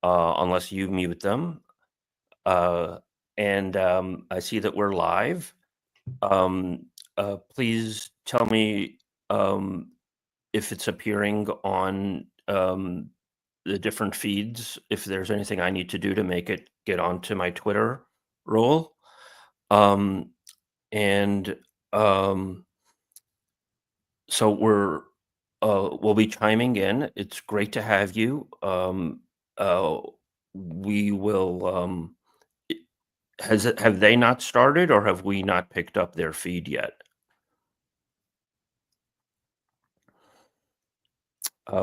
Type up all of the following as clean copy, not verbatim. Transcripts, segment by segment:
unless you mute them. And I see that we're live. Please tell me if it's appearing on the different feeds, if there's anything I need to do to make it get onto my Twitter roll. And so we'll be chiming in. It's great to have you. We will. Have they not started, or have we not picked up their feed yet?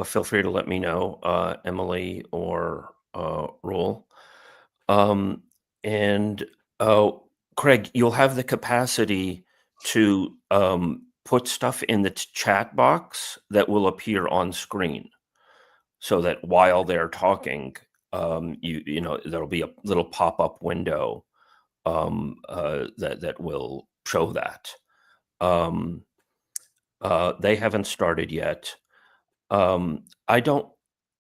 Feel free to let me know, Emily or Roel. And Craig, you'll have the capacity to put stuff in the chat box that will appear on screen, so that while they're talking, you know, there'll be a little pop-up window that will show that. They haven't started yet. I don't.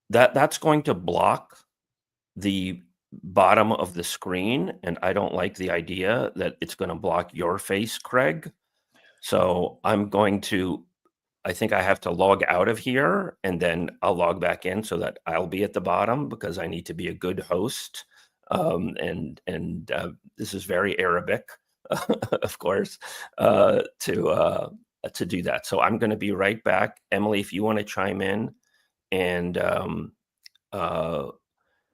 That's going to block the bottom of the screen, and I don't like the idea that it's going to block your face, Craig. So I'm going to. I think I have to log out of here, and then I'll log back in so that I'll be at the bottom, because I need to be a good host. And this is very Arabic, of course, to do that. So I'm going to be right back. Emily, if you want to chime in, and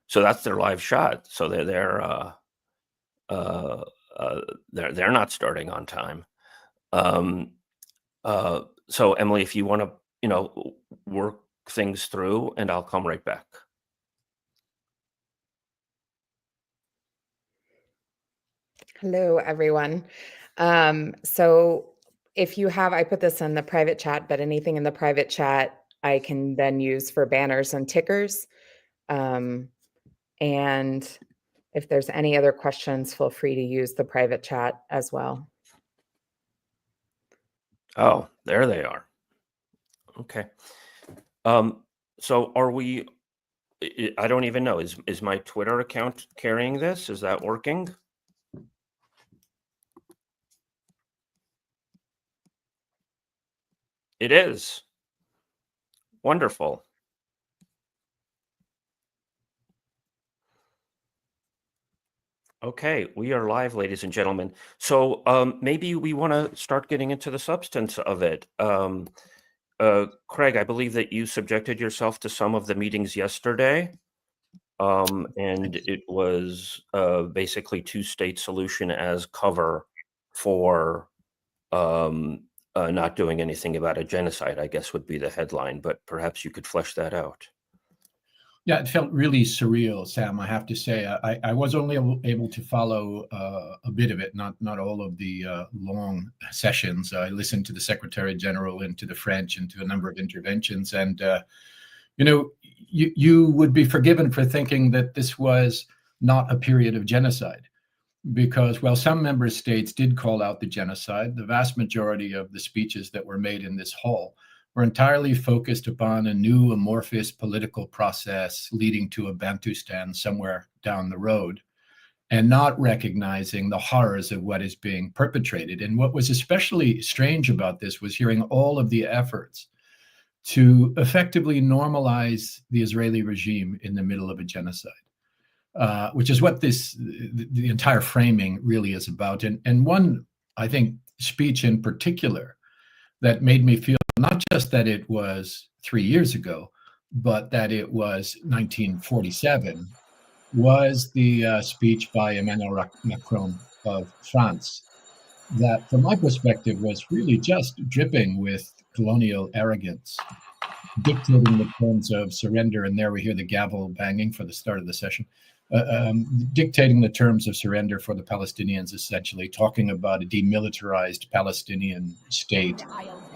so that's their live shot. So they're not starting on time. So Emily, if you want to, you know, work things through, and I'll come right back. Hello, everyone. So if you have, I put this in the private chat, but anything in the private chat, I can then use for banners and tickers. And if there's any other questions, feel free to use the private chat as well. Oh, there they are. Okay. So are we, I don't even know, is my Twitter account carrying this? Is that working? It is. Wonderful. Okay, we are live, ladies and gentlemen. So maybe we want to start getting into the substance of it. Craig, I believe that you subjected yourself to some of the meetings yesterday, and it was basically two-state solution as cover for not doing anything about a genocide, I guess would be the headline, but perhaps you could flesh that out. Yeah, it felt really surreal, Sam, I have to say. I was only able to follow a bit of it, not all of the long sessions. I listened to the Secretary General and to the French and to a number of interventions. And, you know, you would be forgiven for thinking that this was not a period of genocide. Because while some member states did call out the genocide, the vast majority of the speeches that were made in this hall were entirely focused upon a new amorphous political process leading to a Bantustan somewhere down the road, and not recognizing the horrors of what is being perpetrated. And what was especially strange about this was hearing all of the efforts to effectively normalize the Israeli regime in the middle of a genocide. Which is what the entire framing really is about. And one, I think, speech in particular that made me feel not just that it was 3 years ago, but that it was 1947, was the speech by Emmanuel Macron of France, that from my perspective was really just dripping with colonial arrogance, dictating the terms of surrender. And there we hear the gavel banging for the start of the session. Dictating the terms of surrender for the Palestinians, essentially talking about a demilitarized Palestinian state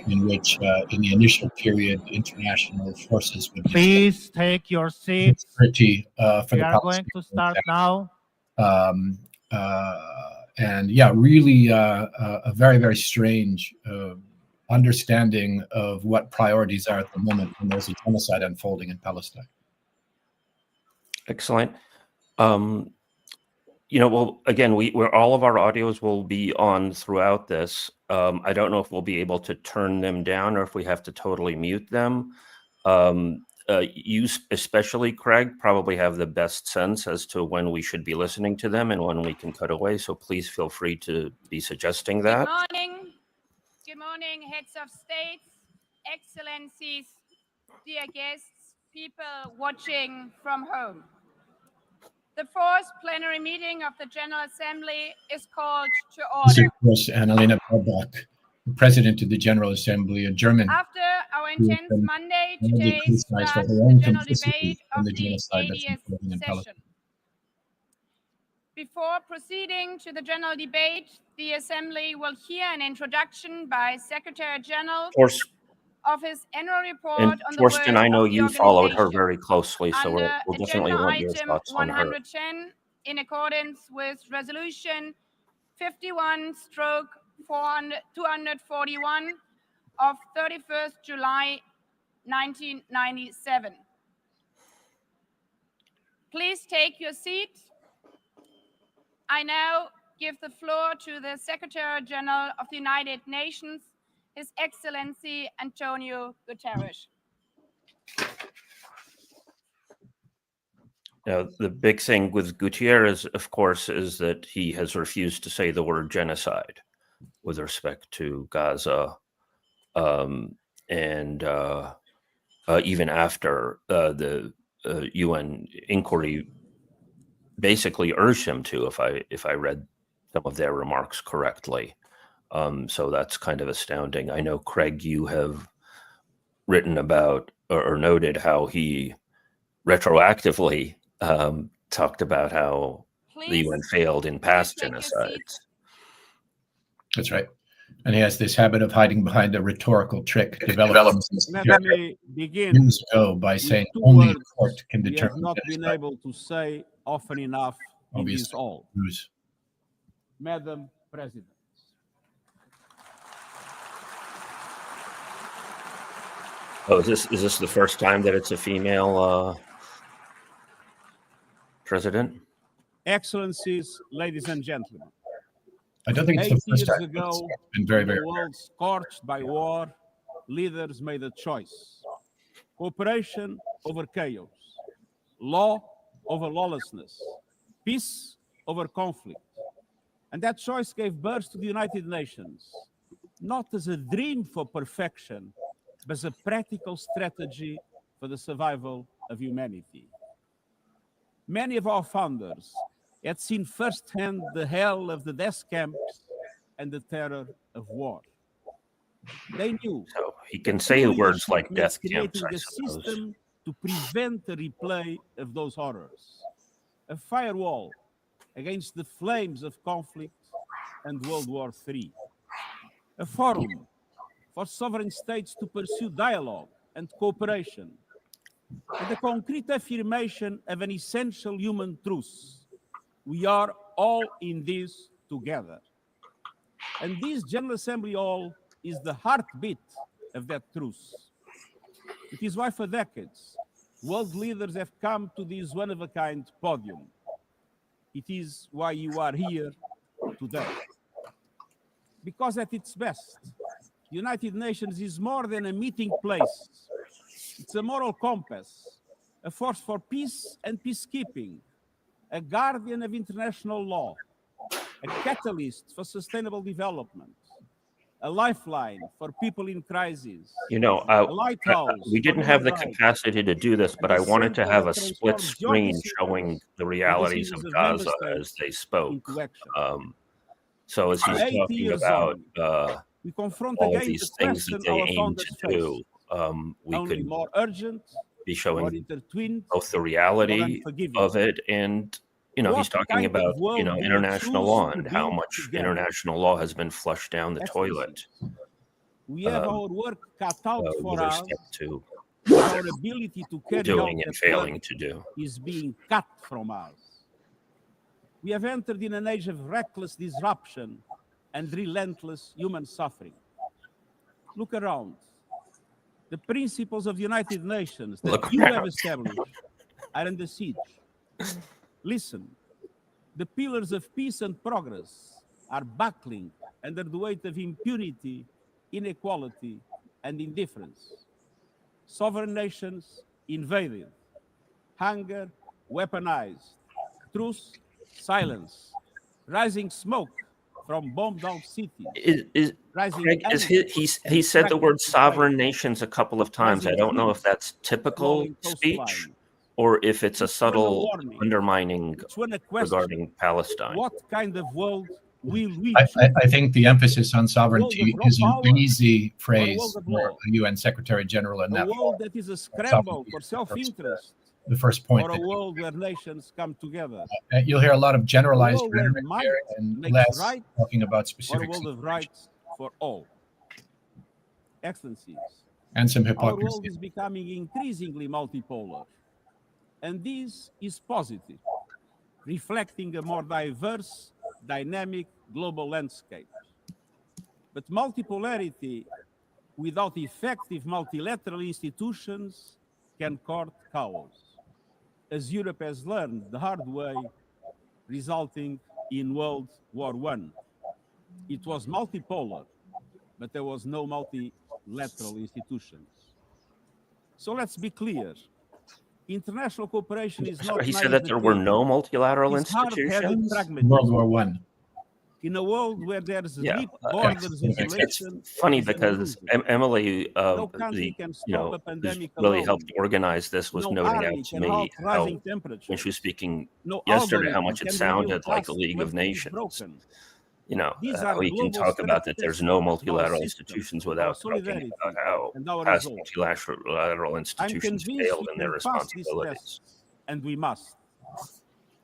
in which, in the initial period, international forces would please take your seats. For the we are going to start now. And yeah, really a very, very strange understanding of what priorities are at the moment when there's a genocide unfolding in Palestine. Excellent. Well, again, we're all of our audios will be on throughout this. I don't know if we'll be able to turn them down or if we have to totally mute them. You, especially Craig, probably have the best sense as to when we should be listening to them and when we can cut away. So please feel free to be suggesting that. Good morning, heads of states, excellencies, dear guests, people watching from home. The fourth plenary meeting of the General Assembly is called to This is, order. of course, Annalena Baerbock, the President of the General Assembly, a German. After our intense Monday, widely today criticized for starts her the own general complicity debate in of the the genocide that's 80th unfolding in Palestine. session. Before proceeding to the general debate, the Assembly will hear an introduction by Secretary General of his annual report on the work Torsten, I know of the you followed her organization. very closely, so Under we'll definitely agenda want your item thoughts on her. 110, in accordance with Resolution 51/241 of 31st July 1997. Please take your seat. I now give the floor to the Secretary General of the United Nations, His Excellency Antonio Guterres. Now, the big thing with Gutierrez, of course, is that he has refused to say the word genocide with respect to Gaza, and even after the UN inquiry basically urged him to, if I read some of their remarks correctly. So that's kind of astounding. I know, Craig, you have written about or noted how he retroactively talked about how the UN failed in past genocides. That's right. And he has this habit of hiding behind a rhetorical trick developed Let me begin years ago by saying two only a words court can we have determine not been genocide. able to say often enough in this Obviously. hall. Madam President. Oh, is this the first time that it's a female president? Excellencies, ladies and gentlemen. I don't think it's the 8 first years time. ago, It's been very, in very a world scorched by war, leaders made a choice. Cooperation over chaos, law over lawlessness, peace over conflict. And that choice gave birth to the United Nations, not as a dream for perfection, but as a practical strategy for the survival of humanity. Many of our founders had seen firsthand the hell of the death camps and the terror of war. They knew. So he can say words like death camps, creating I a suppose. system to prevent the replay of those horrors. A firewall against the flames of conflict and World War III. A forum for sovereign states to pursue dialogue and cooperation. And the concrete affirmation of an essential human truth. We are all in this together. And this General Assembly Hall is the heartbeat of that truth. It is why for decades, world leaders have come to this one-of-a-kind podium. It is why you are here today. Because at its best, the United Nations is more than a meeting place. It's a moral compass, a force for peace and peacekeeping, a guardian of international law, a catalyst for sustainable development, a lifeline for people in crisis. You know, we didn't have the capacity to do this, but I wanted to have a split screen showing the realities of Gaza as they spoke. So as he's talking about all of these things that they aim to do, we could more urgent, be showing both the reality of it and, you know, he's talking about, you know, international law and how much international law has been flushed down the toilet. We have our work cut out for us. To our ability to carry doing out and failing to do is being cut from us. We have entered in an age of reckless disruption and relentless human suffering. Look around. The principles of the United Nations that you have established are under siege. Listen, the pillars of peace and progress are buckling under the weight of impunity, inequality, and indifference. Sovereign nations invaded, hunger weaponized, truce silence, rising smoke from bombed out cities, Is rising Craig, is anger he and said the word fractured sovereign society, nations a couple of times. I rising don't know if fleets, that's typical swallowing speech coastline. or if it's a Each one a subtle warning, undermining each one a question. regarding Palestine. What kind of world will we I, choose? I think the emphasis on A world sovereignty of raw is an power easy or a phrase world of for law? a UN Secretary General in A that world role. that is a scramble Sovereignty for is the self-interest, the first point. or a world where nations come together? You'll hear a lot of A generalized world where rhetoric might here and makes less right, talking about or a specific world of situations. rights for all? Excellencies, And some our world hypocrisy. is becoming increasingly multipolar, and this is positive, reflecting a more diverse, dynamic global landscape. But multipolarity without effective multilateral institutions can court chaos, as Europe has learned the hard way, resulting in World War I. It was multipolar, but there was no multilateral institutions. So let's be clear. International cooperation is not He said that there were naivete. no multilateral It's hard-headed institutions. pragmatism. World War I. In a world where there's Yeah, deep borders it's isolation, funny is an because illusion. Emily, No country can stop a who's pandemic really alone. helped organize this, was No noting army out to can me halt how rising temperatures. when she was speaking No yesterday, how algorithm much it can rebuild sounded like the trust League when of it is Nations. broken. These How are he can global talk about stress that there's tests no of our multilateral systems, institutions our without talking solidarity, about how and our past resolve. multilateral I'm institutions convinced failed we in their can pass these responsibilities. tests, and we must.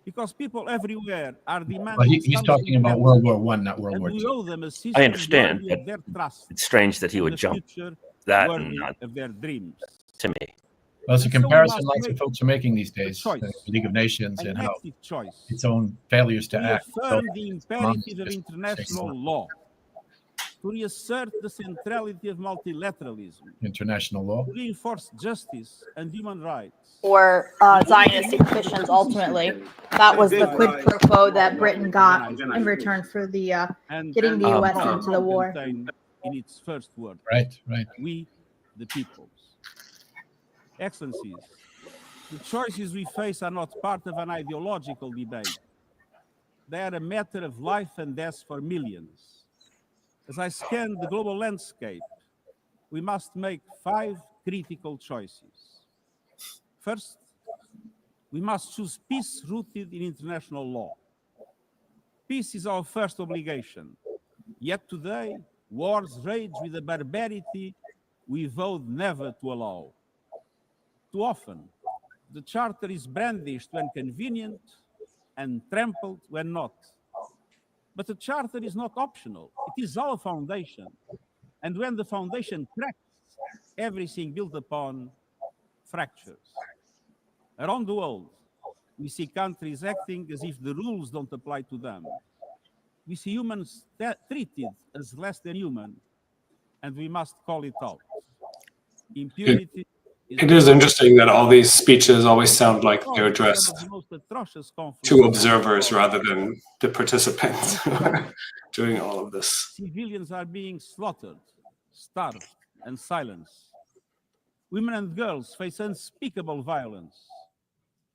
Because people everywhere are Well, demanding he's something talking about better, World War I, not World and War we II. owe them a I system understand, worthy but of their trust, it's strange that he and would a jump future that and worthy not of their dreams. to me. Well, it's a And so we comparison must lots of make folks are making these a days, choice, the League of Nations an and how active choice, its own failures to to act. reaffirm the imperative of international law, to reassert the centrality of multilateralism, International law. to reinforce justice and human rights. Or Zionist petitions, ultimately. That was the quid pro quo that Britain got in return for the And getting the US Trump into the war. contained in its first word, Right, right. we, the peoples. Excellencies, the choices we face are not part of an ideological debate. They are a matter of life and death for millions. As I scan the global landscape, we must make 5 critical choices. First, we must choose peace rooted in international law. Peace is our first obligation. Yet today, wars rage with a barbarity we vowed never to allow. Too often, the Charter is brandished when convenient and trampled when not. But the Charter is not optional. It is our foundation. And when the foundation cracks, everything built upon fractures. Around the world, we see countries acting as if the rules don't apply to them. We see humans treated as less than human, and we must call it out. Impunity It is interesting that all these speeches always sound like they're addressed to observers rather than the participants who are doing all of this. Civilians are being slaughtered, starved, and silenced. Women and girls face unspeakable violence.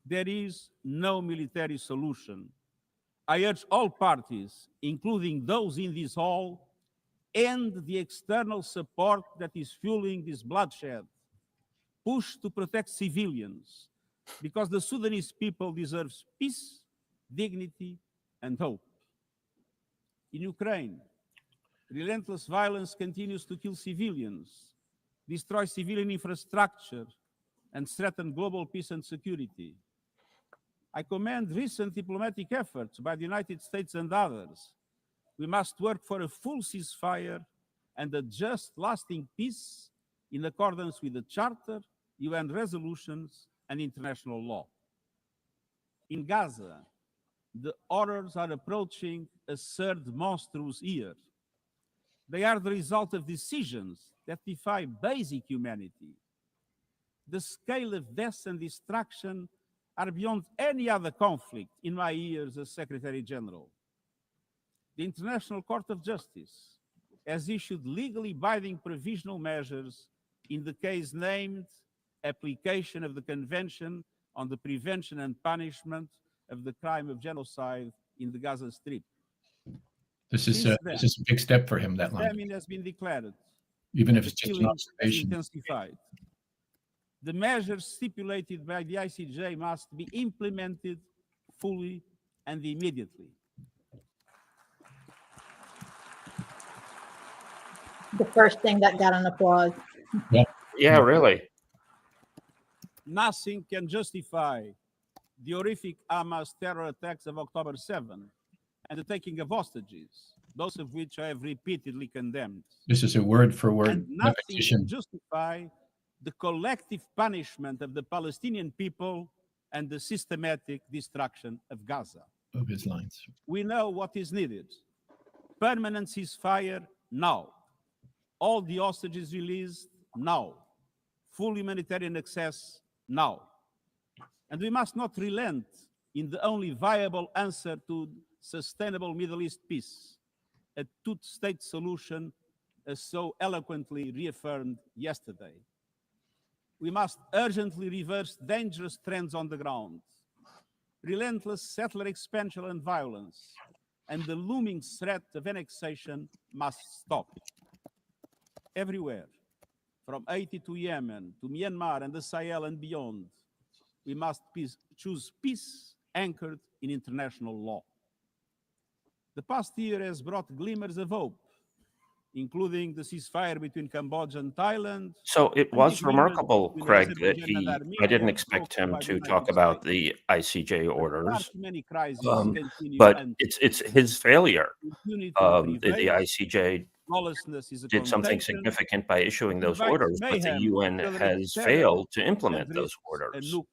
There is no military solution. I urge all parties, including those in this hall, end the external support that is fueling this bloodshed. Push to protect civilians, because the Sudanese people deserve peace, dignity, and hope. In Ukraine, relentless violence continues to kill civilians, destroy civilian infrastructure, and threaten global peace and security. I commend recent diplomatic efforts by the United States and others. We must work for a full ceasefire and a just, lasting peace in accordance with the Charter, UN resolutions, and international law. In Gaza, the horrors are approaching a third monstrous year. They are the result of decisions that defy basic humanity. The scale of death and destruction are beyond any other conflict in my years as Secretary General. The International Court of Justice has issued legally binding provisional measures in the case named application of the Convention on the Prevention and Punishment of the Crime of Genocide in the Gaza Strip. This is a big step for him, that line. Famine has been declared. Even if it's just an observation. Intensified. The measures stipulated by the ICJ must be implemented fully and immediately. The first thing that got an applause. Yeah, really. Nothing can justify the horrific Hamas terror attacks of October 7 and the taking of hostages, both of which I have repeatedly condemned. This is a word-for-word And nothing repetition. can justify the collective punishment of the Palestinian people and the systematic destruction of Gaza. Of his lines. We know what is needed. Permanent ceasefire now. All the hostages released now. Full humanitarian access now. And we must not relent in the only viable answer to sustainable Middle East peace, a two-state solution as so eloquently reaffirmed yesterday. We must urgently reverse dangerous trends on the ground. Relentless settler expansion and violence, and the looming threat of annexation must stop. Everywhere, from Haiti to Yemen, to Myanmar and the Sahel and beyond, we must choose peace anchored in international law. The past year has brought glimmers of hope, including the ceasefire between Cambodia and Thailand. So it was remarkable, Craig, that I didn't expect him to talk about the ICJ orders, but it's his failure. The ICJ did something significant by issuing those orders, but the UN has failed to implement those orders. Well,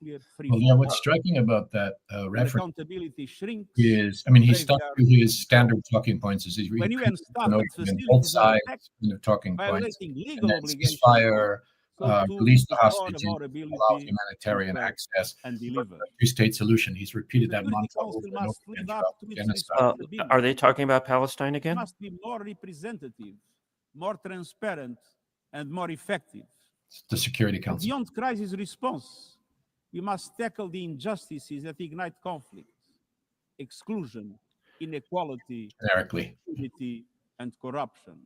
yeah, what's striking about that reference is, I mean, he stuck to his standard talking points as he's reading both sides of talking points, and then ceasefire, release the hostages, allow humanitarian access, and deliver a two-state solution. He's repeated that mantra over and over again throughout the genocide. Are they talking about Palestine again? It must be more representative, more transparent, and more effective. It's the Security Council. Beyond crisis response, we must tackle the injustices that ignite conflict, exclusion, inequality, impunity, and corruption.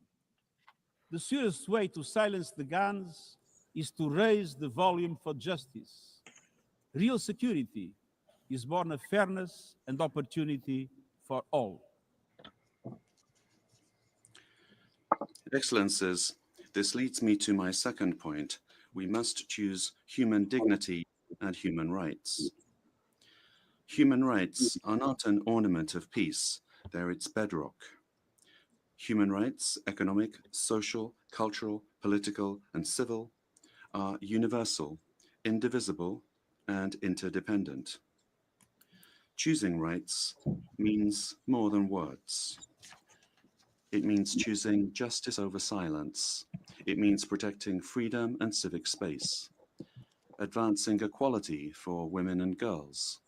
The surest way to silence the guns is to raise the volume for justice. Real security is born of fairness and opportunity for all. Excellencies, this leads me to my second point. We must choose human dignity and human rights. Human rights are not an ornament of peace, they're its bedrock. Human rights, economic, social, cultural, political, and civil, are universal, indivisible, and interdependent. Choosing rights means more than words. It means choosing justice over silence. It means protecting freedom and civic space, advancing equality for women and girls,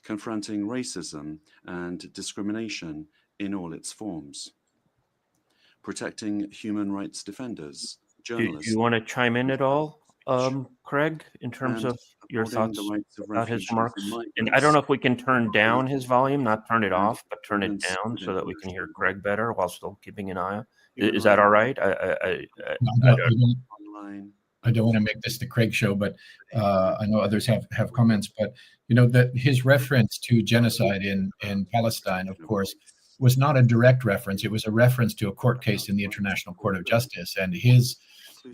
confronting racism and discrimination in all its forms, protecting human rights defenders, journalists. Do you want to chime in at all, Craig, in terms of your thoughts about his remarks? And I don't know if we can turn down his volume, not turn it off, but turn it down so that we can hear Craig better while still keeping an eye on. Is that all right? I don't want to make this the Craig show, but I know others have comments. But you know that his reference to genocide in Palestine, of course, was not a direct reference. It was a reference to a court case in the International Court of Justice, and his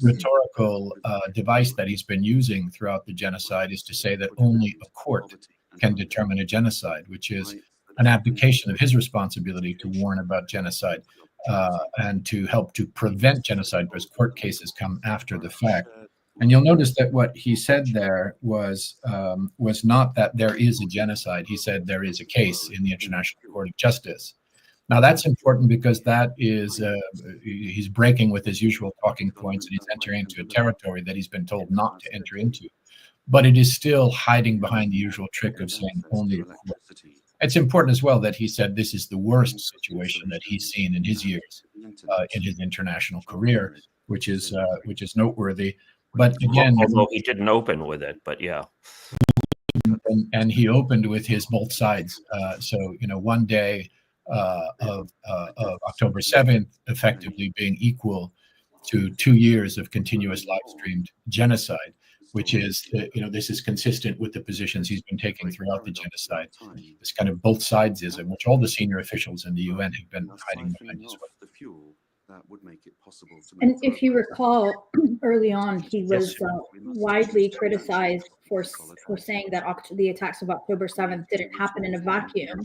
rhetorical device that he's been using throughout the genocide is to say that only a court can determine a genocide, which is an abdication of his responsibility to warn about genocide and to help to prevent genocide, because court cases come after the fact. And you'll notice that what he said there was not that there is a genocide. He said there is a case in the International Court of Justice. Now that's important because that is, he's breaking with his usual talking points, and he's entering into a territory that he's been told not to enter into. but it is still hiding behind the usual trick of saying only. It's important as well that he said this is the worst situation that he's seen in his years in his international career, which is noteworthy. But again, although he didn't open with it, but yeah. And he opened with his both sides. So, one day of October 7th effectively being equal to 2 years of continuous live streamed genocide, which is, this is consistent with the positions he's been taking throughout the genocide. This kind of both sidesism, which all the senior officials in the UN have been hiding behind as well. That would make it possible to and if you recall, early on, he was widely criticized for saying that the attacks of October 7th didn't happen in a vacuum.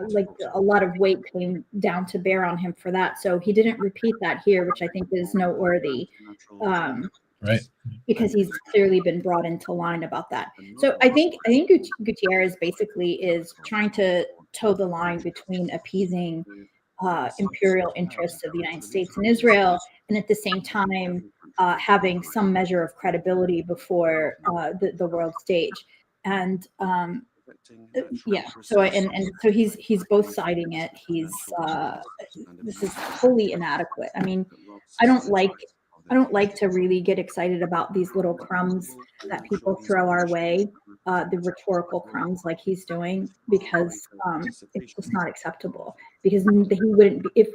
Like a lot of weight came down to bear on him for that. So he didn't repeat that here, which I think is noteworthy. Right. Because he's clearly been brought into line about that. So I think Gutierrez basically is trying to toe the line between appeasing imperial interests of the United States and Israel, and at the same time having some measure of credibility before the world stage. And so he's both siding it. This is wholly inadequate. I mean, I don't like to really get excited about these little crumbs that people throw our way, the rhetorical crumbs like he's doing, because it's just not acceptable. Because he wouldn't be,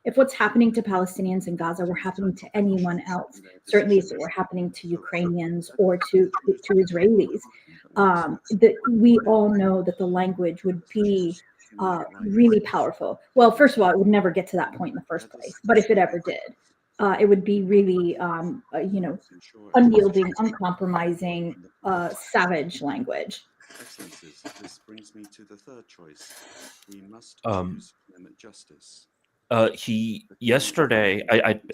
if what's happening to Palestinians in Gaza were happening to anyone else, certainly if it were happening to Ukrainians or to Israelis, that we all know that the language would be really powerful. Well, first of all, it would never get to that point in the first place, but if it ever did, it would be really, unyielding, uncompromising, savage language. This brings me to the third choice. We must choose justice. He yesterday,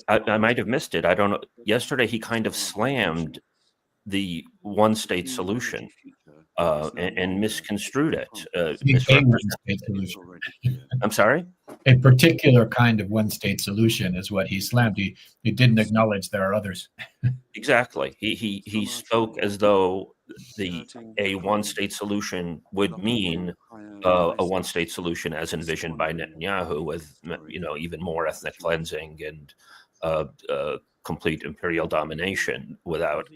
I might have missed it. I don't know. Yesterday, he kind of slammed the one-state solution and misconstrued it. I'm sorry? A particular kind of one-state solution is what he slammed. He didn't acknowledge there are others. Exactly. He spoke as though a one-state solution would mean a one-state solution as envisioned by Netanyahu, with even more ethnic cleansing and complete imperial domination, without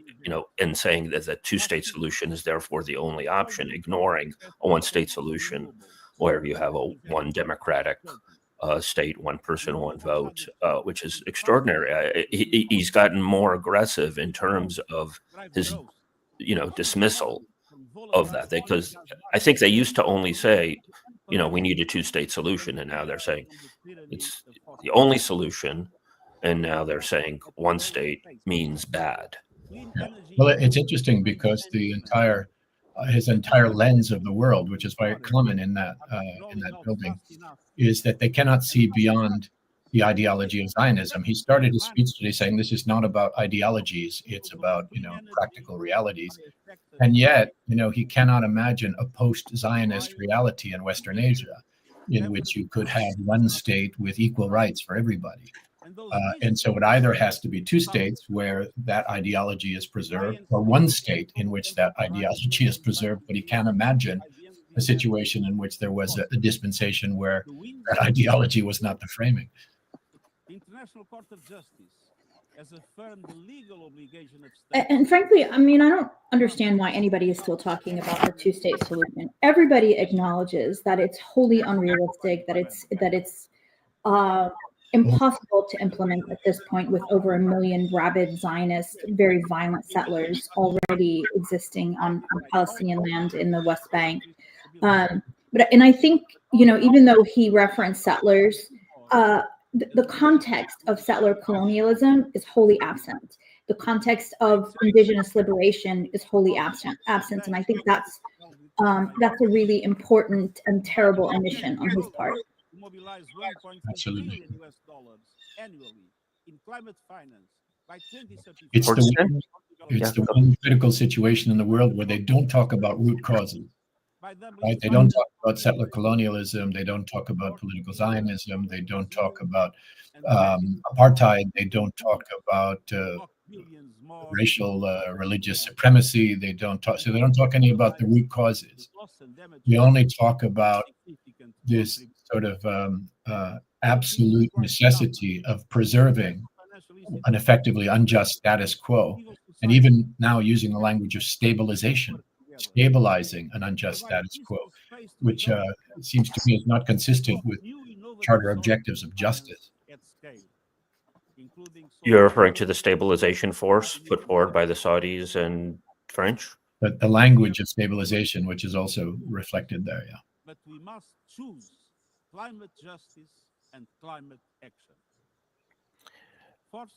and saying that the two-state solution is therefore the only option, ignoring a one-state solution where you have a one democratic state, one person, one vote, which is extraordinary. He's gotten more aggressive in terms of his dismissal of that, because I think they used to only say we need a two-state solution, and now they're saying it's the only solution, and now they're saying one state means bad. Yeah. Well, it's interesting because his entire lens of the world, which is very common in that building, is that they cannot see beyond the ideology of Zionism. He started his speech today saying this is not about ideologies; it's about practical realities. And yet, he cannot imagine a post-Zionist reality in Western Asia, in which you could have one state with equal rights for everybody. And so it either has to be two states where that ideology is preserved, or one state in which that ideology is preserved. But he can't imagine a situation in which there was a dispensation where that ideology was not the framing. The International Court of Justice has affirmed the legal obligation of states. And frankly, I mean, I don't understand why anybody is still talking about the two-state solution. Everybody acknowledges that it's wholly unrealistic, that it's impossible to implement at this point, with over 1 million rabid Zionist, very violent settlers already existing on Palestinian land in the West Bank. But I think, even though he referenced settlers, the context of settler colonialism is wholly absent. The context of indigenous liberation is wholly absent. And I think that's a really important and terrible omission on his part. Mobilize Absolutely. $1.2 billion annually in climate finance by 2035. It's the one critical situation in the world where they don't talk about root causes. Right? They don't talk about settler colonialism. They don't talk about political Zionism. They don't talk about apartheid. They don't talk about racial, religious supremacy. They don't talk. So they don't talk any about the root causes. We only talk about this sort of absolute necessity of preserving an effectively unjust status quo, and even now using the language of stabilization, stabilizing an unjust status quo, which seems to me is not consistent with charter objectives of justice. You're referring to the stabilization force put forward by the Saudis and French? But the language of stabilization, which is also reflected there, yeah. But we must choose climate justice and climate action. First,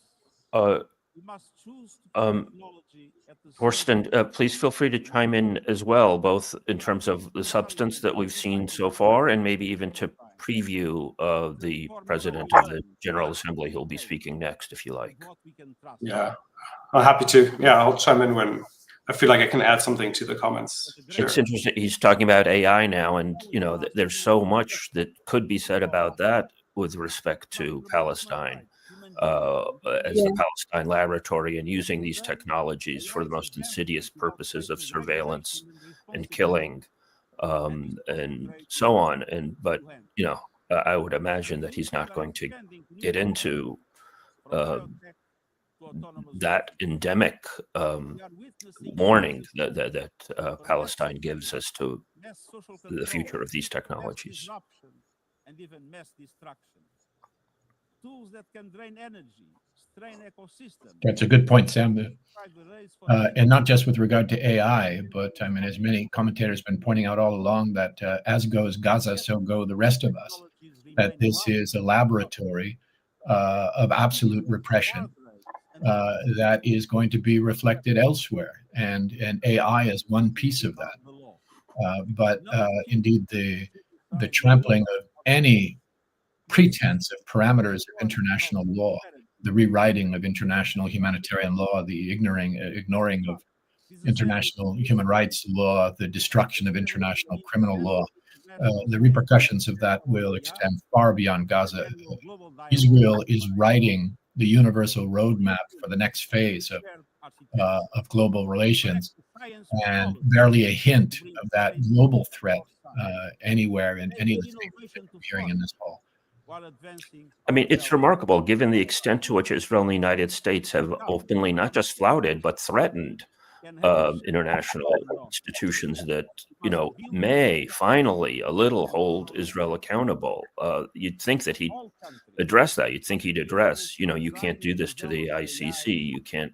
we must choose to put technology at the Horsten, please feel free to chime in as well, both in terms of the substance that we've seen so far and maybe even to preview the president of the General Assembly who'll be speaking next, if you like. Yeah, I'm happy to. Yeah, I'll chime in when I feel like I can add something to the comments. Sure. It's interesting. He's talking about AI now, and there's so much that could be said about that with respect to Palestine as the Palestine laboratory and using these technologies for the most insidious purposes of surveillance and killing and so on. But I would imagine that he's not going to get into that endemic warning that Palestine gives as to the future of these technologies. And even mass destruction. Tools that can drain energy, strain ecosystems. That's a good point, Sam. And not just with regard to AI, but I mean, as many commentators have been pointing out all along, that as goes Gaza, so go the rest of us. That this is a laboratory of absolute repression that is going to be reflected elsewhere, and AI is one piece of that. But indeed, the trampling of any pretense of parameters of international law, the rewriting of international humanitarian law, the ignoring of international human rights law, the destruction of international criminal law, the repercussions of that will extend far beyond Gaza. Israel is writing the universal roadmap for the next phase of global relations, and barely a hint of that global threat anywhere in any of the things that we're hearing in this hall. I mean, it's remarkable given the extent to which Israel and the United States have openly not just flouted but threatened international institutions that may finally a little hold Israel accountable. You'd think that he'd address that. You'd think he'd address, you can't do this to the ICC. You can't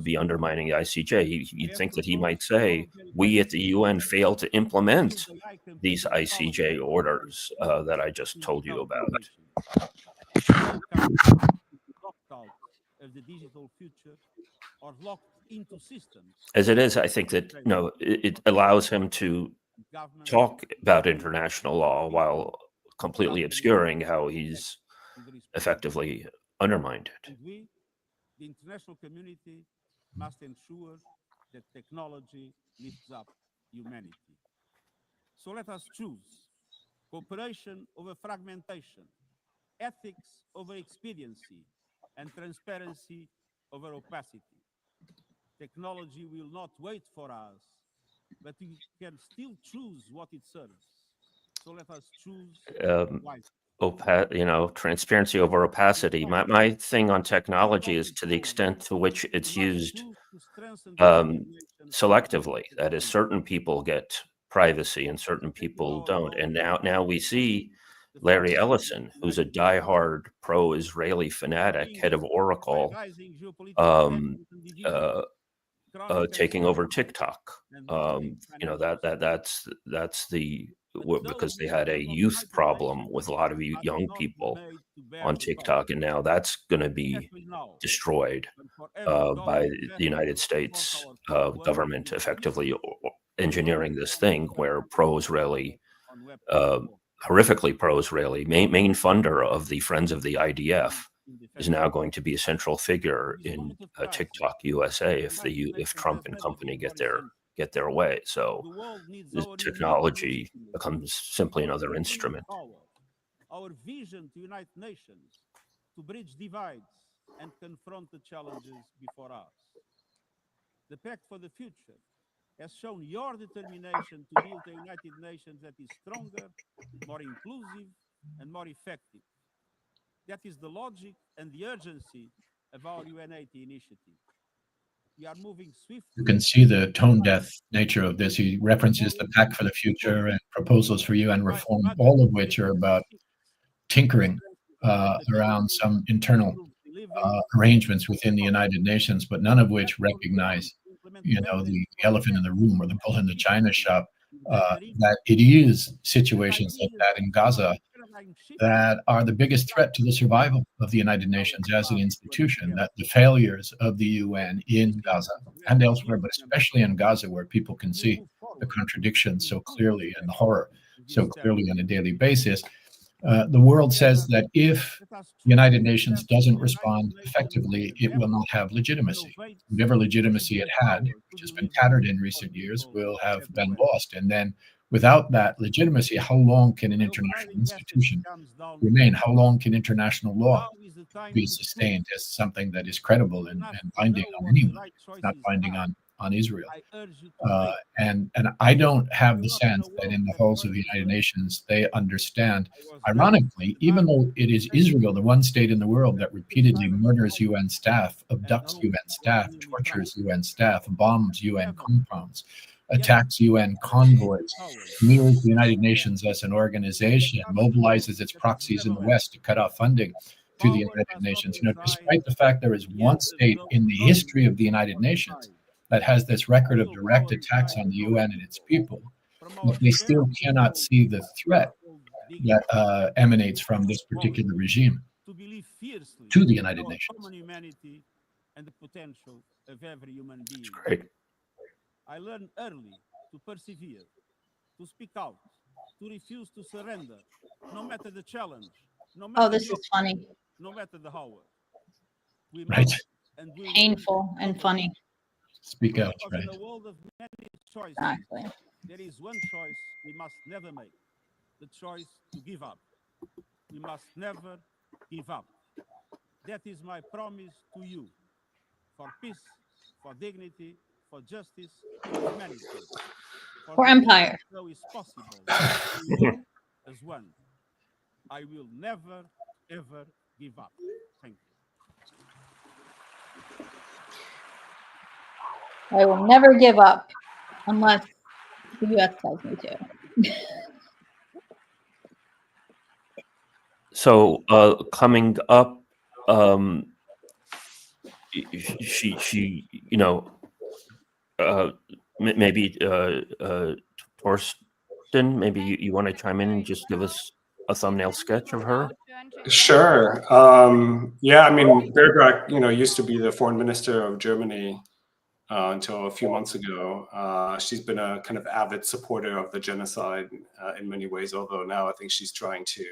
be undermining the ICJ. You'd think that he might say, we at the UN failed to implement these ICJ orders that I just told you about. As it is, I think that it allows him to talk about international law while completely obscuring how he's effectively undermined it. We, the international community, must ensure that technology lifts up humanity. So let us choose cooperation over fragmentation, ethics over expediency, and transparency over opacity. Technology will not wait for us, but we can still choose what it serves. So let us choose transparency over opacity. My thing on technology is to the extent to which it's used selectively. That is, certain people get privacy and certain people don't. And now we see Larry Ellison, who's a diehard pro-Israeli fanatic, head of Oracle, taking over TikTok. That's because they had a youth problem with a lot of young people on TikTok, and now that's going to be destroyed by the United States government, effectively engineering this thing where pro-Israeli, horrifically pro-Israeli, main funder of the Friends of the IDF, is now going to be a central figure in TikTok USA if Trump and company get their way. So the technology becomes simply another instrument. Our vision to unite nations, to bridge divides, and confront the challenges before us. The Pact for the Future has shown your determination to build a United Nations that is stronger, more inclusive, and more effective. That is the logic and the urgency of our UN80 initiative. We are moving swiftly. You can see the tone-deaf nature of this. He references the Pact for the Future and proposals for UN reform, all of which are about tinkering around some internal arrangements within the United Nations, but none of which recognize, the elephant in the room or the bull in the china shop, that it is situations like that in Gaza that are the biggest threat to the survival of the United Nations as an institution, that the failures of the UN in Gaza and elsewhere, but especially in Gaza, where people can see the contradictions so clearly and the horror so clearly on a daily basis. The world says that if the United Nations doesn't respond effectively, it will not have legitimacy. Whatever legitimacy it had, which has been tattered in recent years, will have been lost. And then without that legitimacy, how long can an international institution remain? How long can international law be sustained as something that is credible and binding on anyone? It's not binding on Israel. And I don't have the sense that in the halls of the United Nations, they understand, ironically, even though it is Israel, the one state in the world that repeatedly murders UN staff, abducts UN staff, tortures UN staff, bombs UN compounds, attacks UN convoys, mirrors the United Nations as an organization, mobilizes its proxies in the West to cut off funding to the United Nations. Despite the fact there is one state in the history of the United Nations that has this record of direct attacks on the UN and its people, but they still cannot see the threat that emanates from this particular regime to the United Nations. And the potential of every human being. It's great. I learned early to persevere, to speak out, to refuse to surrender, no matter the challenge, no matter this is funny. No matter the hour. We Right. must and we Painful and funny. Speak out, right? In a world of many choices, Exactly. there is one choice we must never make: the choice to give up. We must never give up. That is my promise to you, for peace, for dignity, for justice, for humanity. For empire. So is possible as one. I will never, ever give up. Thank you. I will never give up unless the US tells me to. So coming up, she maybe Torsten, maybe you want to chime in and just give us a thumbnail sketch of her? Sure. Yeah, I mean, Baerbock, used to be the foreign minister of Germany until a few months ago. She's been a kind of avid supporter of the genocide in many ways, although now I think she's trying to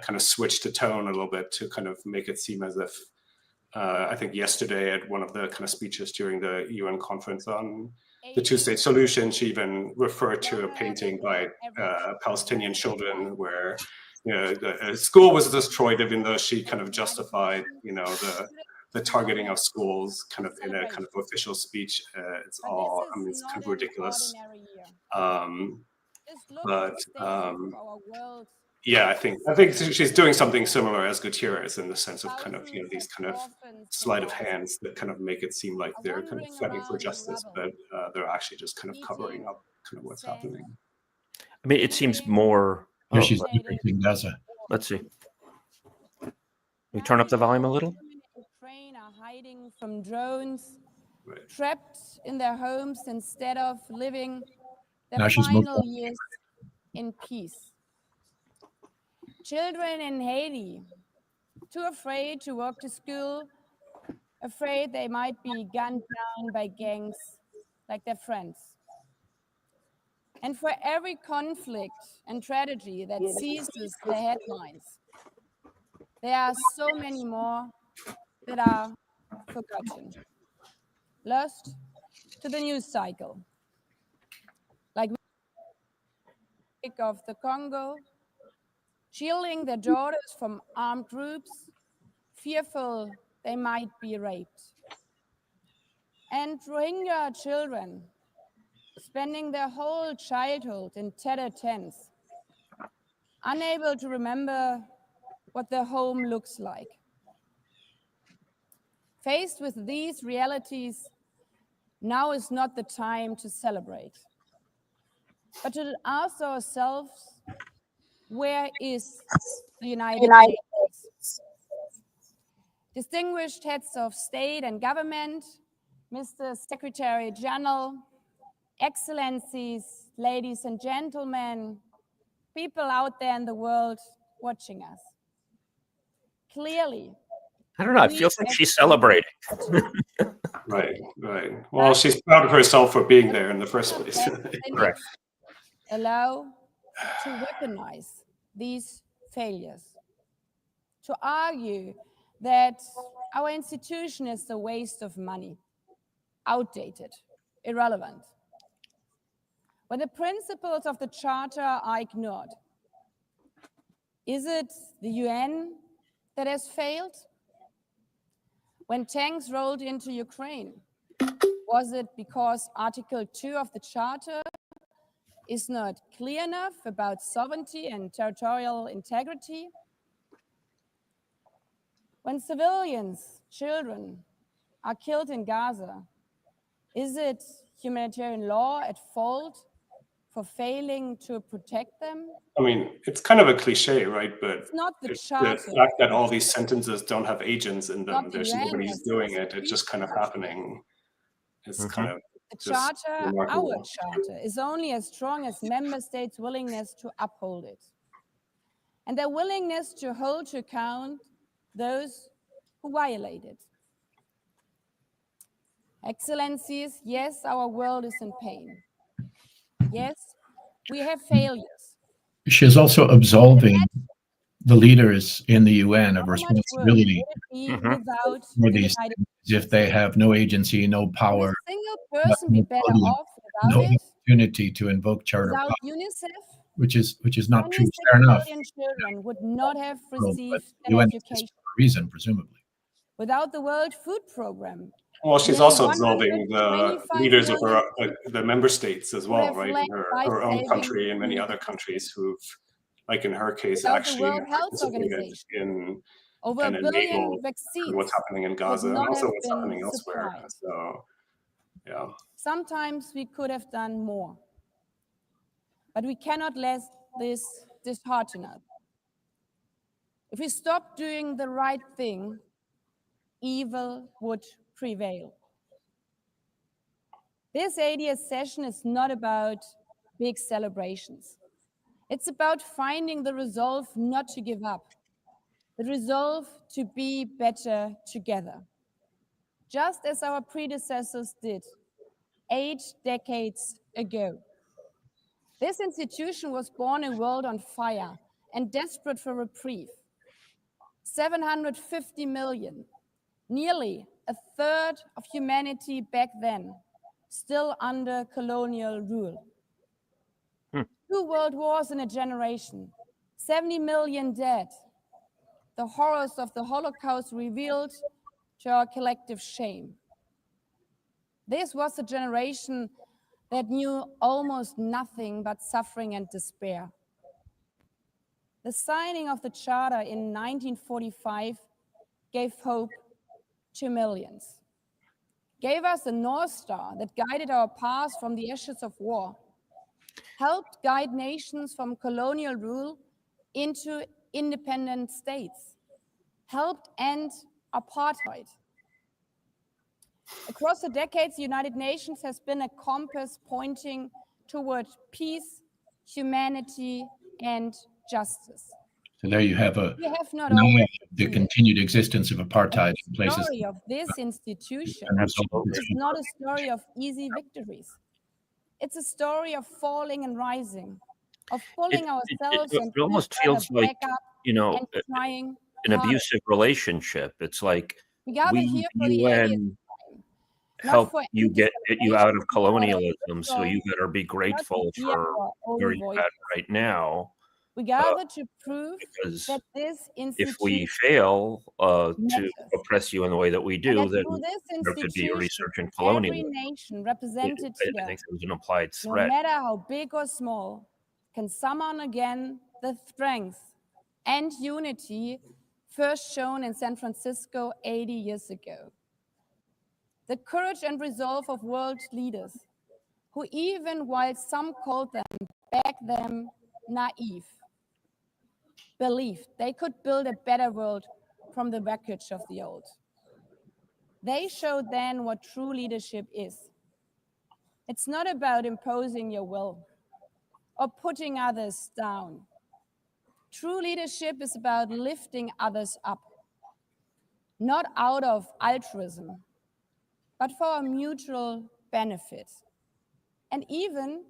kind of switch the tone a little bit to kind of make it seem as if, I think yesterday at one of the kind of speeches during the UN conference on the two-state solution, she even referred to a painting by Palestinian children where the school was destroyed, even though she kind of justified the targeting of schools kind of in a kind of official speech. It's all, I mean, it's kind of ridiculous. Yeah, I think she's doing something similar as Gutierrez in the sense of kind of these kind of sleight of hands that kind of make it seem like they're kind of fighting for justice, but they're actually just kind of covering up kind of what's happening. I mean, it seems more. Here she's depicting Gaza. Let's see. We turn up the volume a little. Ukraine are hiding from drones, trapped in their homes instead of living their final years in peace. Children in Haiti, too afraid to walk to school, afraid they might be gunned down by gangs like their friends. And for every conflict and tragedy that seizes the headlines, there are so many more that are forgotten, lost to the news cycle, like of the Congo, shielding their daughters from armed groups, fearful they might be raped. And Rohingya children spending their whole childhood in tattered tents, unable to remember what their home looks like. Faced with these realities, now is not the time to celebrate, but to ask ourselves, where is the United Nations? Distinguished heads of state and government, Mr. Secretary General, Excellencies, ladies and gentlemen, people out there in the world watching us. Clearly, I don't know. It feels like she's celebrating. Right. Well, she's proud of herself for being there in the first place. Correct. Allow to weaponize these failures, to argue that our institution is a waste of money, outdated, irrelevant. When the principles of the Charter are ignored, is it the UN that has failed? When tanks rolled into Ukraine, was it because Article 2 of the Charter is not clear enough about sovereignty and territorial integrity? When civilians, children, are killed in Gaza, is it humanitarian law at fault for failing to protect them? I mean, it's kind of a cliche, right? But it's not the the Charter. fact that all these sentences don't have agents in them, Not the there's UN, nobody's doing it. It's just kind of happening. It's kind of the just Charter, remarkable. our Charter, is only as strong as member states' willingness to uphold it, and their willingness to hold to account those who violate it. Excellencies, yes, our world is in pain. Yes, we have failures. She is also absolving the leaders in the UN of responsibility for these things if they have no agency, no power, would a single person be better off without no it? opportunity to invoke charter Without power, UNICEF, which is not true. 26 Fair enough. million children would not have But received the an UN education. exists for a reason, presumably. Without the World Food Program, Well, she's nearly also absolving the 125 leaders of million the member states as would well, have right? led Her own life-saving country and many food. other countries who've, like in her case, Without the actually World Health participated Organization, in over and a billion enabled vaccines what's happening in would Gaza and not also have what's been happening elsewhere. supplied. So, yeah. Sometimes we could have done more, but we cannot let this dishearten us. If we stop doing the right thing, evil would prevail. This 80th session is not about big celebrations. It's about finding the resolve not to give up, the resolve to be better together, just as our predecessors did 8 decades ago. This institution was born in a world on fire and desperate for reprieve. 750 million, nearly a third of humanity back then, still under colonial rule. 2 world wars in a generation, 70 million dead. The horrors of the Holocaust revealed to our collective shame. This was a generation that knew almost nothing but suffering and despair. The signing of the Charter in 1945 gave hope to millions, gave us a North Star that guided our path from the ashes of war, helped guide nations from colonial rule into independent states, helped end apartheid. Across the decades, the United Nations has been a compass pointing toward peace, humanity, and justice. So there you have We have not always the continued existence of apartheid in places. The story of this institution Absolutely. is not a story of easy victories. It's a story of falling and rising, of pulling ourselves and it almost feels like, back up you know, and trying an harder. abusive relationship. It's like We gathered here for the 80th UN time, not help for you empty get you out of celebrations, but colonialism, so also you better be not to grateful hear for our own where you're voices. at right now. We gather to prove because that this if we institution fail to matters. oppress you in the way that we And do, that then through this there could be a institution, resurgent every colonialism. nation represented I here, think there's an implied no threat. matter how big or small, can summon again the strength and unity first shown in San Francisco 80 years ago. The courage and resolve of world leaders, who even while some called them back then naive, believed they could build a better world from the wreckage of the old. They showed then what true leadership is. It's not about imposing your will or putting others down. True leadership is about lifting others up, not out of altruism, but for a mutual benefit, and even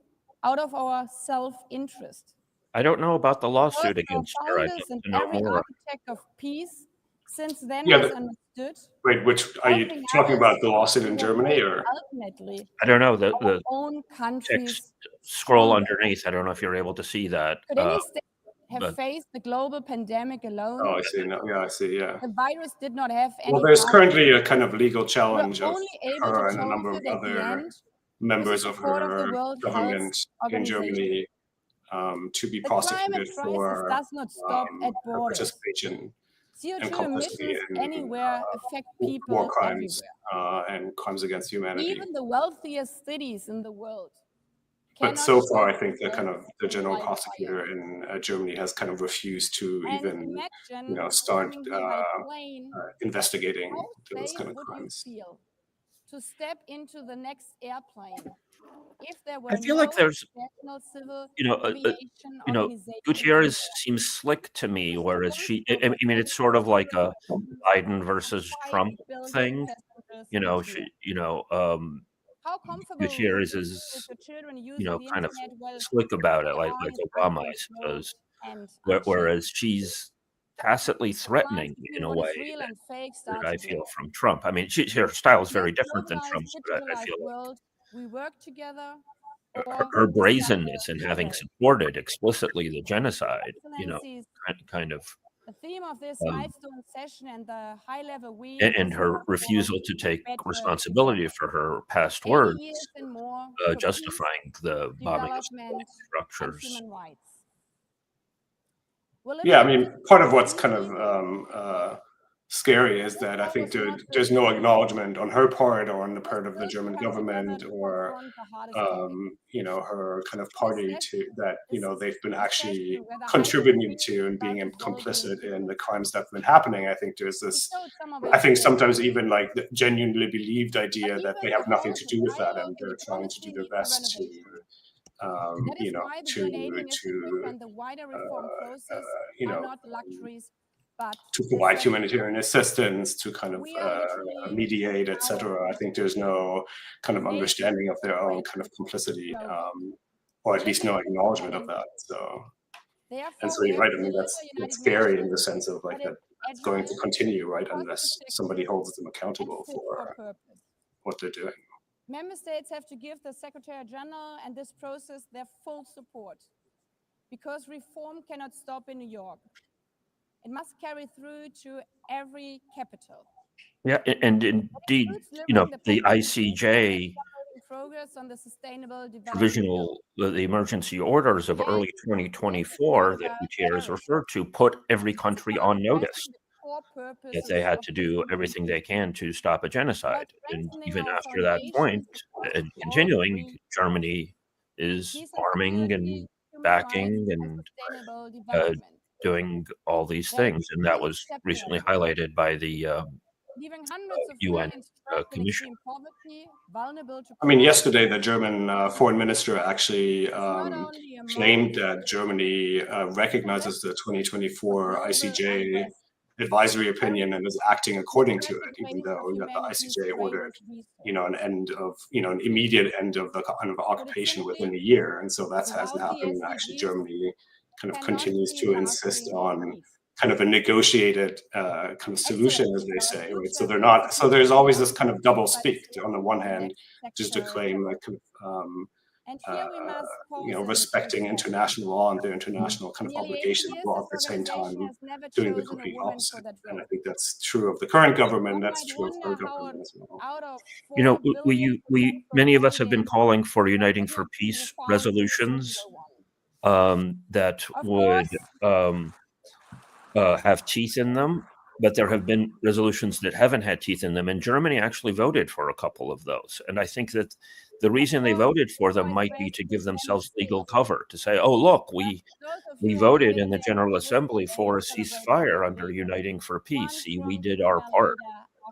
out of our self-interest. I don't know about the lawsuit Because our against her. I'd founders love and to know every more. architect of peace since then Yeah, has but understood. wait, which are you helping talking others about? The lawsuit in will Germany, make or ultimately I don't know. our The own countries text scroll stronger. underneath. I don't know if you're able to see that. Could any state have but- faced the global pandemic alone? oh, I see. No, yeah, I see. Yeah. The virus did not have any Well, there's power. currently a kind of legal We were challenge of only able her to and a solve number of it at the other end with the members of support of the her World Health government in Organization. Germany to be The climate prosecuted crisis for does not stop at her borders. participation and CO2 complicity emissions in anywhere affect war people crimes everywhere. and crimes against humanity. Even the wealthiest cities in the world But cannot so far, I shelter think the kind of themselves the from general wildfire. prosecutor in Germany has kind of refused to And even, imagine start coming here by plane. investigating How those safe kind of would you crimes. feel to step into the next airplane if there were I feel no like there's, national civil you know, aviation you know, organization Gutierrez anywhere? seems slick to me, Just whereas responsible I for mean, it's sort of like a 700 Biden versus 5 Trump billion thing. passengers You know, each year. Gutierrez How comfortable would you feel with is, your children using the kind of internet while slick about it, they like are in Obama, I uncontrolled suppose. and Whereas unchecked? she's tacitly The lines threatening in between a what is way real and fake that start I to feel blur. from Trump. I mean, her style is In very this different than globalized, Trump's, but I feel digitalized world, we work together like or her we suffer brazenness in having together. supported explicitly the genocide, Excellencies, kind of, the theme of this um, milestone session and the high-level week and is her therefore refusal to take better responsibility together. for her past 80 words, years and more for peace, justifying the bombing of development, and structures. human rights. We're living Yeah, I in mean, part of what's kind peaceful of scary is that I think was not there's just no easy. acknowledgement on her part or on the It was part of the built to German come together government to or confront the hardest topic. her kind of The party session, that this they've been actually session where the contributing hypocrites to and start being to boldly complicit in admit the crimes that have been happening. I think there's we this, showed some of I our think strength. sometimes even like the genuinely believed But idea that they even have nothing to without do with that, dialogue and and they're trying to do diplomacy their need best to renovation. That is why the Grenadian Institute and the wider reform process are not luxuries, but to provide necessities. humanitarian assistance, to kind of We are literally mediate, our etc. I think there's no kind of nation understanding of their own great kind of complicity, global. or at least no Living acknowledgement of independent. that. So, and Therefore, so we you're have right. to I mean, deliver that's United scary in Nations the sense of like that is that's going to agile, continue, right, cost unless effective, somebody holds them and accountable fit for for purpose. what they're doing. Member states have to give the Secretary General and this process their full support, because reform cannot stop in New York. It must carry through to every capital. Yeah, and indeed, the ICJ progress on the sustainable development provisional, the emergency orders of early 2024 that Gutierrez referred to put every country on notice that they had to do everything they can to stop a genocide. And even after that point, and continuing, Germany is arming and backing and doing all these things. And that was recently highlighted by the leaving hundreds of UN millions trapped in Commission. extreme poverty, vulnerable to I mean, corruption. yesterday the German foreign minister actually Not only a claimed moment, that Germany recognizes the 2024 ICJ advisory opinion and is acting according to it, even though the ICJ ordered, an end of, an immediate end of the kind of occupation within a year, and so that hasn't happened. Actually, Germany kind of continues to insist on kind of a negotiated kind of solution, as they say, right? So they're not. So there's always this kind of double speak. On the one hand, just to claim like And here we must pause respecting international law and their international kind of Nearly 80 obligations, years, while at this the same organization time has never doing the chosen a complete woman opposite. for that And I role. think that's true of the current government. One That's might true of her wonder how government as well. out of You know, 4 billion we many of us have been calling for Uniting for Peace resolutions that Of would course, have teeth in them, but there have been resolutions that haven't had teeth in them, and Germany actually voted for a couple of those. And I think that the reason they voted for them might be to give themselves legal cover, to say, "Oh, look, we voted in the General Assembly for a ceasefire under Uniting for Peace. See, we did our part,"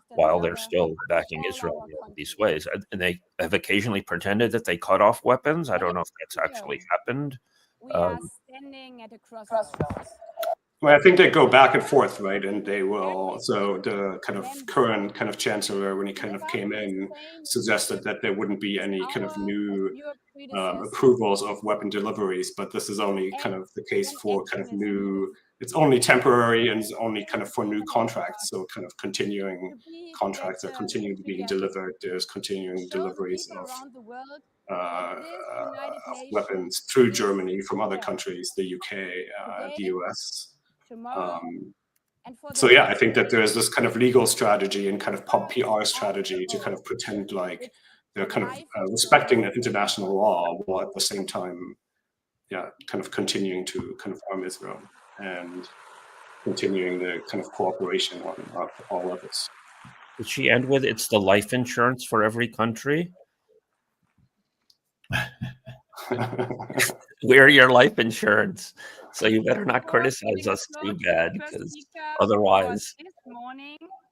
while they're still backing Israel in all these ways. And they have occasionally pretended that they cut off weapons. I don't know if that's actually happened. we are standing at a crossroads. Well, I think they go back and forth, right? And they will. So the kind of current kind of chancellor, when he kind of came in, suggested that there wouldn't be any kind of new approvals of weapon deliveries, but this is only kind of the case for kind of new. It's only temporary and it's only kind of for new contracts. So kind of continuing contracts are continuing to be delivered. There's continuing deliveries of weapons through Germany from other countries, the UK, the US. So yeah, I think that there's this kind of legal strategy and kind of pub PR strategy to kind of pretend like they're kind of respecting international law, while at the same time, kind of continuing to kind of harm Israel and continuing the kind of cooperation on all levels. Did she end with, "It's the life insurance for every country"? We're your life insurance, so you better not criticize us too bad, because otherwise,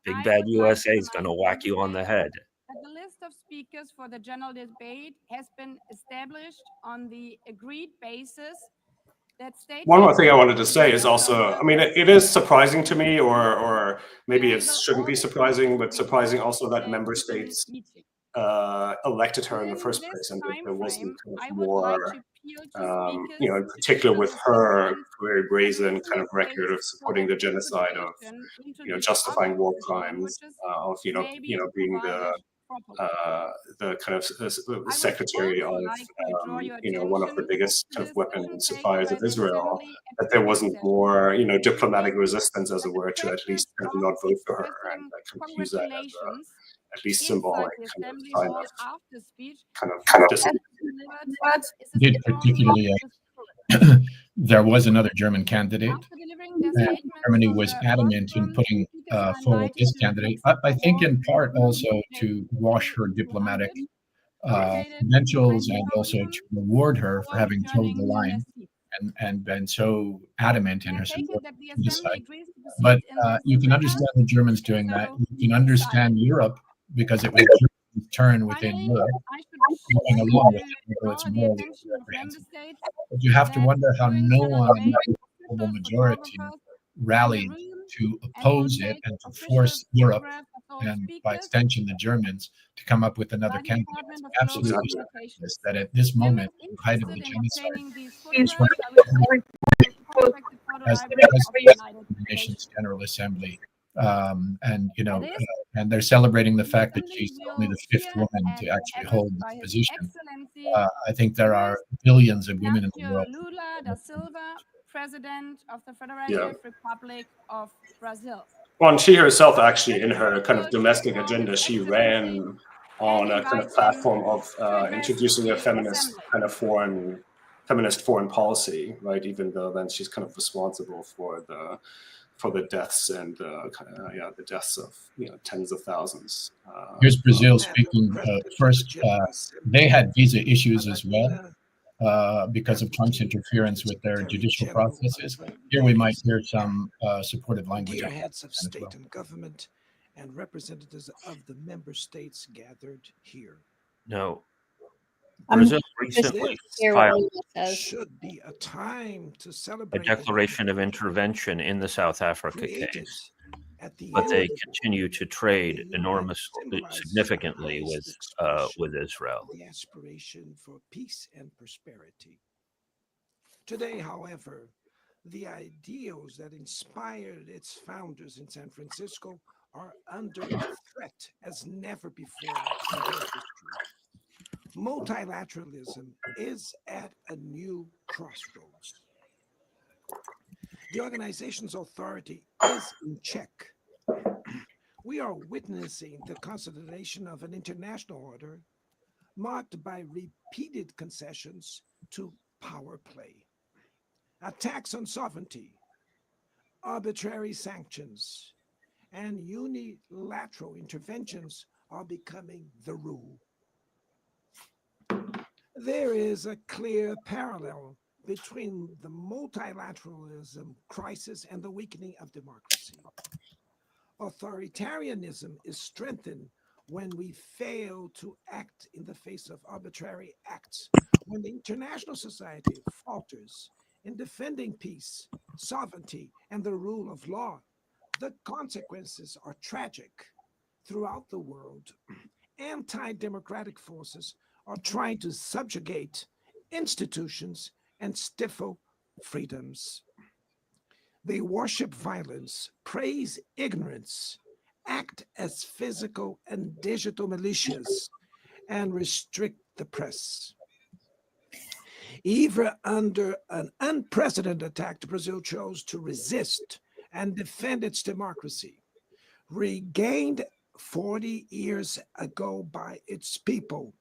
big bad USA is going to whack you on the head. The list of speakers for the general debate has been established on the agreed basis that states. One more thing I wanted to say is also, I mean, it is surprising to me, or maybe it shouldn't be surprising, but surprising also that member states elected her in the first place, and that there wasn't kind of more, in particular with her very brazen kind of record of supporting the genocide, of justifying war crimes, of being the kind of secretary of one of the biggest kind of weapon suppliers of Israel, that there wasn't more diplomatic resistance, as it were, to at least kind of not vote for her and kind of use that as a at least symbolic kind of sign of Did particularly there was another German candidate, and Germany was adamant in putting forward this candidate. I think in part also to wash her diplomatic credentials, and also to reward her for having toed the line and been so adamant in her support to this side. But you can understand the Germans doing that. You can understand Europe, because it was Germany's turn within Europe, going along with it, although it's morally reprehensible. But you have to wonder how no one in the global majority rallied to oppose it and to force Europe, and by extension the Germans, to come up with another candidate. It's absolutely obvious that at this moment, in the height of the genocide, as the President of the Nations General Assembly, and they're celebrating the fact that she's only the fifth woman to actually hold this position. I think there are billions of women in the world. Lula da Silva, President of the Federative Republic of Brazil. Well, and she herself, actually, in her kind of domestic agenda, she ran on a kind of platform of introducing a feminist foreign policy, right? Even though then she's kind of responsible for the deaths and the deaths of tens of thousands. Here's Brazil speaking first. They had visa issues as well because of Trump's interference with their judicial processes. Here we might hear some supportive language. Dear heads of state and government and representatives of the member states gathered here. No. Brazil recently filed should be a time to a celebrate declaration of intervention in the South Africa case, but they continue to trade significantly with Israel. The aspiration for peace and prosperity. Today, however, the ideals that inspired its founders in San Francisco are under threat as never before in their history. multilateralism is at a new crossroads. The organization's authority is in check. We are witnessing the consolidation of an international order marked by repeated concessions to power play, attacks on sovereignty, arbitrary sanctions, and unilateral interventions are becoming the rule. There is a clear parallel between the multilateralism crisis and the weakening of democracy. Authoritarianism is strengthened when we fail to act in the face of arbitrary acts, when the international society falters in defending peace, sovereignty, and the rule of law. The consequences are tragic. Throughout the world, anti-democratic forces are trying to subjugate institutions and stifle freedoms. They worship violence, praise ignorance, act as physical and digital militias, and restrict the press. Even under an unprecedented attack, Brazil chose to resist and defend its democracy, regained 40 years ago by its people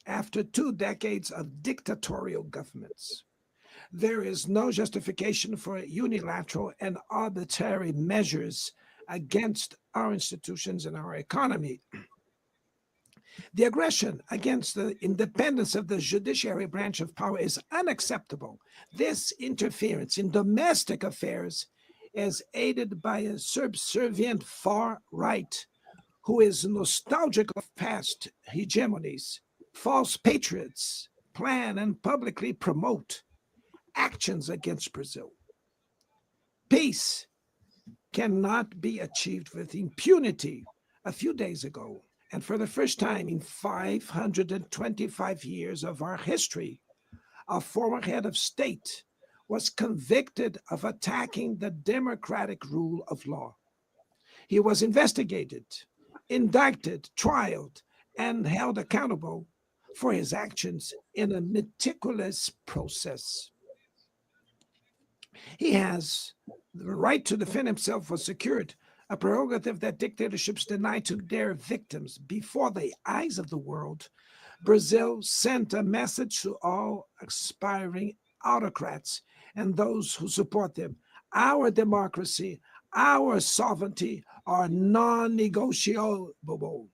after 2 decades of dictatorial governments. There is no justification for unilateral and arbitrary measures against our institutions and our economy. The aggression against the independence of the judiciary branch of power is unacceptable. This interference in domestic affairs is aided by a subservient far right who is nostalgic of past hegemonies. False patriots plan and publicly promote actions against Brazil. Peace cannot be achieved with impunity. A few days ago, and for the first time in 525 years of our history, a former head of state was convicted of attacking the democratic rule of law. He was investigated, indicted, trialed, and held accountable for his actions in a meticulous process. He has the right to defend himself was secured, a prerogative that dictatorships deny to their victims. Before the eyes of the world, Brazil sent a message to all aspiring autocrats and those who support them. Our democracy, our sovereignty are non-negotiable.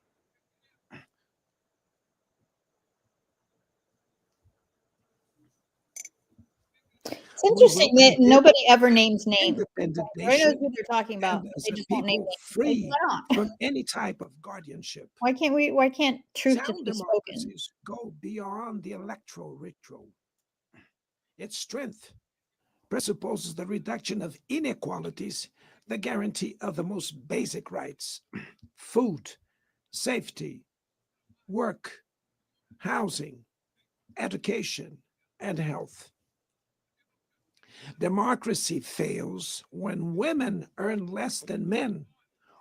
It's interesting that nobody ever names names. Independent Everybody knows nation who they're talking about. and as They a just won't name people names. free Why not? from any type of guardianship. Why can't truth just Sound be spoken? democracies go beyond the electoral ritual. Its strength presupposes the reduction of inequalities, the guarantee of the most basic rights: food, safety, work, housing, education, and health. Democracy fails when women earn less than men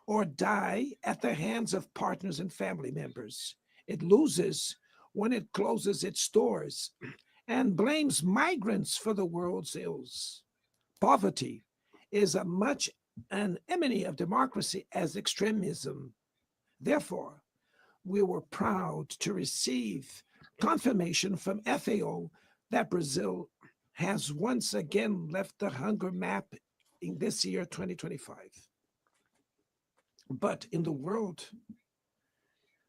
or die at the hands of partners and family members. It loses when it closes its doors and blames migrants for the world's ills. Poverty is as much an enemy of democracy as extremism. Therefore, we were proud to receive confirmation from FAO that Brazil has once again left the hunger map in this year, 2025. But in the world,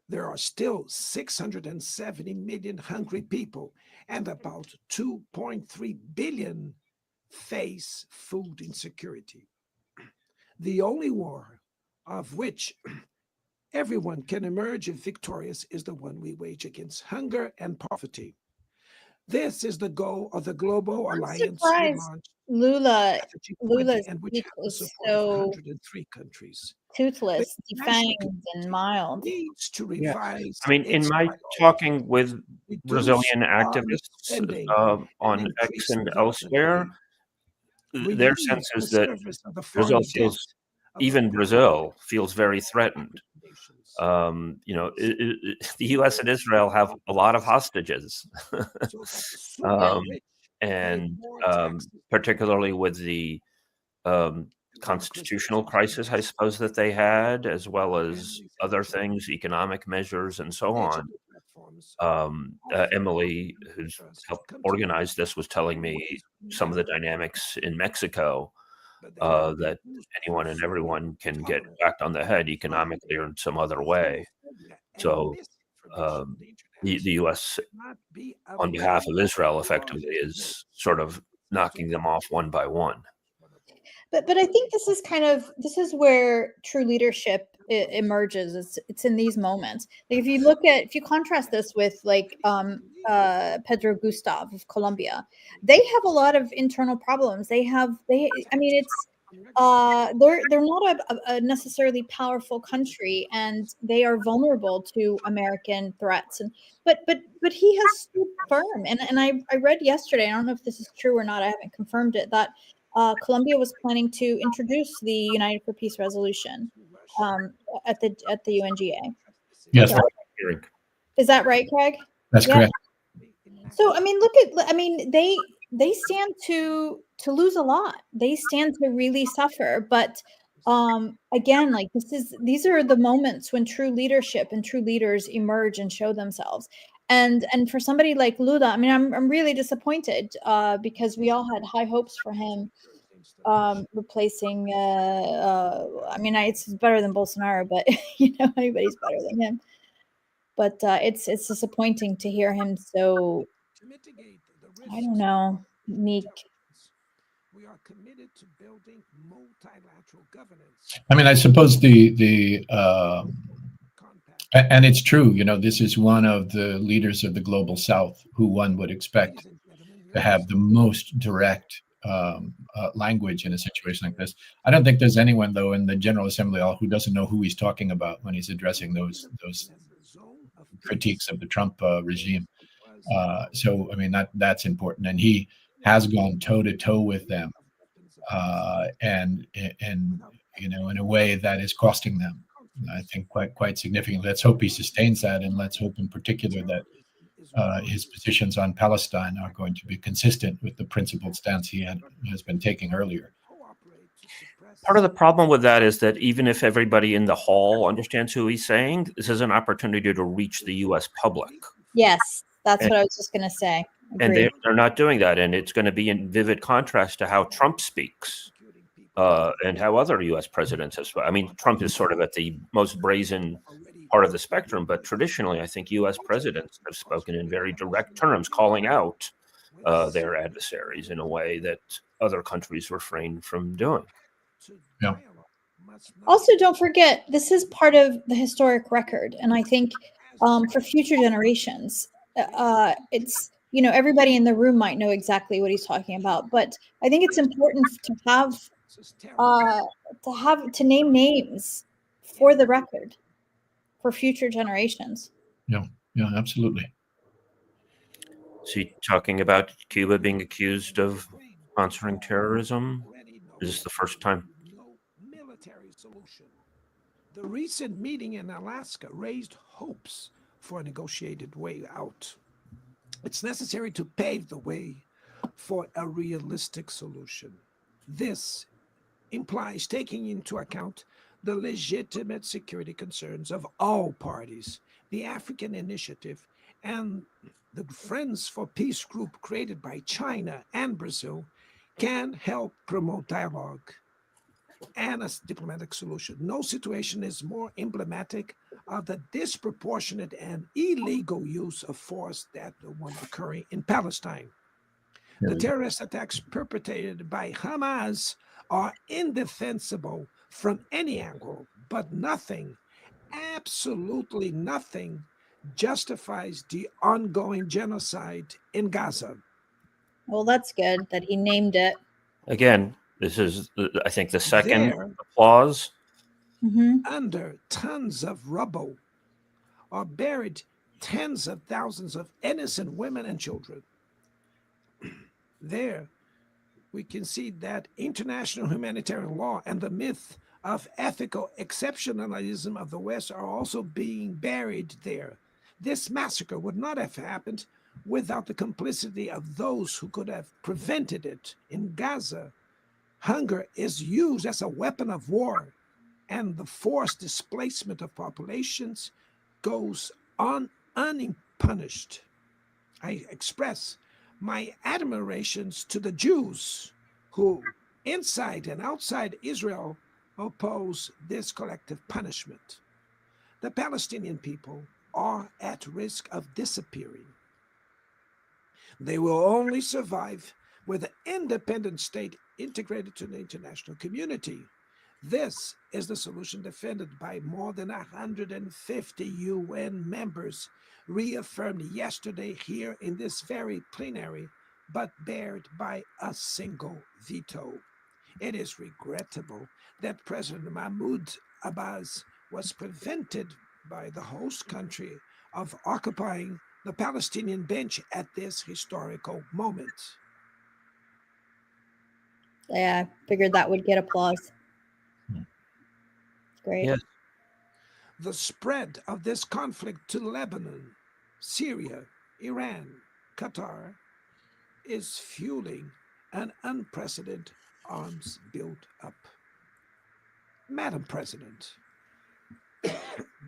there are still 670 million hungry people, and about 2.3 billion face food insecurity. The only war of which everyone can emerge victorious is the one we wage against hunger and poverty. This is the goal of the Global Alliance we surprised launched Lula's at the G20 speech and which has the was support so of 103 countries. toothless, The international defanged, and mild. needs to Yeah. revise I mean, in its my priorities, talking with reduce Brazilian our activists spending, on and X increase and development elsewhere, aid. their Relieve sense the is that service of the Brazil foreign debt feels, of even the Brazil feels very threatened. nations. The U.S. and Israel have a lot of hostages, and particularly with the constitutional crisis, I suppose, that they had, as well as other things, economic measures, and so on. Emily, who's helped organize this, was telling me some of the dynamics in Mexico, that anyone and everyone can get whacked on the head economically or in some other way. So the U.S., on behalf of Israel, effectively is sort of knocking them off one by one. But I think this is where true leadership emerges. It's in these moments. Like if you contrast this with like Pedro Gustav of Colombia, they have a lot of internal problems. They're not a necessarily powerful country, and they are vulnerable to American threats. But he has stood firm. And I read yesterday, I don't know if this is true or not, I haven't confirmed it, that Colombia was planning to introduce the United for Peace resolution at the UNGA. Yes. Is that right, Craig? That's correct. So they stand to lose a lot. They stand to really suffer. But again, like these are the moments when true leadership and true leaders emerge and show themselves. And for somebody like Lula, I mean, I'm really disappointed because we all had high hopes for him replacing. It's better than Bolsonaro, but anybody's better than him. But it's disappointing to hear him so, I don't know, meek. We are committed to building multilateral governance. I mean, I suppose and it's true, this is one of the leaders of the global South who one would expect to have the most direct language in a situation like this. I don't think there's anyone, though, in the General Assembly who doesn't know who he's talking about when he's addressing those critiques of the Trump regime. So, I mean, that's important. And he has gone toe-to-toe with them and in a way that is costing them, I think, quite significantly. Let's hope he sustains that, and let's hope in particular that his positions on Palestine are going to be consistent with the principled stance he has been taking earlier. Part of the problem with that is that even if everybody in the hall understands who he's saying, this is an opportunity to reach the U.S. public. Yes, that's what I was just going to say. And they're not doing that, and it's going to be in vivid contrast to how Trump speaks and how other U.S. presidents have spoken. I mean, Trump is sort of at the most brazen part of the spectrum, but traditionally, I think U.S. presidents have spoken in very direct terms, calling out their adversaries in a way that other countries refrain from doing. Yeah. Also, don't forget, this is part of the historic record, and I think for future generations, it's everybody in the room might know exactly what he's talking about, but I think it's important to name names for the record for future generations. Yeah, absolutely. Is he talking about Cuba being accused of sponsoring terrorism? Is this the first time? Military solution. The recent meeting in Alaska raised hopes for a negotiated way out. It's necessary to pave the way for a realistic solution. This implies taking into account the legitimate security concerns of all parties. The African Initiative and the Friends for Peace group created by China and Brazil can help promote dialogue and a diplomatic solution. No situation is more emblematic of the disproportionate and illegal use of force that the one occurring in Palestine. The terrorist attacks perpetrated by Hamas are indefensible from any angle, but nothing, absolutely nothing, justifies the ongoing genocide in Gaza. Well, that's good that he named it. Again, this is, I think, the second applause. Under tons of rubble are buried tens of thousands of innocent women and children. There, we can see that international humanitarian law and the myth of ethical exceptionalism of the West are also being buried there. This massacre would not have happened without the complicity of those who could have prevented it. In Gaza, hunger is used as a weapon of war, and the forced displacement of populations goes on unpunished. I express my admirations to the Jews who, inside and outside Israel, oppose this collective punishment. The Palestinian people are at risk of disappearing. They will only survive with an independent state integrated to the international community. This is the solution defended by more than 150 UN members, reaffirmed yesterday here in this very plenary, but barred by a single veto. It is regrettable that President Mahmoud Abbas was prevented by the host country of occupying the Palestinian bench at this historical moment. Yeah, I figured that would get applause. Great. Yes. The spread of this conflict to Lebanon, Syria, Iran, Qatar is fueling an unprecedented arms build-up. Madam President,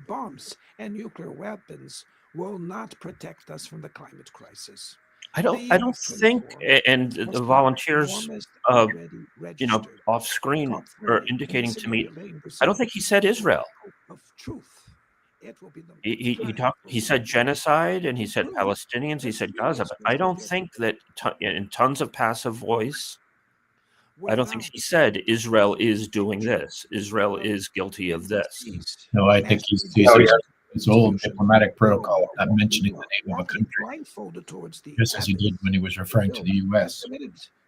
bombs and nuclear weapons will not protect us from the climate crisis. I don't think, and the volunteers, off screen are indicating to me, I don't think he said Israel. He said genocide, and he said Palestinians, he said Gaza, but I don't think that in tons of passive voice, I don't think he said Israel is doing this. Israel is guilty of this. No, I think he's his old diplomatic protocol, not mentioning the name of a country, just as he did when he was referring to the U.S.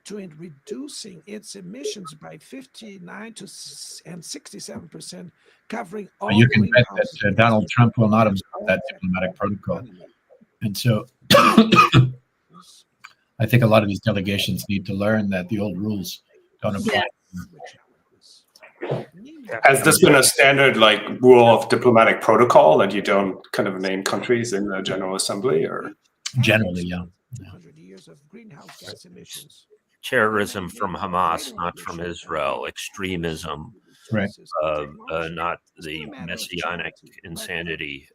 To reducing its emissions by 59 and 67%, covering all. You can bet that Donald Trump will not observe that diplomatic protocol, and so I think a lot of these delegations need to learn that the old rules don't apply. Has this been a standard rule of diplomatic protocol that you don't kind of name countries in the General Assembly, or generally, yeah. Terrorism from Hamas, not from Israel. Extremism, right? Not the messianic insanity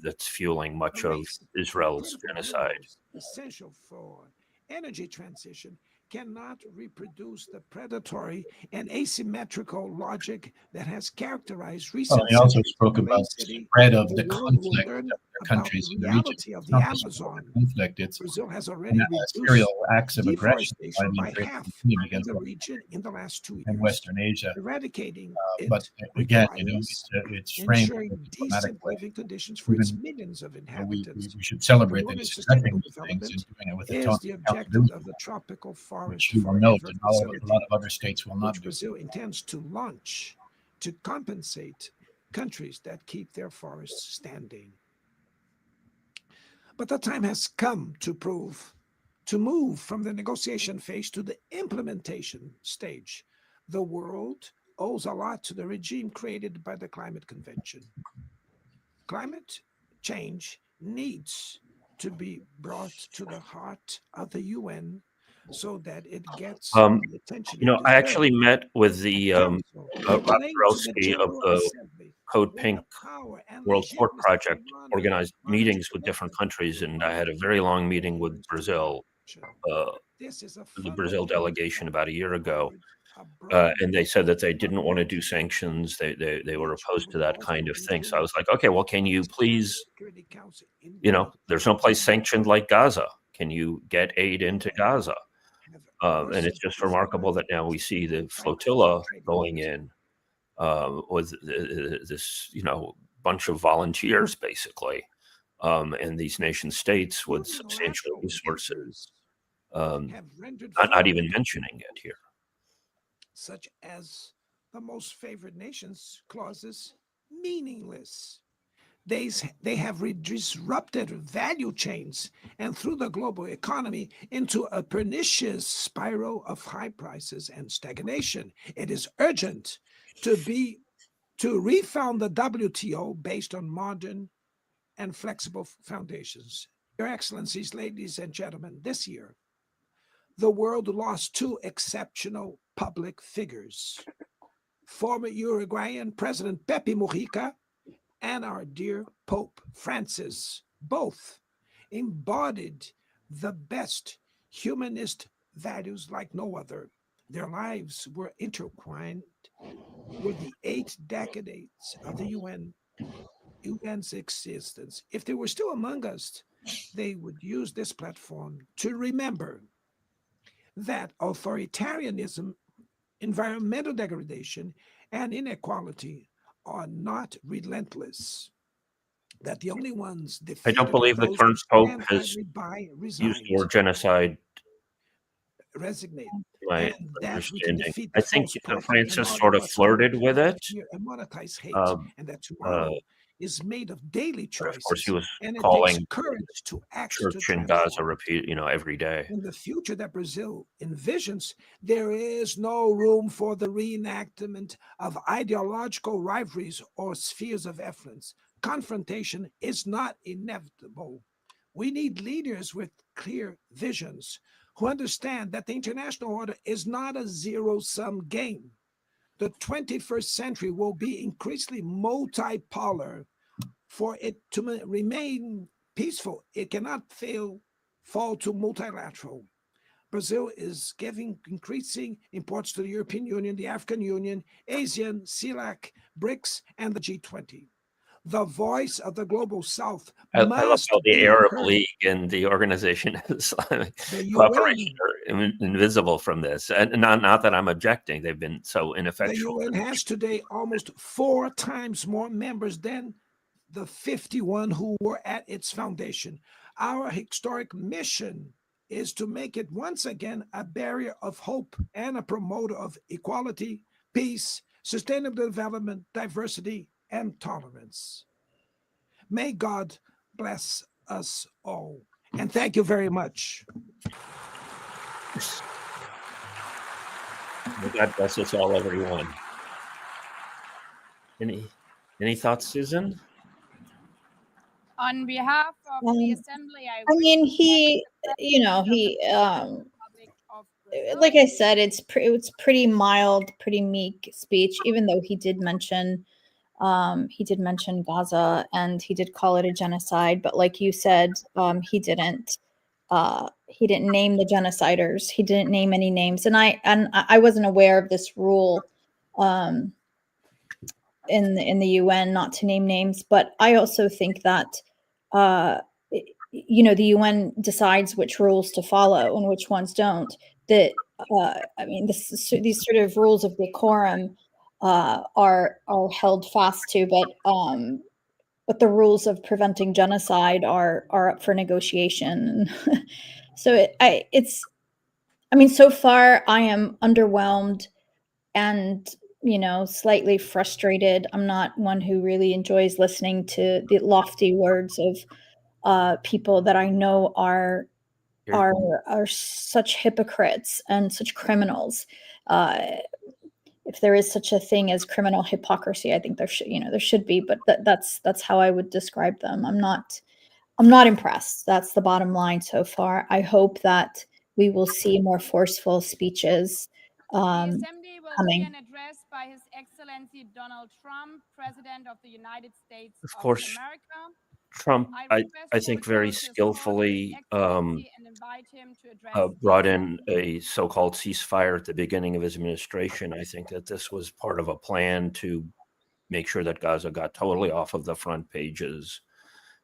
that's fueling much of Israel's genocide. Essential for energy transition cannot reproduce the predatory and asymmetrical logic that has characterized recent. He also spoke about the spread of the conflict of countries in the region. Of the Amazon. Conflict. It's Brazil has already serial acts of aggression by half against the region in the last 2 years. and Western Asia. Eradicating but again, it's framed in a diplomatic way. Living conditions for its millions of inhabitants. We should celebrate that he's addressing these things and doing it with a tone of accountability, of the tropical forest, which you will note, and a lot of other states will not do. Brazil intends to launch to compensate countries that keep their forests standing. But the time has come to move from the negotiation phase to the implementation stage. The world owes a lot to the regime created by the Climate Convention. Climate change needs to be brought to the heart of the UN so that it gets the attention. I actually met with the Rodrowski of the Code Pink World Court Project, organized meetings with different countries, and I had a very long meeting with Brazil, the Brazil delegation about a year ago, and they said that they didn't want to do sanctions. They were opposed to that kind of thing. So I was like, okay, well, can you please, there's no place sanctioned like Gaza. Can you get aid into Gaza? And it's just remarkable that now we see the flotilla going in with this, bunch of volunteers, basically, and these nation states with substantial resources, not even mentioning it here. Such as the most favored nations clauses, meaningless. they have disrupted value chains and through the global economy into a pernicious spiral of high prices and stagnation. It is urgent to refound the WTO based on modern and flexible foundations. Your Excellencies, ladies and gentlemen, this year, the world lost two exceptional public figures. Former Uruguayan President Pepe Mujica and our dear Pope Francis, both embodied the best humanist values like no other. Their lives were intertwined with the 8 decades of the UN's existence. If they were still among us, they would use this platform to remember that authoritarianism, environmental degradation, and inequality are not relentless. That the only ones I defeated don't believe the those current who Pope stand has idly by, used the resigned, word genocide, resignate, my and that we can understanding. defeat I the think false prophet and Francis all sort the of flirted with it. fear and monetize hate, Um, and that uh, tomorrow is made of daily but of course, he choices, was and it takes calling courage to act to church in Gaza transform. every day. In the future that Brazil envisions, there is no room for the reenactment of ideological rivalries or spheres of influence. Confrontation is not inevitable. We need leaders with clear visions who understand that the international order is not a zero-sum game. The 21st century will be increasingly multipolar. For it to remain peaceful, it cannot fall to multilateral. Brazil is giving increasing importance to the European Union, the African Union, ASEAN, CELAC, BRICS, and the G20. The voice of the global South I love must how the be Arab heard. League and the Organization Islamic The Cooperation UN, are invisible from this. And not that I'm objecting; they've been so the ineffectual. UN has today almost 4 times more members than the 51 who were at its foundation. Our historic mission is to make it once again a barrier of hope and a promoter of equality, peace, sustainable development, diversity, and tolerance. May God bless us all. And thank you very much. May God bless us all, everyone. Any thoughts, Susan? On behalf of the Assembly, I mean, he, you know, he, like I said, it's pretty mild, pretty meek speech, even though he did mention Gaza and he did call it a genocide. But like you said, he didn't name the genociders. He didn't name any names, and I wasn't aware of this rule in the UN not to name names. But I also think that the UN decides which rules to follow and which ones don't. That I mean, these sort of rules of decorum are held fast to, but the rules of preventing genocide are up for negotiation. So so far I am underwhelmed and slightly frustrated. I'm not one who really enjoys listening to the lofty words of people that I know are such hypocrites and such criminals. If there is such a thing as criminal hypocrisy, I think there should be, but that's how I would describe them. I'm not impressed. That's the bottom line so far. I hope that we will see more forceful speeches the Assembly will coming. hear an address by His Excellency Donald Trump, President of the United States Of of course, America. Trump, I request think, for very the floor to His skillfully Excellency and invite him to address the brought in a so-called ceasefire at the beginning of his administration. I think that this was part of a plan to make sure that Gaza got totally off of the front pages,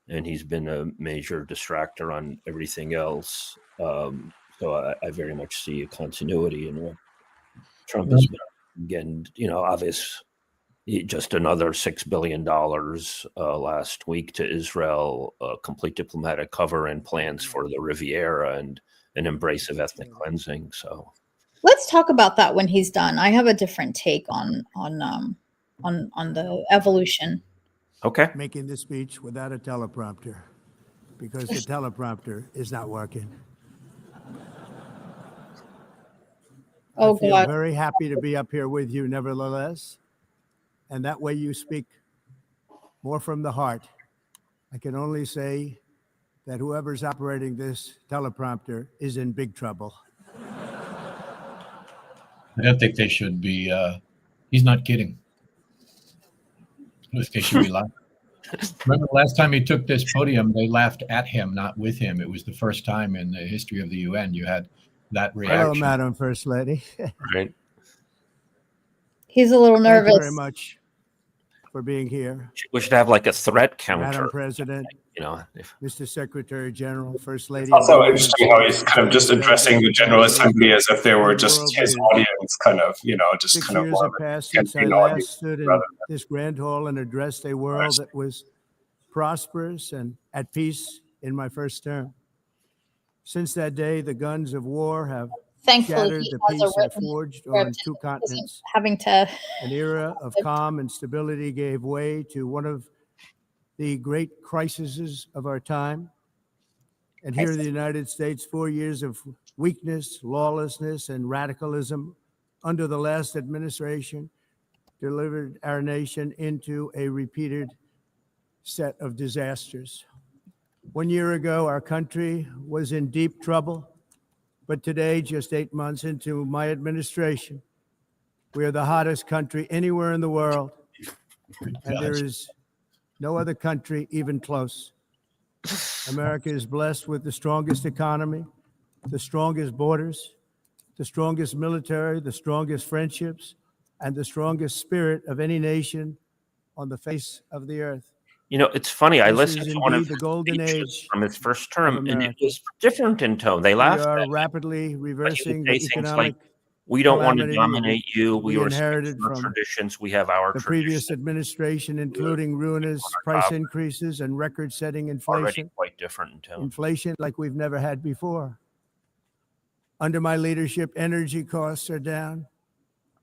and he's been a major distractor on everything else. So I very much see a continuity in what Trump has been getting. Obvious. Just another $6 billion last week to Israel, complete diplomatic cover and plans for the Riviera and an embrace of ethnic cleansing. So let's talk about that when he's done. I have a different take on the evolution. Okay. making this speech without a teleprompter because the teleprompter is not working. Oh, I feel God. very happy to be up here with you, nevertheless. And that way you speak more from the heart. I can only say that whoever's operating this teleprompter is in big trouble. I don't think they should be. He's not kidding. They should be laughing. Remember the last time he took this podium, they laughed at him, not with him. It was the first time in the history of the UN you had that reaction. Hello, Madam First Lady. Right. He's a little Thank you very nervous. much for being here. We should have like a threat counter. Madam President, You know, if, Mr. Secretary General, First Lady. It's also of the United interesting how he's States, kind of just addressing the General Assembly as if they were just world his leaders. audience, kind of, you know, just 6 kind of years more have of a passed since I campaign last audience stood in rather this grand hall and addressed a world that was prosperous and at peace in my first term. Since that day, the guns of war have Thankfully, shattered he the has a peace I written forged script. on two Isn't continents. having to. An era of calm and stability gave way to one of the great crises of our time. And here in the United States, 4 years of weakness, lawlessness, and radicalism under the last administration delivered our nation into a repeated set of disasters. 1 year ago, our country was in deep trouble, but today, just 8 months into my administration, we are the hottest country anywhere in the world, and there is no other country even close. America is blessed with the strongest economy, the strongest borders, the strongest military, the strongest friendships, and the strongest spirit of any nation on the face of the earth. you know, it's funny. I This listened is to one of indeed the his golden speeches age from his first term, of and it America. was different in tone. They We laughed are at him, rapidly but he reversing would the say things economic like, "We don't want to calamity dominate you. We we respect inherited our from traditions. We have our the traditions." previous administration, including ruinous on our price top. increases and record-setting Already inflation. quite different in tone. Inflation like we've never had before. Under my leadership, energy costs are down,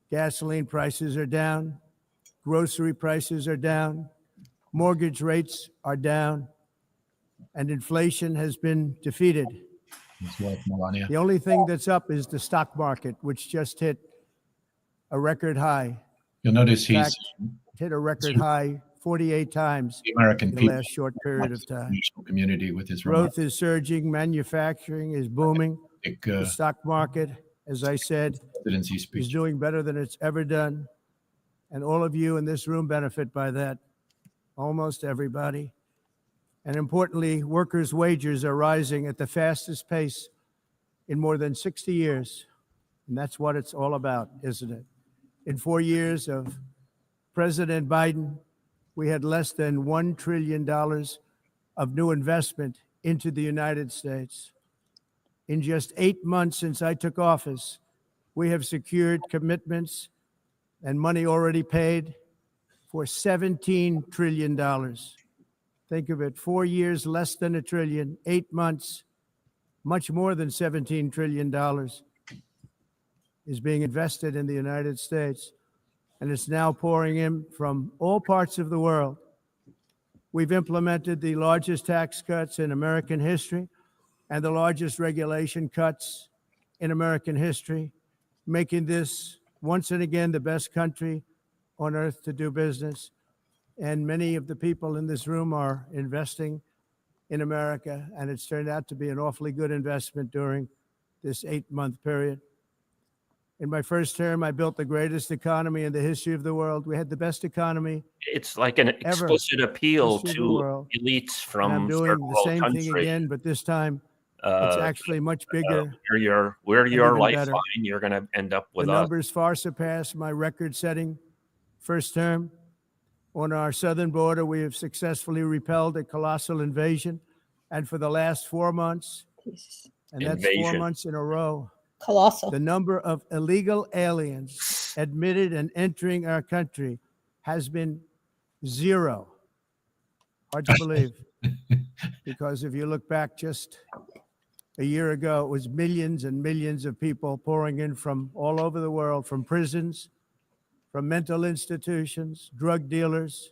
gasoline prices are down, grocery prices are down, mortgage rates are down, and inflation has been defeated. His wife, Melania. The only thing that's up is the stock market, which just hit a record high. You'll notice In he's fact, it hit a record high 48 times the American in the people, last short period of the time. international community with his Growth is surging, manufacturing is booming. The romantic stock market, as I said, presidency is speech. doing better than it's ever done. And all of you in this room benefit by that, almost everybody. And importantly, workers' wages are rising at the fastest pace in more than 60 years. And that's what it's all about, isn't it? In 4 years of President Biden, we had less than $1 trillion of new investment into the United States. In just 8 months since I took office, we have secured commitments and money already paid for $17 trillion. Think of it, 4 years, less than $1 trillion, 8 months, much more than $17 trillion is being invested in the United States. And it's now pouring in from all parts of the world. We've implemented the largest tax cuts in American history and the largest regulation cuts in American history, making this once and again the best country on earth to do business. And many of the people in this room are investing in America, and it's turned out to be an awfully good investment during this 8-month period. In my first term, I built the greatest economy in the history of the world. We had the best economy. It's like an explicit appeal to elites And I'm from doing third the world same thing countries. again, but this time it's actually much bigger. We're and your even lifeline. better. You're going to end up with The us. numbers far surpass my record-setting first term. On our southern border, we have successfully repelled a colossal invasion. And for the last 4 months, and that's 4 Invasion. months in a row, Colossal. the number of illegal aliens admitted and entering our country has been 0. Hard to believe. Because if you look back just a year ago, it was millions and millions of people pouring in from all over the world, from prisons, from mental institutions, drug dealers,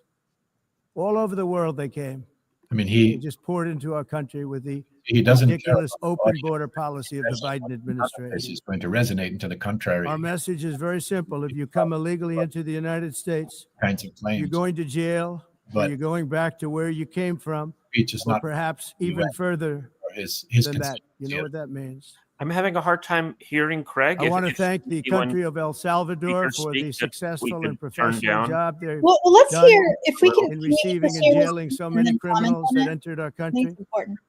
All over the world they came. I mean, They just poured into our country with the he doesn't care ridiculous about the open audience. border policy of the Biden This administration. is going to resonate, and to the contrary, Our message is very simple. If you come illegally into the United States, kinds of claims. you're going to jail, or But you're going back to where you came from, speech is or not perhaps even US further his than that. You know constituency. what that means. I'm having a hard time hearing Craig. I If- want to if thank the anyone country of El Salvador speakers for the speak that we successful could and turn professional down. job they've Well, let's done hear if we can. in can you receiving just and hear his jailing so concern many and comment criminals on that it? entered our I think country. it's important.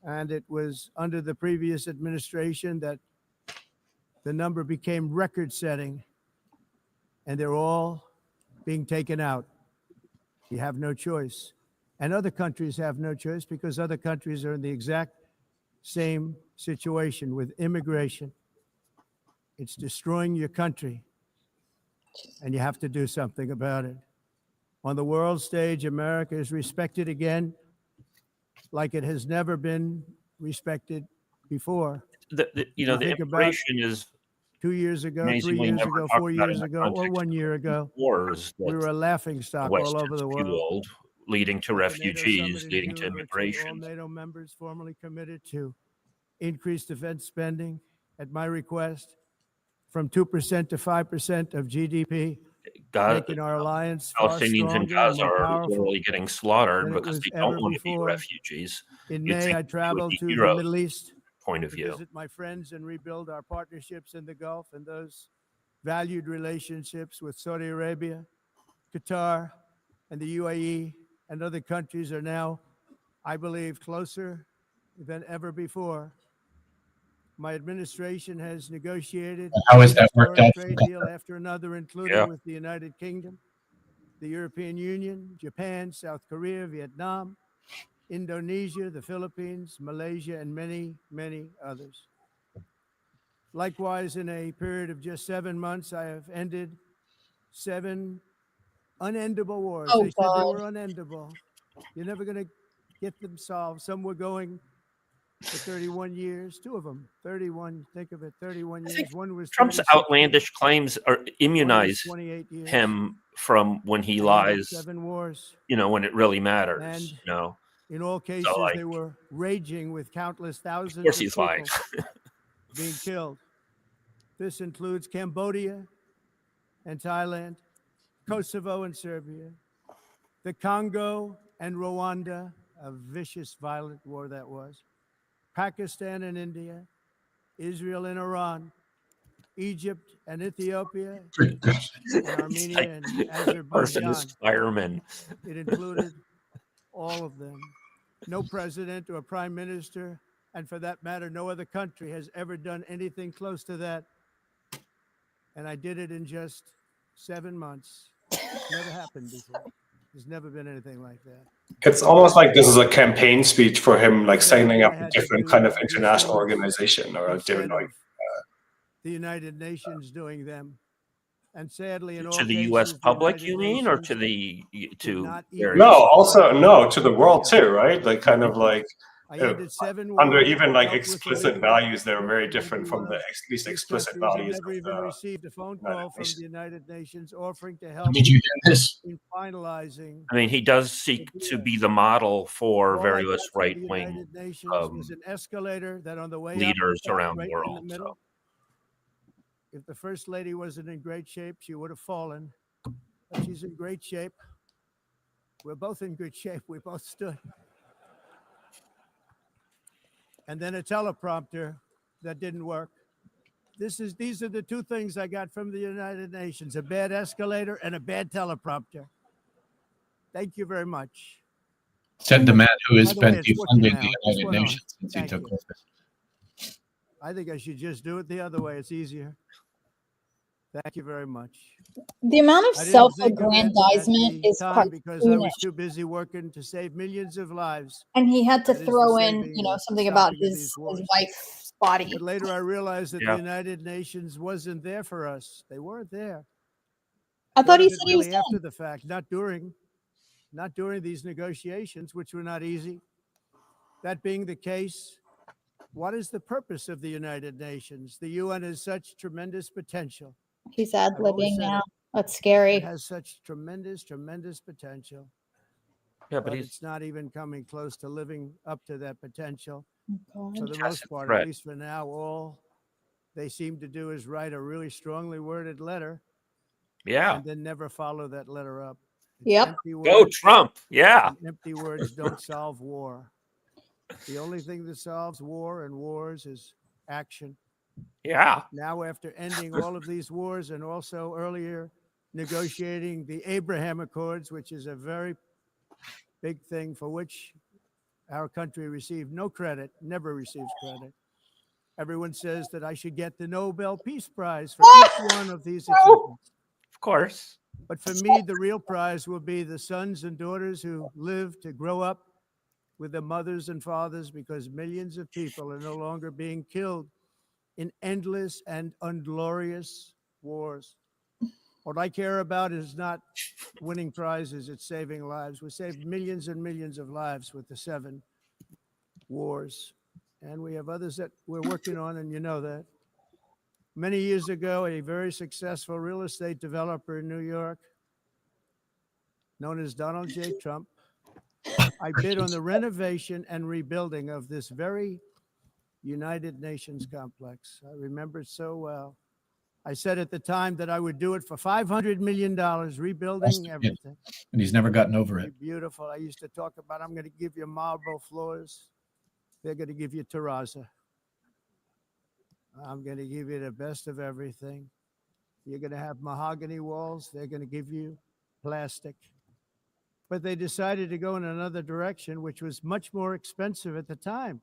And it was under the previous administration that the number became record-setting, and they're all being taken out. You have no choice. And other countries have no choice because other countries are in the exact same situation with immigration. It's destroying your country, and you have to do something about it. On the world stage, America is respected again like it has never been respected before. The You the think about immigration is 2 years ago, 3 amazingly years never ago, talked 4 about in years the ago, or context 1 year ago, wars we that were a laughing the stock West all over has the world. fueled, leading to At the NATO refugees, summit in leading to June, virtually all immigration. NATO members formally committed to increase defense spending at my request from 2% to 5% of GDP, making our alliance far Palestinians in stronger and Gaza more are powerful literally getting slaughtered than it because was they don't ever want to be before. refugees. In You'd May, think I they would traveled be to the heroes, Middle East point of to view. visit my friends and rebuild our partnerships in the Gulf and those valued relationships with Saudi Arabia, Qatar, and the UAE and other countries are now, I believe, closer than ever before. My administration has negotiated How has one that worked historic out for trade deal after another, including Yeah. with the United Kingdom, the European Union, Japan, South Korea, Vietnam, Indonesia, the Philippines, Malaysia, and many, many others. Likewise, in a period of just 7 months, I have ended 7 unendable wars. Oh, They said they God. were unendable. You're never going to get them solved. Some were going for 31 years, 2 of them, 31, think of it, 31 I years. think One was Trump's 36 years, outlandish claims are one was immunize 28 years. him from when he I ended lies, 7 wars. when it really matters, And in all cases, So, like, they were raging with countless of thousands course of he's people lying. being killed. This includes Cambodia and Thailand, Kosovo and Serbia, the Congo and Rwanda, a vicious, violent war that was, Pakistan and India, Israel and Iran, Egypt and Ethiopia, Good gosh. and It's Armenia like and the person is Azerbaijan. fireman. It included all of them. No president or prime minister, and for that matter, no other country has ever done anything close to that. And I did it in just 7 months. Never happened before. There's never been anything like that. It's almost like this is a campaign speech for him, like signing What up I a had to different do kind of in international DC organization or a different, instead like, of the United Nations doing them. And sadly, in all To the U.S. cases, the public, United you mean, or Nations to the did to not various? even no, also no, to the world Yeah. too, right? Like kind of like I uh, ended 7 under wars, even like dealt with explicit illegal values that are very immigration different into from the least these explicit countries and values never of even the received a phone United call from Nations. the United Nations offering to help Did you hear this? in finalizing I mean, he does the seek to deal. be the model for All I got various from the right-wing United Nations was an escalator that on the way up leaders stopped around the right in the world. middle. If the first lady wasn't in great shape, she would have fallen. But she's in great shape. We're both in good shape. We both stood. And then a teleprompter that didn't work. These are the 2 things I got from the United Nations: a bad escalator and a bad teleprompter. Thank you very much. Said the man who has By the way, been it's working defunding now. the This United went on. Nations since he Thank took you. office. I think I should just do it the other way. It's easier. Thank you very much. The amount of I didn't think of it at self-aggrandizement the is time because I was cartoonish. too busy working to save millions of lives. And he had to That is the throw in, saving and something about stopping of these his wars. wife's body. But later I realized that Yeah. the United Nations wasn't there for us. They weren't there. I thought Thought he of it said he was really done. after the fact, not during these negotiations, which were not easy. That being the case, what is the purpose of the United Nations? The UN has such tremendous potential. He's I've always ad-libbing said now. it. That's It scary. has such tremendous, tremendous potential. Yeah, but but it's not even coming close to living up to that potential. Oh, For the Tacit most part, threat. at least for now, all they seem to do is write a really strongly worded letter Yeah. and then never follow that letter up. It's Yep. empty Go words, Trump. Yeah. and empty words don't solve war. The only thing that solves war and wars is action. Yeah. Now, after ending all of these wars and also earlier negotiating the Abraham Accords, which is a very big thing for which our country received no credit, never receives credit. Everyone says that I should get the Nobel Peace Prize for each one of these achievements. Of course. But for me, the real prize will be the sons and daughters who live to grow up with their mothers and fathers, because millions of people are no longer being killed in endless and unglorious wars. What I care about is not winning prizes, it's saving lives. We saved millions and millions of lives with the 7 wars. And we have others that we're working on, and you know that. Many years ago, a very successful real estate developer in New York, known as Donald J. Trump, I bid on the renovation and rebuilding of this very United Nations complex. I remember it so well. I said at the time that I would do it for $500 million, rebuilding everything. And he's never gotten over it. Beautiful. I used to talk about, I'm going to give you marble floors. They're going to give you terrazzo. I'm going to give you the best of everything. You're going to have mahogany walls. They're going to give you plastic. But they decided to go in another direction, which was much more expensive at the time,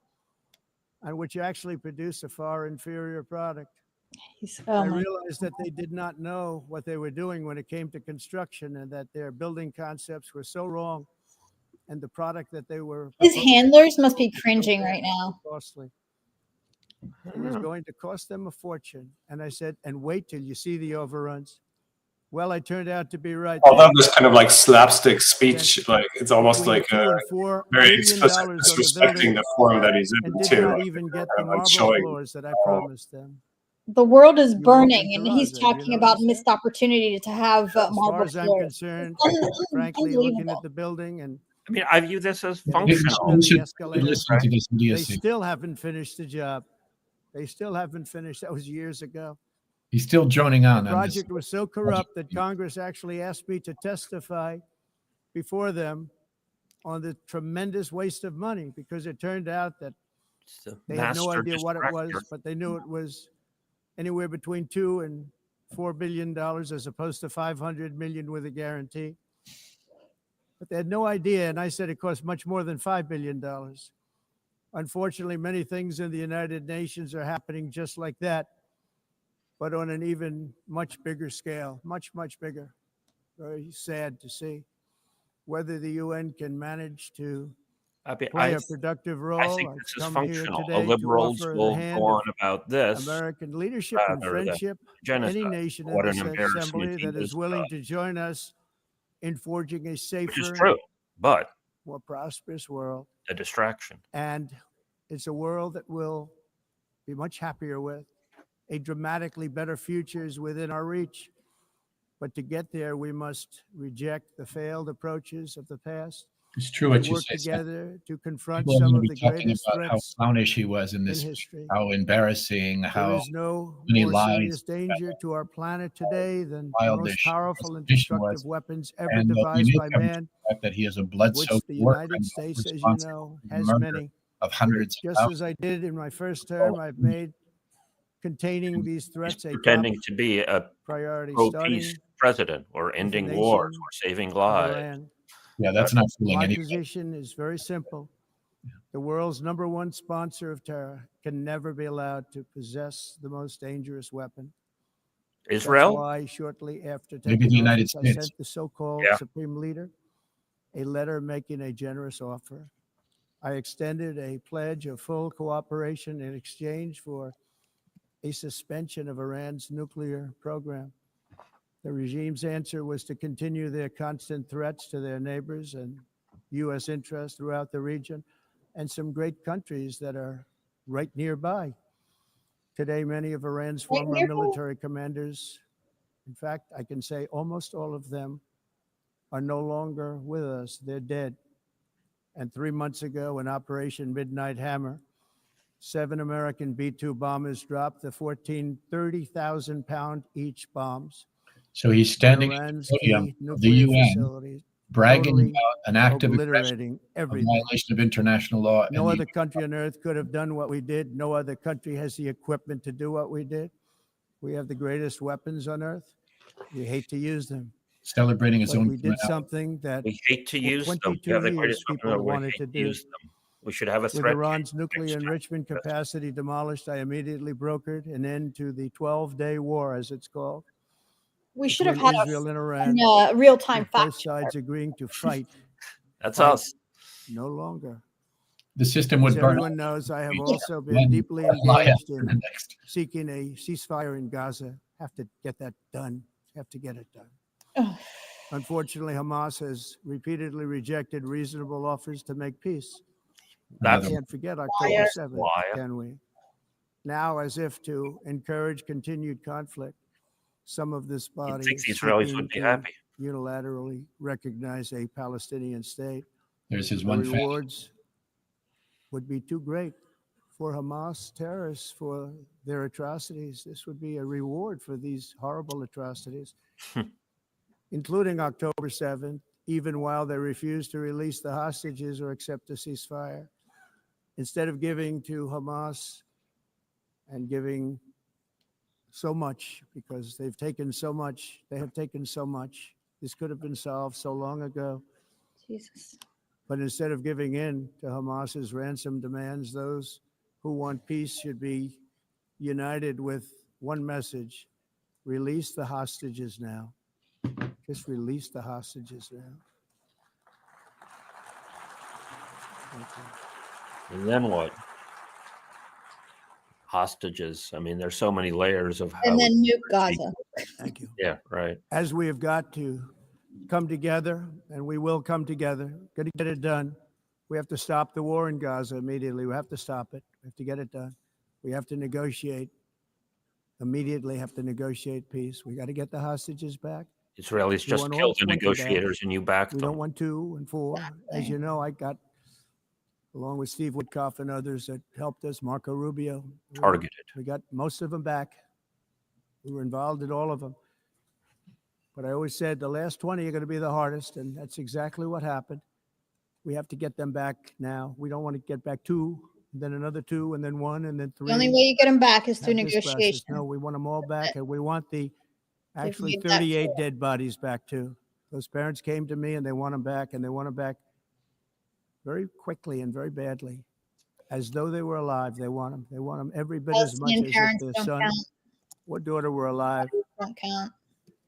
and which actually produced a far inferior product. I realized that they did not know what they were doing when it came to construction, and that their building concepts were so wrong, and the product that they were His proposing handlers must be cringing right now. costly. It was going to cost them a fortune. And I said, and wait till you see the overruns. Well, I turned out to be right. Although this kind of like slapstick speech, like it's almost like $2 and $4 very billion explicit on the disrespecting building, the forum that he's in and did too. not Like, even get kind the of like marble showing, floors that I promised them. The world is You burning, walk and into he's Gaza, talking you about notice missed opportunity to have As far marble as I'm floors. concerned, frankly, looking at the building and I mean, I view this as getting functional. stuck on the should escalator, listen to this they idiocy. still haven't finished the job. They still haven't finished. That was years ago. He's still droning on The this. project was so corrupt that Congress actually asked me to testify before them on the tremendous waste of money, because it turned out that It's the they had no master idea what it was, distractor. but they knew it was anywhere between $2 and $4 billion, as opposed to 500 million with a guarantee. But they had no idea, and I said it cost much more than $5 billion. Unfortunately, many things in the United Nations are happening just like that, but on an even much bigger scale, much, much bigger. Very sad to see. Whether the UN can manage to play a productive role. I think I've this is come here functional. The today to liberals offer the will hand go of on about this American leadership and rather than friendship to any genocide. nation in What an this embarrassment assembly he that is is, willing to join us in forging a which is safer, true, but more prosperous world. a distraction. And it's a world that we'll be much happier with. A dramatically better future is within our reach. But to get there, we must reject the failed approaches of the past. It's true what and you work say, Sam. together to confront People are some going of to the be talking greatest about how threats clownish he was in this, history. how embarrassing, There how is no many more lies, serious danger to our planet today than the most childish powerful and position was, destructive weapons ever and the devised by unique man, fact that he is a which blood-soaked the war United criminal States, as you responsible know, for the has murder many. of hundreds of Just as thousands. I did in my first term, I've made containing these threats a top Pretending to be a priority, pro-peace starting president or with the ending wars nation or saving of lives. Iran. Yeah, that's not fooling My anybody. position is very simple. The world's #1 sponsor of terror can never be allowed to possess the most dangerous weapon. That's Israel? why shortly after Maybe taking the United office, I States. sent the so-called Yeah. Supreme Leader a letter making a generous offer. I extended a pledge of full cooperation in exchange for a suspension of Iran's nuclear program. The regime's answer was to continue their constant threats to their neighbors and U.S. interests throughout the region, and some great countries that are right nearby. Today, many of Iran's former military commanders, in fact, I can say almost all of them, are no longer with us. They're dead. And 3 months ago, in Operation Midnight Hammer, 7 American B-2 bombers dropped the 14 30,000-pound each bombs. So he's standing at Iran's the podium key of the nuclear UN, facilities, bragging totally about an act of aggression, obliterating a everything. violation of international law. No other country on earth could have done what we did. No other country has the equipment to do what we did. We have the greatest weapons on earth. We hate to use them. Celebrating his But own. we did something that We hate to for use them. 22 We have the years greatest weapon, people we wanted hate to to do. use them. We should have a With threat. Iran's nuclear enrichment capacity demolished, I immediately brokered an end to the 12-day war, as it's called. We should have between had Israel and Iran, a real-time with fact both sides agreeing to fight. That's fight us. No longer. The system would As burn. everyone knows, I have also been One deeply lie engaged after the in next. seeking a ceasefire in Gaza. Have to get that done. Have to get it done. Ugh. Unfortunately, Hamas has repeatedly rejected reasonable offers to make peace. That's We can't forget October 7th, liar. can we? Now, as if to encourage continued conflict, some of this body think the is Israelis seeking would be to happy. unilaterally recognize a Palestinian state. There's his The one fan. rewards would be too great for Hamas terrorists for their atrocities. This would be a reward for these horrible atrocities, including October 7th, even while they refuse to release the hostages or accept a ceasefire. Instead of giving to Hamas and giving so much, because they've taken so much, they have taken so much. This could have been solved so long ago. Jesus. But instead of giving in to Hamas's ransom demands, those who want peace should be united with one message: release the hostages now. Just release the hostages now. Thank you. And then what? Hostages. I mean, there's so many layers of how. And then nuke Gaza. Thank you. Yeah, right. As we have got to come together, and we will come together, got to get it done. We have to stop the war in Gaza immediately. We have to stop it. We have to get it done. We have to negotiate. Immediately have to negotiate peace. We got to get the hostages back. Israelis We just want all killed the 20 back. negotiators and you backed We them. don't want 2 and 4. As you know, I got, along with Steve Woodcock and others that helped us, Marco Rubio. Targeted. We got most of them back. We were involved in all of them. But I always said the last 20 are going to be the hardest, and that's exactly what happened. We have to get them back now. We don't want to get back 2, and then another 2, and then 1, and then 3. The only way you get them back is through Have this process. negotiation. No, we want them all back, and we want the actually need that 38 dead bodies back too. Those parents came to me and they want them back, and they want them back very quickly and very badly, as though they were alive. They want them. They want them every bit as much Palestinian as if parents their don't son count. or daughter were alive. Don't count.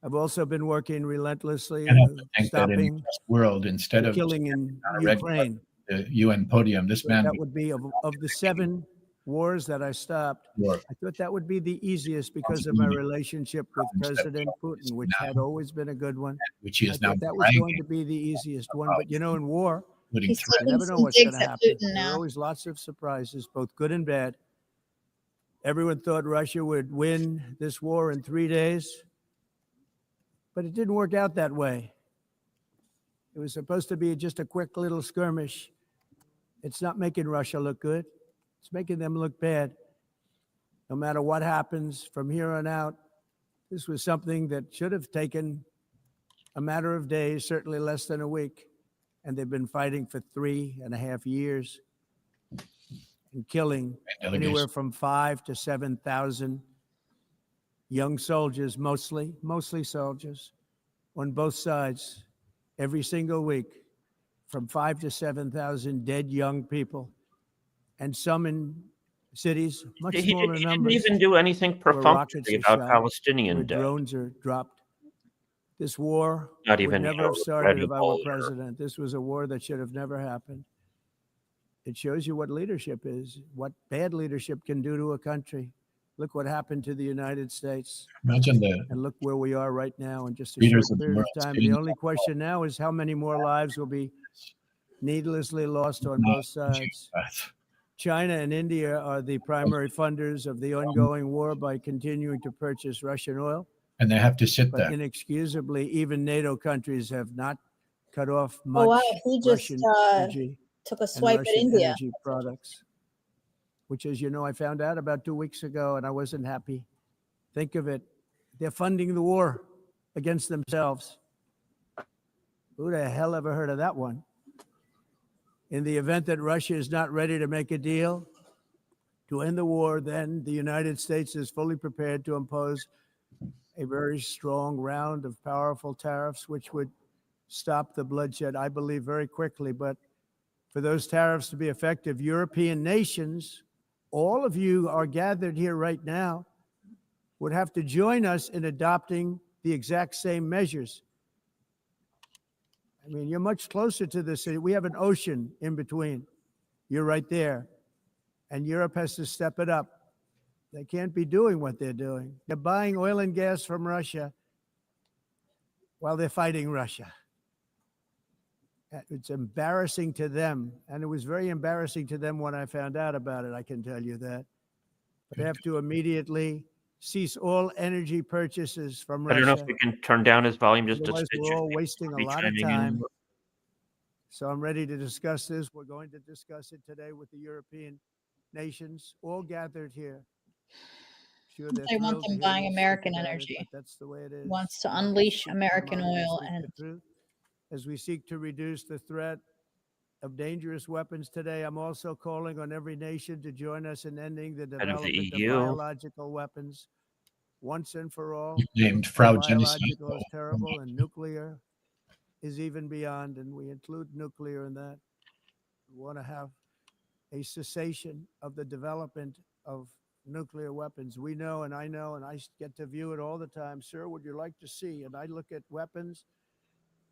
I've also been working relentlessly I have to think that in stopping the world, instead the of killing in on a red Ukraine. the UN podium, this man That would be of the 7 wars that I stopped. war. I thought that would be the easiest because of my relationship with President Putin, which had always been a good one. which he I is now thought that was going bragging to be the easiest one. But you know, in war, putting He's threat. you taking never know some what's going digs to at happen. Putin There are now. always lots of surprises, both good and bad. Everyone thought Russia would win this war in 3 days, but it didn't work out that way. It was supposed to be just a quick little skirmish. It's not making Russia look good. It's making them look bad. No matter what happens from here on out, this was something that should have taken a matter of days, certainly less than a week. And they've been fighting for 3.5 years and killing anywhere from 5,000 to 7,000 young soldiers, mostly soldiers, on both sides every single week, from 5,000 to 7,000 dead young people, and some in cities, much He smaller didn't numbers. even do anything where rockets perfunctory are about shot, Palestinian where death. drones are dropped. This war Not would even, never have started if I were credible or- president. This was a war that should have never happened. It shows you what leadership is, what bad leadership can do to a country. Look what happened to the United States. Imagine the And look where we are right now in just a leaders short of the period world of time. sitting The only question now is how many more lives will be needlessly lost on both sides. China and India are the primary funders of the ongoing war by continuing to purchase Russian oil. and they have to sit But there. inexcusably, even NATO countries have not cut off much Oh wow, he just Russian energy. took a and swipe at Russian India. energy products, which, as you know, I found out about 2 weeks ago, and I wasn't happy. Think of it. They're funding the war against themselves. Who the hell ever heard of that one? In the event that Russia is not ready to make a deal to end the war, then the United States is fully prepared to impose a very strong round of powerful tariffs, which would stop the bloodshed, I believe, very quickly. But for those tariffs to be effective, European nations, all of you are gathered here right now, would have to join us in adopting the exact same measures. I mean, you're much closer to this. We have an ocean in between. You're right there. And Europe has to step it up. They can't be doing what they're doing. They're buying oil and gas from Russia while they're fighting Russia. It's embarrassing to them. And it was very embarrassing to them when I found out about it, I can tell you that. But they have to immediately cease all energy purchases from I Russia. don't know if we can turn down his volume just a Otherwise, smidge. we're all wasting a Be lot of chiming in. time. So I'm ready to discuss this. We're going to discuss it today with the European nations, all gathered here. Sure, they're They want thrilled to them hear buying me speak American about it, energy. but that's the way it is. Wants to I'll unleash speak my American mind and oil speak and the truth. As we seek to reduce the threat of dangerous weapons today, I'm also calling on every nation to join us in ending the Head of the development of EU. biological weapons once and for all. Named Frau Biological Genocide. is terrible, and nuclear is even beyond, and we include nuclear in that. We want to have a cessation of the development of nuclear weapons. We know, and I get to view it all the time. Sir, would you like to see? And I look at weapons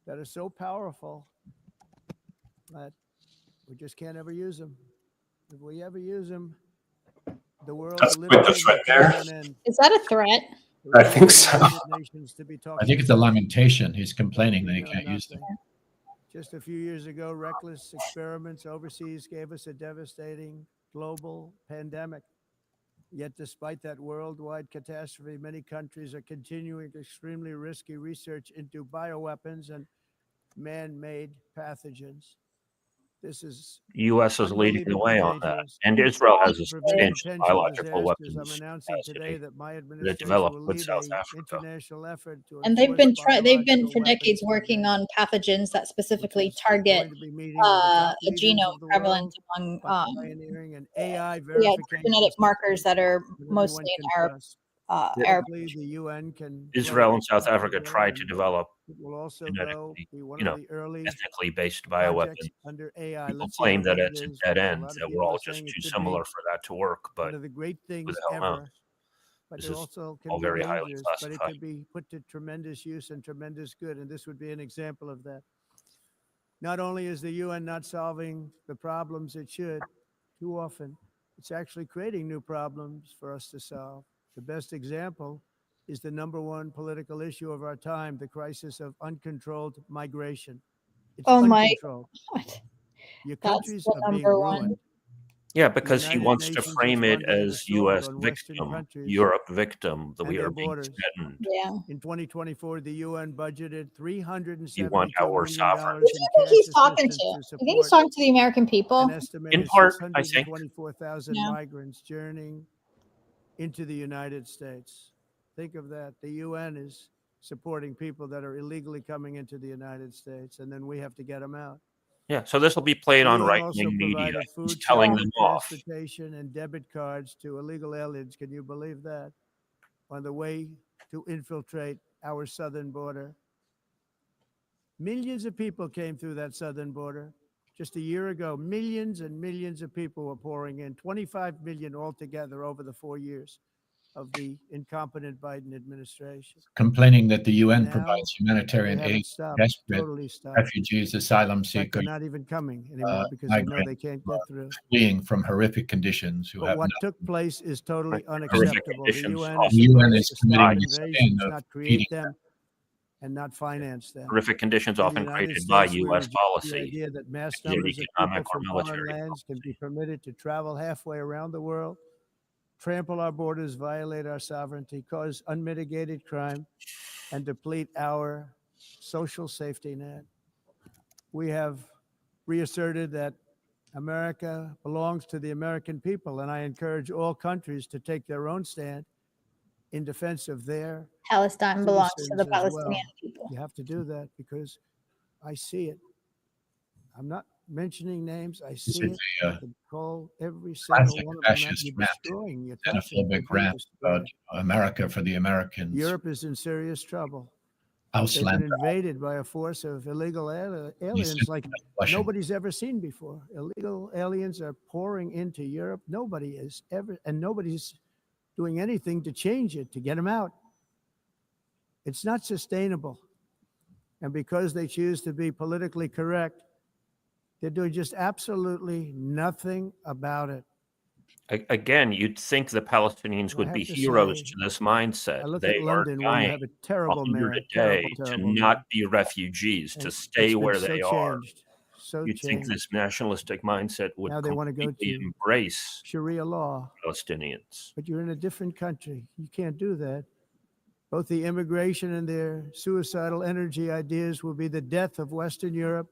that are so powerful that we just can't ever use them. If we ever use them, the world That's will quite the literally threat come there. to an end. Is that a threat? I think so. Nations to be I talking think it's a about. lamentation. He's complaining that We he know can't use them. nothing. Just a few years ago, reckless experiments overseas gave us a devastating global pandemic. Yet despite that worldwide catastrophe, many countries are continuing extremely risky research into bioweapons and man-made pathogens. This is U.S. is leading the way on that. dangerous. And Israel has a To prevent substantial potential biological disasters, I'm weapons announcing today capacity that my that administration developed will with lead South a Africa. international effort to And they've been enforce they've been biological for decades weapons working prevent, on pathogens that which specifically is target going to be meeting with the top a leaders genome of the prevalent world among by pioneering an AI genetic verification markers that are that mostly everyone can in trust. Arab. Hopefully, the UN can Israel play and South a Africa role, tried to and develop it will also genetically, be one of the early ethnically based projects bioweapons. under AI. People Let's see claim how that good it it's a is, dead because a end, lot of that we're people are all just saying it too could similar be for that to work, one but of the great who things the hell knows? ever. But This it is also can all be very highly dangerous, but it classified. could be put to tremendous use and tremendous good, and this would be an example of that. Not only is the UN not solving the problems it should, too often, it's actually creating new problems for us to solve. The best example is the #1 political issue of our time, the crisis of uncontrolled migration. It's Oh my uncontrolled. God. Your That's countries the are being number one. ruined. Yeah, The because he United wants to Nations frame has it funded an as assault U.S. on Western victim, countries Europe victim, that and we their are being borders. threatened. Yeah. In 2024, the UN budgeted You want $372 our million sovereignty. Who do in you think cash he's talking assistance to? to You think he's support talking to the American an people? In estimated part, I think. 624,000 Yeah. migrants journeying into the United States. Think of that. The UN is supporting people that are illegally coming into the United States, and then we have to get them out. Yeah, so this will be played The on UN also right-wing media. provided He's food, telling shelter, them off. transportation, and debit cards to illegal aliens. Can you believe that? On the way to infiltrate our southern border. Millions of people came through that southern border. Just a year ago, millions and millions of people were pouring in, 25 million altogether over the 4 years of the incompetent Biden administration. Complaining that the UN Now, provides they humanitarian haven't aid, stopped, desperate totally stopped. refugees, asylum In fact, they're seekers, not even coming anymore because they know they migrants can't get through. fleeing from horrific conditions who But have what nothing. took place is totally Horrific unacceptable. The conditions UN is The UN supposed is to committing stop a sin invasions, of not create feeding them, and not finance them. Horrific conditions In the often United created by States, we U.S. reject the policy, idea that mass be it numbers of economic people or from foreign military lands can be policy. permitted to travel halfway around the world, trample our borders, violate our sovereignty, cause unmitigated crime, and deplete our social safety net. We have reasserted that America belongs to the American people, and I encourage all countries to take their own stand in defense of their Palestine belongs to the citizens as well. Palestinian people. You have to do that because I see it. I'm not mentioning names. I see it. I can call every single classic one of them out. fascist You're rant, destroying. You're touching. xenophobic You're being rant about destroyed. America for the Americans. Europe is in serious trouble. They've been Ausland. invaded by a force of illegal aliens like Flushing. nobody's ever seen before. Illegal aliens are pouring into Europe. Nobody is ever, and nobody's doing anything to change it, to get them out. It's not sustainable. And because they choose to be politically correct, they're doing just absolutely nothing about it. Again, you'd think the Palestinians I would have be to heroes say, to this mindset. I look They at London, are where you dying have a terrible 100 mayor, a day terrible to not be refugees, to And stay it's been where so they are. changed, so You'd think changed. this nationalistic mindset would Now they want to go completely to embrace Sharia law, Palestinians. but you're in a different country. You can't do that. Both the immigration and their suicidal energy ideas will be the death of Western Europe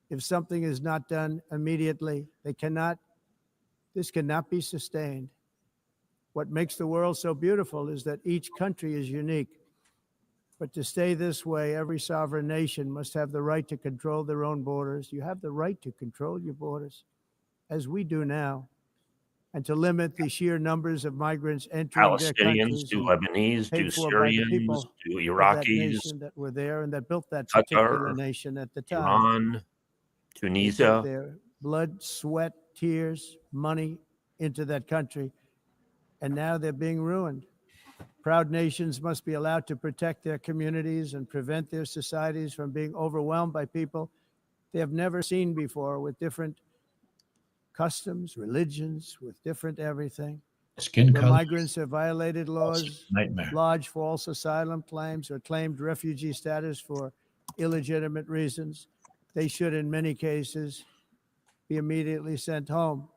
if something is not done immediately. This cannot be sustained. What makes the world so beautiful is that each country is unique. But to stay this way, every sovereign nation must have the right to control their own borders. You have the right to control your borders, as we do now, and to limit the sheer numbers of migrants entering their Palestinians, countries do and Lebanese, do paid for by the Syrians, people do of that Iraqis, nation that were there and that built that particular Qatar, nation at the time. Iran, They put Tunisia. their blood, sweat, tears, money into that country, and now they're being ruined. Proud nations must be allowed to protect their communities and prevent their societies from being overwhelmed by people they have never seen before, with different customs, religions, with different everything. Skin Where color. migrants have violated laws, Nightmare. lodged false asylum claims, or claimed refugee status for illegitimate reasons, they should, in many cases, be immediately sent home.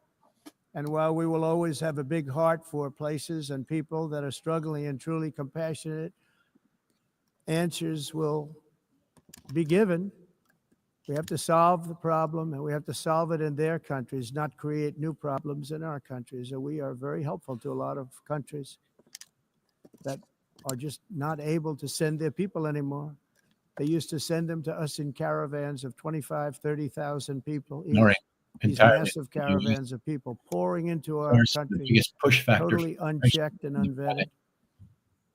And while we will always have a big heart for places and people that are struggling and truly compassionate, answers will be given. We have to solve the problem, and we have to solve it in their countries, not create new problems in our countries. And we are very helpful to a lot of countries that are just not able to send their people anymore. They used to send them to us in caravans of 25, 30,000 people each. Ignoring These entirely massive the US caravans of people pouring into our source, the country, biggest push factor for totally unchecked and unvetted.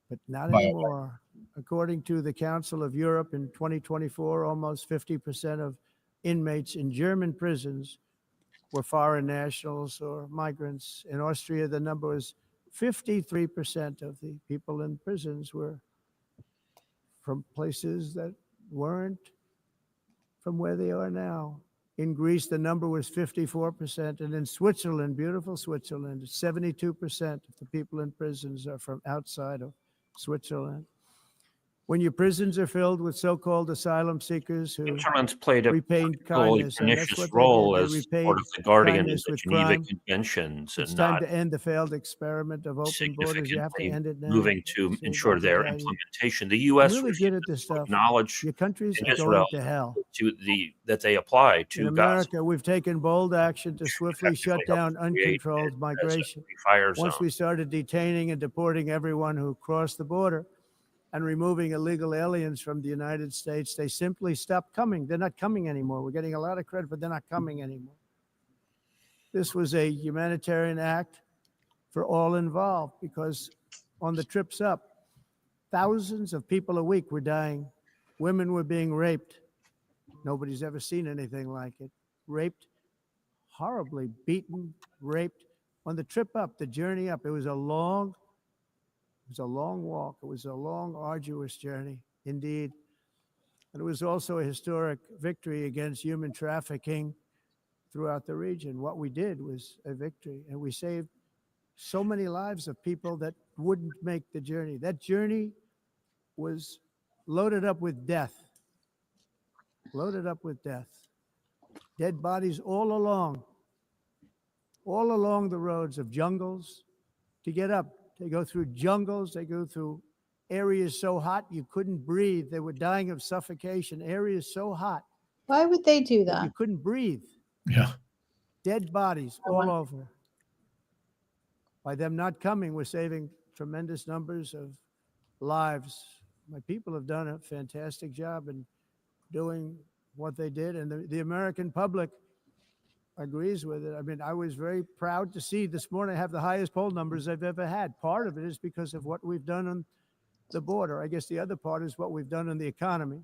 But not By- anymore. According to the Council of Europe in 2024, almost 50% of inmates in German prisons were foreign nationals or migrants. In Austria, the number was 53% of the people in prisons were from places that weren't from where they are now. In Greece, the number was 54%. And in Switzerland, beautiful Switzerland, 72% of the people in prisons are from outside of Switzerland. When your prisons are filled with so-called asylum seekers who Switzerland's played a repaid particularly kindness, and that's pernicious what role they did. as They repaid sort of the guardian of kindness the with Geneva crime. Conventions It's and time not to end the failed experiment of open borders. You have to significantly end it now. moving to See, ensure Dr. their Kagi. implementation. The I'm U.S. really good at this stuff. acknowledge Your countries in are Israel going to hell. that they apply In to Gaza. America, we've taken bold action to swiftly shut effectively help down to create uncontrolled it as a migration. fire Once zone. we started detaining and deporting everyone who crossed the border and removing illegal aliens from the United States, they simply stopped coming. They're not coming anymore. We're getting a lot of credit, but they're not coming anymore. This was a humanitarian act for all involved, because on the trips up, thousands of people a week were dying. Women were being raped. Nobody's ever seen anything like it. Raped, horribly beaten, raped. On the trip up, the journey up, it was a long walk. It was a long, arduous journey, indeed. And it was also a historic victory against human trafficking throughout the region. What we did was a victory, and we saved so many lives of people that wouldn't make the journey. That journey was loaded up with death. Loaded up with death. Dead bodies all along the roads of jungles to get up. They go through jungles, they go through areas so hot you couldn't breathe. They were dying of suffocation, areas so hot Why would they do that you that? couldn't breathe. Yeah. dead bodies all over. By them not coming, we're saving tremendous numbers of lives. My people have done a fantastic job in doing what they did, and the American public agrees with it. I mean, I was very proud to see this morning I have the highest poll numbers I've ever had. Part of it is because of what we've done on the border. I guess the other part is what we've done in the economy.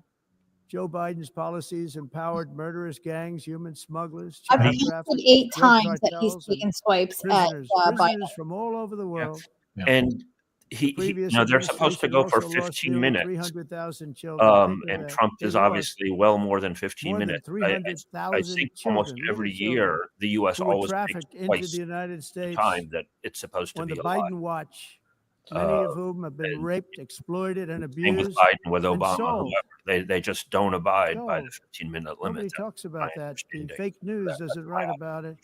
Joe Biden's policies empowered murderous gangs, human smugglers, I've child counted traffickers, 8 drug times that he's cartels, and taken swipes prisoners, at Biden. prisoners from all over the world. Yeah. And The previous they're supposed to administration go for also lost 15 nearly minutes. 300,000 children. Think of And that. Trump They is lost obviously well more than 15 more than minutes. I 300,000 think almost children, every little children, year, the U.S. who were always takes trafficked into twice the United the States time that it's supposed to on be the alive. Biden watch, many of whom have been and raped, exploited, and Same with abused Biden, with and Obama, sold. whoever. They just don't abide by the Sold. 15-minute limit. Nobody That's talks my about that. The understanding. fake news doesn't write about it.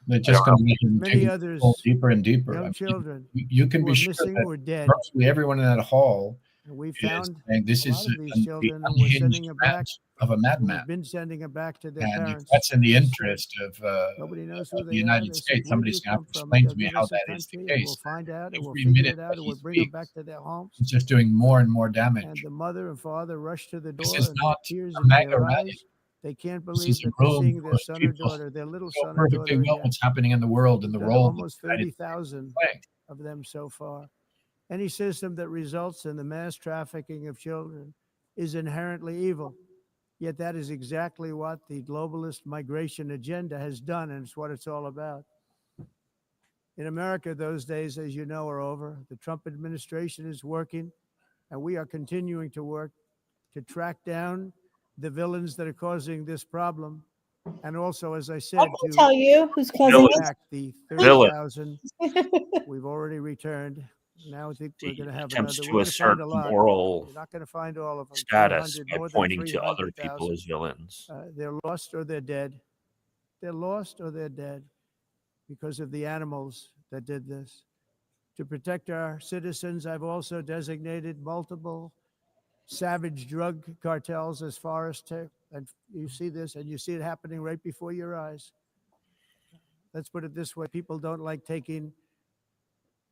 They're just going to Many dig others, deeper and deeper. young I mean, children you can who be are sure missing that or dead. virtually everyone in that hall And we is found saying this a lot is of these the children, and we're sending unhinged them back. rant of a And madman. we've been sending them back to their And if parents. that's in the It's interest of nobody knows who the they are. United They said, States, "Where do you somebody's going to have come to from?" And explain they'll to me give how us a that is the country, and we'll case. find out, and we'll Every figure minute it out, that and he we'll bring them speaks, back to their homes. it's just doing more and more damage. And the mother and father rush to the This door, is and not tears a in MAGA their rally. eyes. They can't This believe is a that they're room seeing their for son or people daughter, their little who son or perfectly daughter know again. what's happening in the world and We've the done role that almost the United States is 30,000 playing. of them so far. Any system that results in the mass trafficking of children is inherently evil. Yet that is exactly what the globalist migration agenda has done, and it's what it's all about. In America, those days, as you know, are over. The Trump administration is working, and we are continuing to work to track down the villains that are causing this problem. And also, as I I said, can to tell you who's causing Villains. it. back the Villains. 30,000 we've already returned. Now I think we're going to have Attempts another. to We're going to find assert a lot. moral You're not going to find all of them. status 300, by more than pointing to other people 300,000. as villains. They're lost or they're dead. They're lost or they're dead because of the animals that did this. To protect our citizens, I've also designated multiple savage drug cartels as forest. And you see this, and you see it happening right before your eyes. Let's put it this way. People don't like taking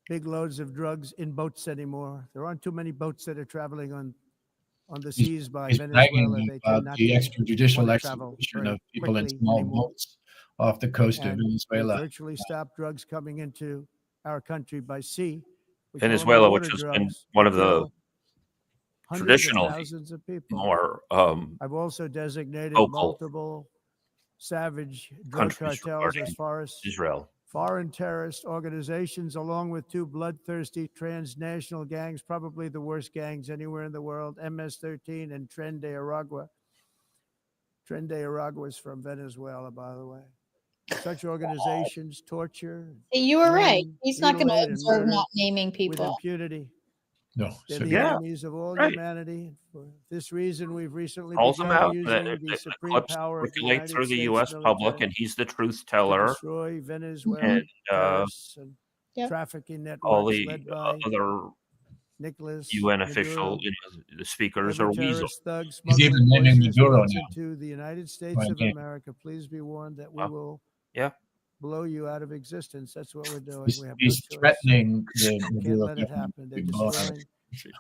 big loads of drugs in boats anymore. There aren't too many boats that are traveling on the seas by He's Venezuela. bragging They about tend not the to extrajudicial want to travel execution very of people in quickly small anymore. boats off the coast of And we Venezuela. virtually stopped drugs coming into our country by sea. We call them Venezuela, which water has been drugs. one They of the kill hundreds of traditionally thousands of people. more I've also designated vocal multiple savage drug countries cartels as regarding far as Israel. foreign terrorist organizations, along with 2 bloodthirsty transnational gangs, probably the worst gangs anywhere in the world, MS-13 and Tren de Aragua. Tren de Aragua is from Venezuela, by the way. Such organizations torture, You were right. maim, He's not going to mutilate, and observe murder not naming with people. impunity. No, They're so the Yeah, enemies of all right. humanity. For this reason, we've recently Calls them begun out. using the supreme Clips power of the circulate United through the States U.S. public, military and he's the truth to teller. destroy Venezuelan And terrorists and Yep. trafficking all networks the led by other Nicholas UN Maduro. official, the speakers Every are weasel. terrorist thug he's smuggling even naming poisonous Maduro bullets now. into the United States Right, of yeah. America. Please be warned that we Huh? will Yeah. blow you out of existence. That's what we're doing. He's, We have no he's choice. threatening the Can't Maduro let it government happen. They're to blow out. destroying.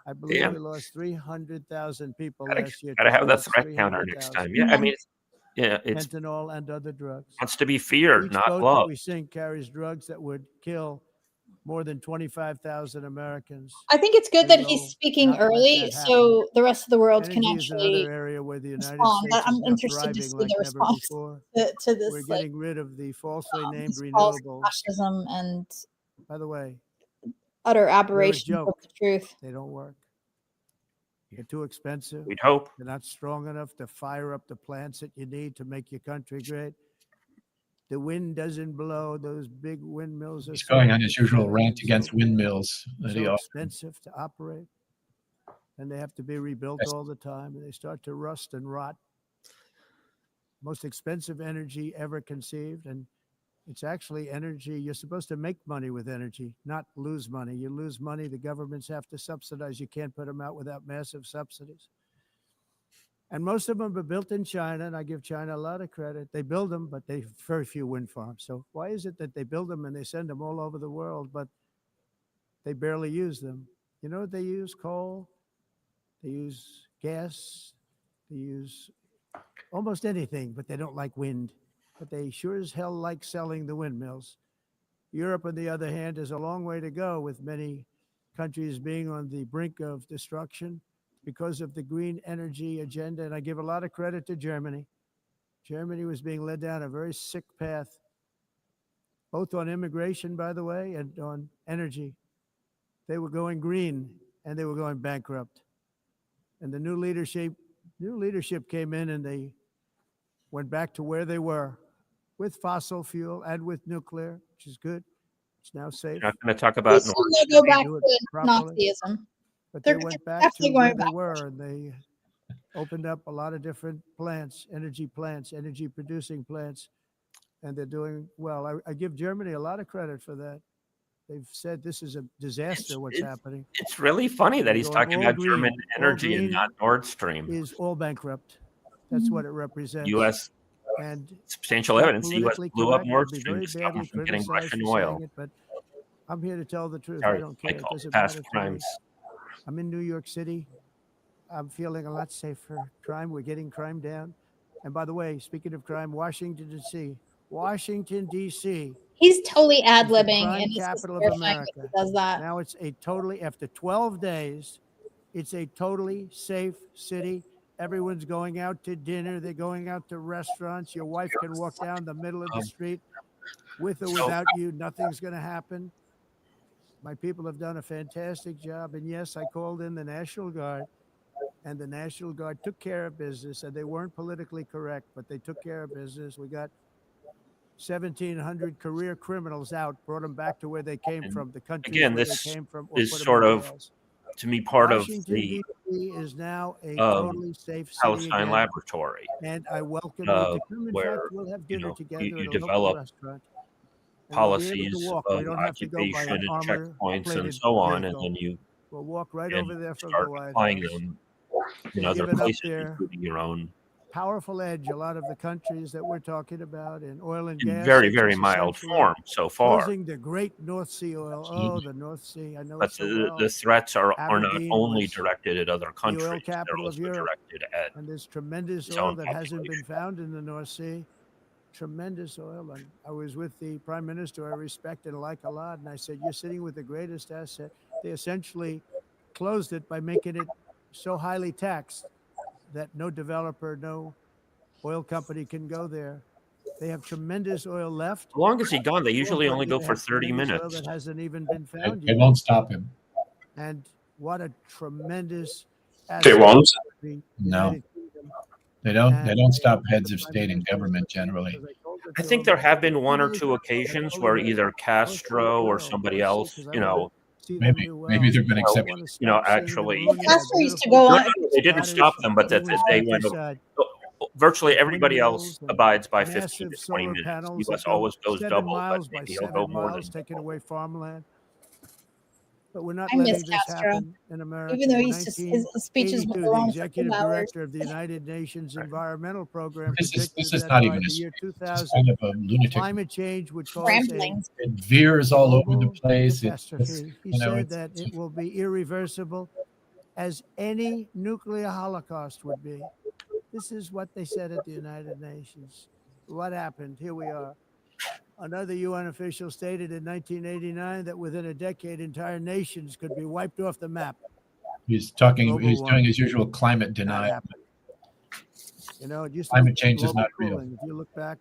I believe Damn. we lost 300,000 people Gotta, last year. gotta to have that drugs, threat counter next 300,000. time. Yeah, I mean, it's Fentanyl and other drugs. wants to be feared, Each not boat that loved. we sink carries drugs that would kill more than 25,000 Americans. I think it's good We that will he's speaking not let early that happen. so the rest of the world can Energy is another actually area where the United respond. States I'm is now interested to thriving see like the never response before. to this, We're like, getting rid of the falsely named these false renewables. fascism and By the way, utter they're a aberrations of joke. the truth. They don't work. They're too expensive. We'd hope. They're not strong enough to fire up the plants that you need to make your country great. The wind doesn't blow. Those big windmills are He's so going on his usual rant expensive, against windmills that he so offers. expensive to operate, and they have to be rebuilt Yes. all the time, and they start to rust and rot. Most expensive energy ever conceived, and it's actually energy. You're supposed to make money with energy, not lose money. You lose money, the governments have to subsidize. You can't put them out without massive subsidies. And most of them are built in China, and I give China a lot of credit. They build them, but they very few wind farms. So why is it that they build them and they send them all over the world, but they barely use them? You know what they use? Coal. They use gas. They use almost anything, but they don't like wind. But they sure as hell like selling the windmills. Europe, on the other hand, has a long way to go, with many countries being on the brink of destruction because of the green energy agenda. And I give a lot of credit to Germany. Germany was being led down a very sick path, both on immigration, by the way, and on energy. They were going green and they were going bankrupt. And the new leadership came in and they went back to where they were with fossil fuel and with nuclear, which is good. It's now safe. You're not going to talk about They Nord go back do it to properly. Nazism. But They're they went back definitely to going where they back. were, and they opened up a lot of different plants, energy producing plants, and they're doing well. I give Germany a lot of credit for that. They've said this is a disaster, what's happening. It's really funny that They're he's going talking all about German green. All energy and green not Nord Stream. is all bankrupt. That's what it represents. U.S. And substantial not evidence. The U.S. politically blew up correct. Nord I'll be Stream very to stop them badly from getting criticized Russian for oil. saying it, but I'm here to tell the truth. Sorry, I don't care. It Michael. doesn't Past matter to me. crimes. I'm in New York City. I'm feeling a lot safer. Crime, we're getting crime down. And by the way, speaking of crime, Washington, D.C. He's totally ad is the libbing, crime and it's just capital of terrifying that America. he does that. Now it's a totally, after 12 days, it's a totally safe city. Everyone's going out to dinner. They're going out to restaurants. Your wife can walk down the middle of the street with or without you. Nothing's going to happen. My people have done a fantastic job. And yes, I called in the National Guard, and the National Guard took care of business, and they weren't politically correct, but they took care of business. We got 1,700 career criminals out, brought them back to where they came from, the countries Again, where this they came from, or is put them sort in of, jails. to me, part of Washington, the D.C. is now a totally safe city Palestine again, laboratory, and I welcome you to come. In where fact, we'll have dinner together you at a local develop restaurant. And we'll be able to policies walk. of We don't have to go by occupation an and checkpoints and armor-plated so on, and vehicle. then you We'll walk right can over there from start the White applying House. them in They've other given up places, their including your own, powerful edge, a lot of the countries that we're talking about in oil and in gas. very, which very is mild essentially form so far. closing the great North Sea oil. Oh, the North Sea, I know But it so well. the threats are not Aberdeen only was directed at other the oil countries, they're capital of also Europe, directed at and there's tremendous its oil own that hasn't been population. found in the North Sea. Tremendous oil. And I was with the prime minister I respect and like a lot, and I said, you're sitting with the greatest asset. They essentially closed it by making it so highly taxed that no developer, no oil company can go there. They have tremendous oil left. How long is he gone? They More usually only importantly, go they for have 30 tremendous minutes. oil that hasn't even been found They yet. won't stop him. And what a tremendous They asset won't. for the No. United Kingdom. They don't. They And don't I stop told heads the of prime state and minister, government generally. because I told her I to think him, there have been one or "Really two good." I occasions told where him, either "North Sea Castro or oil, somebody North Sea, else, 'cause I wanna see them Maybe, do well. maybe there've been I exceptions. wanna stop seeing them actually, Well, ruining our Castro used to beautiful go on. they didn't stop them, but that English they went. countryside Virtually with everybody else windmills and abides by 15 massive to 20 solar minutes. panels U.S. that go always goes 7 double, but miles by maybe he'll 7 go more miles, than taking double. away farmland. But we're not I miss letting this Castro, happen in America. even though In he's just his speeches went 1982, the the wrong for 2 executive hours. director of the United Nations Environmental Program This predicted is that not by even the a year speech. It's 2000, kind of a lunatic. climate change would cause a Ramblings. It veers all over the global place. catastrophe. He you know, said that it will be irreversible, as any nuclear holocaust would be. This is what they said at the United Nations. What happened? Here we are. Another UN official stated in 1989 that within a decade, entire nations could be wiped off the map. He's talking. Global He's warming. doing his usual climate Not denial. happening. You know, it used to Climate be change is global not real. cooling. If you look back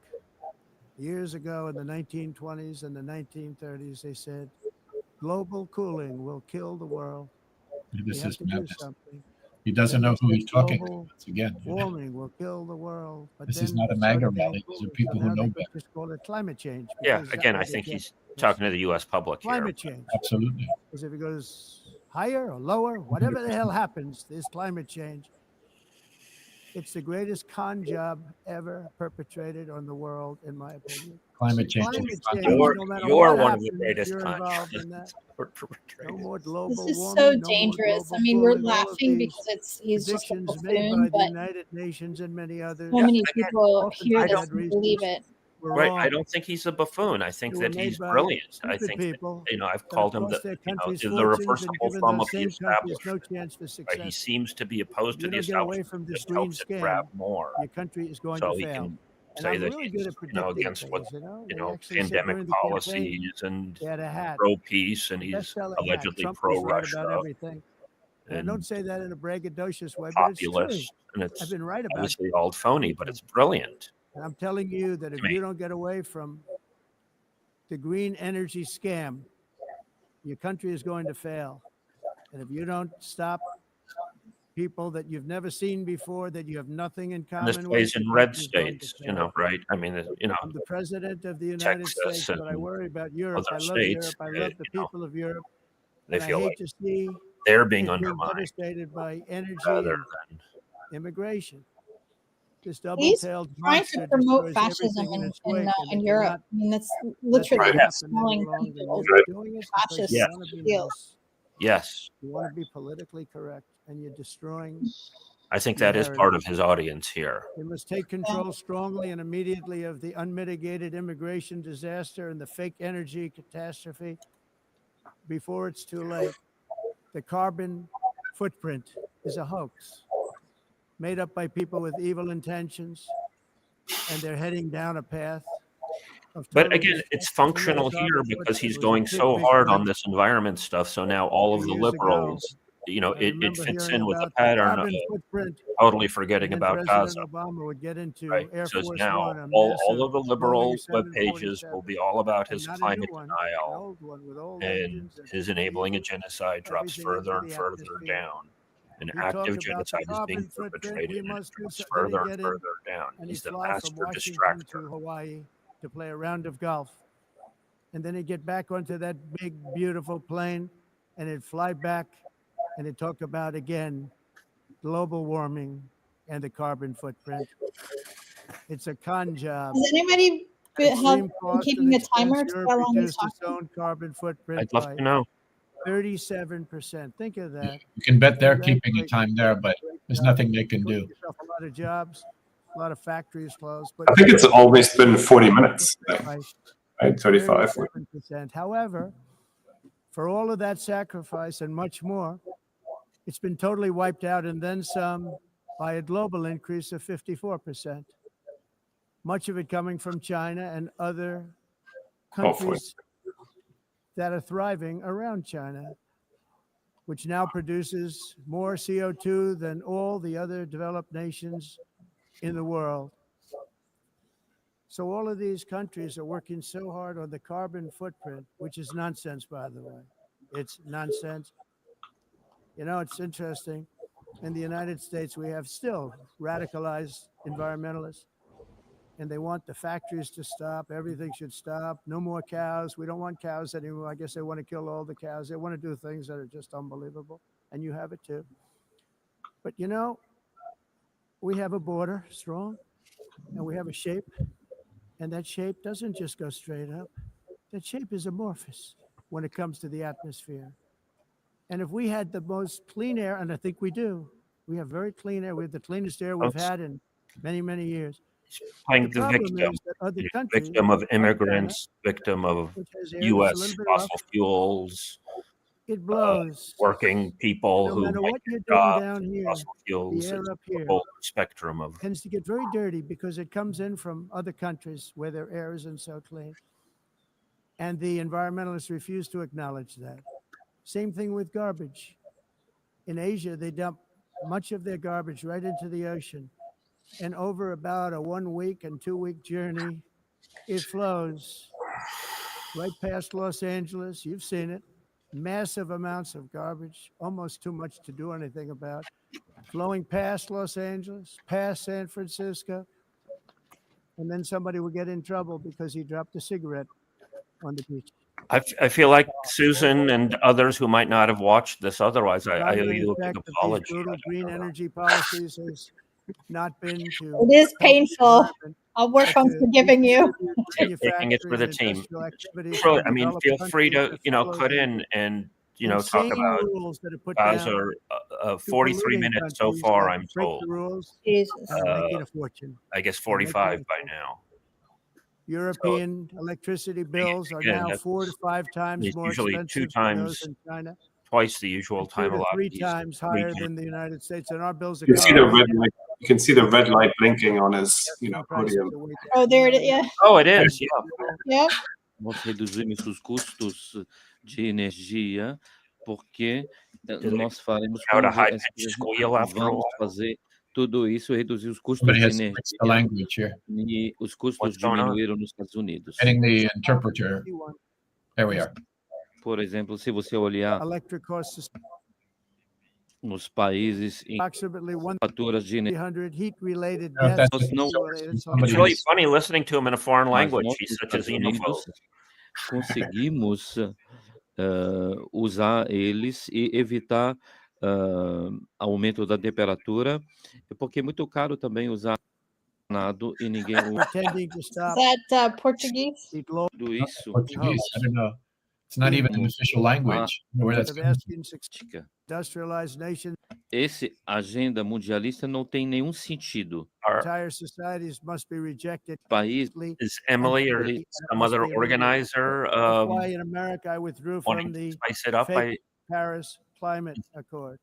years ago in the 1920s and the 1930s, they said global cooling will kill the world. This We have is to do madness. something. He doesn't Then know they who said he's talking to. global Once again, warming will kill the world. But this is then not a it MAGA started getting rally. These are cooler. people So who now know they better. could just call it climate change. Yeah, because that again, way I they think get he's this talking to the U.S. public here. climate change. Absolutely. Because if it goes higher or lower, whatever the hell happens, there's climate change. It's the greatest con job ever perpetrated on the world, in my opinion. Climate change. Climate change, You're no matter you're what one of the happens, greatest you're involved in that. No perpetrators. more global This is warming, so no more dangerous. I global mean, we're cooling, all of laughing these because he's just a predictions made by buffoon, the but United Nations and many others. so many again, people often hear for this bad and believe reasons, it. were Right. I wrong. don't think he's a buffoon. I think They were that made he's by brilliant. I stupid think that, people I've that have called him cost their countries the fortunes and reversible given thumb those of the same countries no establishment. chance for Right? success. He seems to be opposed If to you the don't get away establishment. from this Just green hopes it grab scam, more, your country is going so to he fail. can And say I'm that really he's good at predicting against what things, They actually said pandemic during the campaign, policies and they had a hat, pro peace, and a he's bestseller hat. allegedly Trump pro was right Russia about everything. And I don't and say that in a braggadocious way, but it's true. populist, and I've it's been right about obviously all phony, but everything. it's brilliant And I'm telling you that to if me. you don't get away from the green energy scam, your country is going to fail. And if you don't stop people that you've never seen before, that you have nothing in And this common plays with, in your red country is going to states, fail. right? I mean, I'm the president of the United Texas States, but I and worry about Europe. other I love states, Europe. I love the people of Europe. they And I feel hate like to see they're being it being undermined devastated by energy rather and than immigration. This He's double-tailed trying to monster promote destroys fascism everything in in its wake, and in they Europe. cannot I mean, that's let literally that happen any calling longer. people You're doing it because fascist you Yes. want to be feel. nice. yes. You want to be politically correct, and you're destroying I think the that is part heritage. of his audience here. We must take control strongly and immediately of the unmitigated immigration disaster and the fake energy catastrophe before it's too late. The carbon footprint is a hoax made up by people with evil intentions, and they're heading down a path of But total again, it's destruction. The functional here carbon because footprint he's was a going big, so big hard fight on this environment stuff. So now all of 2 the years ago. liberals, I it remember fits hearing in with the about the pattern of carbon footprint, totally and forgetting then about President Gaza. Obama would get into Right. Air So Force now One, a all massive of the Boeing liberal web pages 747, will be all about and his not a new climate one, an denial old one with old and engines and his enabling a speed, genocide drops everything further into and the further atmosphere. down. An He active talked about the genocide is being carbon footprint. perpetrated We and it must do drops so. Then further he'd and get in further down. and He's he'd the fly from master Washington distractor. to Hawaii to play a round of golf. And then he'd get back onto that big, beautiful plane and he'd fly back and he'd talk about again global warming and the carbon footprint. It's a con job. Has anybody Extreme been cost and keeping a expense. timer to Europe how long he's reduced its talking? own carbon footprint I'd love by to know. 37%. Think of that. You can bet they're keeping a Congratulations. time there, but Great there's job. nothing they can Got do. yourself a lot of jobs, a lot of factories closed. But I think it's always been 40 minutes, by right? 35. 37%. However, for all of that sacrifice and much more, it's been totally wiped out and then some by a global increase of 54%. Much of it coming from China and other Hopefully. countries that are thriving around China, which now produces more CO2 than all the other developed nations in the world. So all of these countries are working so hard on the carbon footprint, which is nonsense, by the way. It's nonsense. You know, it's interesting. In the United States, we have still radicalized environmentalists, and they want the factories to stop. Everything should stop. No more cows. We don't want cows anymore. I guess they want to kill all the cows. They want to do things that are just unbelievable, and you have it too. But you know, we have a border strong, and we have a shape, and that shape doesn't just go straight up. That shape is amorphous when it comes to the atmosphere. And if we had the most clean air, and I think we do, we have very clean air. We have the cleanest air we've had in many, many years. Playing the problem victim, is that other countries, victim of like China, immigrants, victim of which has air that's a U.S. little bit rough, fossil fuels, it blows. working people No who matter might what you're get doing jobs, down here, fossil fuels, the air it's up the here whole spectrum of. tends to get very dirty because it comes in from other countries where their air isn't so clean. And the environmentalists refuse to acknowledge that. Same thing with garbage. In Asia, they dump much of their garbage right into the ocean. And over about a 1 week and 2 week journey, it flows right past Los Angeles. You've seen it. Massive amounts of garbage, almost too much to do anything about, flowing past Los Angeles, past San Francisco. And then somebody will get in trouble because he dropped a cigarette on the beach. I feel like Susan and others who might not have watched this otherwise, I owe Primary you a big effect of these apology. brutal green energy policies is not been to. It is help the painful. environment, I'll work but on to forgiving you. redistribute Taking it for manufacturing the and team. industrial activities Really, from I mean, developed feel free countries to, to follow cut the in and, talk insane about rules that are put Gaza. down 43 polluting minutes so countries far, that I'm break told. the rules Jesus. and are making a fortune. I guess They're making 45 a by fortune. now. European electricity bills are again, now that's- 4 to 5 times It's more usually expensive than those in China, twice the usual and 2 time to 3 allotted. times higher than the United States. And our bills are You can see coming the right red now. light. You can see the red light blinking on his, Prices podium. are way down. Oh, there it is. Yeah. Oh, it is. Yeah. Yep. Nós reduzimos os custos de energia porque Did nós faremos Out a quando high-pitched squeal after vamos all. fazer tudo isso, reduzir os custos Somebody de has switched the energia language here. e os custos What's going on? diminuíram nos Estados Unidos. Getting the interpreter. There we are. Por exemplo, se você olhar Electric costs nos países em approximately faturas de energia, 100 heat-related I don't know if deaths. that's Nós não related, so It's really funny listening to him in a foreign mas language. nós He's nos such a Estados xenophobe. Unidos conseguimos usar eles e evitar aumento da temperatura, porque é muito caro também usar nado e ninguém usa pretending to Is stop that Portuguese? the global tudo isso. Portuguese. I don't know. It's not even an official language. I don't know where that's of coming from. asking industrialized nations, Esse agenda mundialista não tem nenhum sentido. entire societies must be rejected. País Is Emily or and some must other be eliminated. organizer That's why in America I withdrew wanting from to the spice it up? fake Paris Climate Accord,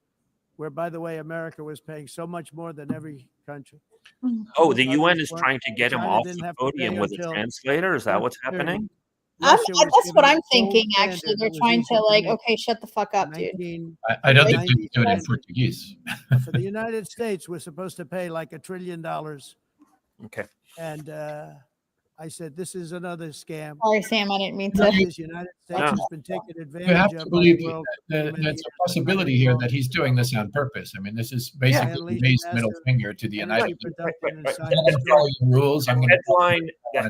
where, by the way, America was paying so much more than every country. The UN is trying to get him China off didn't the have to podium pay with a until translator. Is that what's 2030. happening? Russia was That's what given I'm a gold thinking, standard actually. that They're was trying easy to like, make. okay, shut the fuck up, dude. 19 I don't think Right? they do it in 90. Portuguese. For the United States, we're supposed to pay like $1 trillion. Okay. And I said, this is another scam. Sorry, Sam, I didn't mean The to. United States No. has been taken You advantage have of to by believe the world. that for many there's years. a possibility here that he's doing this on purpose. I mean, this is basically Unleash raised middle massive finger to the United energy States. production and right. sign I'm going to follow your rules. I'm going to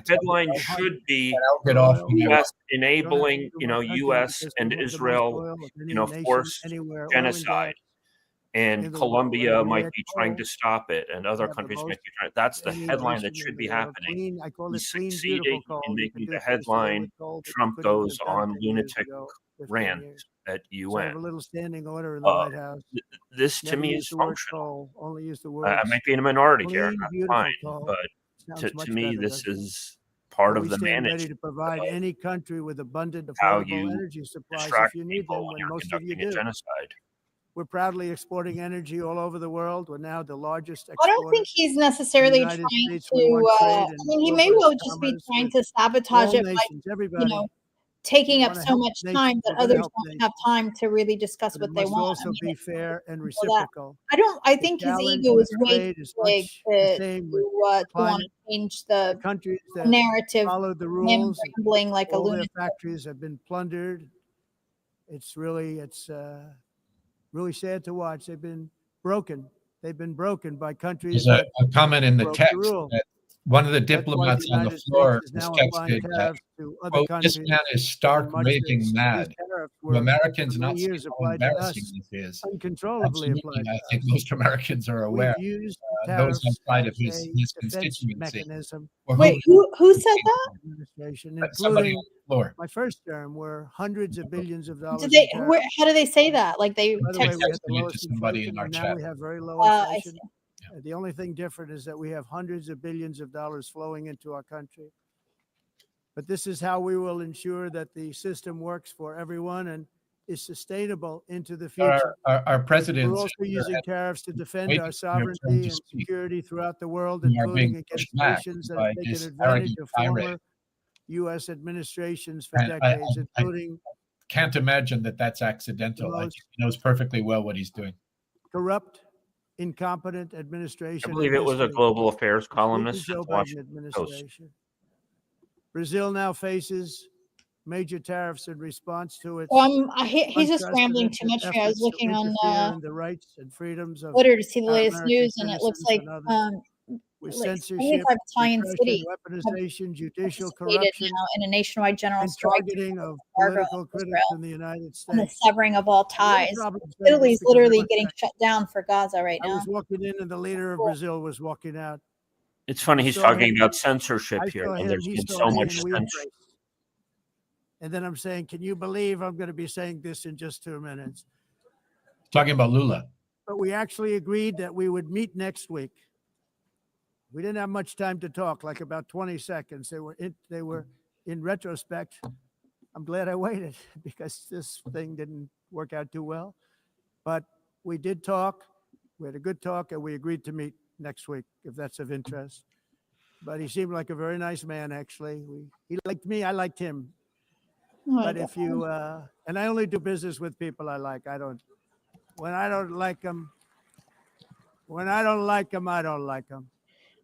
Headline should be get off. U.S. You enabling, don't have to do my country U.S. because and we have the most Israel, oil of any nation forced anywhere, oil and gas genocide. in And the world. Colombia And we might had be trying to coal. stop it, and other have the countries might most be trying. That's the any headline nation that in should the be world. happening. Clean, I call it He's clean, succeeding beautiful coal. in You making could do the things today headline. with coal that you Trump couldn't goes have done on 10 years lunatic ago, 15 rant years. at So I have a UN. little standing order in the Uh, White House. This to Never me use is the word functional. coal, only use the I words might be in a minority here. clean, That's beautiful fine, coal. but Sounds to much me, better, this doesn't it? is part But of we the stand ready management to provide of any country with abundant, how affordable you energy supplies if distract you need people them, when when you're most of you conducting a do. genocide. We're proudly exporting energy all over the world. We're now the largest I don't think exporter. he's In the necessarily United trying States, we want to, trade I and mean, he may robust well just be commerce trying with to sabotage all it by, nations, everybody. taking We up want to so help much nations. time that We're going to others help don't nations. have time to really discuss But what it they must want. I also mean, be fair and so that, reciprocal. I The think his challenge ego with is way trade too is big much the to same with want climate. to change The the countries that narrative. followed the Him rules, rambling like a all their lunatic. factories have been plundered. It's really sad to watch. They've been broken. They've been broken by countries There's that a comment in the broke the text rule. that one of the That's why the diplomats on the United floor States is was now applying texted that, tariffs to other quote, this countries. man is stark, and much raving these mad. tariffs To were, Americans for not many seeing years, how applied to embarrassing us, this is. uncontrollably Absolutely, applied I to think us. most Americans are aware. We've used Those tariffs outside of as his a defense constituency. mechanism. Or Wait, who said that? Administration, somebody including on the floor. my first term, were hundreds of billions of dollars. Did they? in Where? tariffs. How do they say that? Like they By the way, text. we had the Texting it to lowest somebody inflation, in our and now chat. we have very low I inflation. see. The only thing different is that we have hundreds of billions of dollars flowing into our country. But this is how we will ensure that the system works for everyone and is sustainable into the future. Our presidents We're also using tariffs to defend waiting our for their turn sovereignty to and speak. security throughout the world, We are including being against pushed back nations that by have taken this advantage arrogant of tirade. former U.S. administrations for And decades, including can't imagine that that's accidental. I think he knows perfectly well what he's doing. corrupt, incompetent I administration. believe in it was a history, global affairs including columnist Joe at the Biden Washington Post. administration. Brazil now faces major tariffs in response to its He's just rambling too much here. I was efforts to looking on interfere in the rights and freedoms of Twitter to see the our latest American news, and it looks citizens like and others. with like censorship, 75 Italian repression, cities have weaponization, judicial participated corruption, now in a nationwide general and strike targeting of embargo political on critics Israel in the United and the States. severing of all I really ties. probably say this Italy's because literally one getting second. shut down for Gaza right I now. was walking in and the leader of Brazil was walking out. It's funny I he's saw talking him. about censorship I here, saw and him, there's he been saw so me, much and we censorship. embraced. And then I'm saying, can you believe I'm going to be saying this in just 2 minutes? Talking about Lula. But we actually agreed that we would meet next week. We didn't have much time to talk, like about 20 seconds. They were in retrospect, I'm glad I waited because this thing didn't work out too well. But we did talk. We had a good talk, and we agreed to meet next week, if that's of interest. But he seemed like a very nice man, actually. He liked me, I liked him. But if you, and I only do business with people I like. When I don't like them, I don't like them.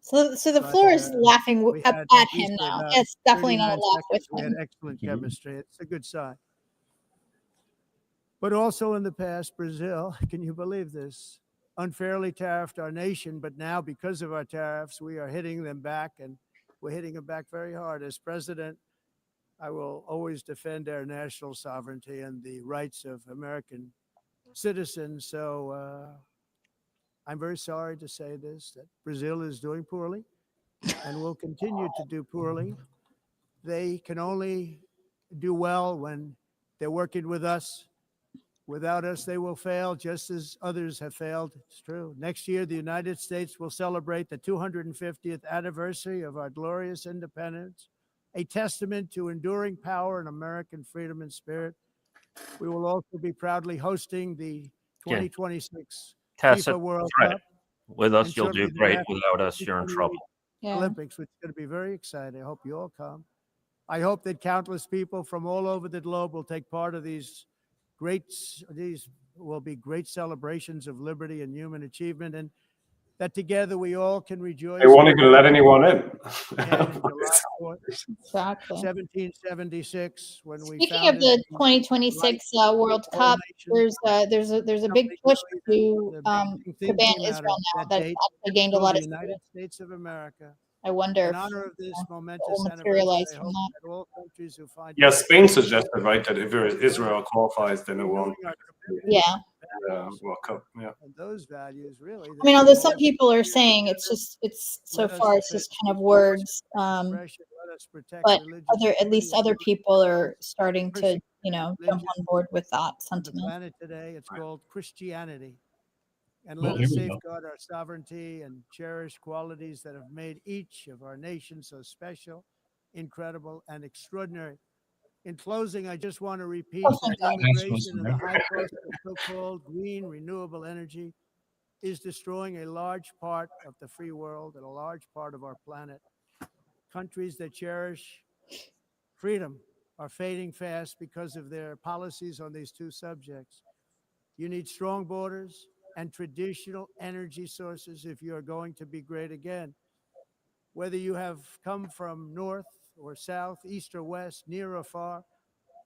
So the But, floor is laughing we at had him least for now. about It's definitely not a 39 laugh with seconds, we had him. excellent chemistry. It's a good sign. But also in the past, Brazil, can you believe this? Unfairly tariffed our nation, but now because of our tariffs, we are hitting them back, and we're hitting them back very hard. As president, I will always defend our national sovereignty and the rights of American citizens. So I'm very sorry to say this, that Brazil is doing poorly and will continue to do poorly. They can only do well when they're working with us. Without us, they will fail, just as others have failed. It's true. Next year, the United States will celebrate the 250th anniversary of our glorious independence, a testament to enduring power and American freedom and spirit. We will also be proudly hosting the 2026 Tacit FIFA World threat. Cup. With us, and you'll do shortly great. thereafter, Without us, the you're in 2028 trouble. Yeah. Olympics, which is going to be very exciting. I hope you all come. I hope that countless people from all over the globe will take part of these will be great celebrations of liberty and human achievement, and that together we all can rejoice. They won't even let anyone in. In July 4th, Exactly. 1776, when we Speaking of founded the 2026 World Cup, there's a big push to ban Israel now. That's actually gained a lot of United States of America. I wonder In if honor of this will momentous materialize anniversary, I from hope that. that all countries who find Yeah, Spain suggested, right, that if Israel qualifies, then it won't. Yeah. World Cup. Yeah. And those values, really. I mean, although some people are saying it's so far it's just kind of words, but at least other people are starting to jump on board with that on the sentiment. planet today. It's called Christianity. And Well, let us here we go. safeguard our sovereignty and cherish qualities that have made each of our nations so special, incredible, and extraordinary. In closing, I just want to repeat that immigration and the high cost of so-called green renewable energy is destroying a large part of the free world and a large part of our planet. Countries that cherish freedom are fading fast because of their policies on these two subjects. You need strong borders and traditional energy sources if you are going to be great again. Whether you have come from north or south, east or west, near or far,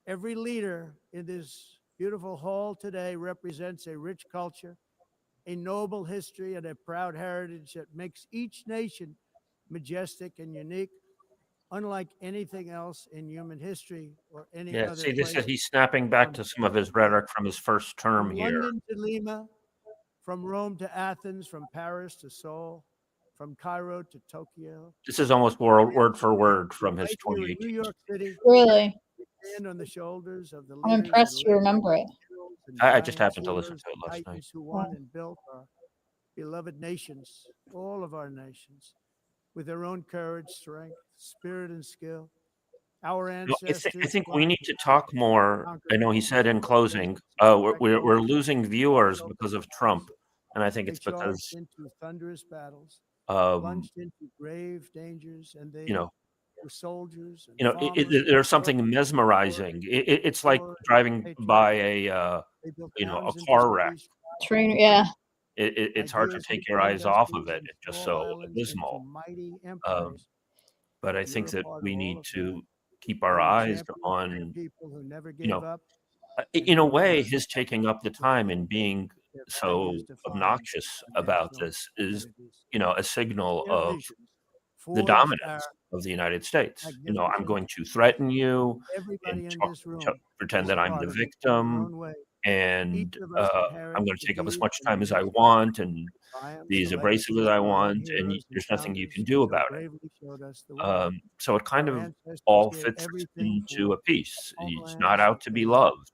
every leader in this beautiful hall today represents a rich culture, a noble history, and a proud heritage that makes each nation majestic and unique, unlike anything else in human history or any Yeah, other see, this place. is he's snapping back to some of his rhetoric from his first term From here. London to Lima, from Rome to Athens, from Paris to Seoul, from Cairo to Tokyo. This is almost word for word from his Right here in 2018. New York City. Really? We stand on the shoulders of the I'm leaders impressed and you remember it. and I just giants, happened to listen heroes, to it last night. titans who won and built our beloved nations, all of our nations, with their own courage, strength, spirit, and skill. Our No, I ancestors. think we need to talk more. I know he said in closing, we're losing viewers because of Trump, and I think it's because into thunderous battles, um, plunged into grave dangers, and they you know, were soldiers. And there's something mesmerizing. It's like driving by a car wreck. Train, yeah. It's hard to take your eyes off of it. It's just so abysmal. But I think that we need to keep our eyes on, people who never you know, gave up. in a way, his taking up the time and being so obnoxious about this is, a signal of the dominance of the United States. I'm going to threaten you and pretend that I'm the victim, and I'm going to take up as much time as I want and be as abrasive as I want, and there's nothing you can do about it. So it kind of all fits into a piece. He's not out to be loved.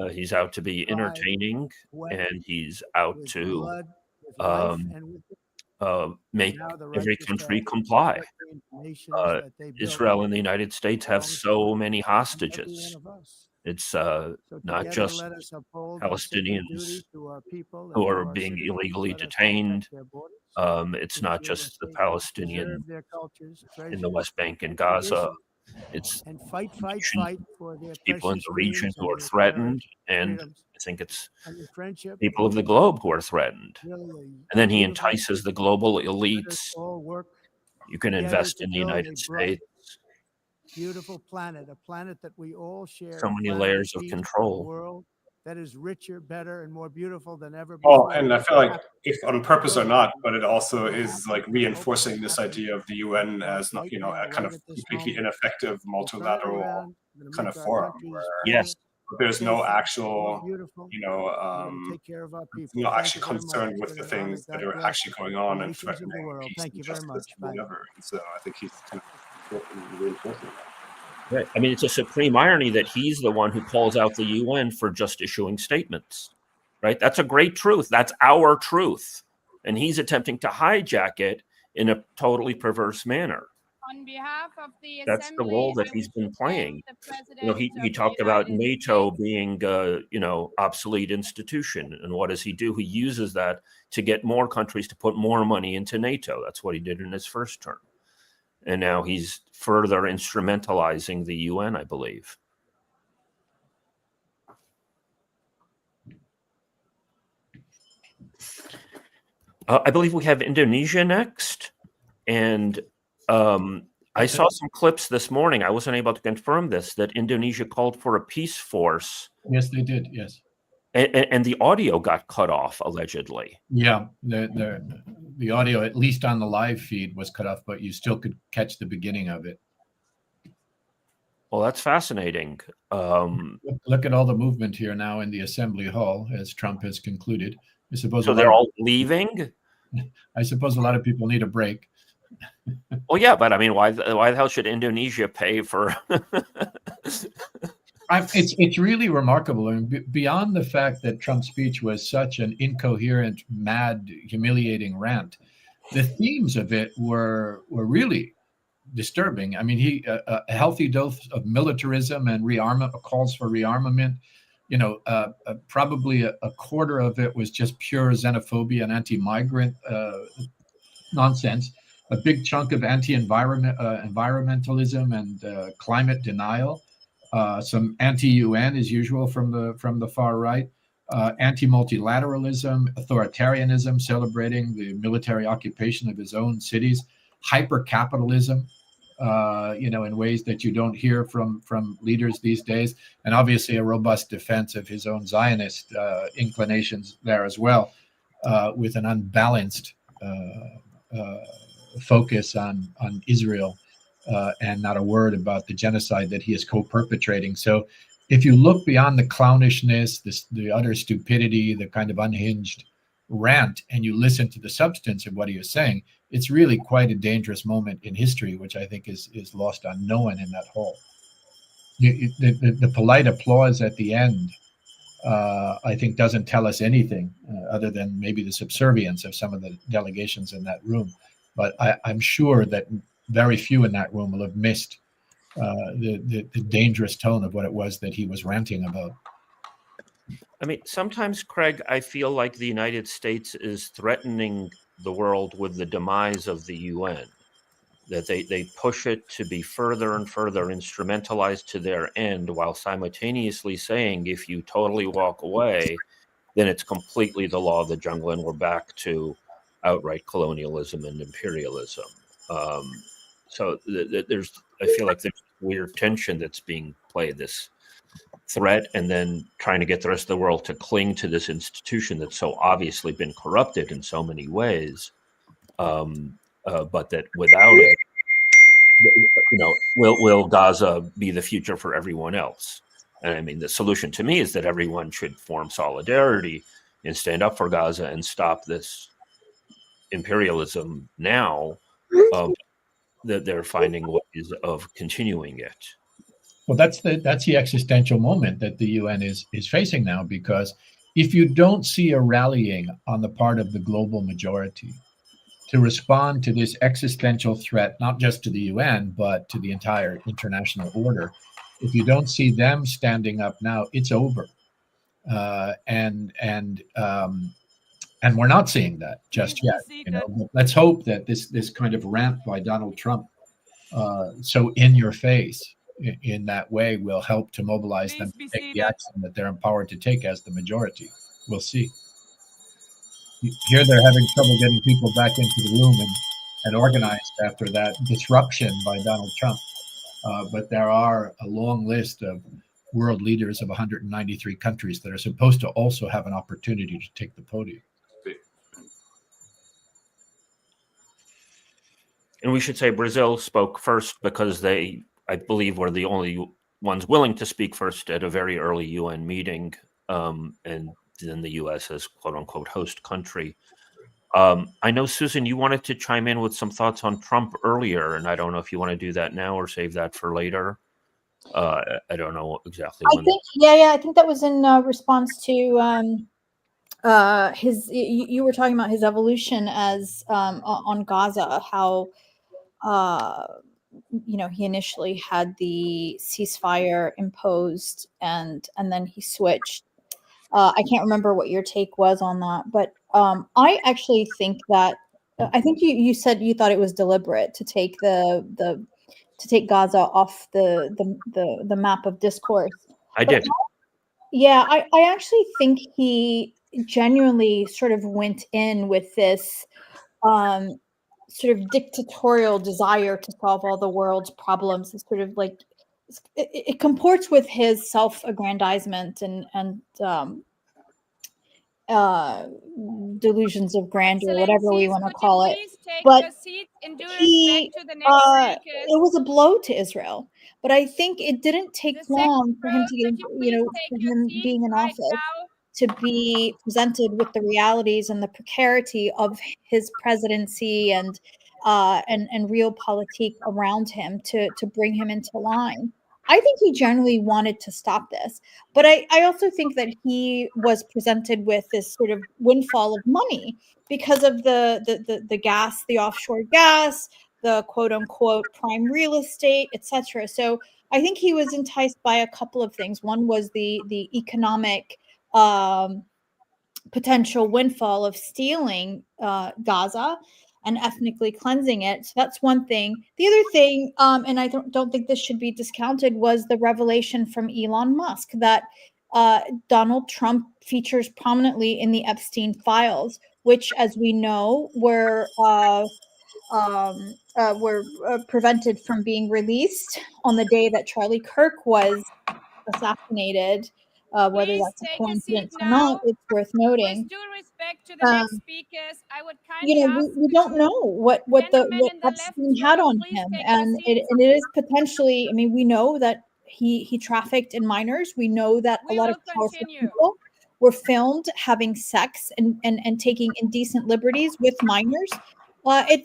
He's out to be entertaining, and he's out to make every country comply. Israel and the United States have so many hostages. It's not just Palestinians who are being illegally detained. It's not just the Palestinians in the West Bank and Gaza. It's people in the region who are threatened, and I think it's people of the globe who are threatened. And then he entices the global elites. You can invest in the United States. Beautiful planet, a planet that we all share. So many layers of control. World that is richer, better, and more beautiful than ever before. Oh, and I feel like, if on purpose or not, but it also is like reinforcing this idea of the UN as not, a kind of completely ineffective multilateral kind of forum where there's no actual, actually concerned with the things that are actually going on and threatening peace and justice and whatever. And so I think he's kind of reinforcing that. Right. I mean, it's a supreme irony that he's the one who calls out the UN for just issuing statements, right? That's a great truth. That's our truth. And he's attempting to hijack it in a totally perverse manner. On behalf of the That's the role that he's been playing. He talked about NATO being obsolete institution. And what does he do? He uses that to get more countries to put more money into NATO. That's what he did in his first term. And now he's further instrumentalizing the UN, I believe. I believe we have Indonesia next. And I saw some clips this morning. I wasn't able to confirm this, that Indonesia called for a peace force. Yes, they did. Yes. And the audio got cut off, allegedly. Yeah, the audio, at least on the live feed, was cut off, but you still could catch the beginning of it. Well, that's fascinating. Look at all the movement here now in the Assembly Hall as Trump has concluded. I suppose so they're all leaving? I suppose a lot of people need a break. Well, yeah, but I mean, why the hell should Indonesia pay for... It's really remarkable. I mean, beyond the fact that Trump's speech was such an incoherent, mad, humiliating rant, the themes of it were really disturbing. I mean, a healthy dose of militarism and rearmament, calls for rearmament. Probably a quarter of it was just pure xenophobia and anti-migrant nonsense. A big chunk of environmentalism and climate denial. Some anti-UN as usual from the far right, anti-multilateralism, authoritarianism, celebrating the military occupation of his own cities, hyper-capitalism, in ways that you don't hear from leaders these days, and obviously a robust defense of his own Zionist inclinations there as well, with an unbalanced focus on Israel. And not a word about the genocide that he is co-perpetrating. So if you look beyond the clownishness, the utter stupidity, the kind of unhinged rant, and you listen to the substance of what he is saying, it's really quite a dangerous moment in history, which I think is lost on no one in that hall. The polite applause at the end, I think, doesn't tell us anything other than maybe the subservience of some of the delegations in that room. But I'm sure that very few in that room will have missed the dangerous tone of what it was that he was ranting about. I mean, sometimes, Craig, I feel like the United States is threatening the world with the demise of the UN, that they push it to be further and further instrumentalized to their end, while simultaneously saying, if you totally walk away, then it's completely the law of the jungle and we're back to outright colonialism and imperialism. So I feel like there's weird tension that's being played. This threat and then trying to get the rest of the world to cling to this institution that's so obviously been corrupted in so many ways, but that without it, will Gaza be the future for everyone else? And I mean, the solution to me is that everyone should form solidarity and stand up for Gaza and stop this imperialism now, that they're finding ways of continuing it. Well, that's the existential moment that the UN is facing now, because if you don't see a rallying on the part of the global majority to respond to this existential threat, not just to the UN, but to the entire international order, if you don't see them standing up now, it's over. And we're not seeing that just yet. Let's hope that this kind of rant by Donald Trump, so in your face in that way, will help to mobilize them to take the action that they're empowered to take as the majority. We'll see. Here they're having trouble getting people back into the room and organized after that disruption by Donald Trump. But there are a long list of world leaders of 193 countries that are supposed to also have an opportunity to take the podium. And we should say Brazil spoke first because they, I believe, were the only ones willing to speak first at a very early UN meeting, and then the US as quote unquote host country. I know, Susan, you wanted to chime in with some thoughts on Trump earlier, and I don't know if you want to do that now or save that for later. I don't know exactly when. I think that was in response to his. You were talking about his evolution as on Gaza, how he initially had the ceasefire imposed, and then he switched. I can't remember what your take was on that, but I actually think that I think you said you thought it was deliberate to take to take Gaza off the map of discourse. I did. I actually think he genuinely sort of went in with this sort of dictatorial desire to solve all the world's problems. It's sort of like it comports with his self-aggrandizement and delusions of grandeur, whatever we want to call it. But it was a blow to Israel. But I think it didn't take long for him to get, for him being in office, to be presented with the realities and the precarity of his presidency and realpolitik around him to bring him into line. I think he generally wanted to stop this, but I also think that he was presented with this sort of windfall of money because of the gas, the offshore gas, the quote unquote prime real estate, etc. So I think he was enticed by a couple of things. One was the economic potential windfall of stealing Gaza and ethnically cleansing it. So that's one thing. The other thing, and I don't think this should be discounted, was the revelation from Elon Musk that Donald Trump features prominently in the Epstein files, which, as we know, were prevented from being released on the day that Charlie Kirk was assassinated. Whether that's a coincidence or not, it's worth noting. With due respect to the next speakers, I would kindly ask we don't know what Epstein had on him, and it is potentially. I mean, we know that he trafficked in minors. We know that a lot of powerful people were filmed having sex and taking indecent liberties with minors.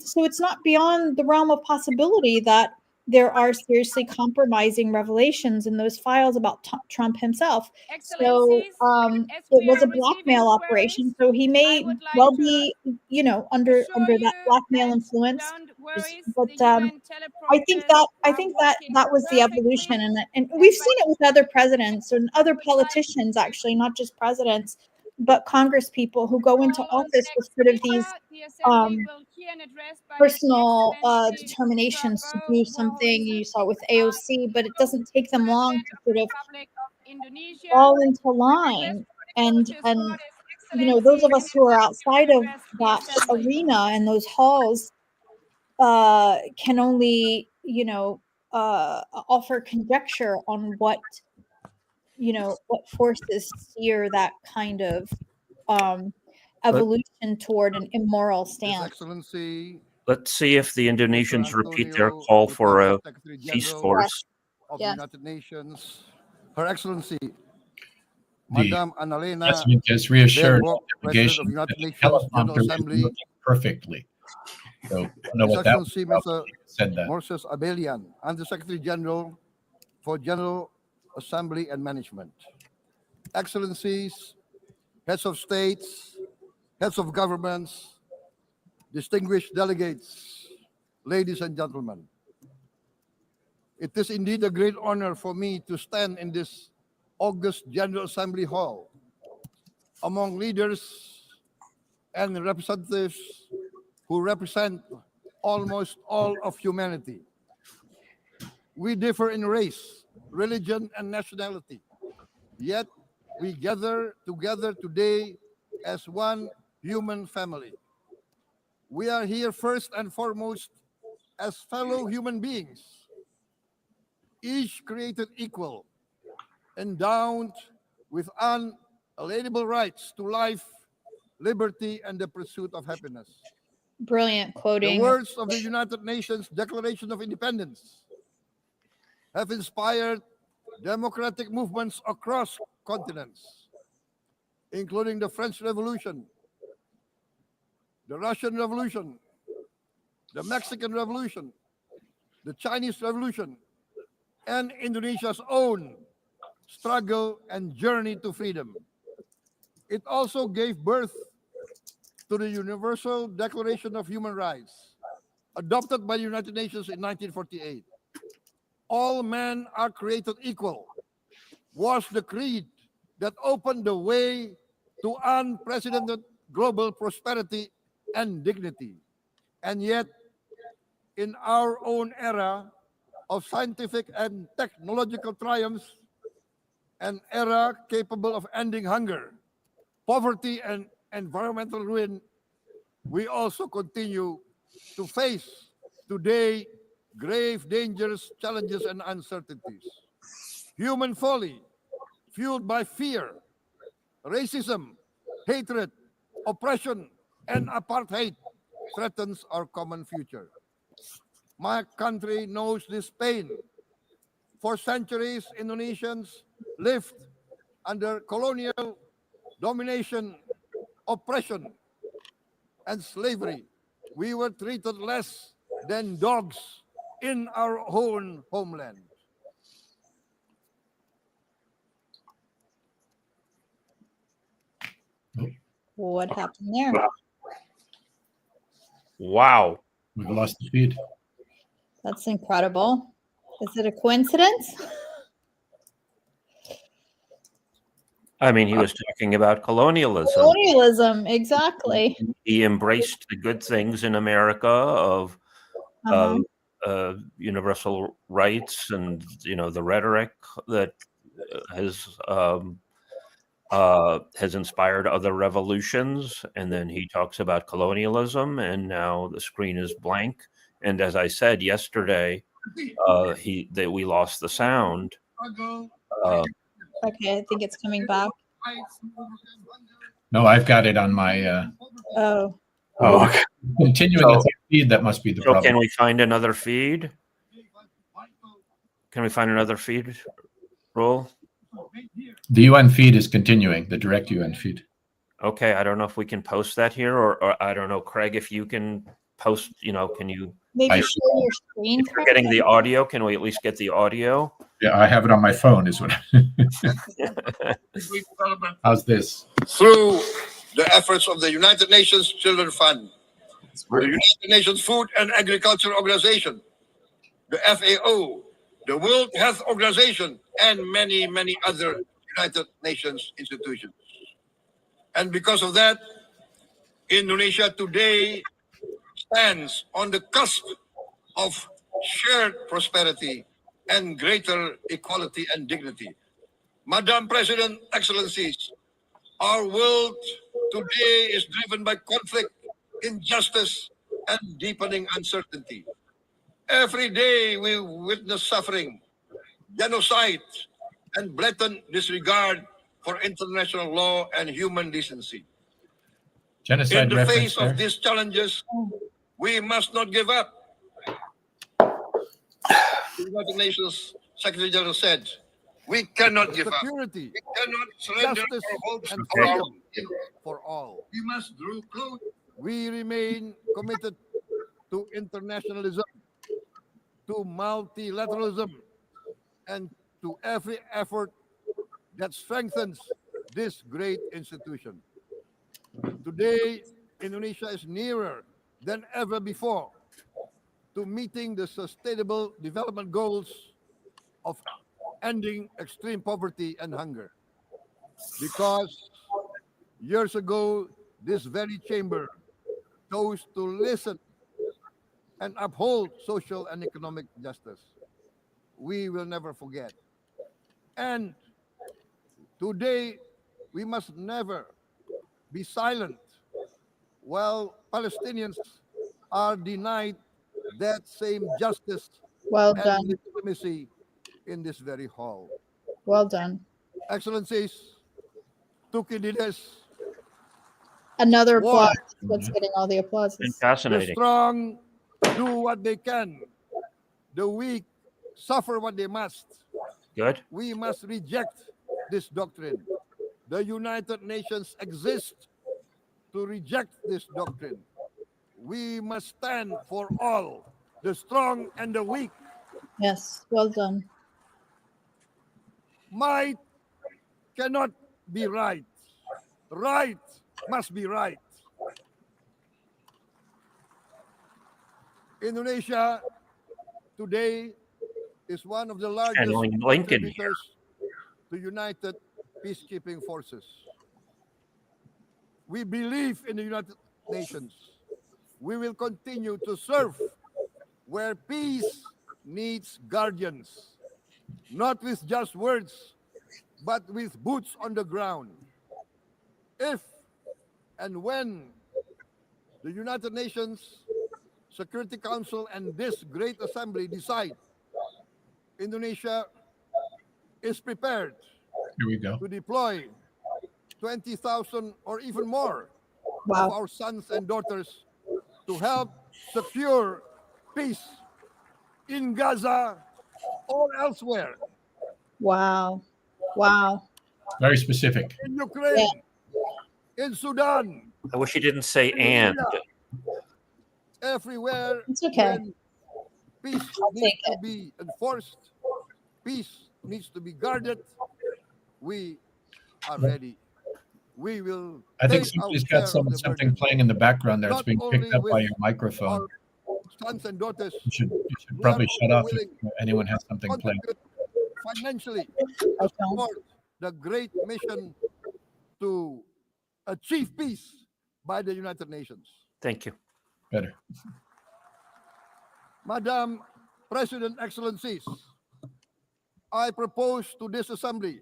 So it's not beyond the realm of possibility that there are seriously compromising revelations in those files about Trump himself. So it was a blackmail operation. So he may well be, under that blackmail influence. But I think that was the evolution, and we've seen it with other presidents and other politicians, actually, not just presidents, but Congress people who go into office with sort of these personal determinations to do something. You saw it with AOC, but it doesn't take them long to sort of fall into line. And those of us who are outside of that arena and those halls can only offer conjecture on what you know, what forces steer that kind of evolution toward an immoral stance. Excellency, Let's see if the Indonesians repeat their Antonio call for a Guterres, Secretary peace General force. of the Yes. United Nations, Her Excellency, The Madame Annalena president has reassured Baerbock, the President delegation of the that United the Nations General teleprompter is Assembly, working perfectly. So I don't know His what that was Excellency about Mr. when he said that. Moses Abelian, Undersecretary General for General Assembly and Management. Excellencies, heads of states, heads of governments, distinguished delegates, ladies and gentlemen. It is indeed a great honor for me to stand in this August General Assembly Hall among leaders and representatives who represent almost all of humanity. We differ in race, religion, and nationality, yet we gather together today as one human family. We are here first and foremost as fellow human beings, each created equal, endowed with unalienable rights to life, liberty, and the pursuit of happiness. Brilliant The quoting. words of the United Nations Declaration of Independence have inspired democratic movements across continents, including the French Revolution, the Russian Revolution, the Mexican Revolution, the Chinese Revolution, and Indonesia's own struggle and journey to freedom. It also gave birth to the Universal Declaration of Human Rights, adopted by the United Nations in 1948. All men are created equal was the creed that opened the way to unprecedented global prosperity and dignity. And yet, in our own era of scientific and technological triumphs, an era capable of ending hunger, poverty, and environmental ruin, we also continue to face today grave dangers, challenges, and uncertainties. Human folly, fueled by fear, racism, hatred, oppression, and apartheid, threatens our common future. My country knows this pain. For centuries, Indonesians lived under colonial domination, oppression, and slavery. We were treated less than dogs in our own homeland. What happened there? Wow. We've lost the feed. That's incredible. Is it a coincidence? I mean, he was talking about colonialism. Colonialism, exactly. He embraced the good things in America of universal rights and, you know, the rhetoric that has inspired other revolutions. And then he talks about colonialism, and now the screen is blank. And as I said yesterday, that we lost the sound. Okay, I think it's coming back. No, I've got it on my. Oh. Okay. Continuing So- at the feed, that must be the So problem. can we find another feed? Can we find another feed, Roll? The UN feed is continuing, the direct UN feed. Okay, I don't know if we can post that here, or I don't know, Craig, if you can post, you know, can you? Maybe I- share your screen. If we're getting the audio, can we at least get the audio? Yeah, I have it on my phone. Is what. How's this? Through the efforts of the United Nations Children Fund, the United Nations Food and Agriculture Organization, the FAO, the World Health Organization, and many, many other United Nations institutions. And because of that, Indonesia today stands on the cusp of shared prosperity and greater equality and dignity. Madam President, Excellencies, our world today is driven by conflict, injustice, and deepening uncertainty. Every day we witness suffering, genocide, and blatant disregard for international law and human decency. Genocide In the reference face there. of these challenges, we must not give up. The United Nations Secretary General said, we cannot give up. Security, We cannot surrender justice, our hopes and for our freedom people. for all. We must draw close. We remain committed to internationalism, to multilateralism, and to every effort that strengthens this great institution. Today, Indonesia is nearer than ever before to meeting the sustainable development goals of ending extreme poverty and hunger. Because years ago, this very chamber chose to listen and uphold social and economic justice. We will never forget. And today, we must never be silent while Palestinians are denied that same justice Well and done. legitimacy in this very hall. Well done. Excellencies, Tukidides, Another war, applause. What's getting all the And applauses? the fascinating. strong do what they can, the weak suffer what they must. Good. We must reject this doctrine. The United Nations exist to reject this doctrine. We must stand for all, the strong and the weak. Yes, well done. Might cannot be right. Right must be right. Indonesia today is one of the largest Channeling Lincoln here. contributors to United Peacekeeping Forces. We believe in the United Nations. We will continue to serve where peace needs guardians, not with just words, but with boots on the ground. If and when the United Nations Security Council and this great assembly decide Indonesia is prepared Here we go. to deploy 20,000 or even more Wow. of our sons and daughters to help secure peace in Gaza or elsewhere, Wow. Wow. Very specific. in Ukraine, in Sudan, I wish he didn't say in and. India, everywhere It's okay. when peace I'll needs take to it. be enforced, peace needs to be guarded, we are ready. We will I think take our somebody's share got of the something burden, playing in the background there. It's not being picked only up by with your microphone. our sons and daughters. You should We are probably shut also off if willing anyone has something to playing. contribute financially to Okay. support the great mission to achieve peace by the United Nations. Thank you. Better. Madam President, Excellencies, I propose to this assembly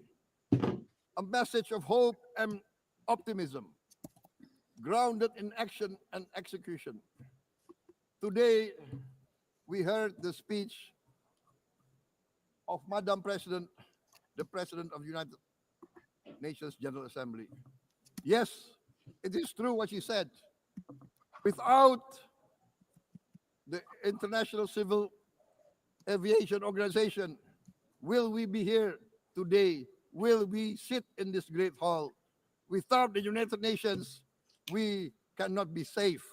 a message of hope and optimism, grounded in action and execution. Today, we heard the speech of Madam President, the President of the United Nations General Assembly. Yes, it is true what she said. Without the International Civil Aviation Organization, will we be here today? Will we sit in this great hall? Without the United Nations, we cannot be safe.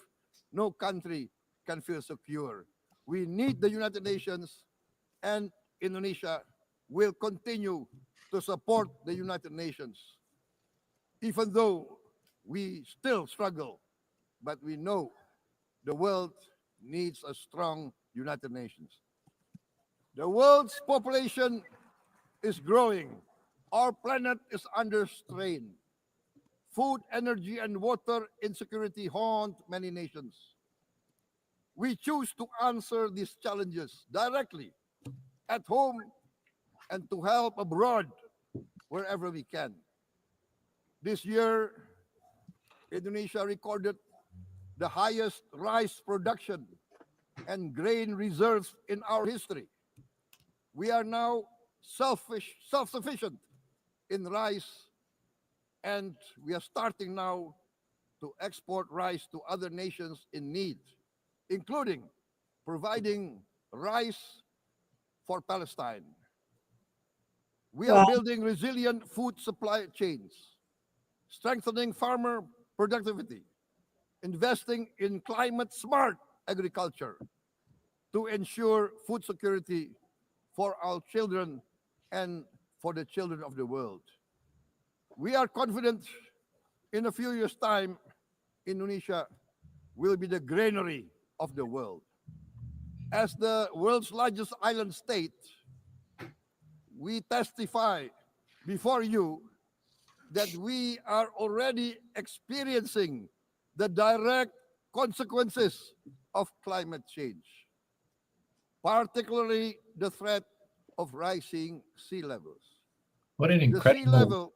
No country can feel secure. We need the United Nations, and Indonesia will continue to support the United Nations. Even though we still struggle, but we know the world needs a strong United Nations. The world's population is growing. Our planet is under strain. Food, energy, and water insecurity haunt many nations. We choose to answer these challenges directly at home and to help abroad wherever we can. This year, Indonesia recorded the highest rice production and grain reserves in our history. We are now self-sufficient in rice, and we are starting now to export rice to other nations in need, including providing rice for Palestine. We are Wow. building resilient food supply chains, strengthening farmer productivity, investing in climate-smart agriculture to ensure food security for our children and for the children of the world. We are confident in a few years' time, Indonesia will be the granary of the world. As the world's largest island state, we testify before you that we are already experiencing the direct consequences of climate change, particularly the threat of rising sea levels. What an The sea incredible level on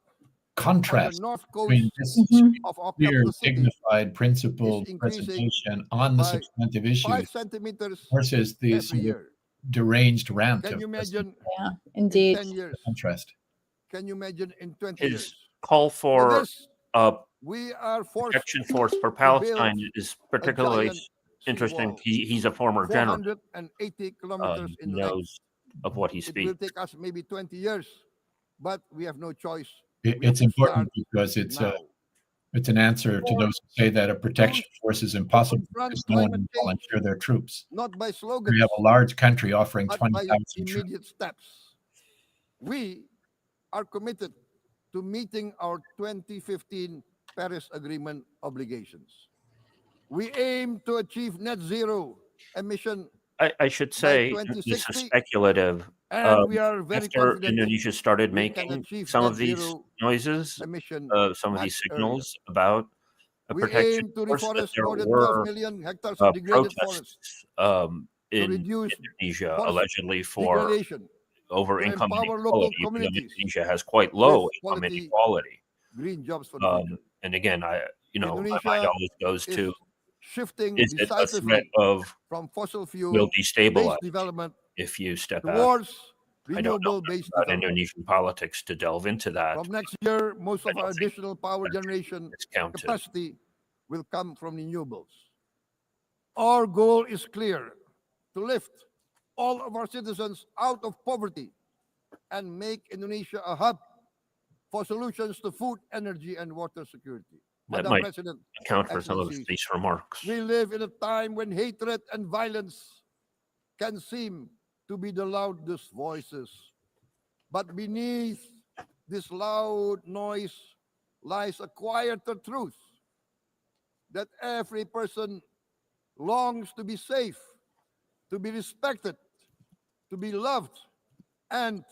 the contrast north between coast this of our clear, capital city dignified, principled is increasing presentation on the by substantive 5 issues centimeters versus the every sort of year. deranged rant Can of you President. imagine Yeah, in indeed. 10 years? Contrast. Can you imagine in 20 His years? call With for this, we are forced protection force for to build Palestine is a particularly giant interesting. seawall, He's a former general. 480 kilometers He in length. knows of what he It will speaks. take us maybe 20 years, but we have no choice. It's important because now. it's an answer to those who say that a protection force is impossible confront because no one climate will volunteer their troops. Not by We slogans, have a large country offering but 20,000 by troops. immediate steps. We are committed to meeting our 2015 Paris Agreement obligations. We aim to achieve net zero emission I should by say this is 2060, speculative. and we are very After confident Indonesia started we can making achieve some net of these zero noises, emission some of these much earlier. signals about a We protection aim to force, that reforest there more than 12 were million hectares of degraded forests protests to in reduce Indonesia forest allegedly for degradation, over to income empower local inequality. Because communities Indonesia has quite low with income quality inequality. green jobs for the future. And again, my mind Indonesia always goes is to, shifting is it a threat decisively of from fossil will fuel-based destabilize development if you step out? towards I don't know enough renewable-based about development. Indonesian politics to delve into that. From next year, most I of don't our think additional power generation it's counted. capacity will come from renewables. Our goal is clear: to lift all of our citizens out of poverty and make Indonesia a hub for solutions to food, energy, and water security. That Madam might President, account for some of Excellencies, these remarks. we live in a time when hatred and violence can seem to be the loudest voices. But beneath this loud noise lies a quieter truth that every person longs to be safe, to be respected, to be loved, and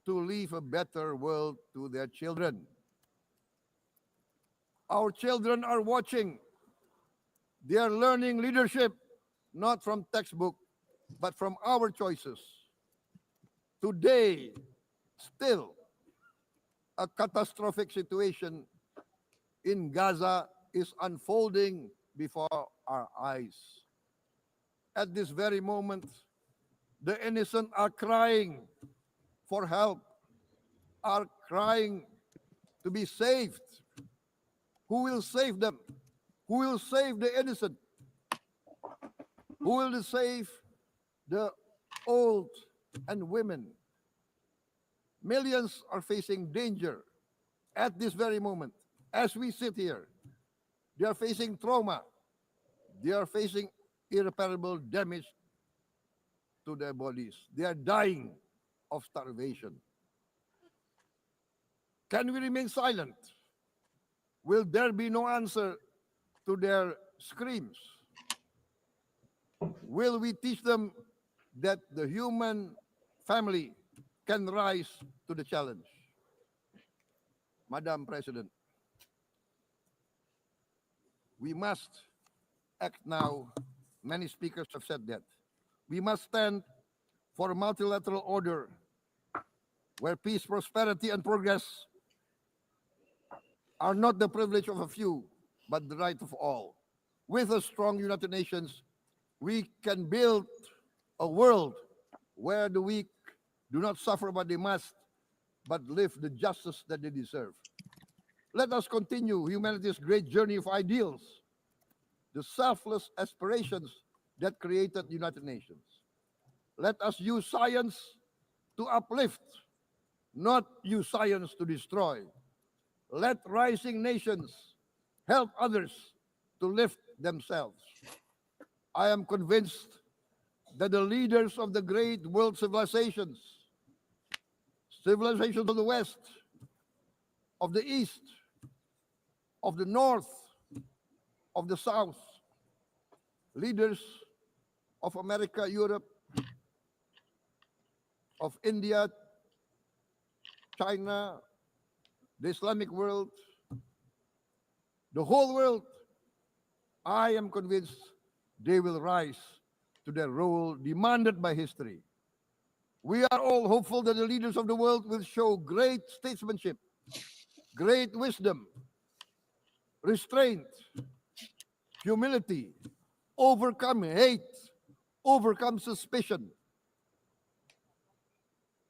to leave a better world to their children. Our children are watching. They are learning leadership, not from textbook, but from our choices. Today, still, a catastrophic situation in Gaza is unfolding before our eyes. At this very moment, the innocent are crying for help, are crying to be saved. Who will save them? Who will save the innocent? Who will save the old and women? Millions are facing danger at this very moment. As we sit here, they are facing trauma. They are facing irreparable damage to their bodies. They are dying of starvation. Can we remain silent? Will there be no answer to their screams? Will we teach them that the human family can rise to the challenge? Madam President, we must act now. Many speakers have said that. We must stand for a multilateral order where peace, prosperity, and progress are not the privilege of a few, but the right of all. With a strong United Nations, we can build a world where the weak do not suffer what they must, but live the justice that they deserve. Let us continue humanity's great journey of ideals, the selfless aspirations that created the United Nations. Let us use science to uplift, not use science to destroy. Let rising nations help others to lift themselves. I am convinced that the leaders of the great world civilizations of the West, of the East, of the North, of the South, leaders of America, Europe, of India, China, the Islamic world, the whole world, I am convinced they will rise to their role demanded by history. We are all hopeful that the leaders of the world will show great statesmanship, great wisdom, restraint, humility, overcome hate, overcome suspicion.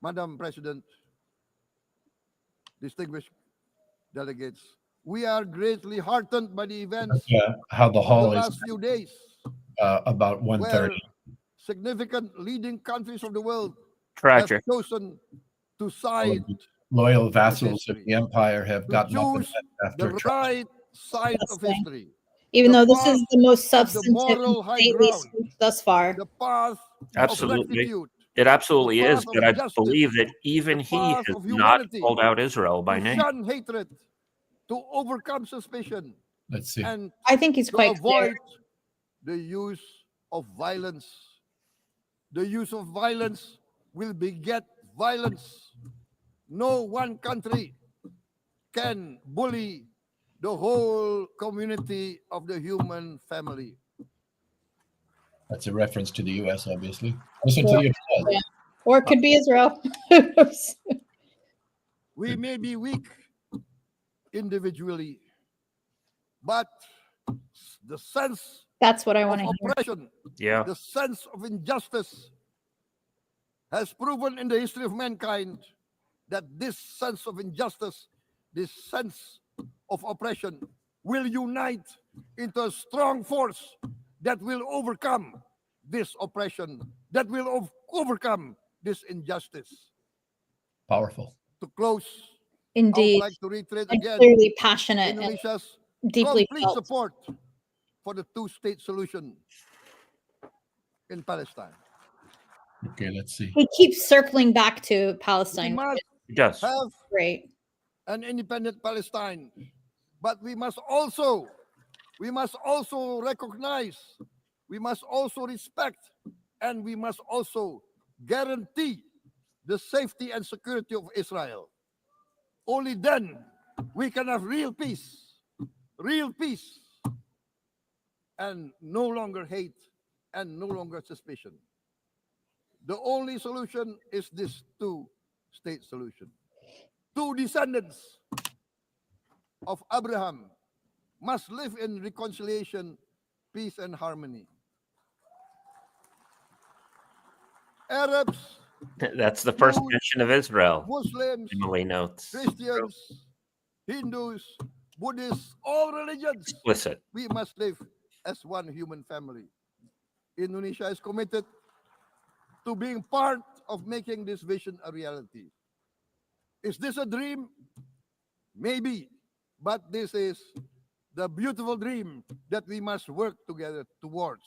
Madam President, distinguished delegates, we are greatly heartened by the events how the of hall the is last few days, about 1:30. where significant leading countries of the world Tragic. have chosen to side Loyal vassals of the empire have gotten up and choose left after the right side of history. Even the though this path is the most of the substantive moral high debate ground, thus far. the path Absolutely. of rectitude, It absolutely the is, path but of I justice, believe that even the he path has of not humanity, called out Israel by to name. shun hatred, to overcome suspicion, Let's see. and I think he's to quite avoid clear. the use of violence. The use of violence will beget violence. No one country can bully the whole community of the human family. That's a reference to the U.S., obviously. Listen to the applause. Yeah. Or it could be Israel. We may be weak individually, but the sense That's what I of want to hear. oppression, Yeah. the sense of injustice has proven in the history of mankind that this sense of injustice, this sense of oppression will unite into a strong force that will overcome this oppression, that will overcome this injustice. Powerful. To close, I Indeed. would like to reiterate And again clearly passionate and Indonesia's deeply complete felt. support for the two-state solution in Palestine. Okay, let's see. He keeps circling back to We Palestine. must He does. have Great. an independent Palestine, but we must also recognize, we must also respect, and we must also guarantee the safety and security of Israel. Only then we can have real peace, and no longer hate and no longer suspicion. The only solution is this two-state solution. Two descendants of Abraham must live in reconciliation, peace, and harmony. Arabs, That's the first Jews, mention of Israel. Muslims, Emily notes. Christians, Hindus, Buddhists, all religions, Explicit. we must live as one human family. Indonesia is committed to being part of making this vision a reality. Is this a dream? Maybe, but this is the beautiful dream that we must work together towards.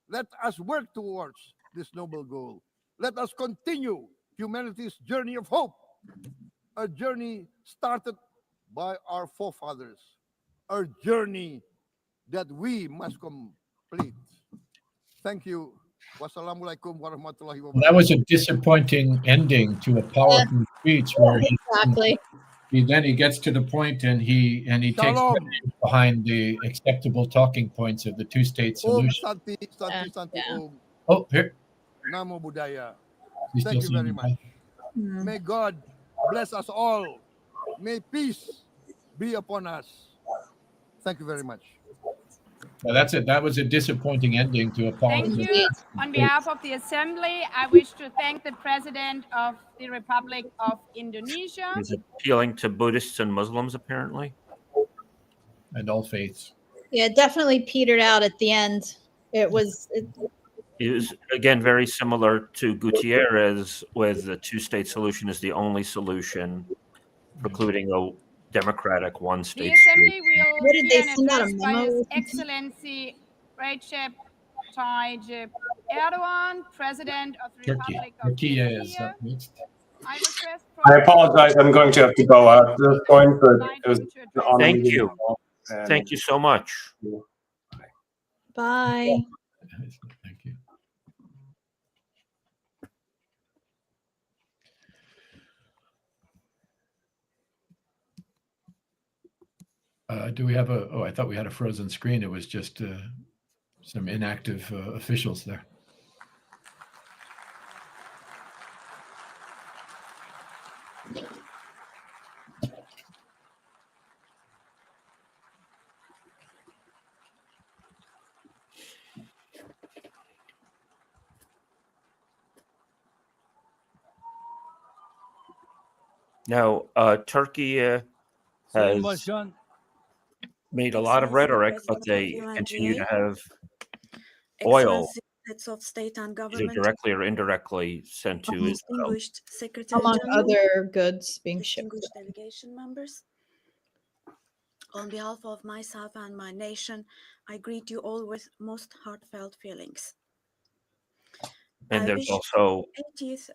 Let us work towards this noble goal. Let us continue humanity's journey of hope, a journey started by our forefathers, a journey that we must complete. Thank you. Wassalamualaikum warahmatullahi wabarakatuh. That was a disappointing ending to a powerful speech where Exactly. he gets to the point and he takes behind the acceptable talking points of the two-state Om solution. Santi, Santi, Santi, Om. Oh, here. Namo Buddhaya. He's Thank still you very singing, much. May God bless us all. May peace be upon us. Thank you very much. Well, that's it. That was a disappointing ending to a Thank you. On behalf of the Assembly, I wish to thank the President of the Republic of Indonesia. He's appealing to Buddhists and Muslims, apparently. And all faiths. Yeah, it definitely petered out at the end. It was. It was, again, very similar to Gutierrez, with the two-state solution is the only solution, precluding a democratic The one-state Assembly solution. will What did hear they an send out a address by memo His or something? Excellency Recep Tayyip Erdogan, President of the Republic of Turkey is Turkey. up next. I request I apologize. I'm going to have to go out at this point, but it was an honor Thank meeting you. all, and- Thank you so much. Bye. Thank you. Do we have a? Oh, I thought we had a frozen screen. It was just some inactive officials there. Now, Turkey has made a lot of rhetoric, but they continue to have oil, Heads of state and either government, directly or indirectly, sent to Israel. distinguished Secretary Among General, other goods being shipped. distinguished delegation members. On behalf of myself and my nation, I greet you all with most heartfelt feelings. And I there's wish also, 80th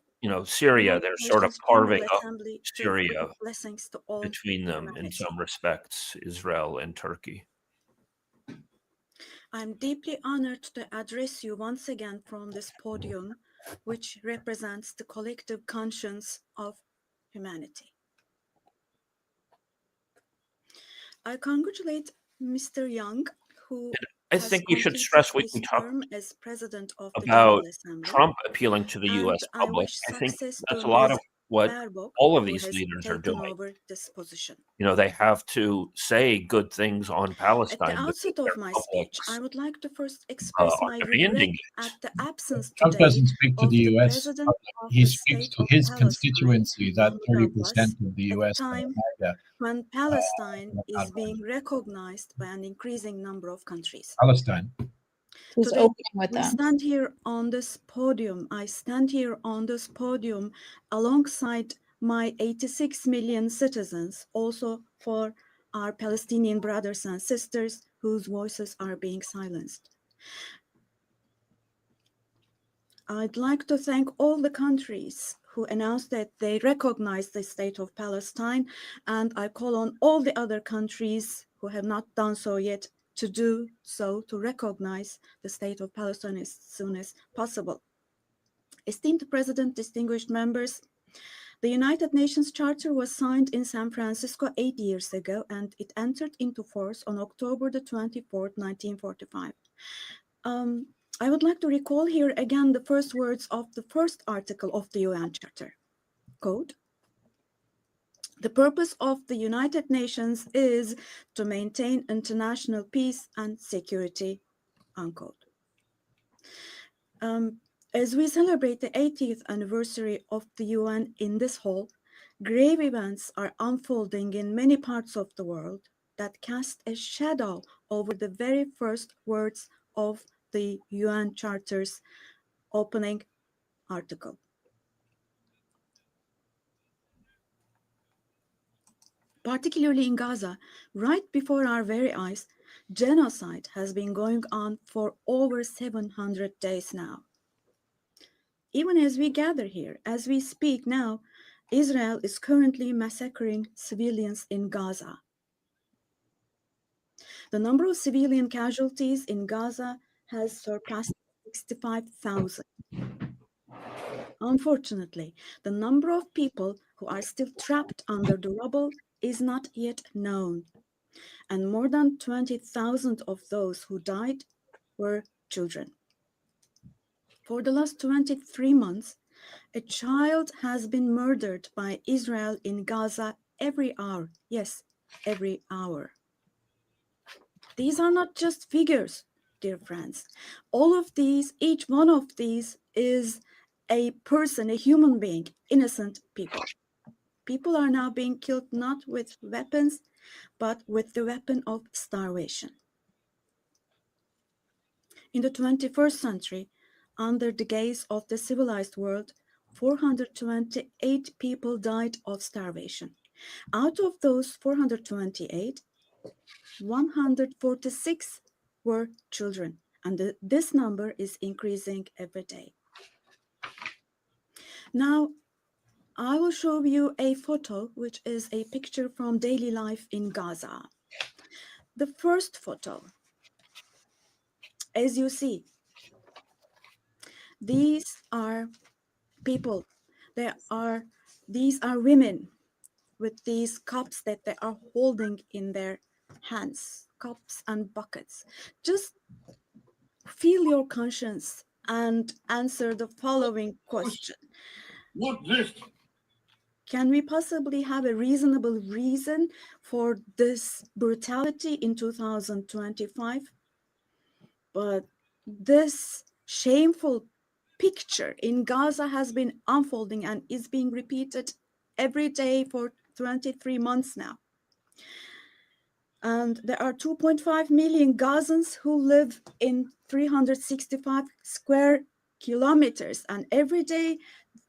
Syria. They're sort of Nations carving General up Assembly to Syria bring blessings to all between them in humanity. some respects, Israel and Turkey. I'm deeply honored to address you once again from this podium, which represents the collective conscience of humanity. I congratulate Mr. Young, who I has think we should completed stress we his can talk term as president of the about General Assembly. Trump appealing to the U.S. And I public. wish I think success that's to a lot Ms. of what Baerbock, all of who these has leaders are taken doing. over this position. They have to say good things on At Palestine the because outset their of my speech, I publics would like to first express are my to be regret indignant. at the absence Trump today doesn't speak to of the the U.S. president of He the speaks state to of his Palestine, constituency, that Mahmoud 30% Abbas, of the at a U.S. time when Palestine is being recognized by an increasing number of countries. Palestine. Who's Today, opening with we that? stand here on this podium. I stand here on this podium alongside my 86 million citizens, also for our Palestinian brothers and sisters whose voices are being silenced. I'd like to thank all the countries who announced that they recognize the state of Palestine, and I call on all the other countries who have not done so yet to do so, to recognize the state of Palestine as soon as possible. Esteemed President, distinguished members, the United Nations Charter was signed in San Francisco 8 years ago, and it entered into force on October the 24th, 1945. I would like to recall here again the first words of the first article of the UN Charter. Quote, "The purpose of the United Nations is to maintain international peace and security," unquote. As we celebrate the 80th anniversary of the UN in this hall, grave events are unfolding in many parts of the world that cast a shadow over the very first words of the UN Charter's opening article. Particularly in Gaza, right before our very eyes, genocide has been going on for over 700 days now. Even as we gather here, as we speak now, Israel is currently massacring civilians in Gaza. The number of civilian casualties in Gaza has surpassed 65,000. Unfortunately, the number of people who are still trapped under the rubble is not yet known, and more than 20,000 of those who died were children. For the last 23 months, a child has been murdered by Israel in Gaza every hour. Yes, every hour. These are not just figures, dear friends. All of these, each one of these is a person, a human being, innocent people. People are now being killed not with weapons, but with the weapon of starvation. In the 21st century, under the gaze of the civilized world, 428 people died of starvation. Out of those 428, 146 were children, and this number is increasing every day. Now, I will show you a photo, which is a picture from daily life in Gaza. The first photo, as you see, these are people. These are women with these cups that they are holding in their hands, cups and buckets. Just feel your conscience and answer the following question. What this? Can we possibly have a reasonable reason for this brutality in 2025? But this shameful picture in Gaza has been unfolding and is being repeated every day for 23 months now. And there are 2.5 million Gazans who live in 365 square kilometers. And every day,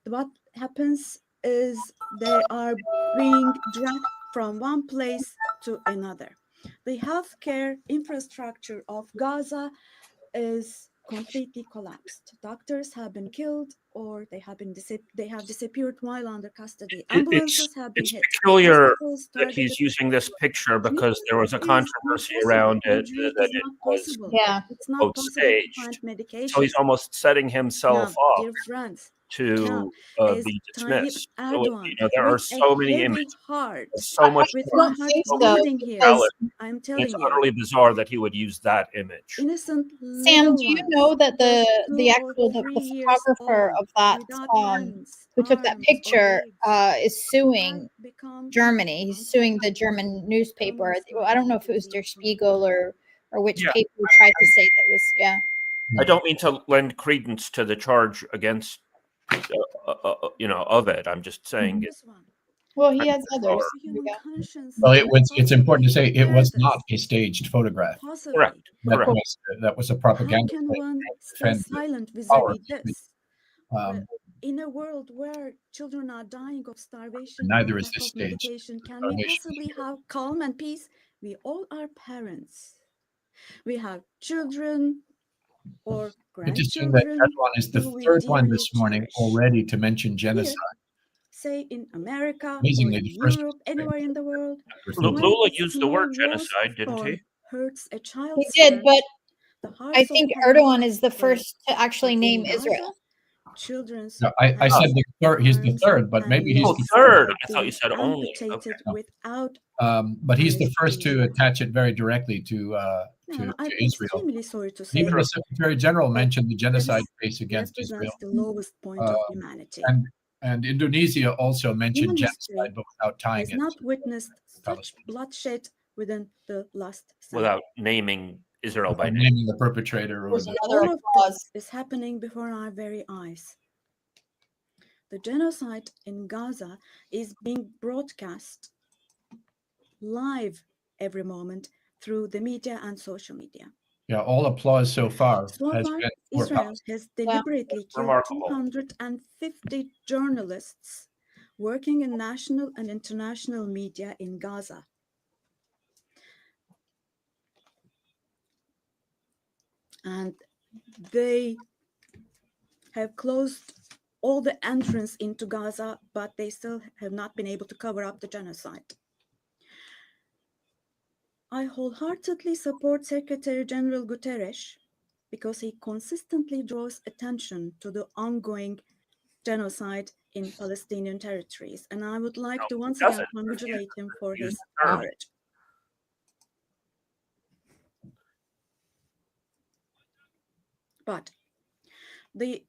what happens is they are being dragged from one place to another. The healthcare infrastructure of Gaza is completely collapsed. Doctors have been killed, or they have disappeared while under custody. Ambulances have been It's hit. peculiar Hospitals that he's targeted. using this picture because there was a It is not controversy possible. around it Injury that is it not was possible. Yeah. It's not quote possible to staged. find So medication. he's almost setting himself Now, up dear friends, to now, as be Tayyip dismissed. So Erdogan, there are with a so many heavy images. heart, There's so much with I my don't heart think so, bleeding here, because I'm It's telling you, utterly bizarre that he would use that image. innocent Sam, little do you ones, know that just the 2 or actual 3 the years photographer old, of that without hands, who took that arms, or picture legs, is have suing become Germany. He's suing the German newspaper. I don't know if it was Der Spiegel or which Yeah. paper tried to say that was I don't mean to lend credence to the charge against, of it. I'm just saying this one. Well, he kind of has others. bizarre. Human conscience Well, can it's important to say possibly it was bear not this. a staged photograph. Possibly. Correct. That Correct. was a How propaganda can play one to stay defend the silent power vis-a-vis of the this? In a world where children are dying of starvation neither and is lack this of staged. medication, can we Starvation. possibly have calm and peace? We all are parents. We have children or Interesting that grandchildren Erdogan is the who we third one dearly this morning cherish. already to mention Here, genocide. say in America or Amazingly, in the first Europe, anywhere in the world, when Lula a used the word small rose genocide, didn't thorn he? hurts a He child's did, heart, but the I hearts of think heaven Erdogan is the break. first to actually But name in Gaza, Israel. children's No, I said the third. He's the arms third, but and maybe he's Oh, the legs third. have I thought you been said only. amputated Okay. without But he's the first to anesthesia. attach it very directly to Now, I'm Israel. extremely sorry to say, Even the Secretary General but mentioned the genocide this case against Israel. represents the lowest point of humanity. And Indonesia also mentioned Human history genocide, but without tying has it not to witnessed such Palestine. bloodshed within the last century. Without naming Israel by name. Naming the perpetrator or There's the another All of applause. this is happening before our very eyes. The genocide in Gaza is being broadcast live every moment through the media and social media. Yeah, all applause so far So has far, been for Israel Palestine. has deliberately killed Remarkable. 250 journalists working in national and international media in Gaza. And they have closed all the entrance into Gaza, but they still have not been able to cover up the genocide. I wholeheartedly support Secretary General Guterres because he consistently draws attention to the ongoing genocide in Palestinian territories. And I would like to once again congratulate him for his courage. But the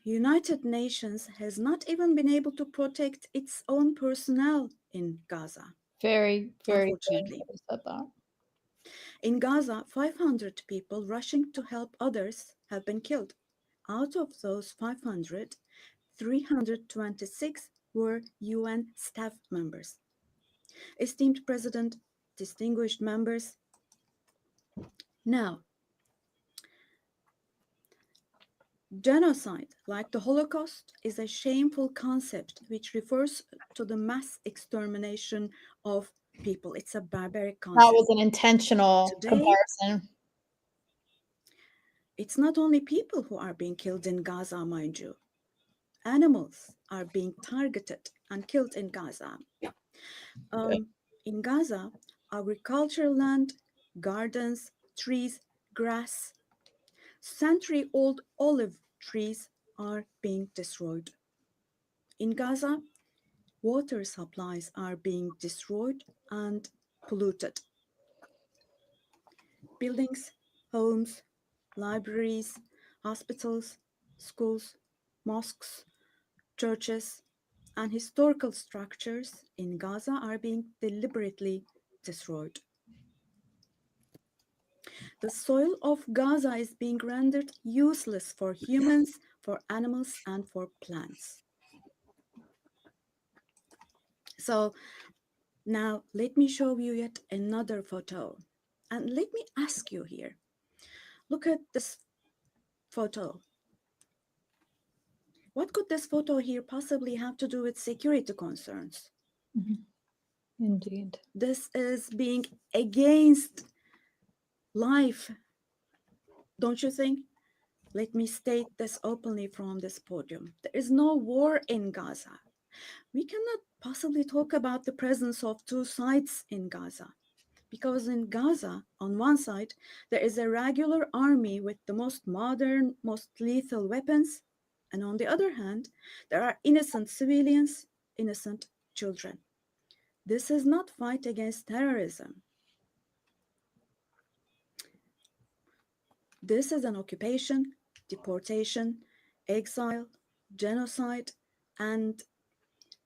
United Nations has not even been able to protect its own personnel in Gaza. Very, very Unfortunately. said that. In Gaza, 500 people rushing to help others have been killed. Out of those 500, 326 were UN staff members. Esteemed President, distinguished members, now, genocide, like the Holocaust, is a shameful concept which refers to the mass extermination of people. It's a barbaric concept. That was an intentional comparison. It's not only people who are being killed in Gaza, mind you. Animals are being targeted and killed in Gaza. In Gaza, agricultural land, gardens, trees, grass, century-old olive trees are being destroyed. In Gaza, water supplies are being destroyed and polluted. Buildings, homes, libraries, hospitals, schools, mosques, churches, and historical structures in Gaza are being deliberately destroyed. The soil of Gaza is being rendered useless for humans, for animals, and for plants. So now let me show you yet another photo. And let me ask you here, look at this photo. What could this photo here possibly have to do with security concerns? Indeed. This is being against life, don't you think? Let me state this openly from this podium. There is no war in Gaza. We cannot possibly talk about the presence of two sides in Gaza, because in Gaza, on one side, there is a regular army with the most modern, most lethal weapons, and on the other hand, there are innocent civilians, innocent children. This is not fight against terrorism. This is an occupation, deportation, exile, genocide, and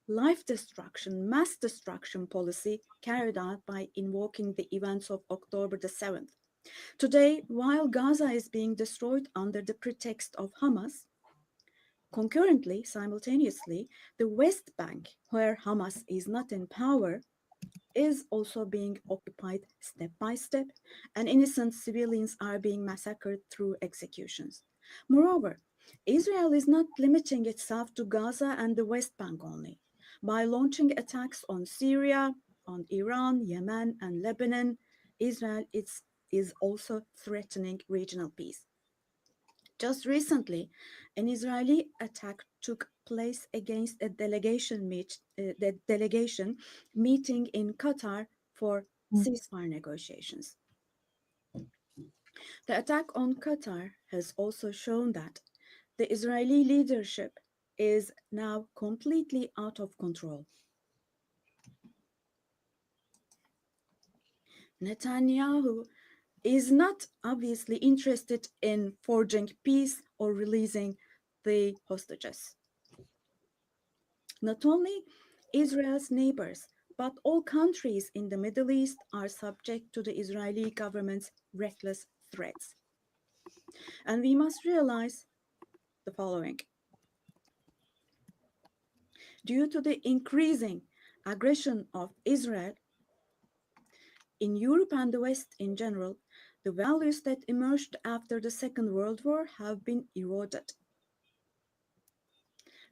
life destruction, mass destruction policy carried out by invoking the events of October the 7th. Today, while Gaza is being destroyed under the pretext of Hamas, concurrently, simultaneously, the West Bank, where Hamas is not in power, is also being occupied step by step, and innocent civilians are being massacred through executions. Moreover, Israel is not limiting itself to Gaza and the West Bank only. By launching attacks on Syria, on Iran, Yemen, and Lebanon, Israel is also threatening regional peace. Just recently, an Israeli attack took place against a delegation meeting in Qatar for ceasefire negotiations. The attack on Qatar has also shown that the Israeli leadership is now completely out of control. Netanyahu is not obviously interested in forging peace or releasing the hostages. Not only Israel's neighbors, but all countries in the Middle East are subject to the Israeli government's reckless threats. And we must realize the following. Due to the increasing aggression of Israel, in Europe and the West in general, the values that emerged after the Second World War have been eroded.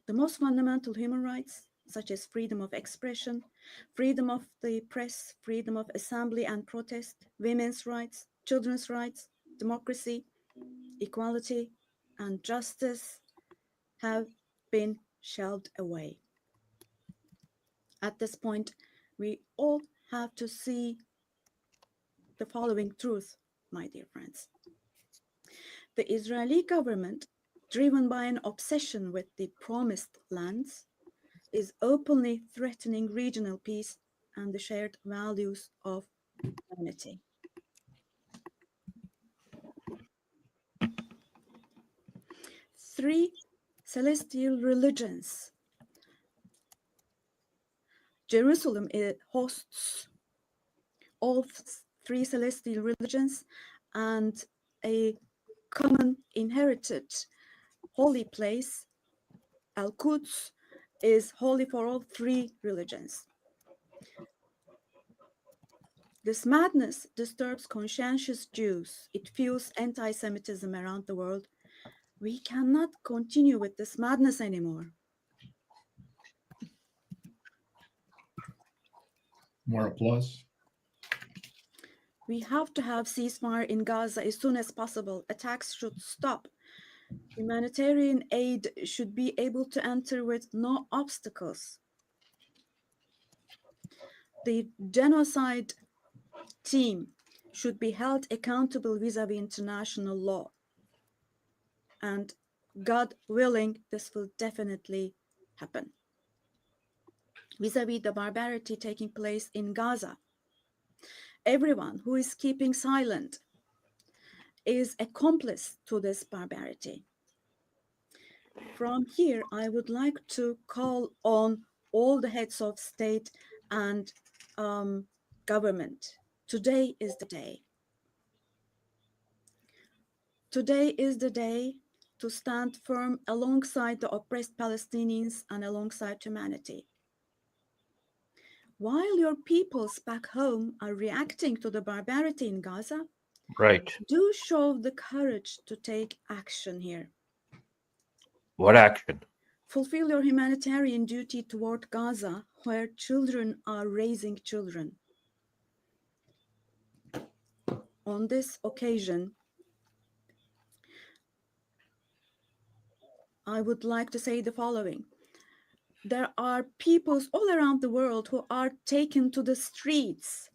The most fundamental human rights, such as freedom of expression, freedom of the press, freedom of assembly and protest, women's rights, children's rights, democracy, equality, and justice, have been shelved away. At this point, we all have to see the following truth, my dear friends. The Israeli government, driven by an obsession with the promised lands, is openly threatening regional peace and the shared values of humanity. Three celestial religions. Jerusalem hosts all three celestial religions and a common inherited holy place, Al-Quds, is holy for all three religions. This madness disturbs conscientious Jews. It fuels anti-Semitism around the world. We cannot continue with this madness anymore. More applause. We have to have ceasefire in Gaza as soon as possible. Attacks should stop. Humanitarian aid should be able to enter with no obstacles. The genocide team should be held accountable vis-à-vis international law. And God willing, this will definitely happen. Vis-à-vis the barbarity taking place in Gaza, everyone who is keeping silent is accomplice to this barbarity. From here, I would like to call on all the heads of state and government. Today is the day. Today is the day to stand firm alongside the oppressed Palestinians and alongside humanity. While your peoples back home are reacting to the barbarity in Gaza, Right. do show the courage to take action here. What action? Fulfill your humanitarian duty toward Gaza, where children are raising children. On this occasion, I would like to say the following. There are peoples all around the world who are taken to the streets.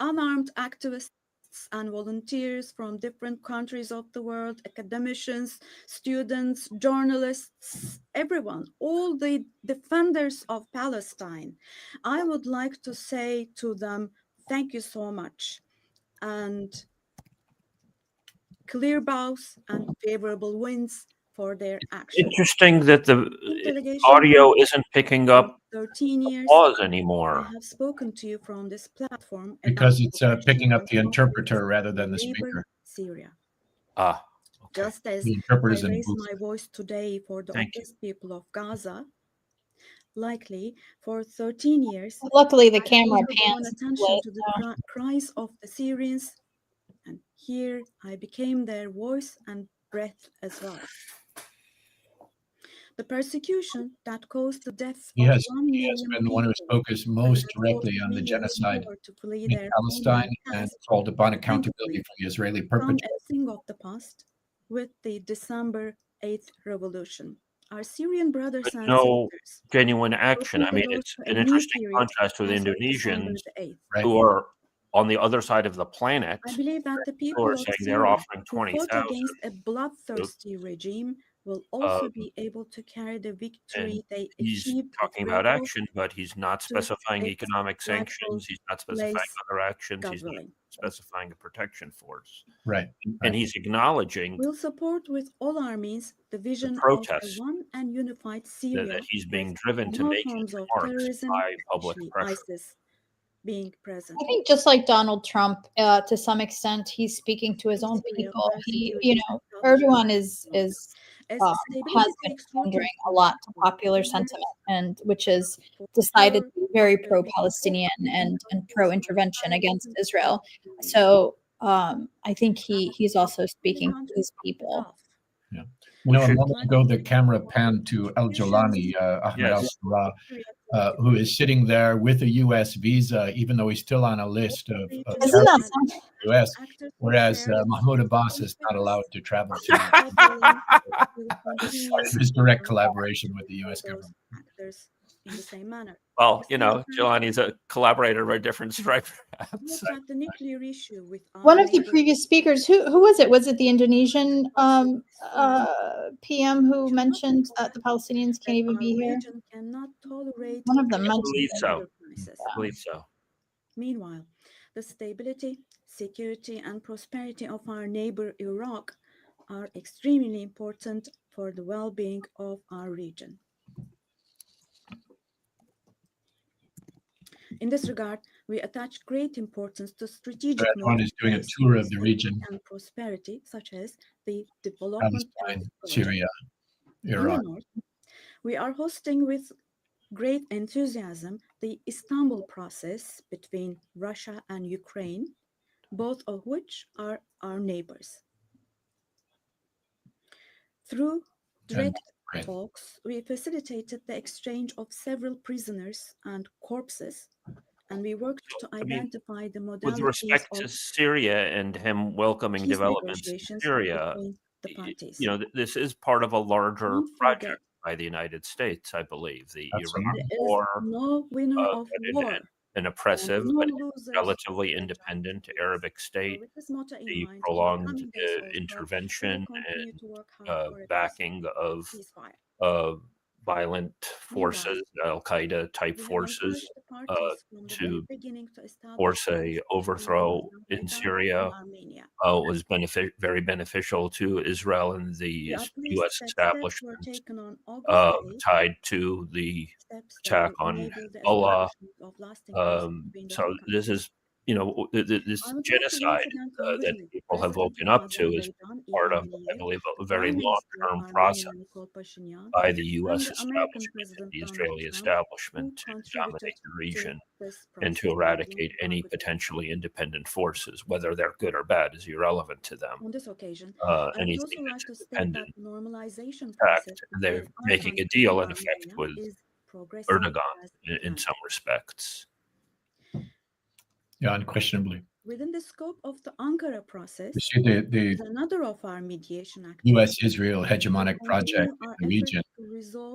Unarmed activists and volunteers from different countries of the world, academicians, students, journalists, everyone, all the defenders of Palestine. I would like to say to them, thank you so much. And clear bows and favorable winds for their action. Interesting that the audio isn't picking up 13 years applause I anymore. have spoken to you from this platform Because it's picking up the interpreter rather than the speaker. Syria. Ah, Just as The I interpreter's in raised booth. my voice today for the Thank you. oppressed people of Gaza, likely for 13 years, Luckily, the I camera also drawn pans. attention to the cries of the Syrians, and here I became their voice and breath as well. The persecution that caused the death He of has 1 million been the one who's people focused and most that directly caused on the millions genocide more to flee in their Palestine homeland and has called upon accountability thankfully from the Israeli become perpetrator. a thing of the past with the December 8th revolution. Our Syrian brothers But and no sisters genuine action. opened I the mean, doors it's to an a new interesting period contrast with as of December Indonesians the 8th. Right. who are on the other side of the planet, I believe that the who people are of saying they're Syria offering who fought 20,000. against a bloodthirsty regime will also be able to carry the victory And they he's achieved with talking great about loss action, but he's not to specifying its economic rightful sanctions. He's not specifying place, other actions. God He's not willing. specifying a protection force. Right. And he's acknowledging We'll support with all our means the vision of a protests one and unified Syria that he's being with driven to no make his forms of remarks terrorism, by public especially pressure. ISIS, being present. I think just like Donald Trump, to some extent, he's speaking to his own Syria, people. where He, security everyone is as has stability been takes root wondering in a lot to Syria, popular leaders sentiment, and which is for decided to sure be very will be pro-Palestinian and open pro-intervention against to Israel. So I think he's also speaking to his people. Gulf. Yeah. You know, a moment ago, the camera panned to El Jolani, Ahmed Yes. al-Sarraj, who is sitting there with a U.S. visa, even though he's still on a list of Isn't that terrorists something? in the U.S., whereas Mahmoud Abbas is not allowed to travel to part of his direct collaboration with the U.S. government. Actors in the same manner. Well, Jelani's a collaborator of a different stripe, perhaps. Look at the nuclear issue with One of the previous speakers, who was it? Was it the Indonesian PM who mentioned that the Palestinians can't even be here? Cannot tolerate One of them I mentioned believe it. so. I believe so. Meanwhile, the stability, security, and prosperity of our neighbor Iraq are extremely important for the well-being of our region. In this regard, We attach great importance to strategic Erdogan is doing a motivators tour for of the safety region, and prosperity, such as the Development Palestine, Trust Project. Syria, In the Iran. north, we are hosting with great enthusiasm the Istanbul process between Russia and Ukraine, both of which are our neighbors. Through direct Ukraine. talks, we facilitated the exchange of several prisoners and corpses, and we worked to I mean, identify the with modalities respect of to Syria and him welcoming peace developments in negotiations Syria, between the parties. you know, this is part of a larger Don't forget, project by the United States, I believe. The Absolutely. Iraq there is War, no winner of an war and oppressive no but losers relatively of independent peace. Arabic So state, with this motto in the mind, in the prolonged coming days also, we will intervention continue and to work hard for a backing of ceasefire. violent Meanwhile, forces, Al-Qaeda type we have forces, encouraged the parties from the very to beginning to establish force a talks between overthrow in Azerbaijan Syria. and Armenia. Was very beneficial to Israel and the We are pleased U.S. that steps were establishment taken on August 8th, tied to the steps that attack will on enable the Hezbollah. establishment of lasting peace between the So two this countries. is, you know, this I would like to once genocide again that congratulate people have President woken up to is Azerbaijan part Ilham of, I Aliyev, believe, a very Prime Minister long-term Armenia process Nikol Pashinyan, by the and U.S. the American establishment and President the Donald Israeli Trump, who establishment to contributed dominate the to region this and process. to eradicate any potentially independent forces. Whether they're good or bad is irrelevant to them. On this occasion, I would Anything also like that's to state that independent. normalization In fact, process they're between our making a country deal, and in effect, Armenia with is progressing Erdogan as in planned. some respects. Yeah, unquestionably. Within the scope of the Ankara process, You see, the is another of our mediation U.S.-Israel hegemonic project in the region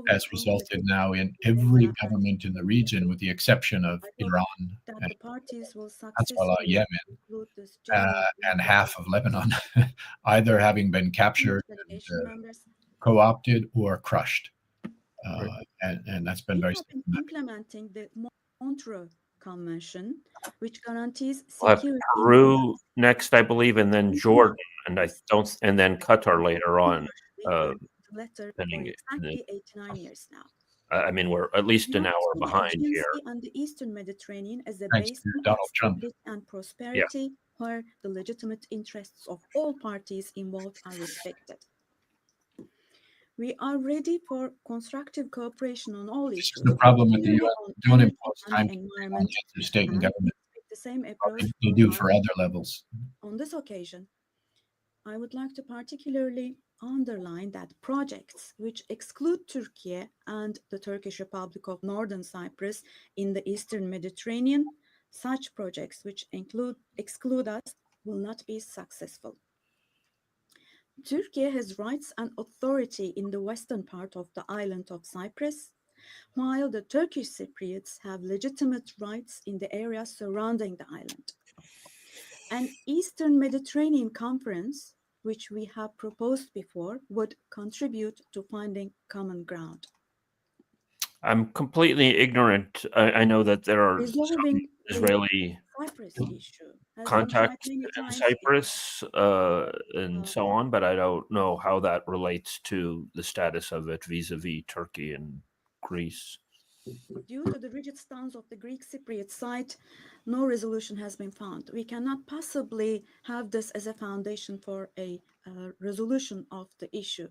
has resulted now in every government in the region, with the exception of Iran that and the parties will Hezbollah, successfully Yemen, conclude this genuine and half of Lebanon, either having been captured delegation and members. co-opted or crushed. And that's been We very have been implementing the Montreux Convention, which guarantees We'll have security. Peru next, I believe, and then Jordan, and then Qatar later on. Letter for Depending, exactly 89 years now. I mean, we're at least an We hour see the behind Aegean here. Sea and the Eastern Mediterranean as a Thanks base to of Donald Trump. stability and prosperity, where the legitimate interests of all parties involved are respected. We are ready for constructive cooperation on all This issues. is the problem with the particularly U.S. on Don't energy impose and time the environment, to state and and government. expect the same approach They from do our for other levels. On this occasion, I would like to particularly underline that projects which exclude Turkey and the Turkish Republic of Northern Cyprus in the Eastern Mediterranean, such projects which exclude us will not be successful. Turkey has rights and authority in the western part of the island of Cyprus, while the Turkish Cypriots have legitimate rights in the area surrounding the island. An Eastern Mediterranean Conference, which we have proposed before, would contribute to finding common ground. I'm completely ignorant. I know that there are some Resolving Israeli the Cyprus issue has been tried contacts many in times Cyprus and so on, but I don't know how that relates to the status of it vis-a-vis Turkey and Greece. Due to the rigid stance of the Greek Cypriot side, no resolution has been found. We cannot possibly have this as a foundation for a resolution of the issue.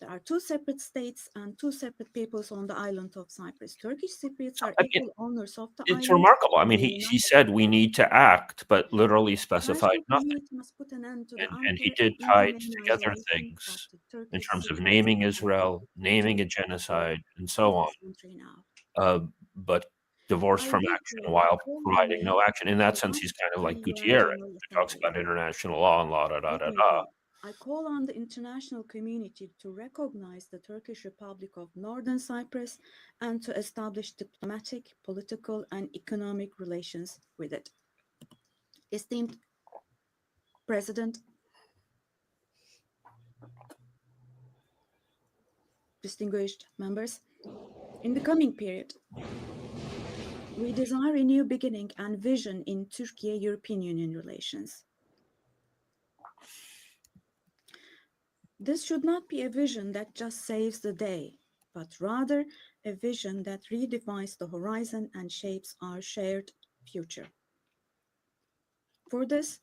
There are two separate states and two separate peoples on the island of Cyprus. Turkish Cypriots are equal owners of the island. It's remarkable. I mean, he said we need to act, but literally specified nothing. And he did tie together things in terms of naming Israel, naming a genocide, and so on. But divorced from action while providing no action. In that sense, he's kind of like Gutierrez, who talks about international law and la da da da da. I call on the international community to recognize the Turkish Republic of Northern Cyprus and to establish diplomatic, political, and economic relations with it. Esteemed President, distinguished members, in the coming period, we desire a new beginning and vision in Turkey-European Union relations. This should not be a vision that just saves the day, but rather a vision that redefines the horizon and shapes our shared future. For this,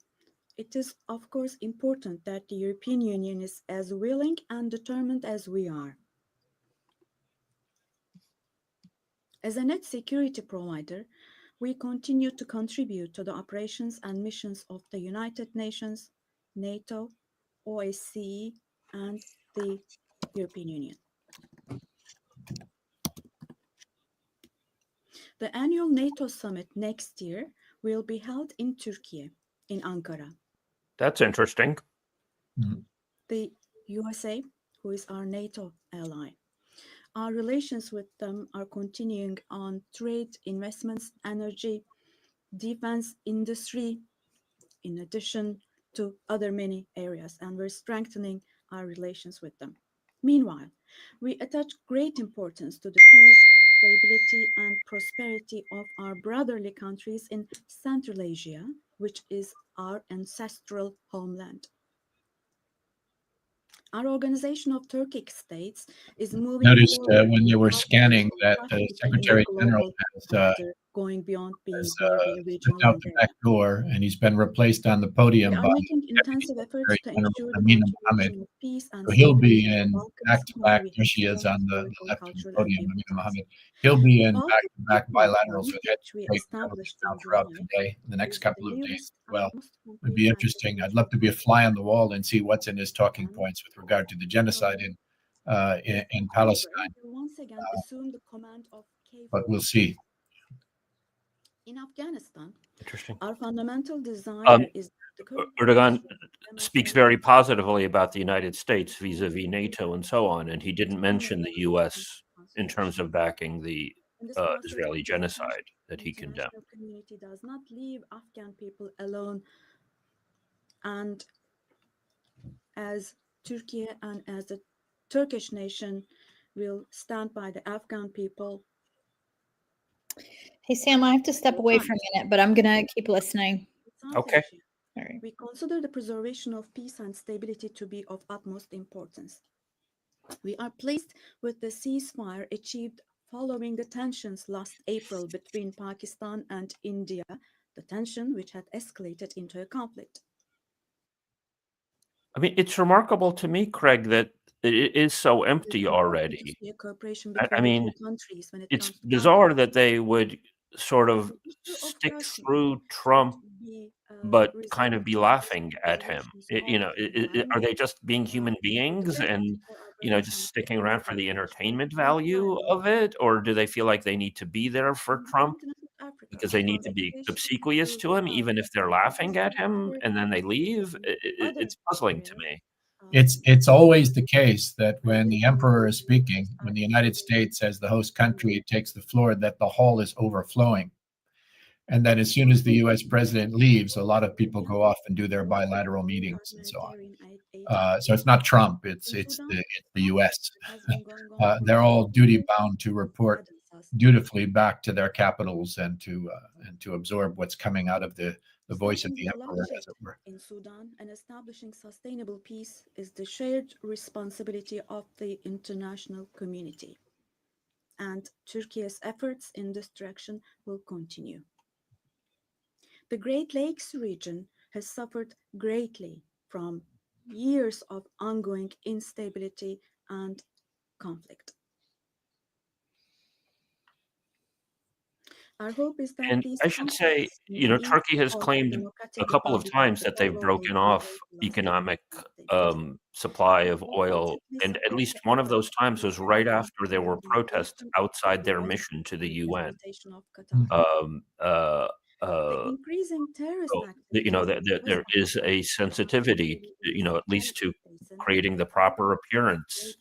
it is of course important that the European Union is as willing and determined as we are. As a net security provider, we continue to contribute to the operations and missions of the United Nations, NATO, OSCE, and the European Union. The annual NATO summit next year will be held in Turkey, in Ankara. That's interesting. The USA, who is our NATO ally, our relations with them are continuing on trade, investments, energy, defense industry, in addition to other many areas, and we're strengthening our relations with them. Meanwhile, we attach great importance to the peace, stability, and prosperity of our brotherly countries in Central Asia, which is our ancestral homeland. Our Organization of Turkic States is moving Noticed forward when they were with scanning that the in the Secretary General global has chapter, going beyond being global, slipped regional, out and the area. back door, and he's been replaced on the We podium are by making intensive efforts Secretary to General ensure the Amina Mohammed. continuation of peace and So he'll be stability in the in Balkans, back-to-back. where we There have she is strong on the historical, left of the cultural, and podium, people Amina ties. Mohammed. He'll be in Baltic back-to-back People bilaterals Forum, with head which we state established now in throughout July, the day, the next is couple the of days newest as well. most Would be complete interesting. I'd love to be a fly on the wall and see what's in his talking points with regard to the genocide in Palestine. will once again assume the command of But we'll see. In Afghanistan, Interesting. our fundamental desire is the current Erdogan speaks very positively about the United States vis-a-vis NATO and so on, and he didn't mention the U.S. in terms of backing the Israeli genocide that he condemned. international community does not leave Afghan people alone, and as Turkey and as the Turkish nation will stand by the Afghan people. Hey, Sam, I have to step away for a minute, but I'm going to keep listening. Okay. All right. We consider the preservation of peace and stability to be of utmost importance. We are pleased with the ceasefire achieved following the tensions last April between Pakistan and India, the tension which had escalated into a conflict. I mean, it's remarkable to me, Craig, that it is so empty already. I mean, it's bizarre that they would sort of stick through Trump, but kind of be laughing at him. Are they just being human beings and, just sticking around for the entertainment value of it? Or do they feel like they need to be there for Trump because they need to be obsequious to him, even if they're laughing at him and then they leave? It's puzzling to me. It's always the case that when the emperor is speaking, when the United States as the host country takes the floor, that the hall is overflowing. And then as soon as the US president leaves, a lot of people go off and do their bilateral meetings and so on. So it's not Trump, it's the US. They're all duty bound to report dutifully back to their capitals and to absorb what's coming out of the voice of the emperor, as it were. In Sudan, and establishing sustainable peace is the shared responsibility of the international community. And Turkey's efforts in this direction will continue. The Great Lakes region has suffered greatly from years of ongoing instability and conflict. Our hope is that And these I should say, Turkey has claimed a couple of times that they've broken off economic supply of oil. And at least one of those times was right after there were protests outside their mission to the UN. There is a sensitivity, at least to creating the proper appearance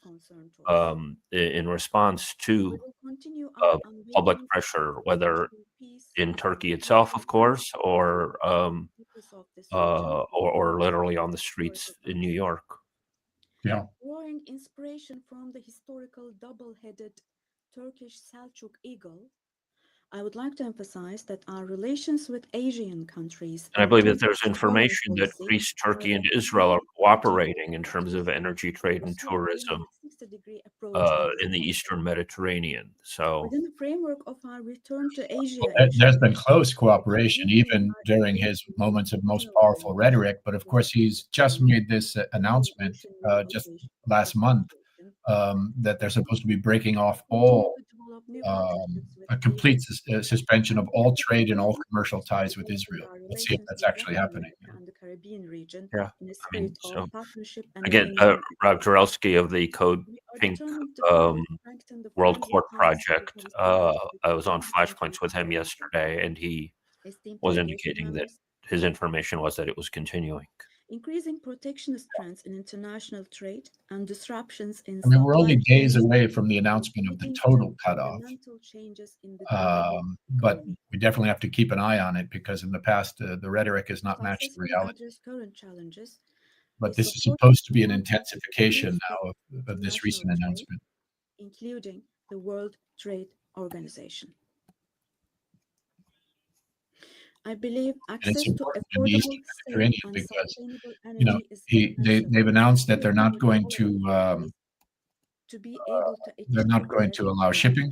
in response to public pressure, whether in Turkey itself, of course, or literally on the streets in New York. Yeah. Drawing inspiration from the historical double-headed Turkish Selçuk eagle, I would like to emphasize that our relations with Asian countries, and I believe that there's information that Greece, Turkey, and Israel are cooperating in terms of energy trade and tourism. approach of this in the Eastern Mediterranean. So within the framework of our return to Asia There's been initiative, close cooperation, even during his moments of most powerful rhetoric. But of course, he's just made this announcement just last month that they're supposed to be breaking off all a complete suspension of all trade and all commercial ties with Israel. Let's see if that's actually happening. and the Caribbean region yeah, in a I mean, spirit so of partnership and again, win-win. Rob Jarelski of the Code We are Pink determined to further strengthen the World friendly Court ties and Project. cooperation I was on between Flashpoints countries with him in the region. yesterday, and he Esteemed was delegation indicating that members, his information was that it was continuing. increasing protectionist trends in international trade and disruptions in I mean, we're supply only days chains away from the announcement of the leading total to cutoff. fundamental changes in the global But economy. we definitely have to keep an eye on it because in the past, the rhetoric has not matched the Successfully reality. address current challenges, But is this is supported supposed to be an beyond that intensification inclusive now of this international recent trade, announcement. including the World Trade Organization. I believe And it's access to important in the Eastern affordable, safe, Mediterranean and because, sustainable you know, energy is essential they've announced that they're for not going developing to countries to be able to they're achieve not going their to allow economic shipping.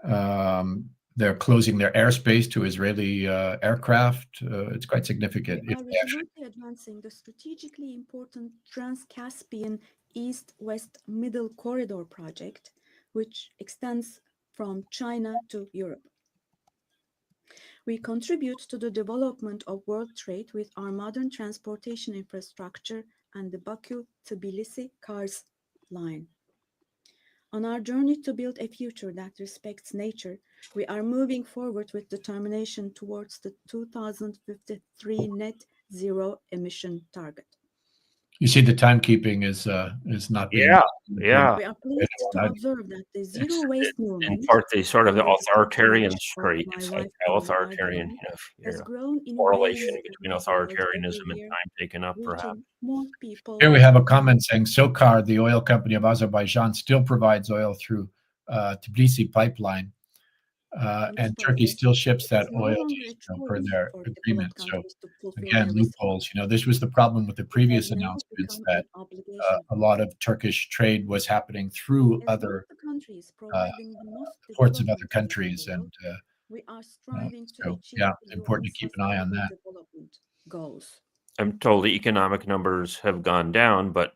growth. They're closing their airspace to Israeli aircraft. It's quite significant We if are they actually. resolutely advancing the strategically important Trans-Caspian East-West Middle Corridor project, which extends from China to Europe. We contribute to the development of world trade with our modern transportation infrastructure and the Baku-Tbilisi Kars line. On our journey to build a future that respects nature, we are moving forward with determination towards the 2053 net zero emission target. You see, the timekeeping is not being. Yeah. We are pleased to observe that the zero waste In movement, part, the sort of the under the authoritarian patronage of streak. my It's like wife how and I, authoritarian, has grown in correlation ways that between make the world authoritarianism every and year, time taken up, perhaps. reaching more people. Here we have a comment saying SOCAR, the oil company of Azerbaijan, still provides oil through Tbilisi pipeline, and Turkey still ships that It's no oil longer a to per choice their for agreement. developed So countries to fulfill again, their loopholes. You know, this was the problem with the It previous has now announcements become that an obligation. a lot of Turkish trade was happening through As one other of the countries providing the most ports of other development aid in countries, the and world, we are striving to so achieve yeah, the important to keep an eye on Sustainable that. Development Goals. I'm told the economic numbers have gone down, but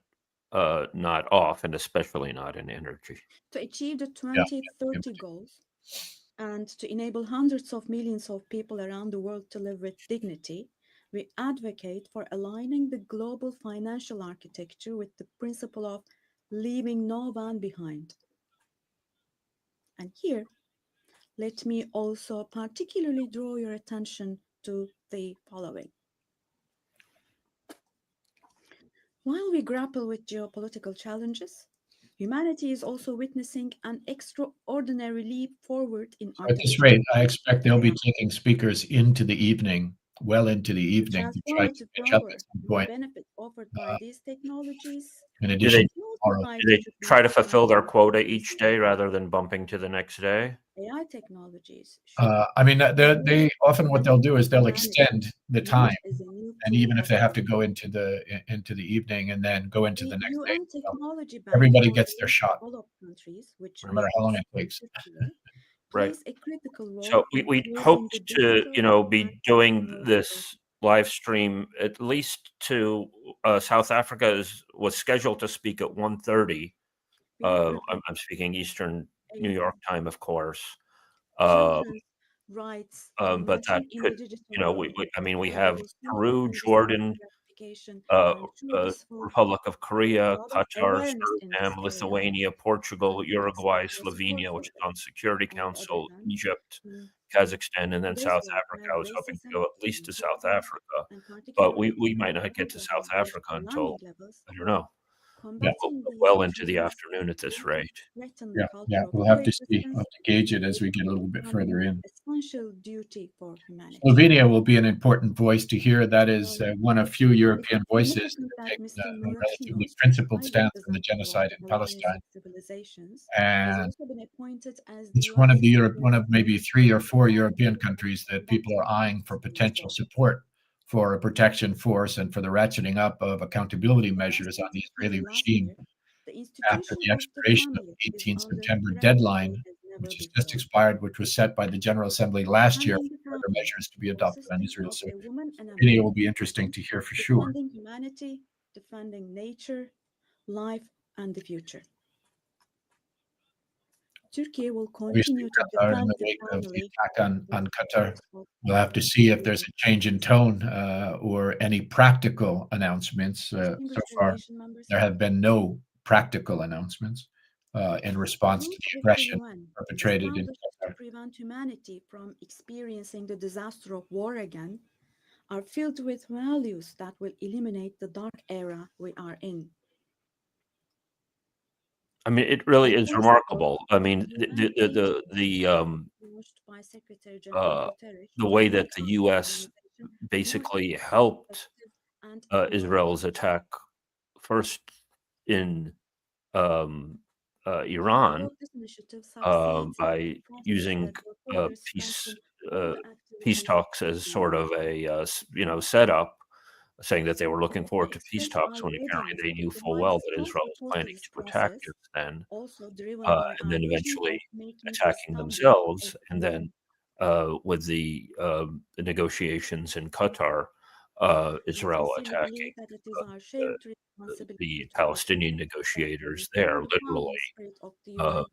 not off, and especially not in energy. To achieve the Yeah. 2030 goals and to enable hundreds of millions of people around the world to live with dignity, we advocate for aligning the global financial architecture with the principle of leaving no one behind. And here, let me also particularly draw your attention to the following. While we grapple with geopolitical challenges, humanity is also witnessing an extraordinary leap forward in At this artificial rate, I expect they'll be intelligence. taking speakers into the evening, well into the The evening, to try to transformative catch up power at some and the point. benefit offered by these technologies In Do addition they, to tomorrow. do they try to fulfill their quota each day rather than bumping to the next day? AI technologies should I mean, they often what they'll do is they'll humanity, extend the not time, as a new and tool even if of they have to go into the evening and then go into the the next day, UN Technology Bank everybody for gets their shot, developed countries, which no we matter how long it takes. Right. plays a critical role So in we creating hope the to, digital be and doing technological this live stream at least to South Africa was scheduled to speak at 1:30. We have I'm speaking Eastern New York time, of course. children's rights to But that mention in could, the digital world. we And have will soon Peru, open this Jordan, gratification. I'm sure this will Republic of Korea, a lot of Qatar, awareness in this Suriname, area. Lithuania, Portugal, And Uruguay, their support Slovenia, for which is on Security on the other Council, hand, Egypt, to Kazakhstan, and then this South will Africa. I have was hoping to racism, go at least to South xenophobia, Africa, and but particularly we might not get to global South heritage Africa alarming until, levels. I don't know, Combating these well into the trends afternoon at this will not rate. threaten the Yeah, culture of we'll have to see. coexistence. We'll have to gauge it as It we get a will little bit become further an in. essential duty for humanity. Slovenia will be an important voice to hear. That is one of few European voices that have Significant taken that a Mr. relatively Murakinos, principled Vice stance on the President genocide of in Alliance Palestine. of Civilizations, has And also been appointed as the it's one of US one of maybe 3 or 4 European countries that people are eyeing for potential support for a protection force and for the ratcheting up of accountability measures on the Israeli regime. after the expiration of the 18th September deadline, which has just expired, which was set by the General Assembly last year for further measures to be adopted on Israel. So it will be interesting to hear for sure. Defending humanity, defending nature, life, and the future. Turkey will continue to Qatar, in defend the the wake of the family. attack on Qatar, we'll have to see if there's a change in tone or any practical announcements. So far, there have been no practical announcements in response to Rules the of aggression UN perpetrated in established Qatar. to prevent humanity from experiencing the disaster of war again are filled with values that will eliminate the dark era we are in. I mean, it really I is also remarkable. I mean, launched by Secretary General Guterres the way that the welcomes U.S. organization basically helped and Israel's attack first in Iran all this initiative succeeds by in the using process that reporters peace strengthen all the peace activities talks as sort of a setup, saying that they were looking forward to peace express talks our when apparently readiness they knew to full provide well that strong Israel was support to planning this to attack process, just then, also driven by and our then vision eventually of making attacking Istanbul themselves, a and then with the negotiations in Qatar, Israel sincerely attacking believe that it is our shared responsibility the to Palestinian ensure negotiators that there, the literally founding spirit of the uh,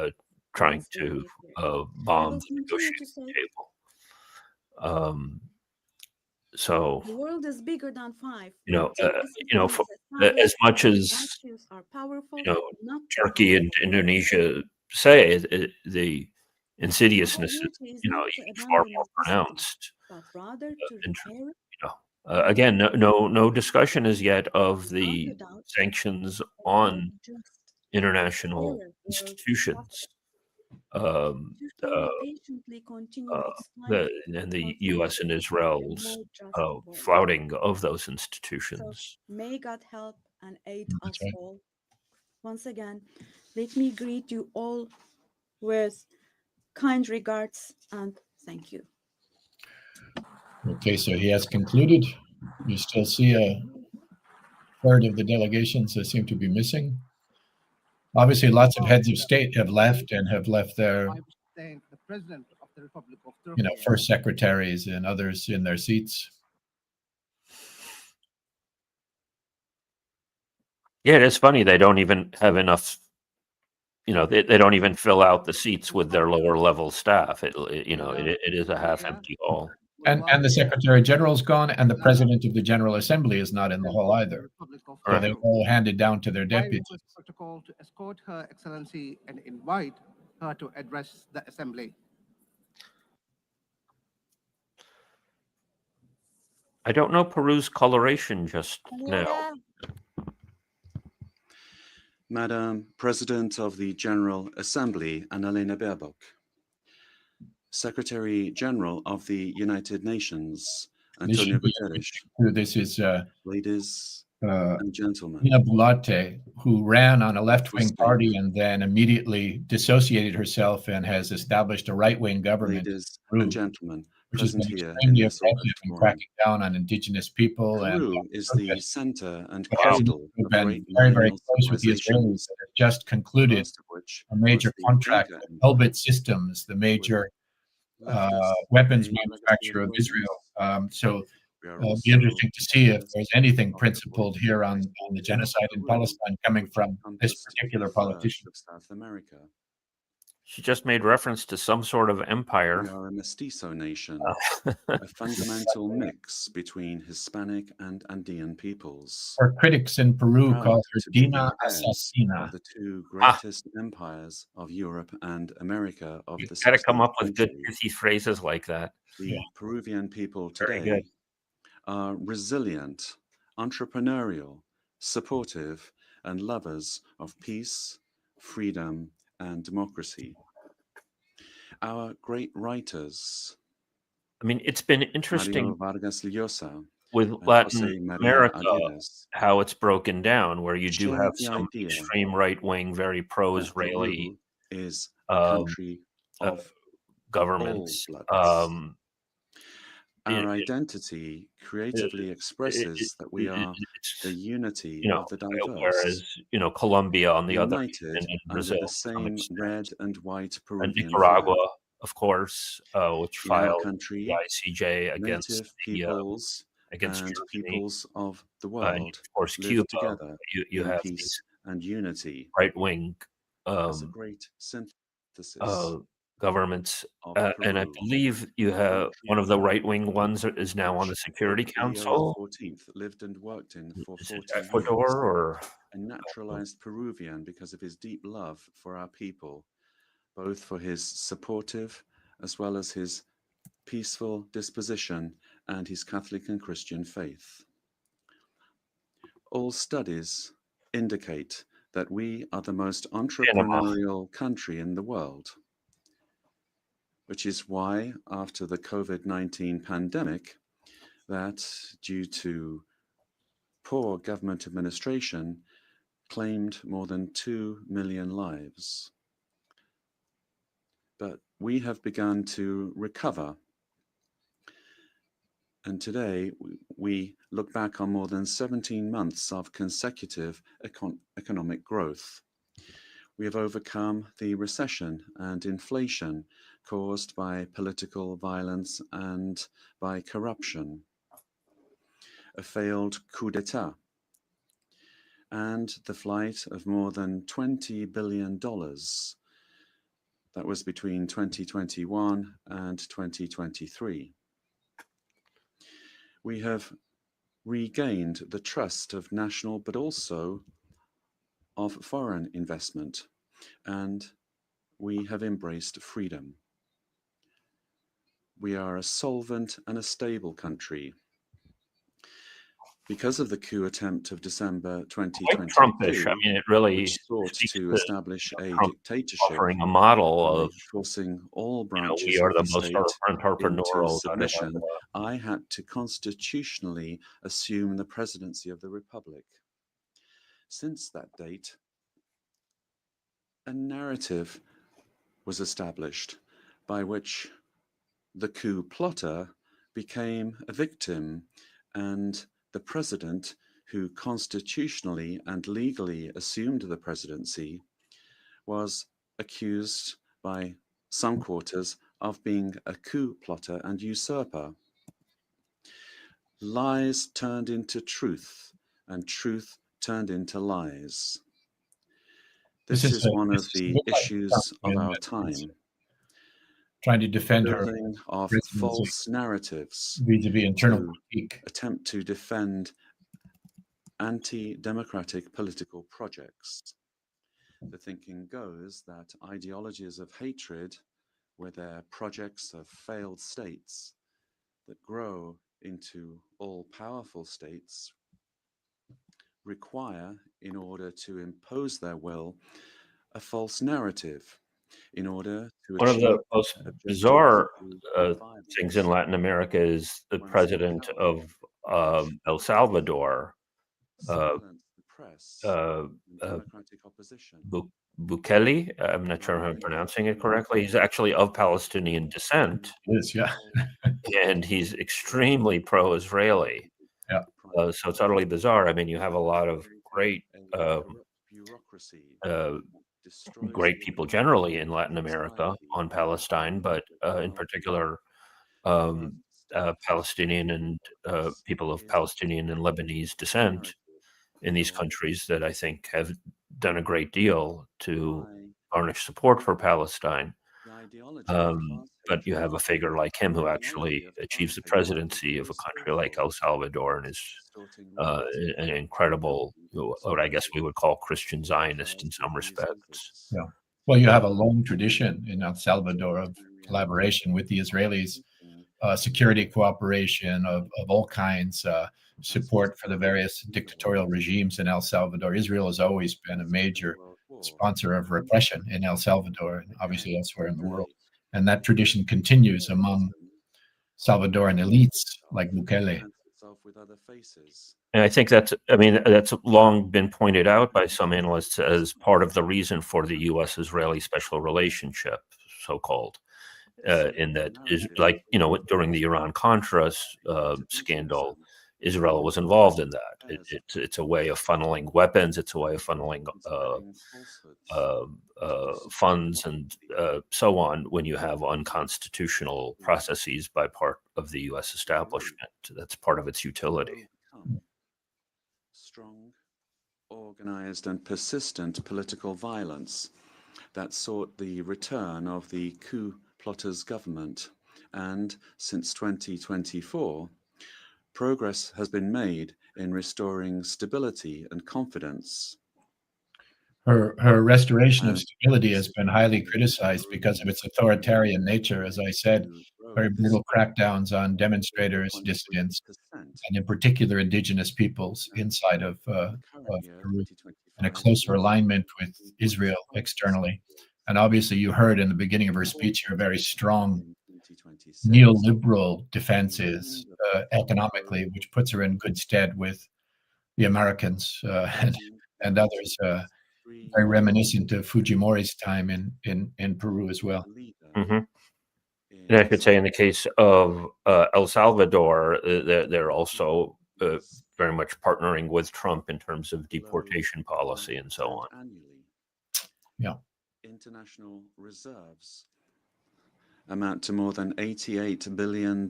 UN trying wins the to day here. bomb I will the continue to negotiating say table. So, the world is bigger than five. you know, Racism for, is established, as much as values are powerful, you know, not Turkey and Indonesia say the insidiousness is, duty is you know, not to even far abandon more necessity, pronounced. but rather to repair it, You know, again, no discussion as yet of the doubt, sanctions a on just, international fairer world institutions. Turkey will patiently continue its climb And the consensus U.S. and for a Israel's more just world. flouting of those So institutions. may God help and aid That's us right. all. Once again, let me greet you all with kind regards and thank you. Okay, so he has concluded. You still see a third of the delegations that seem to be missing. Obviously, lots of heads of state have left and have left their, Thank the President of the Republic of you know, Turkey. first secretaries and others in their seats. Yeah, it is funny they don't even have enough. You know, they don't even fill out the seats with their lower level staff. It is a half empty hall. And the Secretary General's gone, and the President of the General Assembly is not in the hall either. So they all handed down to their deputies. Protocol to escort Her Excellency and invite her to address the Assembly. I don't know Peru's coloration just now. Madam President of the General Assembly, Annalena Baerbock. Secretary General of the United Nations, Antonio Guterres. This is ladies and gentlemen. Dina Boluarte, who ran on a left-wing party and then immediately dissociated herself and has established a right-wing government. Ladies Peru, and gentlemen, which has been present here in extremely this aggressive August in forum. cracking down on indigenous people Peru and is the center and but has cradle of been great very, very millennial close with the Israelis civilizations, that have just concluded first of which a major was the contract Inca with Empire. Elbit Systems, the major left us weapons a legacy manufacturer of greatness. Israel. So We are it'll be also interesting to see if there's anything principled here on the genocide in Palestine coming from this particular first politician. of South America. She just made reference to some sort of empire. We are a mestizo nation, a fundamental mix between Hispanic and Andean peoples. Her critics in Peru Proud call her to be the Dina heirs Assassina. of the two greatest empires of Europe and America of the Got to come 16th up with good century. pithy phrases like that. The Peruvian people Very today good. are resilient, entrepreneurial, supportive, and lovers of peace, freedom, and democracy. Our great writers, I mean, it's been interesting Mario Vargas Llosa with and Latin Jose Maria America Aguirres, how it's broken down, where you do shared have the some idea extreme right wing, very pro-Israeli Peru is a country of governments. all bloods. It- Our identity creatively expresses that we are the unity you know, of the diverse, whereas, you know, Colombia on the other hand, united and under Brazil the to some same extent, red and white and Peruvian Nicaragua, flag. of course, which In our filed the country, ICJ against native the peoples against and Germany, peoples of the and world of course live Cuba. together You in have peace these and unity right-wing as a great synthesis governments, of and I Peru, believe you a have country one of the I, right-wing ones is now on the which Security Pope Leo Council. XIV lived and worked in for Is it 40 Ecuador years, or a naturalized Peruvian because of his deep love for our people, both for his supportive as well as his peaceful disposition and his Catholic and Christian faith. All studies indicate that we are the most Panama? entrepreneurial country in the world, which is why after the COVID-19 pandemic, that due to poor government administration, claimed more than 2 million lives. But we have begun to recover. And today we look back on more than 17 months of consecutive economic growth. We have overcome the recession and inflation caused by political violence and by corruption, a failed coup d'etat, and the flight of more than $20 billion. That was between 2021 and 2023. We have regained the trust of national but also of foreign investment, and we have embraced freedom. We are a solvent and a stable country. Because of the coup attempt of December 2022, Trumpish. I mean, it really which sought speaks to to establish a Trump dictatorship offering a model by of, forcing all you know, branches we are of the the most state into entrepreneurial country. submission. I had to constitutionally assume the presidency of the Republic. Since that date, a narrative was established by which the coup plotter became a victim and the president, who constitutionally and legally assumed the presidency, was accused by some quarters of being a coup plotter and usurper. Lies turned into truth, and truth turned into lies. This is one of the issues of our time. Trying to defend her building of false narratives vis-a-vis internal to critique. attempt to defend anti-democratic political projects. The thinking goes that ideologies of hatred were their projects of failed states that grow into all-powerful states require, in order to impose their will, a false narrative in order to One of achieve the most bizarre things in Latin America is the president of El Salvador, Bukele. I'm not sure if I'm pronouncing it correctly. He's actually of Palestinian descent. Yes, yeah. And he's extremely pro-Israeli. Yeah. So it's utterly bizarre. I mean, you have a lot of great great people generally in Latin America on Palestine, but in particular Palestinian and people of Palestinian and Lebanese descent in these countries that I think have done a great deal to garnish support for Palestine. But you have a figure like him who actually achieves the presidency of a country like El Salvador and is an incredible, what I guess we would call Christian Zionist in some respects. Yeah. Well, you have a long tradition in El Salvador of collaboration with the Israelis, security cooperation of all kinds, support for the various dictatorial regimes in El Salvador. Israel has always been a major sponsor of repression in El Salvador and obviously elsewhere in the world. And that tradition continues among Salvadoran elites like Bukele. And I think that's long been pointed out by some analysts as part of the reason for the U.S.-Israeli special relationship, so-called, in that is like, you know, during the Iran-Contra scandal, Israel was involved in that. It's a way of funneling weapons. It's a way of funneling funds and so on when you have unconstitutional processes by part of the U.S. establishment. That's part of its utility. Strong, organized, and persistent political violence that sought the return of the coup plotters' government. And since 2024, progress has been made in restoring stability and confidence. Her restoration of stability has been highly criticized because of its authoritarian nature. As I said, very brutal crackdowns on demonstrators, dissidents, and in particular indigenous peoples inside of Peru, and a closer alignment with Israel externally. And obviously, you heard in the beginning of her speech here very strong neoliberal defenses economically, which puts her in good stead with the Americans and others. Very reminiscent of Fujimori's time in Peru as well. Mm-hmm. And I could say in the case of El Salvador, they're also very much partnering with Trump in terms of deportation policy and so on. Yeah. International reserves amount to more than $88 billion.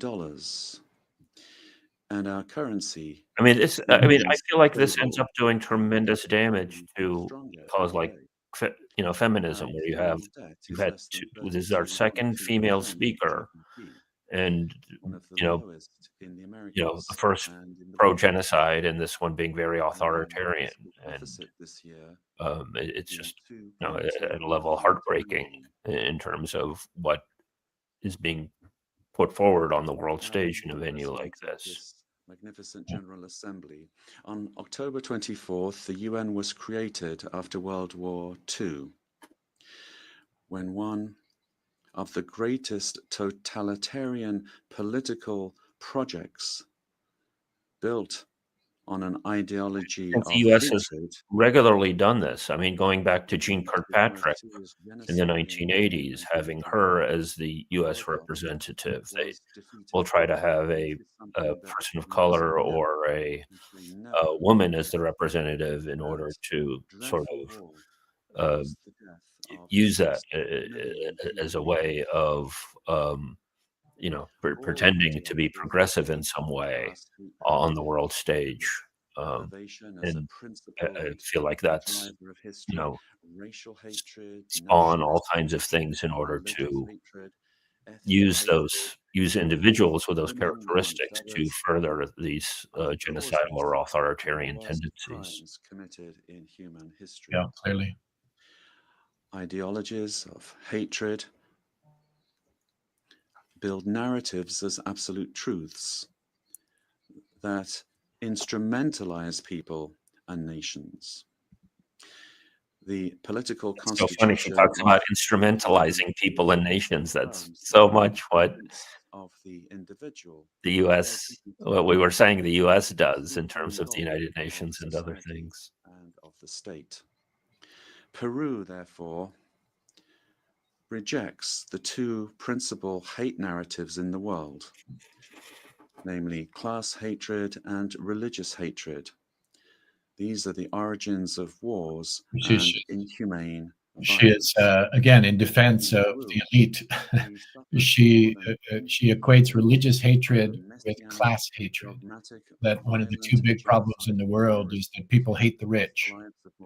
And our currency. I mean, I feel like this ends up doing tremendous damage to cause like, feminism, where you've had this is our second female speaker, and the first pro-genocide, and this one being very authoritarian, and it's just at a level heartbreaking in terms of what is being put forward on the world stage in a venue like this. Magnificent General Assembly. On October 24th, the UN was created after World War II, when one of the greatest totalitarian political projects built on an ideology of the U.S. has hatred. regularly done this. I mean, going back to Jean Kirkpatrick in the 1980s, having her as the U.S. representative, they will try to have a person of color or a woman as the representative in order to sort of use that as a way of pretending to be progressive in some way on the world stage. And I feel like that's, spawn all kinds of things in order to use individuals with those characteristics to further these genocidal or authoritarian tendencies. Committed in human history. Yeah, clearly. Ideologies of hatred build narratives as absolute truths that instrumentalize people and nations. The political constitution. So funny, she talks about instrumentalizing people and nations. That's so much what of the individual, the U.S. What we were saying the U.S. does in terms of the United Nations and other things, and of the state. Peru, therefore, rejects the two principal hate narratives in the world, namely class hatred and religious hatred. These are the origins of wars and inhumane violence. She is, again, in defense of the elite. She equates religious hatred with class hatred. That one of the two big problems in the world is that people hate the rich.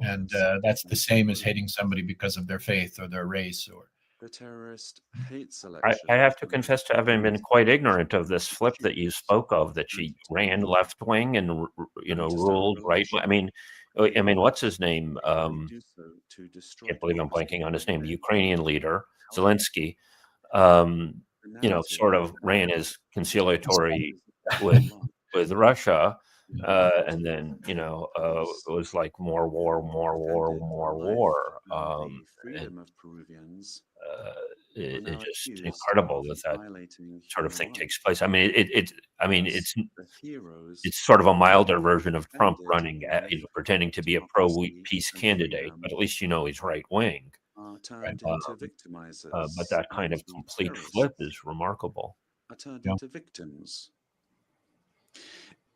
And that's the same as hating somebody because of their faith or their race or the terrorist hate selection. I have to confess to having been quite ignorant of this flip that you spoke of, that she ran left wing and ruled right. I mean, what's his name? Can't believe I'm blanking on his name. The Ukrainian leader Zelensky, sort of ran as conciliatory with Russia, and then it was like more war. Freedom of Peruvians. It's just incredible that sort of thing takes place. I mean, it's sort of a milder version of Trump running, pretending to be a pro-peace candidate, but at least he's right wing. But that kind of complete flip is remarkable. Are turned into victims.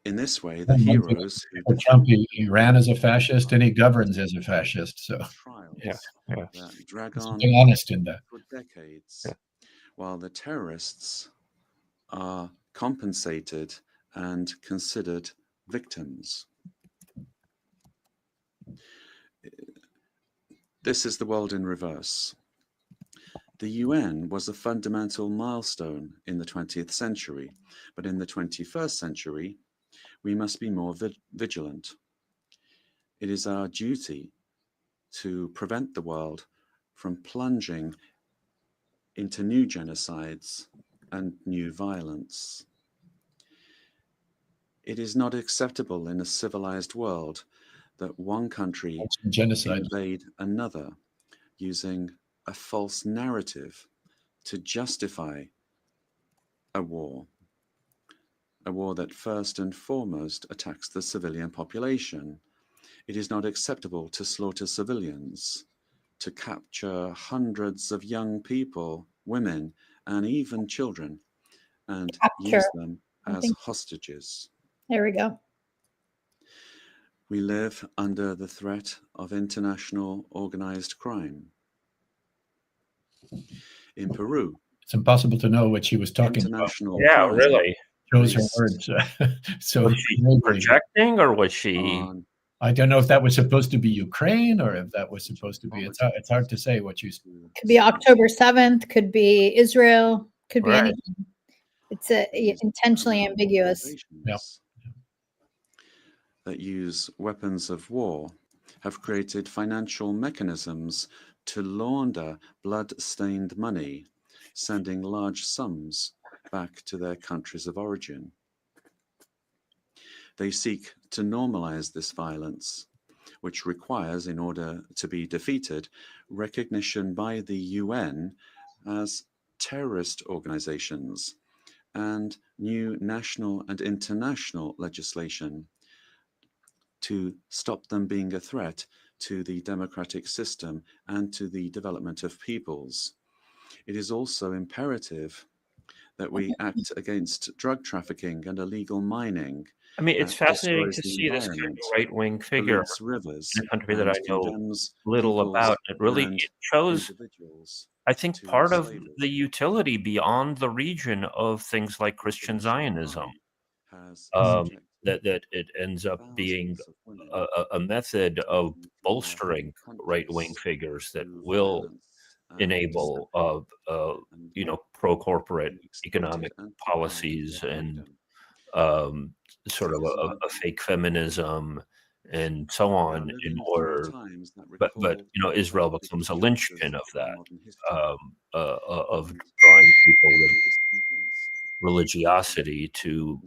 In this way, the heroes who Trump, he ran as a fascist and he governs as a fascist. So trials yeah. that drag let's on be honest in that. for decades, while the terrorists are compensated and considered victims. This is the world in reverse. The UN was a fundamental milestone in the 20th century, but in the 21st century, we must be more vigilant. It is our duty to prevent the world from plunging into new genocides and new violence. It is not acceptable in a civilized world that one country invade another using a false narrative to justify a war that first and foremost attacks the civilian population. It is not acceptable to slaughter civilians, to capture hundreds of young people, women, and even children, and use them as hostages. There we go. We live under the threat of international organized crime. In Peru, it's impossible to know what she was talking about. Yeah, really. Chose her words. So was she projecting, or was she? I don't know if that was supposed to be Ukraine or if that was supposed to be. It's hard to say what you. Could be October 7th. Could be Israel. Could be anything. It's intentionally ambiguous. Yeah. That use weapons of war have created financial mechanisms to launder blood-stained money, sending large sums back to their countries of origin. They seek to normalize this violence, which requires, in order to be defeated, recognition by the UN as terrorist organizations and new national and international legislation to stop them being a threat to the democratic system and to the development of peoples. It is also imperative that we act against drug trafficking and illegal mining. I mean, it's fascinating to see this kind of right-wing figure rivers, in a country that I know little about. It really shows, I think, part of the utility beyond the region of things like Christian Zionism. That it ends up being a method of bolstering right-wing figures that will enable pro-corporate economic policies and sort of a fake feminism and so on, in order, but Israel becomes a linchpin of that, of drawing people with religiosity to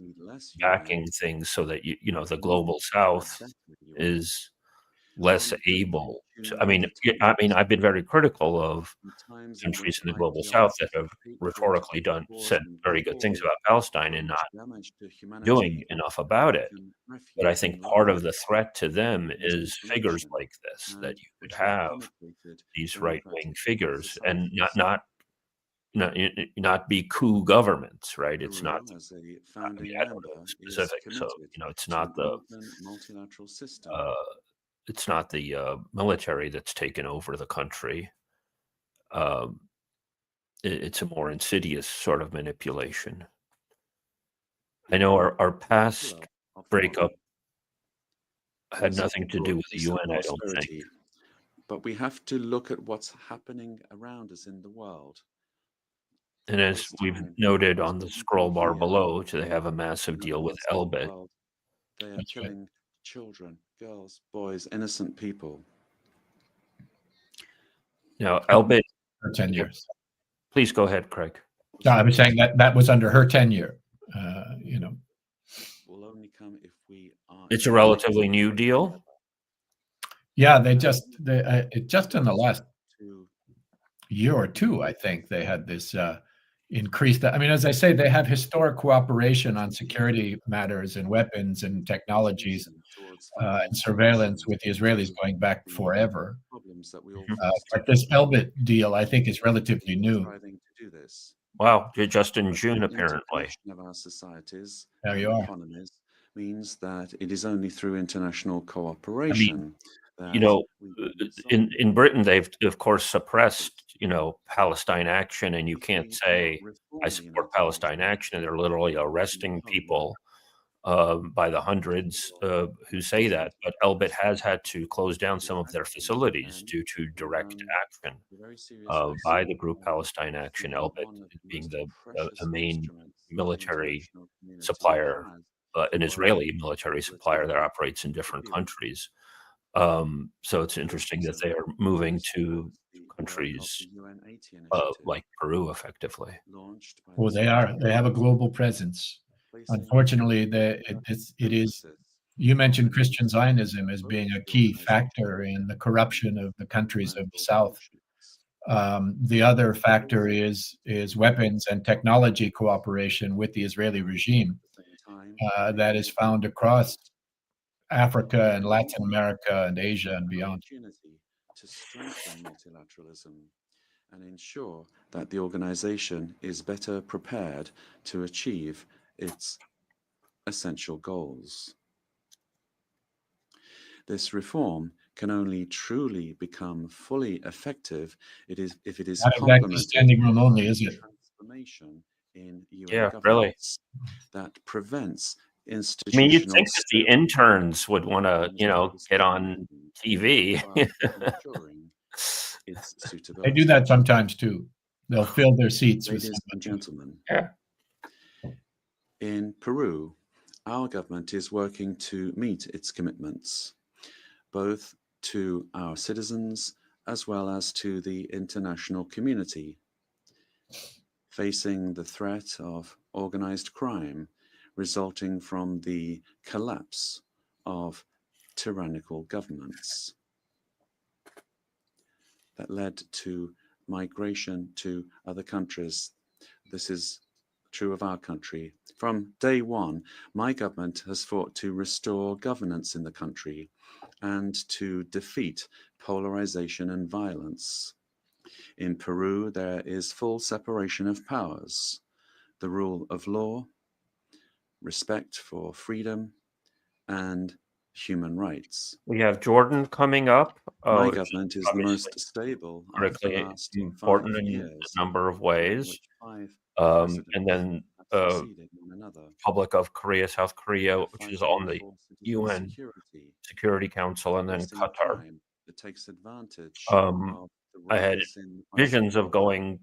backing things, so that the global South is less able to. I mean, I've been very critical of countries in the global South that have rhetorically said very good things about Palestine and not doing enough about it. But I think part of the threat to them is figures like this, that you could have these right-wing figures and not be coup governments, right? It's not. I mean, I don't know the specifics, so it's not the multilateral system. It's not the military that's taken over the country. It's a more insidious sort of manipulation. I know our past breakup had nothing to do with the UN, I don't think. But we have to look at what's happening around us in the world. And as we've noted on the scroll bar below, they have a massive deal with Elbit. They are killing children, girls, boys, innocent people. Now, Elbit for 10 years. Please go ahead, Craig. No, I was saying that was under her tenure. Will only come if we are. It's a relatively new deal. Yeah, it just in the last year or two, I think they had this increased. I mean, as I say, they have historic cooperation on security matters and weapons and technologies and surveillance with the Israelis going back forever. But this Elbit deal, I think, is relatively new. Wow, just in June, apparently. Of our societies, there you are. Economies, means that it is only through international cooperation you that know, we can in Britain, they've of course suppressed, Palestine Action, and you can't say I support Palestine Action, and they're literally arresting people by the hundreds who say that. But Elbit has had to close down some of their facilities due to direct action by the group Palestine Action. Elbit being a main military supplier, an Israeli military supplier that operates in different countries. So it's interesting that they are moving to countries like Peru, effectively. Well, they are. They have a global presence. Unfortunately, it is. You mentioned Christian Zionism as being a key factor in the corruption of the countries of the South. The other factor is weapons and technology cooperation with the Israeli regime that is found across Africa and Latin America and Asia and beyond. To strengthen multilateralism and ensure that the organization is better prepared to achieve its essential goals. This reform can only truly become fully effective if it is Not exactly standing room only, is it? Transformation in UN Yeah, governance really. that prevents I mean, institutional. you'd think that the interns would want to, get on TV. Its They suitability. do that sometimes too. They'll fill their seats with Ladies and somebody. gentlemen, Yeah. In Peru, our government is working to meet its commitments, both to our citizens as well as to the international community, facing the threat of organized crime resulting from the collapse of tyrannical governments that led to migration to other countries. This is true of our country. From day one, my government has fought to restore governance in the country and to defeat polarization and violence. In Peru, there is full separation of powers, the rule of law, respect for freedom, and human rights. We have Jordan coming up. My which government is the most stable of the critically last important 5 in years, a number of ways. five And presidents then have succeeded one another. Republic of Korea, South Korea, which is on the For citizen UN Security Council, and then facing Qatar. crime that takes advantage Um, of the I had rise in visions of going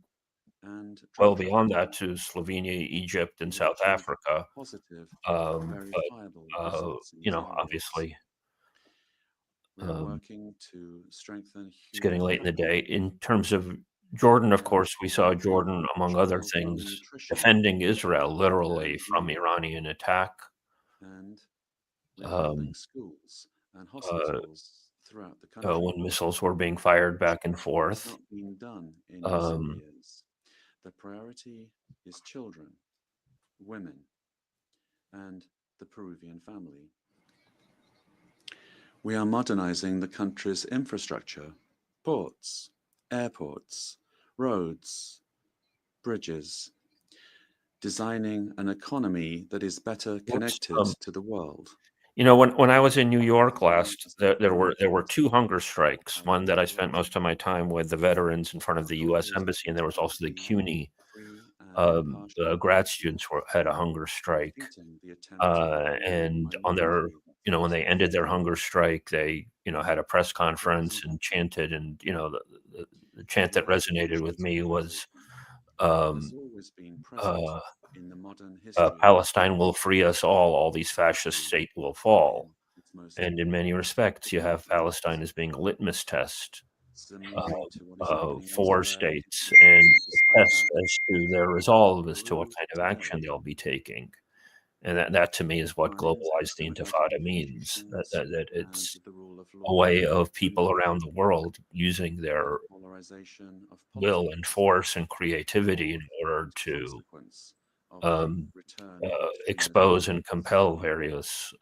and well beyond that to Slovenia, Egypt, and South Africa. positive, But verifiable results in these areas. obviously, We are working to strengthen it's getting late in the day. In terms of Jordan, of course, we saw Jordan, among other things, defending Israel literally from Iranian attack. And rebuilding schools and hospitals throughout the country. When missiles were being fired back and It's forth. not being done in recent years. The priority is children, women, and the Peruvian family. We are modernizing the country's infrastructure, ports, airports, roads, bridges, designing an economy that is better connected to the world. When I was in New York last, there were two hunger strikes. One that I spent most of my time with the veterans in front of the U.S. Embassy, and there was also the CUNY. Grad students had a hunger strike, and on their, when they ended their hunger strike, they, had a press conference and chanted, and the chant that resonated with me was, In the modern history, Palestine will free us all these fascist states will fall. And in many respects, you have Palestine as being a litmus test for states and a test as to their resolve as to what kind of action they'll be taking. And that to me is what globalized the Intifada means, that it's a way of people around the world using their will and force and creativity in order to expose and compel various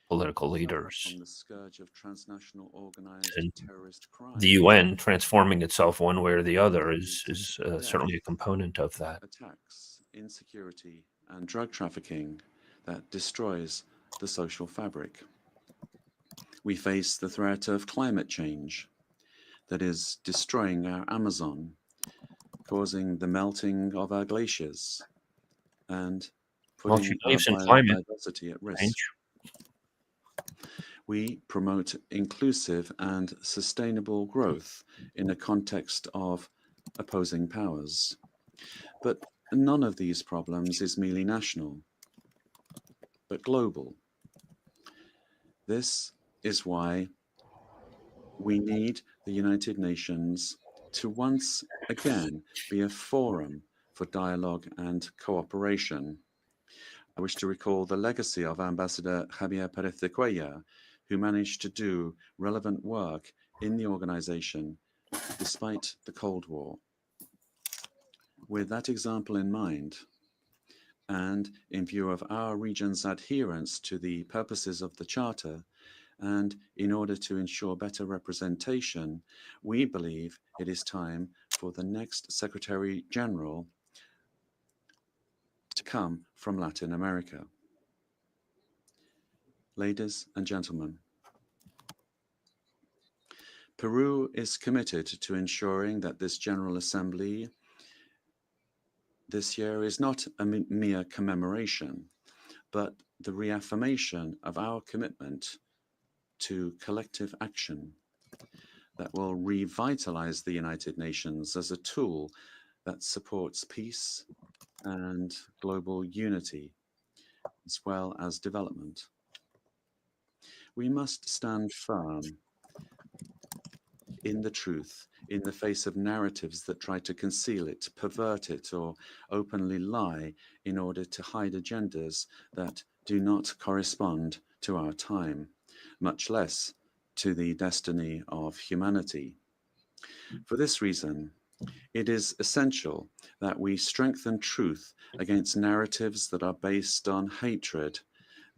political leaders. from the scourge of transnational organized And terrorist crime. the UN transforming itself one way or the other is certainly a component of that. Attacks, insecurity, and drug trafficking that destroys the social fabric. We face the threat of climate change that is destroying our Amazon, causing the melting of our glaciers, and Well, putting she our believes in climate biodiversity at risk. change. We promote inclusive and sustainable growth in a context of opposing powers. But none of these problems is merely national, but global. This is why we need the United Nations to once again be a forum for dialogue and cooperation. I wish to recall the legacy of Ambassador Javier Pérez de Cuellar, who managed to do relevant work in the organization despite the Cold War. With that example in mind, and in view of our region's adherence to the purposes of the Charter, and in order to ensure better representation, we believe it is time for the next Secretary General to come from Latin America. Ladies and gentlemen, Peru is committed to ensuring that this General Assembly this year is not a mere commemoration, but the reaffirmation of our commitment to collective action that will revitalize the United Nations as a tool that supports peace and global unity, as well as development. We must stand firm in the truth, in the face of narratives that try to conceal it, pervert it, or openly lie in order to hide agendas that do not correspond to our time, much less to the destiny of humanity. For this reason, it is essential that we strengthen truth against narratives that are based on hatred,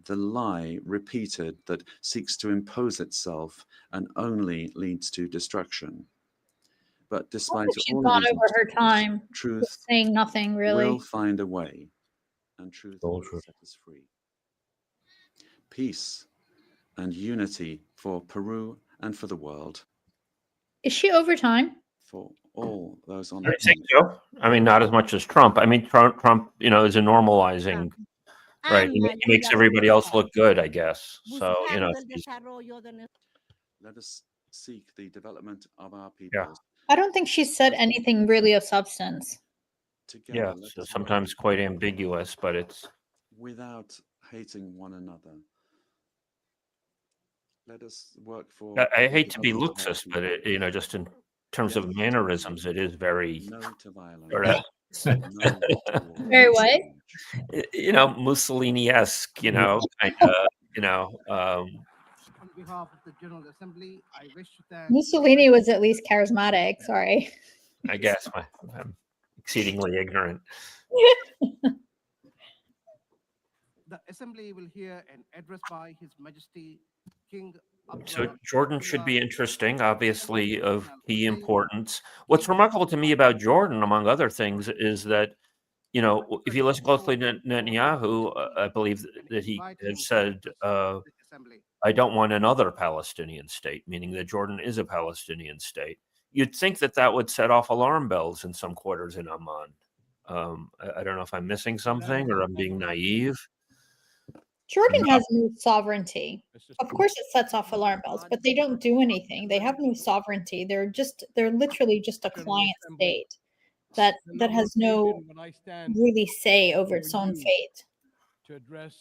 the lie repeated that seeks to impose itself and only leads to destruction. But despite She's all gone of these over her time, truth saying nothing really. will find a way, and truth will set us free. Peace and unity for Peru and for the world. Is she over time? For all those on I the think so. I mean, not as much as Trump. I mean, Trump, you know, is a normalizing, right? He makes everybody else look good, I guess. So, you know, Let us seek the development of our yeah, peoples. I don't think she said anything really of substance. Together, yeah. let So us work sometimes quite ambiguous, but it's without hating one another. Let us work for. I the hate to be development of our luxist, but it, people. you know, just in terms of Yes to mannerisms, peace. it is very No to violence. sort of, No to war. Very what? you know, Mussolini-esque, you know, kind of, you know, On behalf of the General Assembly, I wish to thank Mussolini was at least charismatic. Sorry. I guess I'm exceedingly ignorant. the Assembly will hear an address by His Majesty King So Abdullah. Jordan should be interesting, obviously of key importance. What's remarkable to me about Jordan, among other things, is that, you know, if you listen closely to Netanyahu, I believe that he has said, I don't want another Palestinian state, meaning that Jordan is a Palestinian state. You'd think that that would set off alarm bells in some quarters in Amman. I don't know if I'm missing something or I'm being naive. Jordan has no sovereignty. Of course, it sets off alarm bells, but they don't do anything. They have no sovereignty. They're literally just a client state that has no really say over its own fate. To address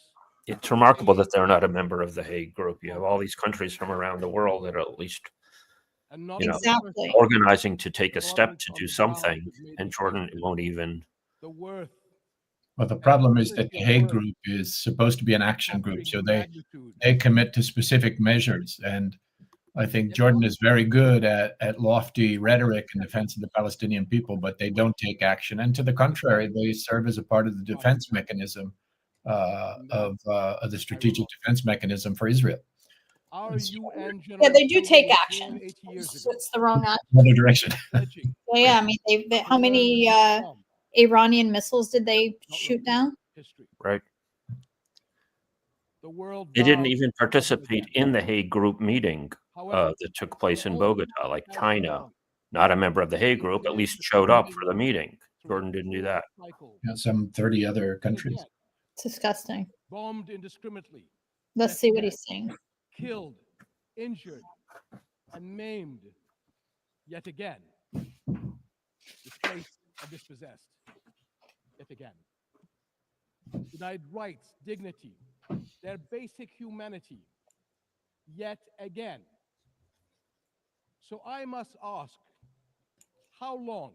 It's remarkable that they're not a member of the Hague Group. You have all these countries from around the world that are at least, you know, Exactly. organizing to take a step to do something, and Jordan won't even. the worth. Well, the problem is that the Hague Group is supposed to be an action group, so they commit to specific measures. And I think Jordan is very good at lofty rhetoric in defense of the Palestinian people, but they don't take action. And to the contrary, they serve as a part of the defense mechanism of the strategic defense mechanism for Israel. Yeah, they do take action. It's the wrong action. Another direction. Yeah, I mean, how many Iranian missiles did they shoot down? Right. the world They didn't down even again participate and in the Hague Group meeting However, that took place in also Bogota, like has China, gone not a member of the Hague Group, at least showed up for the meeting. through a Jordan didn't do full that. cycle Some 30 other and countries. again, It's disgusting. bombed indiscriminately, Let's yet see what again, he's saying. killed, injured, and maimed, yet again, displaced and dispossessed, yet again. Denied rights, dignity, their basic humanity, yet again. So I must ask, how long?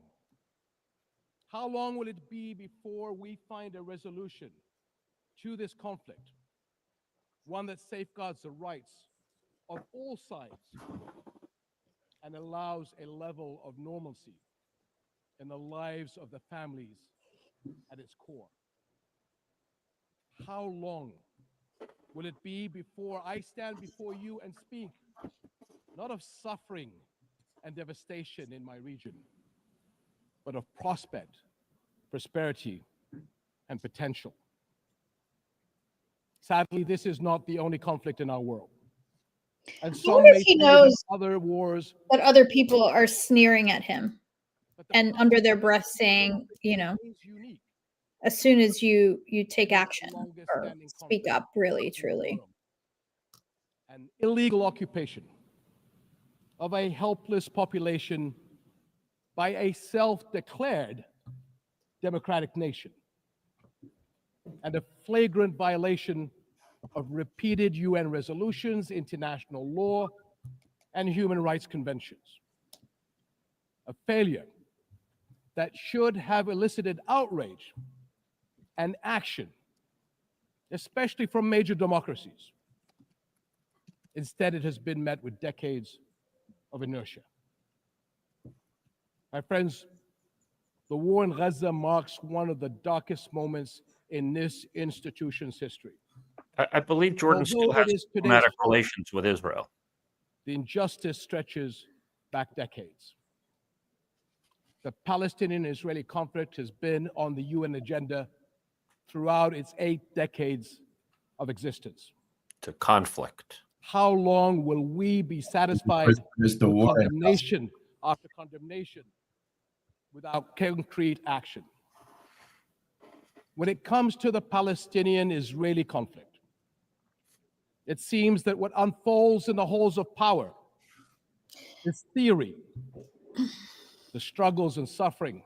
How long will it be before we find a resolution to this conflict? One that safeguards the rights of all sides and allows a level of normalcy in the lives of the families at its core. How long will it be before I stand before you and speak, not of suffering and devastation in my region, but of prospect, prosperity, and potential? Sadly, this is not the only conflict in our world. And I some wonder may if he say that knows other wars that other people are sneering at him and under their breath saying, you know, is unique. as soon as you take action Longest or standing speak conflict up, really, in the truly. world. An illegal occupation of a helpless population by a self-declared democratic nation, and a flagrant violation of repeated UN resolutions, international law, and human rights conventions. A failure that should have elicited outrage and action, especially from major democracies. Instead, it has been met with decades of inertia. My friends, the war in Gaza marks one of the darkest moments in this institution's history. I believe Jordan still Although has it is today's diplomatic hope, relations with Israel. the injustice stretches back decades. The Palestinian-Israeli conflict has been on the UN agenda throughout its 8 decades of existence. To conflict. How long will we be satisfied There's the with war in condemnation after condemnation without concrete action? When it comes to the Palestinian-Israeli conflict, it seems that what unfolds in the halls of power is theory, the struggles and suffering.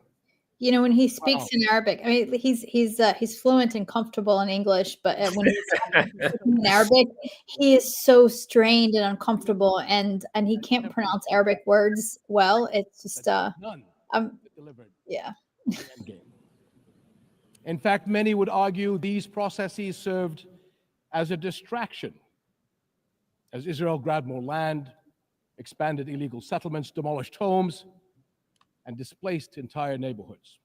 You know, when he speaks in Arabic, I mean, he's fluent and comfortable in English, but when he's speaking in Arabic, he is so strained and uncomfortable, and he can't pronounce Arabic words well. It's just yeah. In fact, many would argue these processes served as a distraction as Israel grabbed more land, expanded illegal settlements, demolished homes, and displaced entire neighborhoods.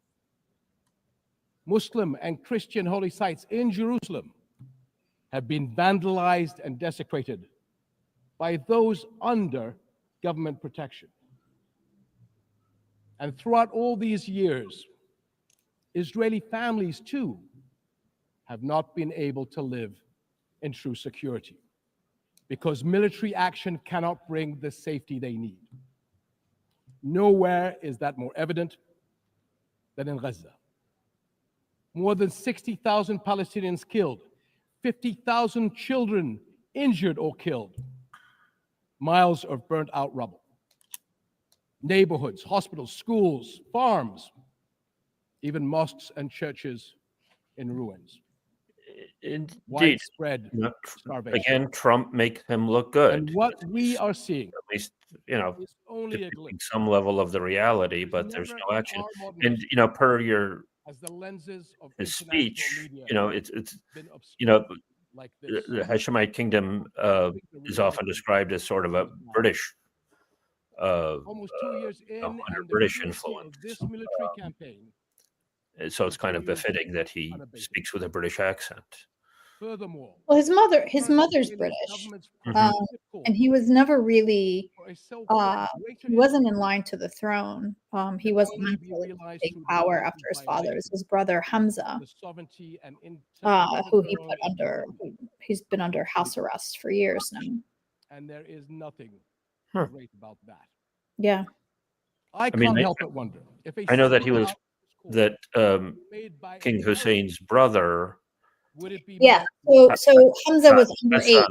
Muslim and Christian holy sites in Jerusalem have been vandalized and desecrated by those under government protection. And throughout all these years, Israeli families too have not been able to live in true security because military action cannot bring the safety they need. Nowhere is that more evident than in Gaza. More than 60,000 Palestinians killed, 50,000 children injured or killed, miles of burnt out rubble, neighborhoods, hospitals, schools, farms, even mosques and churches in ruins. Indeed. Widespread starvation. Again, Trump makes him look good. And what we are seeing, at least, you know, is only a depicting glimpse. some level of the reality, but there's Never no in action. our modern And history you know, per your has the lenses of his international speech, media you know, it's been you know, obscured like this. the Hashemite kingdom is often described as sort of a British, Almost 2 years in, under and the British cruelty influence. of this military campaign So it's kind of continues befitting that he unabated. speaks with a British accent. Furthermore, Well, his mother's British, and he was never really. He wasn't in line to the throne. He wasn't meant to take power after his father. It was his brother Hamza, who he put under. He's been under house arrest for years now. And there is nothing great about that. Yeah. I can't help but wonder if I know that he was King Hussein's brother. Yeah. So Hamza was underage.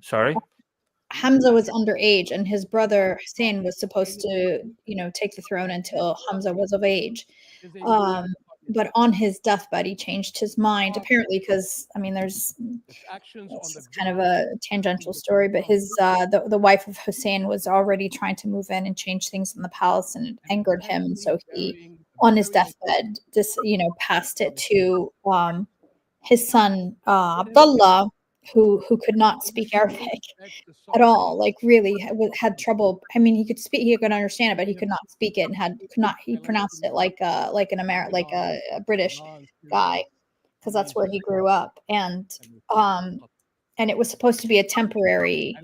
Sorry? Hamza was underage, and his brother Hussein was supposed to, take the throne until Hamza was of age. But on his deathbed, he changed his mind, apparently, because it's kind of a tangential story. But the wife of Hussein was already trying to move in and change things in the palace, and it angered him. And so he, on his deathbed, passed it to his son Abdullah, who could not speak Arabic at all. Like really had trouble. I mean, he could speak, he could understand it, but he could not speak it, and he pronounced it like a British guy, because that's where he grew up. And it was supposed to be a temporary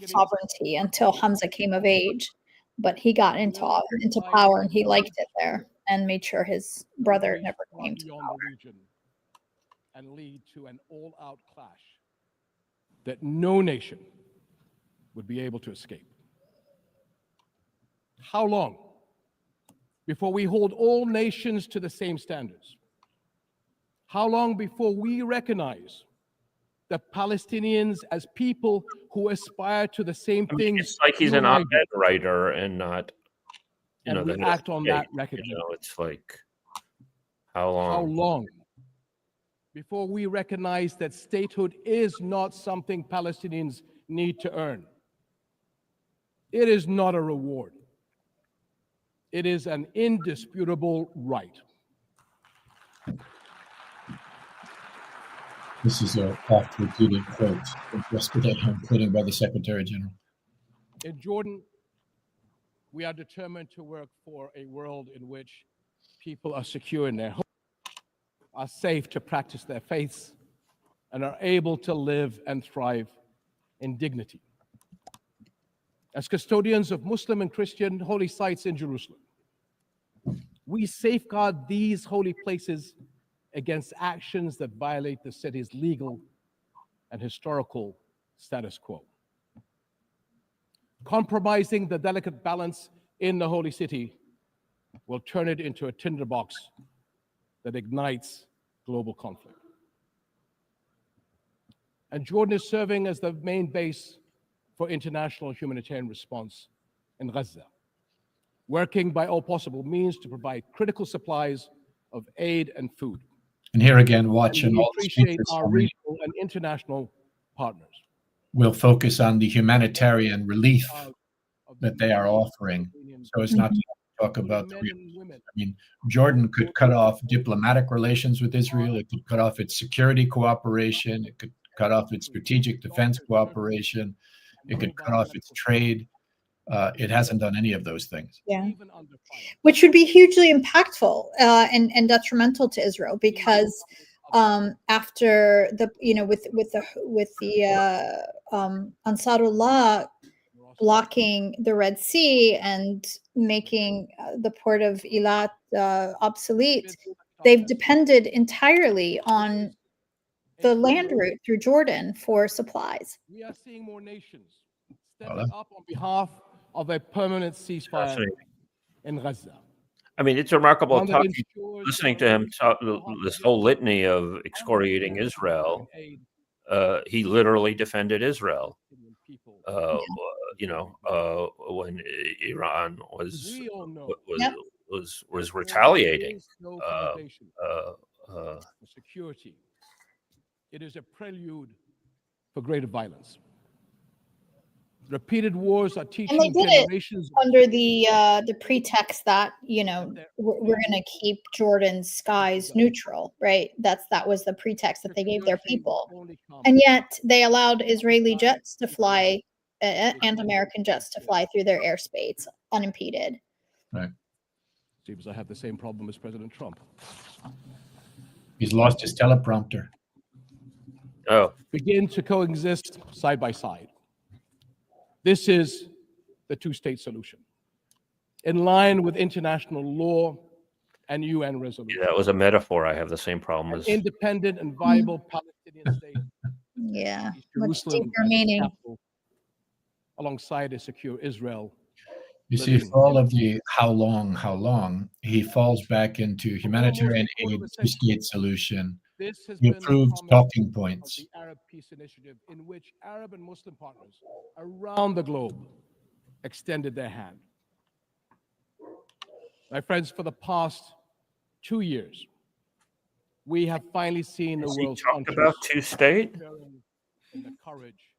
sovereignty until Hamza came of age, but he got into power, and he liked it there, and made sure his brother never came to power. And lead to an all-out clash that no nation would be able to escape. How long before we hold all nations to the same standards? How long before we recognize the Palestinians as people who aspire to the same things? It's like he's an op-ed writer and not, and we act on that recognition. It's like, how long? How long before we recognize that statehood is not something Palestinians need to earn? It is not a reward. It is an indisputable right. This is a oft-repeated quote from yesterday, including by the Secretary General. In Jordan, we are determined to work for a world in which people are secure in their homes, are safe to practice their faiths, and are able to live and thrive in dignity. As custodians of Muslim and Christian holy sites in Jerusalem, we safeguard these holy places against actions that violate the city's legal and historical status quo. Compromising the delicate balance in the holy city will turn it into a tinderbox that ignites global conflict. And Jordan is serving as the main base for international humanitarian response in Gaza, working by all possible means to provide critical supplies of aid and food. And here again, watch and and we all the appreciate speakers our regional and international partners. will focus on the humanitarian relief that they are offering, so as not to talk about the real. I mean, Jordan could cut off diplomatic relations with Israel. It could cut off its security cooperation. It could cut off its strategic defense cooperation. It could cut off its trade. It hasn't done any of those things. Yeah, which would be hugely impactful and detrimental to Israel, because after the with the Ansarullah blocking the Red Sea and making the port of Eilat obsolete, they've depended entirely on the land route through Jordan for supplies. We are seeing more nations stepping up on behalf of a permanent ceasefire in Gaza. I mean, it's remarkable One that listening to him talk this whole litany of excoriating Israel. He literally defended Israel. When Iran was retaliating. Security. It is a prelude for greater violence. Repeated wars are teaching And they did generations it under the pretext that we're going to keep Jordan's skies neutral, right? That was the pretext that they gave their people, and yet they allowed Israeli jets to fly and American jets to fly through their airspace unimpeded. Right. Seems I have the same problem as President Trump. He's lost his teleprompter. Oh. Begin to coexist side by side. This is the two-state solution, in line with international law and UN resolution. Yeah, that was a metaphor. I have the same problem An as independent and viable Palestinian state. Yeah, East much Jerusalem deeper as its meaning. capital, alongside a secure Israel. You see, living for all in of the how long, he falls back into humanitarian aid, two-state solution. This has He been the approves promise talking of points. the Arab Peace Initiative, in which Arab and Muslim partners around the globe extended their hand. My friends, for the past 2 years, we have finally seen the Has he world's talked conscience about two-state? in the courage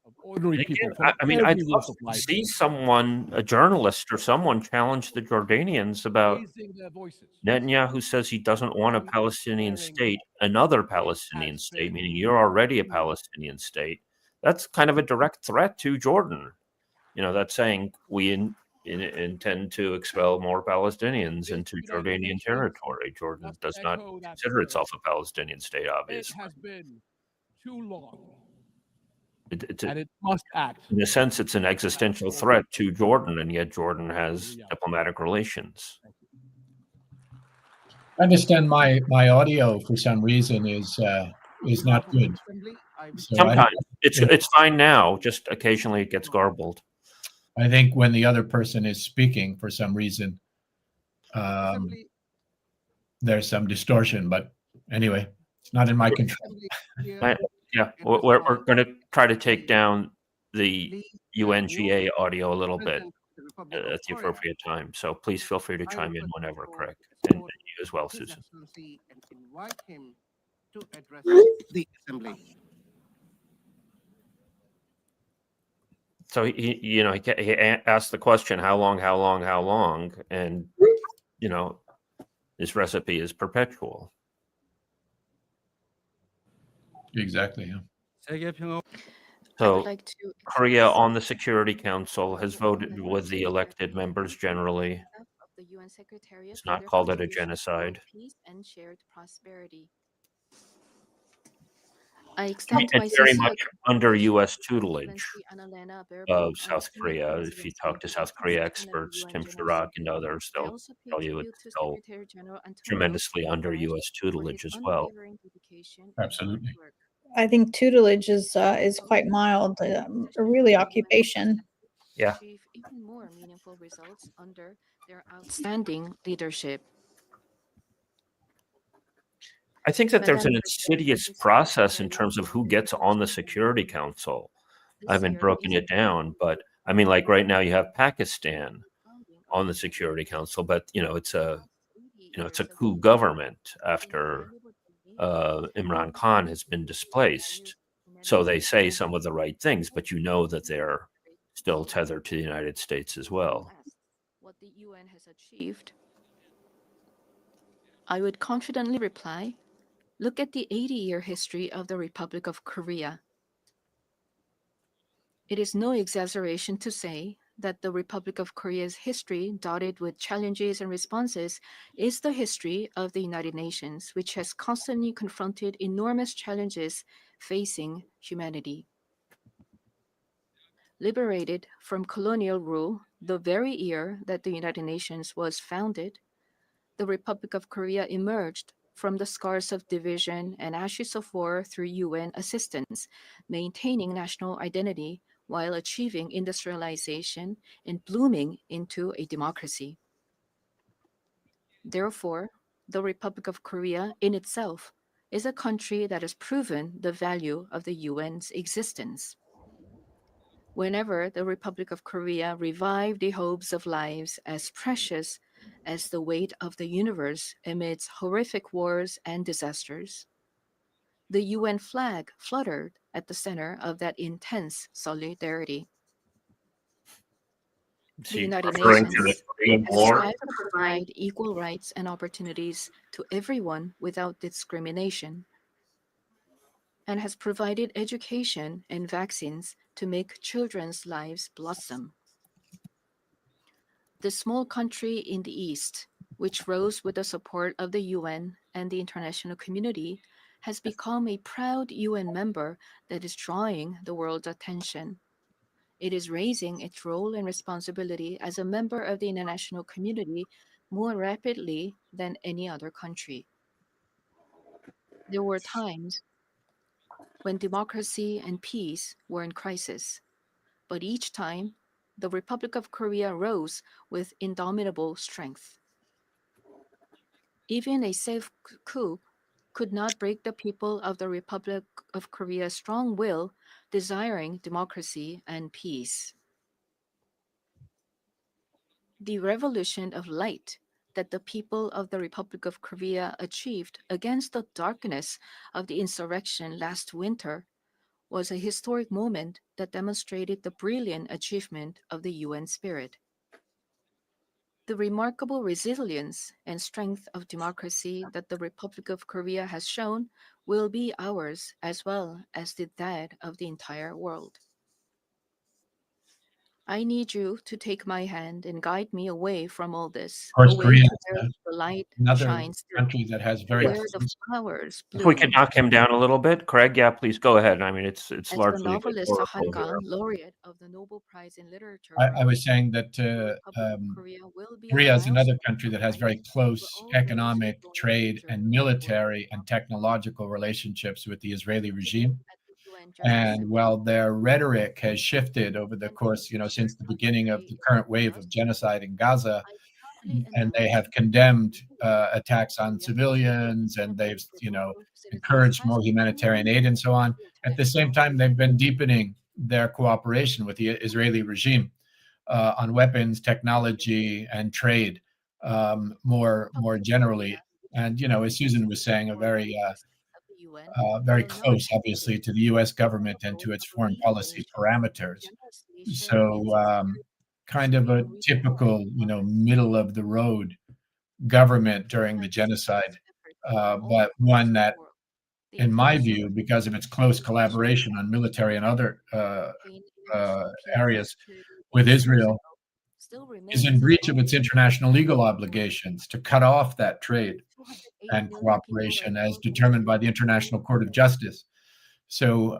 of ordinary people Again, from I mean, every I'd walk love of to life, see someone, a journalist or someone, challenge the Jordanians about raising their voices. Netanyahu says he doesn't want a Palestinian state, another Palestinian state, meaning you're already a Palestinian state. That's kind of a direct threat to Jordan. You know, that's saying we intend to expel more Palestinians into Jordanian territory. Jordan does not consider itself a Palestinian state, It obviously. has been too long, It's and it must act. in a sense, it's an existential threat to Jordan, and yet Jordan has diplomatic relations. I understand my audio for some reason is not good. So Sometimes it's fine now. Just occasionally it gets garbled. I think when the other person is speaking, for some reason, there's some distortion. But anyway, it's not in my control. Yeah, we're going to try to take down the UNGA audio a little bit at the appropriate time. So please feel free to chime in whenever, Craig, and you as well, Susan. And invite him to address the assembly. So he asked the question, how long, and his recipe is perpetual. Exactly. Yeah. So Korea on the Security Council has voted with the elected members generally. It's not called it a genocide. It's very much under U.S. tutelage of South Korea. If you talk to South Korea experts, Tim Chirac and others, they'll tell you it's still tremendously under U.S. tutelage as well. Absolutely. I think tutelage is quite mild, really occupation. Yeah. Even more meaningful results under their outstanding leadership. I think that there's an insidious process in terms of who gets on the Security Council. I haven't broken it down, but I mean, like right now you have Pakistan on the Security Council, but it's a coup government after Imran Khan has been displaced. So they say some of the right things, but you know that they're still tethered to the United States as well. What the UN has achieved, I would confidently reply, look at the 80-year history of the Republic of Korea. It is no exaggeration to say that the Republic of Korea's history, dotted with challenges and responses, is the history of the United Nations, which has constantly confronted enormous challenges facing humanity. Liberated from colonial rule the very year that the United Nations was founded, the Republic of Korea emerged from the scars of division and ashes of war through UN assistance, maintaining national identity while achieving industrialization and blooming into a democracy. Therefore, the Republic of Korea in itself is a country that has proven the value of the UN's existence. Whenever the Republic of Korea revived the hopes of lives as precious as the weight of the universe amidst horrific wars and disasters, the UN flag fluttered at the center of that intense solidarity. The United Nations has strived to provide equal rights and opportunities to everyone without discrimination, and has provided education and vaccines to make children's lives blossom. The small country in the East, which rose with the support of the UN and the international community has become a proud UN member that is drawing the world's attention. It is raising its role and responsibility as a member of the international community more rapidly than any other country. There were times when democracy and peace were in crisis, but each time the Republic of Korea rose with indomitable strength. Even a safe coup could not break the people of the Republic of Korea's strong will, desiring democracy and peace. The revolution of light that the people of the Republic of Korea achieved against the darkness of the insurrection last winter was a historic moment that demonstrated the brilliant achievement of the UN spirit. The remarkable resilience and strength of democracy that the Republic of Korea has shown will be ours as well as that of the entire world. I need you to take my hand and guide me away from all this, Of course, away Korea to is where the light another shines through, country that has very where the close. flowers If we could bloom. knock him down a little bit, Craig, yeah, please go ahead. I mean, it's As the largely novelist rhetorical here. Han, laureate of the Nobel Prize in Literature, I was saying that Korea is another country that has very close economic, trade, and military and technological relationships with the Israeli regime. And while their rhetoric has shifted over the course, since the beginning of the current wave of genocide in Gaza, and they have condemned attacks on civilians, and they've, encouraged more humanitarian aid and so on. At the same time, they've been deepening their cooperation with the Israeli regime on weapons, technology, and trade more generally. And as Susan was saying, a very close, obviously, to the U.S. government and to its foreign policy parameters. So kind of a typical, middle of the road government during the genocide, but one that, in my view, because of its close collaboration on military and other areas with Israel, is in breach of its international legal obligations to cut off that trade and cooperation as determined by the International Court of Justice. So,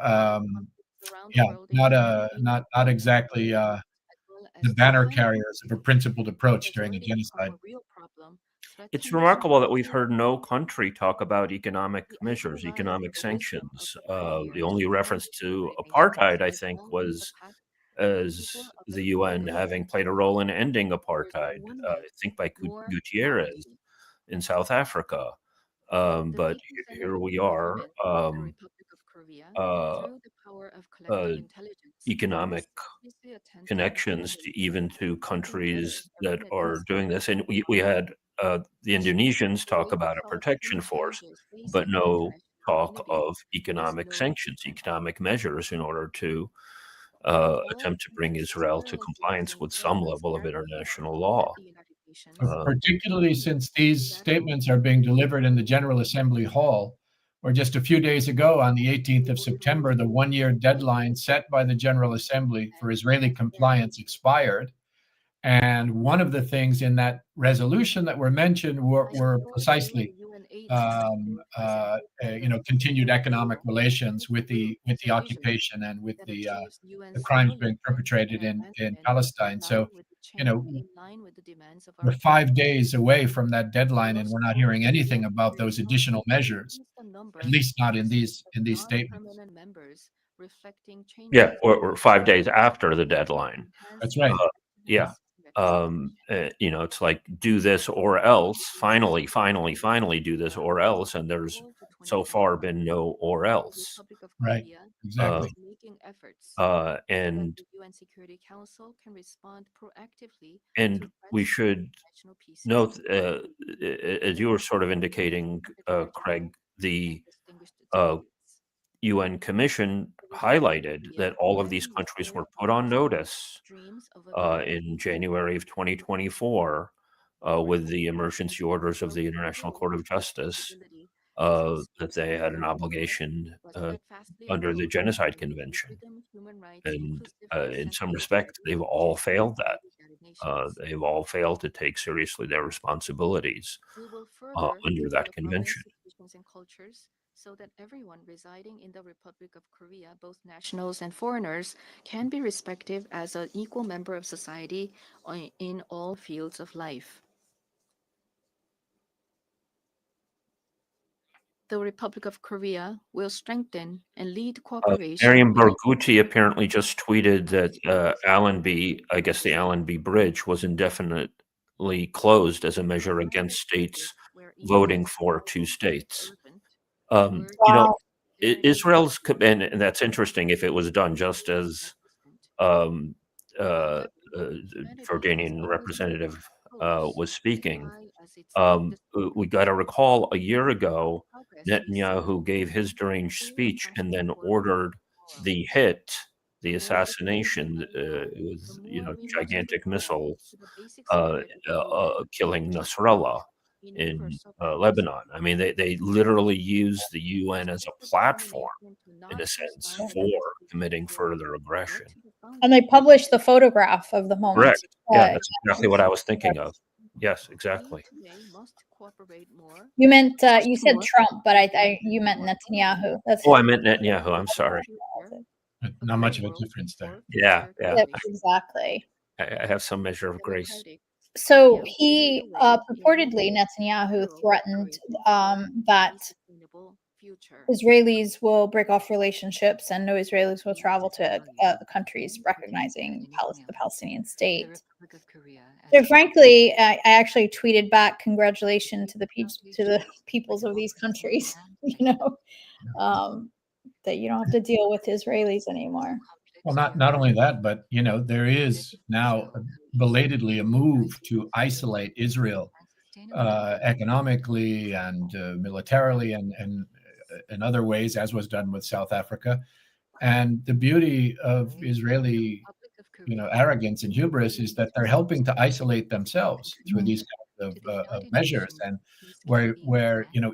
yeah, not exactly the banner carriers of a principled approach during a genocide. It's remarkable that we've heard no country talk about economic measures, economic sanctions. The only reference to apartheid, I think, was as the UN having played a role in ending apartheid, I think by Gutierrez in South Africa. But here we are, economic connections to even to countries that are doing this. And we had the Indonesians talk about a protection force, but no talk of economic sanctions, economic measures in order to attempt to bring Israel to compliance with some level of international law. Particularly since these statements are being delivered in the General Assembly Hall, where just a few days ago, on the 18th of September, the one-year deadline set by the General Assembly for Israeli compliance expired. And one of the things in that resolution that were mentioned were precisely, continued economic relations with the occupation and with the crimes being perpetrated in Palestine. So, we're 5 days away from that deadline, and we're not hearing anything about those additional measures, at least not in these statements. Yeah, or 5 days after the deadline. That's right. Yeah. It's like do this or else. Finally do this or else, and there's so far been no or else. Right. Exactly. And we should note, as you were sort of indicating, Craig, the UN Commission highlighted that all of these countries were put on notice in January of 2024 with the emergency orders of the International Court of Justice that they had an obligation under the Genocide Convention. And in some respect, they've all failed that. They've all failed to take seriously their responsibilities We will further under that develop our convention. institutions and cultures so that everyone residing in the Republic of Korea, both nationals and foreigners, can be respected as an equal member of society in all fields of life. The Republic of Korea will strengthen and lead cooperation. Miriam Barghouti apparently just tweeted that Allenby, I guess the Allenby Bridge, was indefinitely closed as a measure against states voting for two states. You know, Israel's, and that's interesting if it was done just as Jordanian representative was speaking. We got to recall a year ago, Netanyahu gave his deranged speech and then ordered the hit, the assassination. It was, gigantic missiles killing Nasrallah in Lebanon. I mean, they literally used the UN as a platform, in a sense, for committing further aggression. And they published the photograph of the moment. Correct. Yeah, that's exactly what I was thinking of. Yes, exactly. You meant you said Trump, but you meant Netanyahu. Oh, I meant Netanyahu. I'm sorry. Not much of a difference there. Yeah. Yep, exactly. I have some measure of grace. So he purportedly, Netanyahu threatened that Israelis will break off relationships and no Israelis will travel to the countries recognizing the Palestinian state. So frankly, I actually tweeted back, "Congratulations to the peoples of these countries," that you don't have to deal with Israelis anymore. Well, not only that, but there is now belatedly a move to isolate Israel economically and militarily and in other ways, as was done with South Africa. And the beauty of Israeli, arrogance and hubris is that they're helping to isolate themselves through these kinds of measures. And where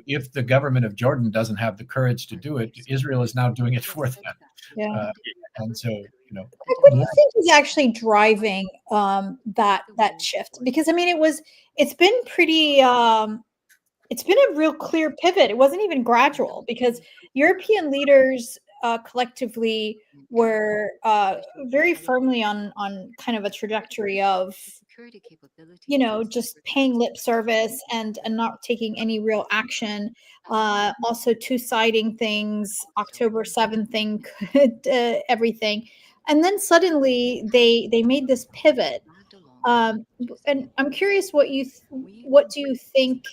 if the government of Jordan doesn't have the courage to do it, Israel is now doing it for them. Yeah. And so, what do you think is actually driving that shift? Because I mean, it's been pretty. It's been a real clear pivot. It wasn't even gradual because European leaders collectively were very firmly on kind of a trajectory of, just paying lip service and not taking any real action. Also two-siding things, October 7th thing, everything. And then suddenly they made this pivot. And I'm curious what do you think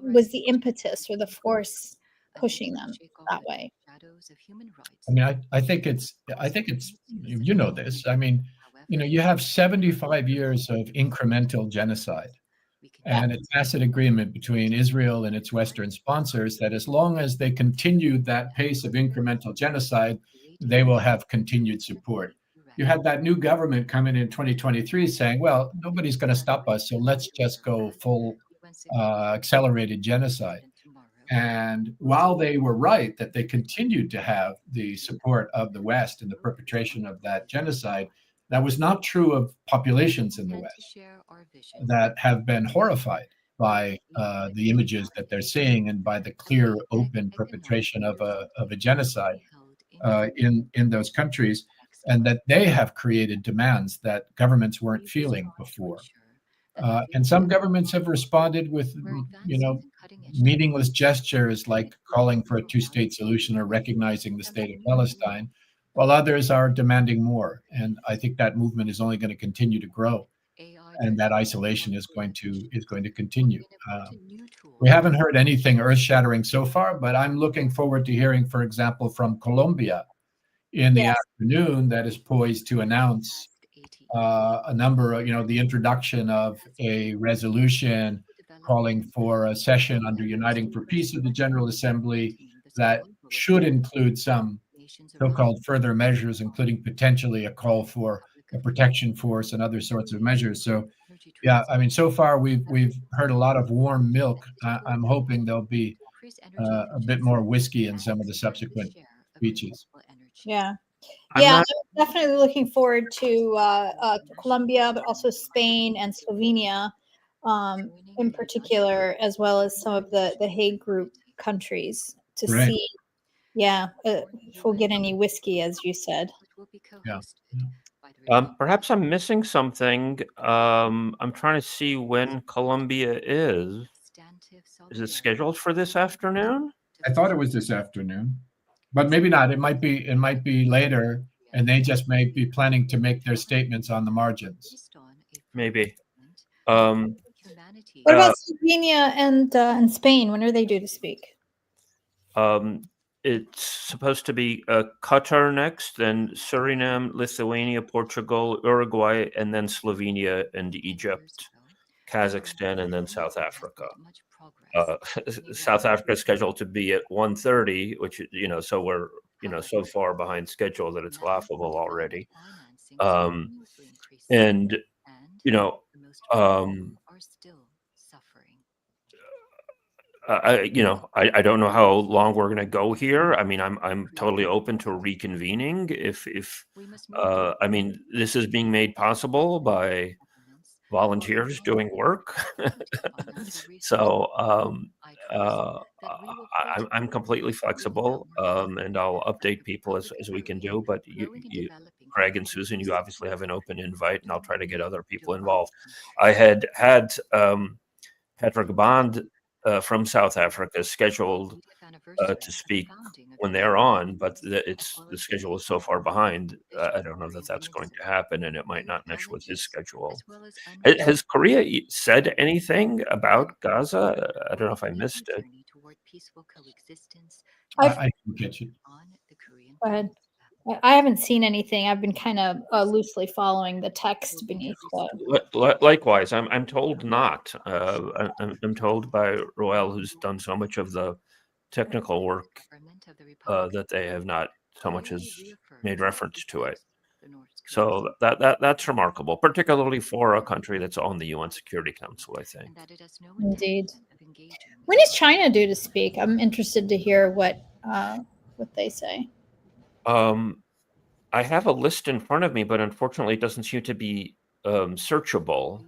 was the impetus or the force pushing them that way? I mean, I think it's this. I mean, you have 75 years of incremental genocide and a tacit agreement between Israel and its Western sponsors that as long as they continue that pace of incremental genocide, they will have continued support. You had that new government come in 2023 saying, well, nobody's going to stop us, so let's just go full accelerated genocide. And while they were right that they continued to have the support of the West in the perpetration of that genocide, that was not true of populations in the West that have been horrified by the images that they're seeing and by the clear, open perpetration of a genocide in those countries, and that they have created demands that governments weren't feeling before. And some governments have responded with, meaningless gestures like calling for a two-state solution or recognizing the state of Palestine, while others are demanding more. And I think that movement is only going to continue to grow, and that isolation is going to continue. We haven't heard anything earth-shattering so far, but I'm looking forward to hearing, for example, from Colombia in the afternoon that is poised to announce a number of, the introduction of a resolution calling for a session under Uniting for Peace of the General Assembly that should include some so-called further measures, including potentially a call for a protection force and other sorts of measures. So, yeah, I mean, so far we've heard a lot of warm milk. I'm hoping there'll be a bit more whiskey in some of the subsequent speeches. Yeah. I'm definitely looking forward to Colombia, but also Spain and Slovenia, in particular, as well as some of the Hague Group countries to Right. see. Yeah, if we'll get any whiskey, as you said. Yeah. Perhaps I'm missing something. I'm trying to see when Colombia is. Is it scheduled for this afternoon? I thought it was this afternoon, but maybe not. It might be later, and they just may be planning to make their statements on the margins. Maybe. What about Slovenia and Spain? When are they due to speak? It's supposed to be Qatar next, then Suriname, Lithuania, Portugal, Uruguay, and then Slovenia and Egypt, Kazakhstan, and then South Africa. South Africa is scheduled to be at 1:30, which, so we're, so far behind schedule that it's laughable already. And, I don't know how long we're going to go here. I mean, I'm totally open to reconvening if I mean, this is being made possible by volunteers doing work. So I'm completely flexible, and I'll update people as we can do. But you, Craig and Susan, you obviously have an open invite, and I'll try to get other people involved. I had Patrick Bond from South Africa scheduled to speak when they're on, but the schedule is so far behind. I don't know that that's going to happen, and it might not mesh with his schedule. Has Korea said anything about Gaza? I don't know if I missed it. I can get you. Go ahead. I haven't seen anything. I've been kind of loosely following the text beneath the. Likewise, I'm told not. I'm told by Roel, who's done so much of the technical work, that they have not so much as made reference to it. So that's remarkable, particularly for a country that's on the UN Security Council, I think. Indeed. When is China due to speak? I'm interested to hear what they say. I have a list in front of me, but unfortunately, it doesn't seem to be searchable.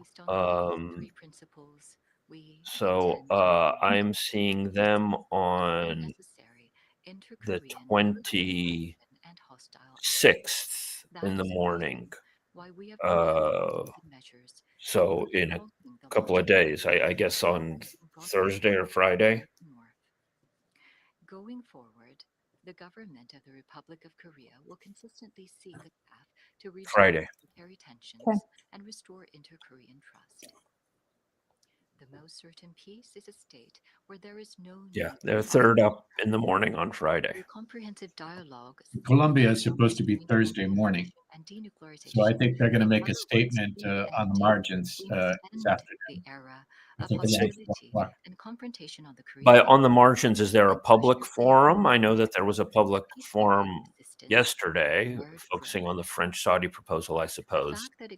So I'm seeing them on the 26th in the morning. So in a couple of days, I guess on Thursday or Friday. Going forward, the government of the Republic of Korea will consistently seek a path to resolve Friday. military tensions and restore inter-Korean trust. The most certain peace is a state where there is no Yeah, need they're for third up in the morning on Friday. comprehensive dialogue. Colombia is supposed to be Thursday morning, so I think they're going to make a statement on the margins this afternoon. I think around 4 o'clock. And confrontation on the Korean By on the margins, is there a public forum? I know that there was a public forum yesterday focusing on the French-Saudi proposal, I suppose. Will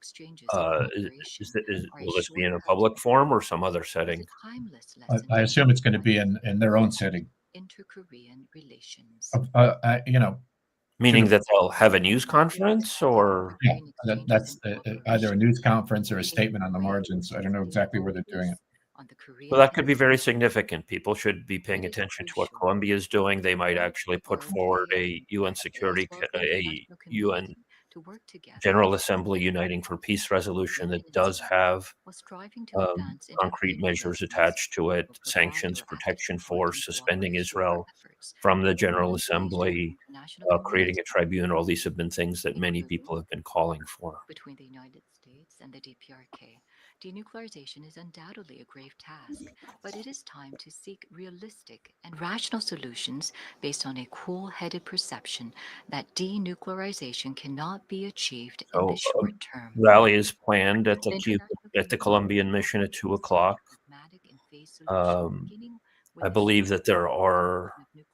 this be in a public forum or some other setting? I assume it's going to be in their own setting. Inter-Korean relations. Meaning that they'll have a news conference, or yeah, that's either a news conference or a statement on the margins. I don't know exactly where they're doing it. Well, that could be very significant. People should be paying attention to what Colombia is doing. They might actually put forward a UN UN General Assembly Uniting for Peace resolution that does have concrete measures attached to it, sanctions, protection force, suspending Israel from the General Assembly, creating a tribunal. These have been things that many people have been calling for. Between the United States and the DPRK, denuclearization is undoubtedly a grave task, but it is time to seek realistic and rational solutions based on a cool-headed perception that denuclearization cannot be achieved in the short term. Rally is planned at the Colombian mission at 2 o'clock. I believe that there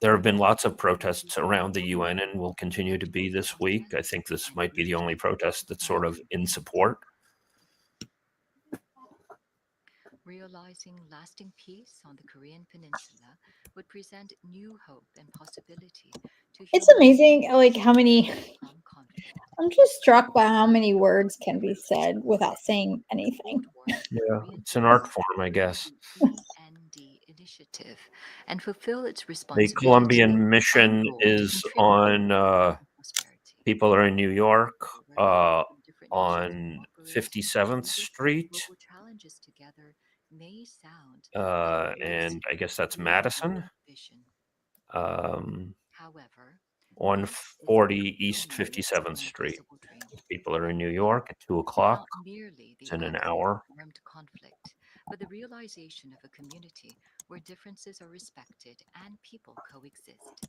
have been lots of protests around the UN and will continue to be this week. I think this might be the only protest that's sort of in support. Realizing lasting peace on the Korean Peninsula would present new hope and possibility to It's human amazing, like how many. from conflict. I'm just struck by how many words can be said without saying anything. Yeah, it's an art form, I guess. UND initiative and fulfill its The responsibility. Colombian mission goal to is contribute on people are in New York on 57th Street. global challenges together may sound And I guess that's Madison. However, On 40 East 57th Street. People are in New York at 2 o'clock. not merely the It's in an absence hour. of armed conflict, but the realization of a community where differences are respected and people coexist.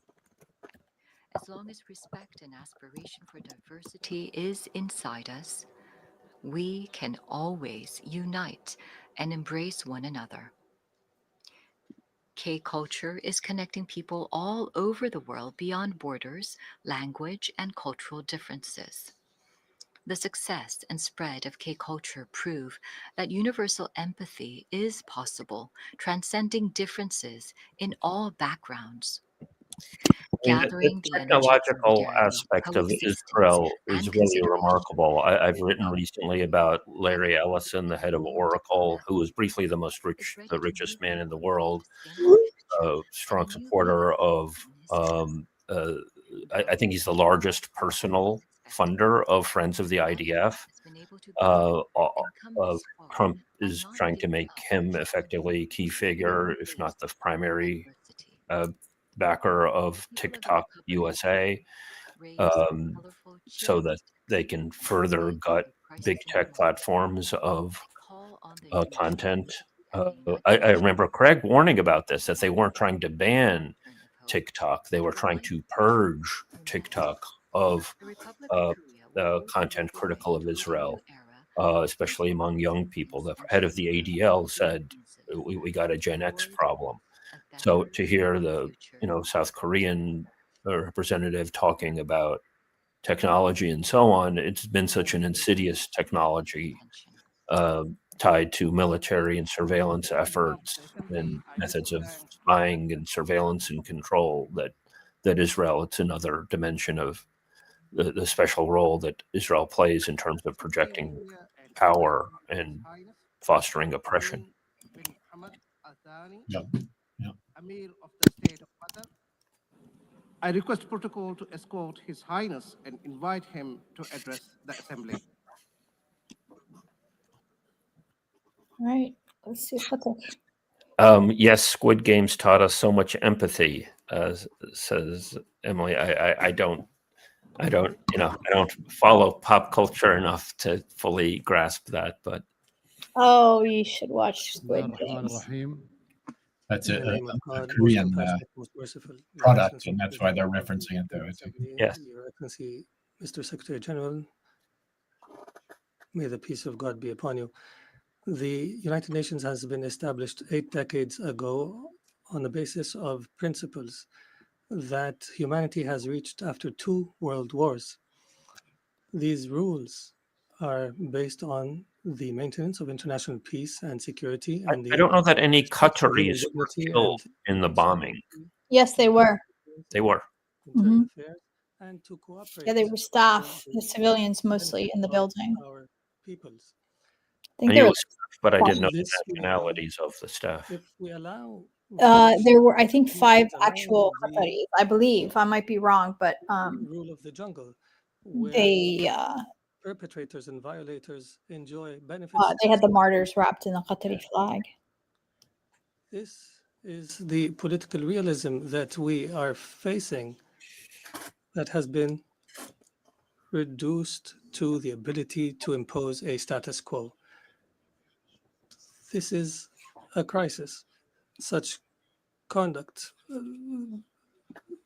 As long as respect and aspiration for diversity is inside us, we can always unite and embrace one another. K culture is connecting people all over the world beyond borders, language, and cultural differences. The success and spread of K culture prove that universal empathy is possible, transcending differences in all backgrounds. I mean, the Gathering the energy of technological solidarity, aspect of coexistence, Israel is and really consideration. remarkable. I've written recently about Larry Ellison, the head of Oracle, who was briefly the richest man in the world, a strong supporter of. I think he's the largest personal funder of Friends of the IDF. Trump is trying to make him effectively key figure, if not the primary backer of TikTok USA, so that they can further gut big tech platforms of content. I remember Craig warning about this, that they weren't trying to ban TikTok. They were trying to purge TikTok of content critical of Israel, especially among young people. The head of the ADL said, we got a Gen X problem. So to hear the South Korean representative talking about technology and so on, it's been such an insidious technology tied to military and surveillance efforts and methods of spying and surveillance and control that Israel, it's another dimension of the special role that Israel plays in terms of projecting power and fostering oppression. Yeah. Amir of the state of Qatar. I request protocol to escort His Highness and invite him to address the assembly. All right, let's see what Yes, Squid Games taught us so much empathy, says Emily. I don't follow pop culture enough to fully grasp that, but Oh, you should watch Squid Games. That's In the name of a God, most Korean compassionate, most merciful. Your product, Excellency, and that's why they're referencing it, though. Yes. Your Excellency, Mr. Secretary General, may the peace of God be upon you. The United Nations has been established 8 decades ago on the basis of principles that humanity has reached after 2 world wars. These rules are based on the maintenance of international peace and security, and I don't know that any respect for human Qataris were dignity killed in the bombing. Yes, they were. They were. internal affairs, and to cooperate. Yeah, they were staff, the civilians mostly in the building. Our peoples. I think I there knew it were. was staff, but I didn't know the This will- nationalities of the staff. If we allow There were, I think, 5 along actual the Qataris. I believe I might be wrong, but rule of the jungle, where they perpetrators and violators enjoy benefits. they had the martyrs wrapped in the Qatari flag. This is the political realism that we are facing, that has been reduced to the ability to impose a status quo. This is a crisis. Such conduct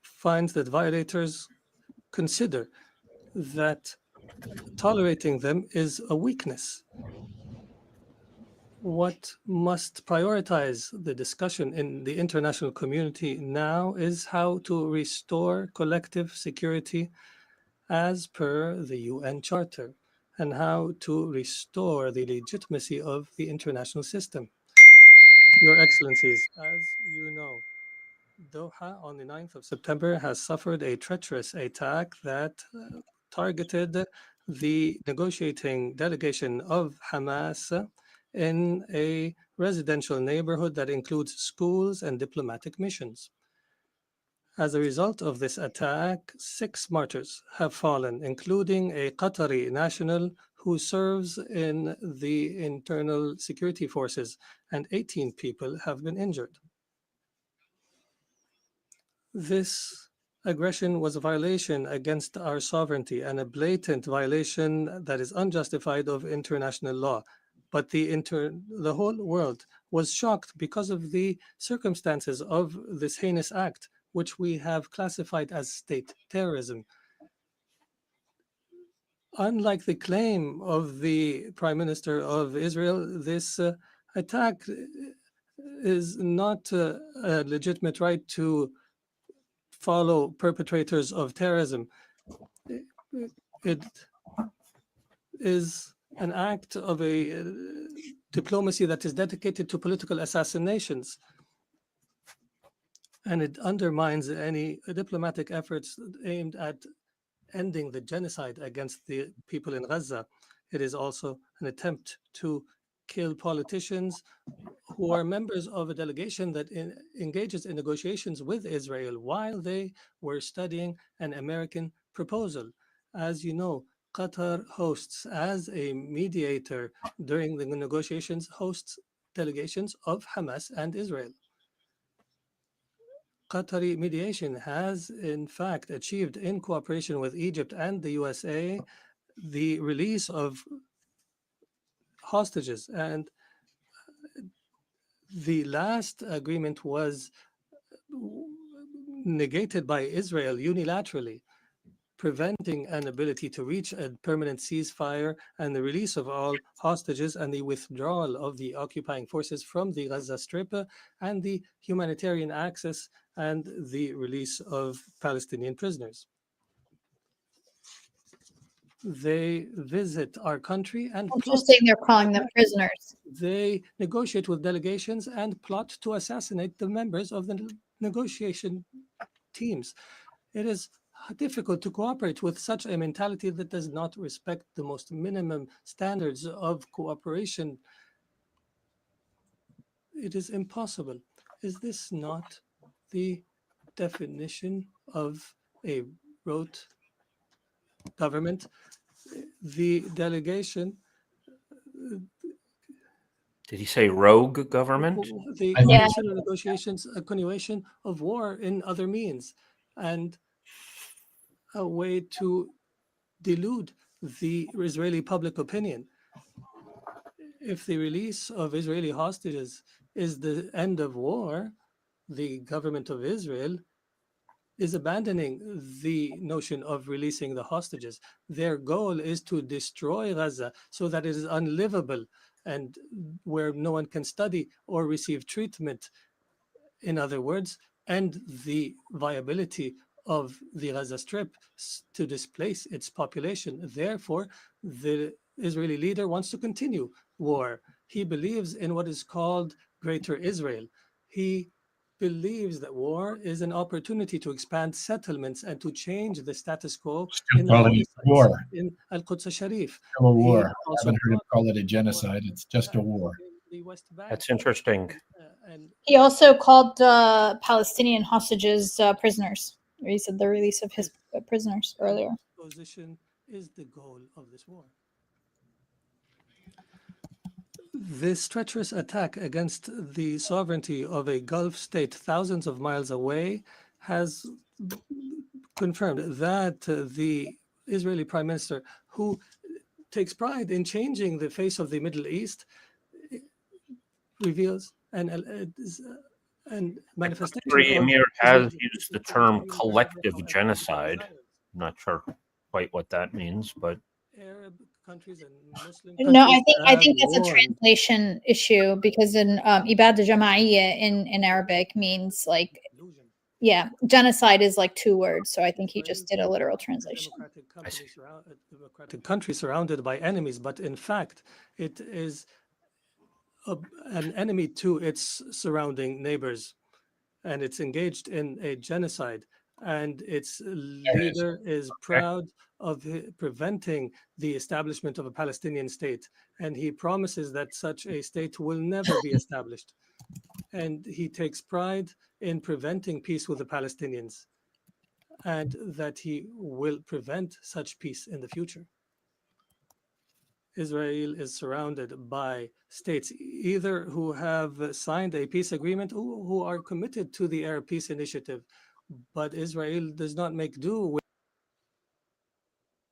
finds that violators consider that tolerating them is a weakness. What must prioritize the discussion in the international community now is how to restore collective security as per the UN Charter, and how to restore the legitimacy of the international system. Your Excellencies, as you know, Doha on the 9th of September has suffered a treacherous attack that targeted the negotiating delegation of Hamas in a residential neighborhood that includes schools and diplomatic missions. As a result of this attack, 6 martyrs have fallen, including a Qatari national who serves in the internal security forces, and 18 people have been injured. This aggression was a violation against our sovereignty and a blatant violation that is unjustified of international law. But the whole world was shocked because of the circumstances of this heinous act, which we have classified as state terrorism. Unlike the claim of the Prime Minister of Israel, this attack is not a legitimate right to follow perpetrators of terrorism. It is an act of a diplomacy that is dedicated to political assassinations, and it undermines any diplomatic efforts aimed at ending the genocide against the people in Gaza. It is also an attempt to kill politicians who are members of a delegation that engages in negotiations with Israel while they were studying an American proposal. As you know, Qatar hosts, as a mediator during the negotiations, hosts delegations of Hamas and Israel. Qatari mediation has, in fact, achieved, in cooperation with Egypt and the USA, the release of hostages. And the last agreement was negated by Israel unilaterally, preventing an ability to reach a permanent ceasefire and the release of all hostages and the withdrawal of the occupying forces from the Gaza Strip and the humanitarian access and the release of Palestinian prisoners. They visit our country and interesting they're calling them prisoners. They negotiate with delegations and plot to assassinate the members of the negotiation teams. It is difficult to cooperate with such a mentality that does not respect the most minimum standards of cooperation. It is impossible. Is this not the definition of a rote government? The delegation. Did he say rogue government? The Commission of Negotiations, a continuation of war in other means, and a way to delude the Israeli public opinion. If the release of Israeli hostages is the end of war, the government of Israel is abandoning the notion of releasing the hostages. Their goal is to destroy Gaza so that it is unlivable and where no one can study or receive treatment. In other words, end the viability of the Gaza Strip to displace its population. Therefore, the Israeli leader wants to continue war. He believes in what is called Greater Israel. He believes that war is an opportunity to expand settlements and to change the status quo in the holy sites in Al-Quds Sharif. A war. I haven't heard him call it a genocide. It's just a war. That's interesting. He also called Palestinian hostages prisoners. Or he said the release of his prisoners earlier. Position is the goal of this war. This treacherous attack against the sovereignty of a Gulf state thousands of miles away has confirmed that the Israeli Prime Minister, who takes pride in changing the face of the Middle East, reveals and manifestation. The Emir has used the term collective genocide. I'm not sure quite what that means, but Arab countries and Muslim no, countries I think that's warned. a translation issue because in Ibadah Jama'iyya in Arabic means like, yeah, genocide is like 2 words. So I think he just did a literal translation. Democratic country surrounded by enemies, but in fact, it is an enemy to its surrounding neighbors, and it's engaged in a genocide, and its leader is proud of preventing the establishment of a Palestinian state, and he promises that such a state will never be established. And he takes pride in preventing peace with the Palestinians, and that he will prevent such peace in the future. Israel is surrounded by states either who have signed a peace agreement or who are committed to the Arab Peace Initiative, but Israel does not make do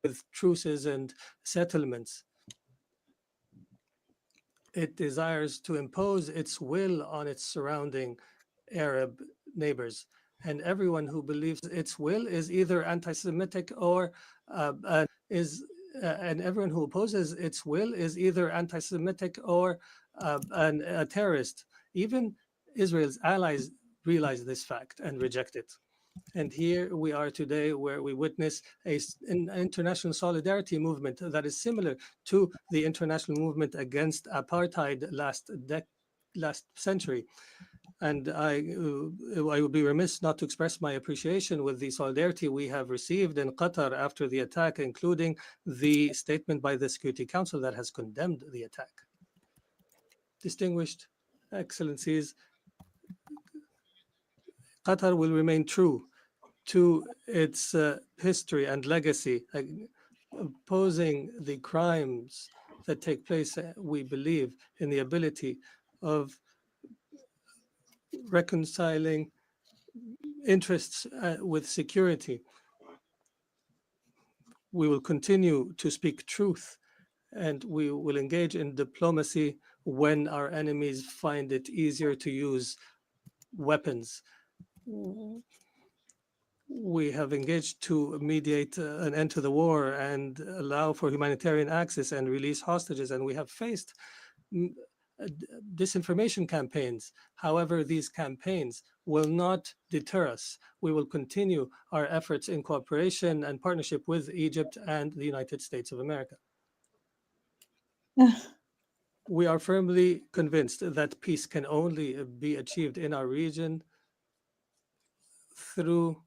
with truces and settlements. It desires to impose its will on its surrounding Arab neighbors. And everyone who believes its will is either anti-Semitic or and everyone who opposes its will is either anti-Semitic or a terrorist. Even Israel's allies realize this fact and reject it. And here we are today, where we witness an international solidarity movement that is similar to the international movement against apartheid last century. And I would be remiss not to express my appreciation with the solidarity we have received in Qatar after the attack, including the statement by the Security Council that has condemned the attack. Distinguished Excellencies, Qatar will remain true to its history and legacy, opposing the crimes that take place. We believe in the ability of reconciling interests with security. We will continue to speak truth, and we will engage in diplomacy when our enemies find it easier to use weapons. We have engaged to mediate an end to the war and allow for humanitarian access and release hostages, and we have faced disinformation campaigns. However, these campaigns will not deter us. We will continue our efforts in cooperation and partnership with Egypt and the United States of America. We are firmly convinced that peace can only be achieved in our region through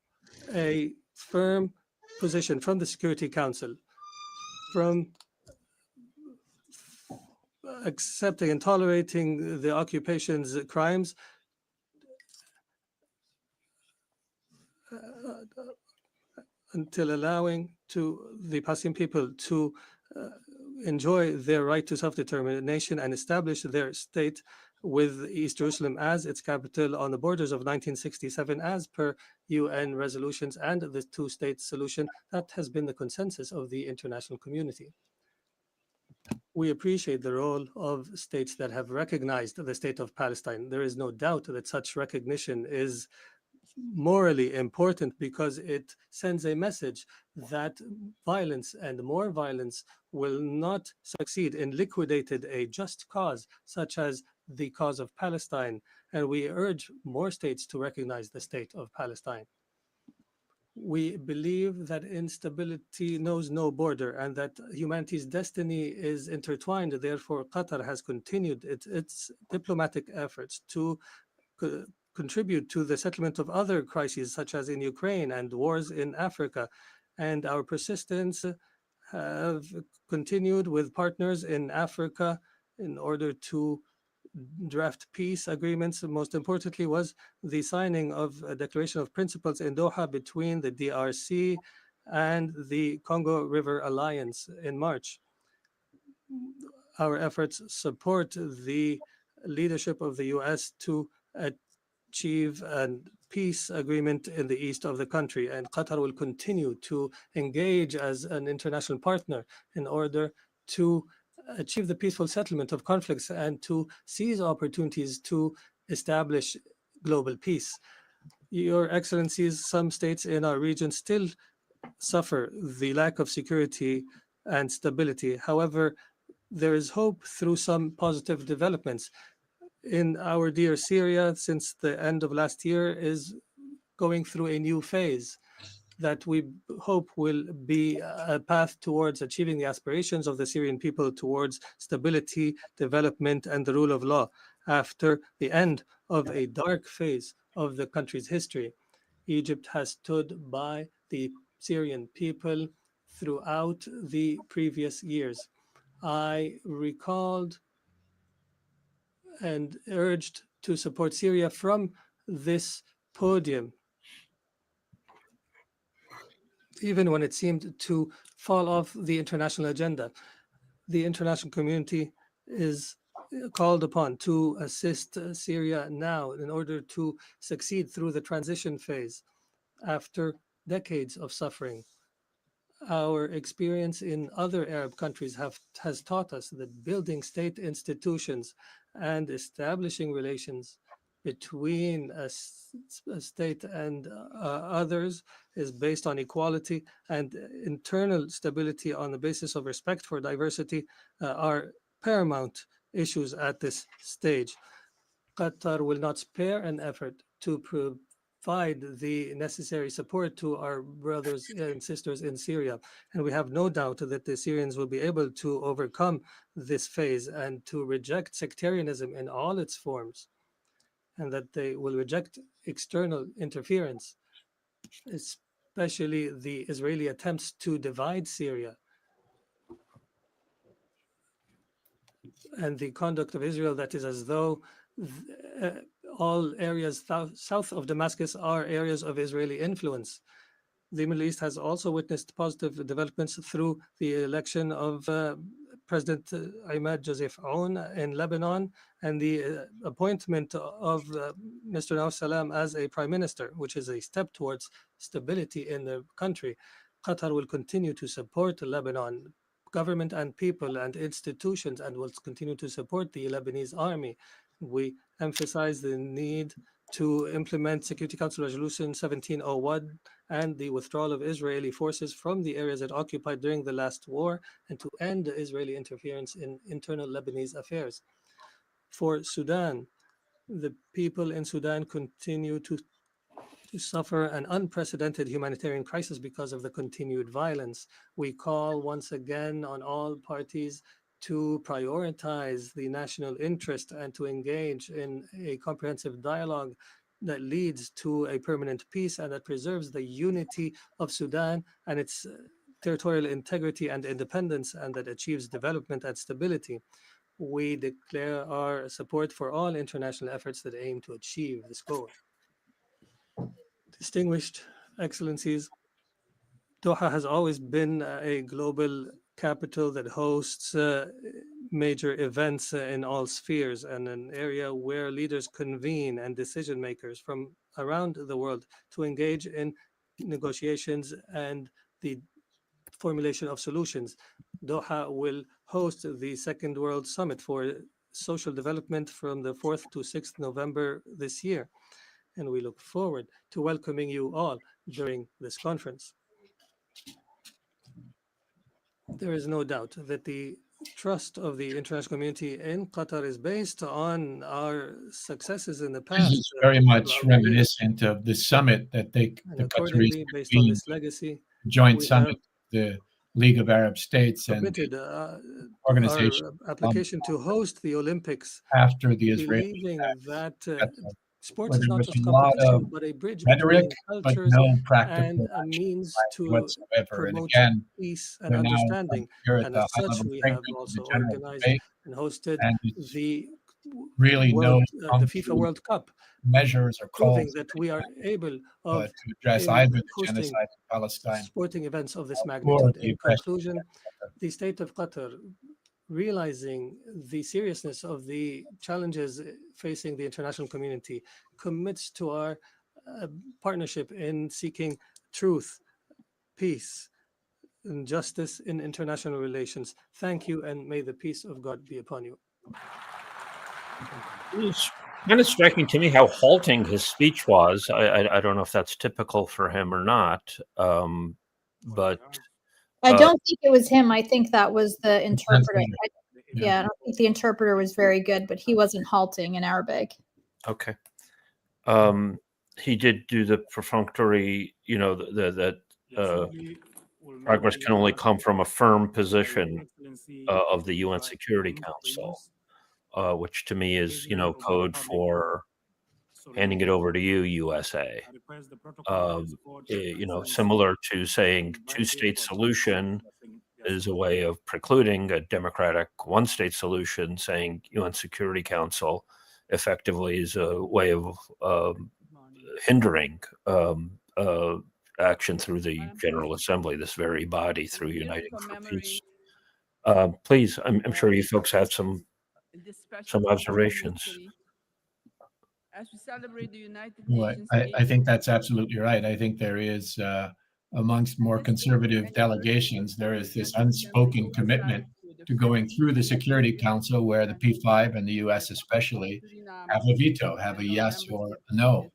a firm position from the Security Council, from accepting and tolerating the occupation's crimes, until allowing to the Palestinian people to enjoy their right to self-determination and establish their state with East Jerusalem as its capital on the borders of 1967, as per UN resolutions and the two-state solution that has been the consensus of the international community. We appreciate the role of states that have recognized the state of Palestine. There is no doubt that such recognition is morally important because it sends a message that violence and more violence will not succeed in liquidating a just cause such as the cause of Palestine, and we urge more states to recognize the state of Palestine. We believe that instability knows no border and that humanity's destiny is intertwined. Therefore, Qatar has continued its diplomatic efforts to contribute to the settlement of other crises, such as in Ukraine and wars in Africa. And our persistence have continued with partners in Africa in order to draft peace agreements. Most importantly was the signing of a declaration of principles in Doha between the DRC and the Congo River Alliance in March. Our efforts support the leadership of the US to achieve a peace agreement in the east of the country, and Qatar will continue to engage as an international partner in order to achieve the peaceful settlement of conflicts and to seize opportunities to establish global peace. Your Excellencies, some states in our region still suffer the lack of security and stability. However, there is hope through some positive developments. In our dear Syria, since the end of last year, is going through a new phase. that we hope will be a path towards achieving the aspirations of the Syrian people towards stability, development, and the rule of law after the end of a dark phase of the country's history. Egypt has stood by the Syrian people throughout the previous years. I recalled and urged to support Syria from this podium, even when it seemed to fall off the international agenda. The international community is called upon to assist Syria now in order to succeed through the transition phase after decades of suffering. Our experience in other Arab countries has taught us that building state institutions and establishing relations between a state and others is based on equality, and internal stability on the basis of respect for diversity are paramount issues at this stage. Qatar will not spare an effort to provide the necessary support to our brothers and sisters in Syria. And we have no doubt that the Syrians will be able to overcome this phase and to reject sectarianism in all its forms, and that they will reject external interference, especially the Israeli attempts to divide Syria and the conduct of Israel that is as though all areas south of Damascus are areas of Israeli influence. The Middle East has also witnessed positive developments through the election of President Ahmed Joseph Aoun in Lebanon and the appointment of Mr. Nawaf Salam as a prime minister, which is a step towards stability in the country. Qatar will continue to support Lebanon government and people and institutions, and will continue to support the Lebanese army. We emphasize the need to implement Security Council Resolution 1701 and the withdrawal of Israeli forces from the areas it occupied during the last war, and to end Israeli interference in internal Lebanese affairs. For Sudan, the people in Sudan continue to suffer an unprecedented humanitarian crisis because of the continued violence. We call once again on all parties to prioritize the national interest and to engage in a comprehensive dialogue that leads to a permanent peace and that preserves the unity of Sudan and its territorial integrity and independence, and that achieves development and stability. We declare our support for all international efforts that aim to achieve this goal. Distinguished Excellencies, Doha has always been a global capital that hosts major events in all spheres, and an area where leaders convene and decision makers from around the world to engage in negotiations and the formulation of solutions. Doha will host the Second World Summit for Social Development from the 4th to 6th November this year, and we look forward to welcoming you all during this conference. There is no doubt that the trust of the international community in Qatar is based on our successes in the past. This is very much reminiscent of the summit that the Qataris based on this legacy, joint summit, the League of Arab States and submitted organization our application to host the Olympics after the Israeli believing that sports where is there not was just a lot competition, of but a bridge rhetoric, between but cultures no practical and a action means to whatsoever. And promote again, peace and we're now understanding. here at And the as high such, level we strength have of the also general organized debate, and hosted and it's the really no the FIFA World Cup, measures or proving calls that we are able of to address either the hosting genocide in Palestine sporting events of this or magnitude. the In oppression. conclusion, the state of Qatar, realizing the seriousness of the challenges facing the international community, commits to our partnership in seeking truth, peace, and justice in international relations. Thank you, and may the peace of God be upon you. It's kind of striking to me how halting his speech was. I don't know if that's typical for him or not, but I don't think it was him. I think that was the interpreter. Yeah, I don't think the interpreter was very good, but he wasn't halting in Arabic. Okay. He did do the perfunctory, you know, that progress can only come from a firm position of the UN Security Council, which to me is, code for handing it over to you, USA. Similar to saying two-state solution is a way of precluding a democratic one-state solution, saying UN Security Council effectively is a way of hindering action through the General Assembly, this very body, through Uniting for Peace. Please, I'm sure you folks have some observations. As we celebrate the United Well, Nations. I think that's absolutely right. I think there is, amongst more conservative delegations, there is this unspoken commitment to going through the Security Council, where the P5 and the US especially have a veto, have a yes or a no.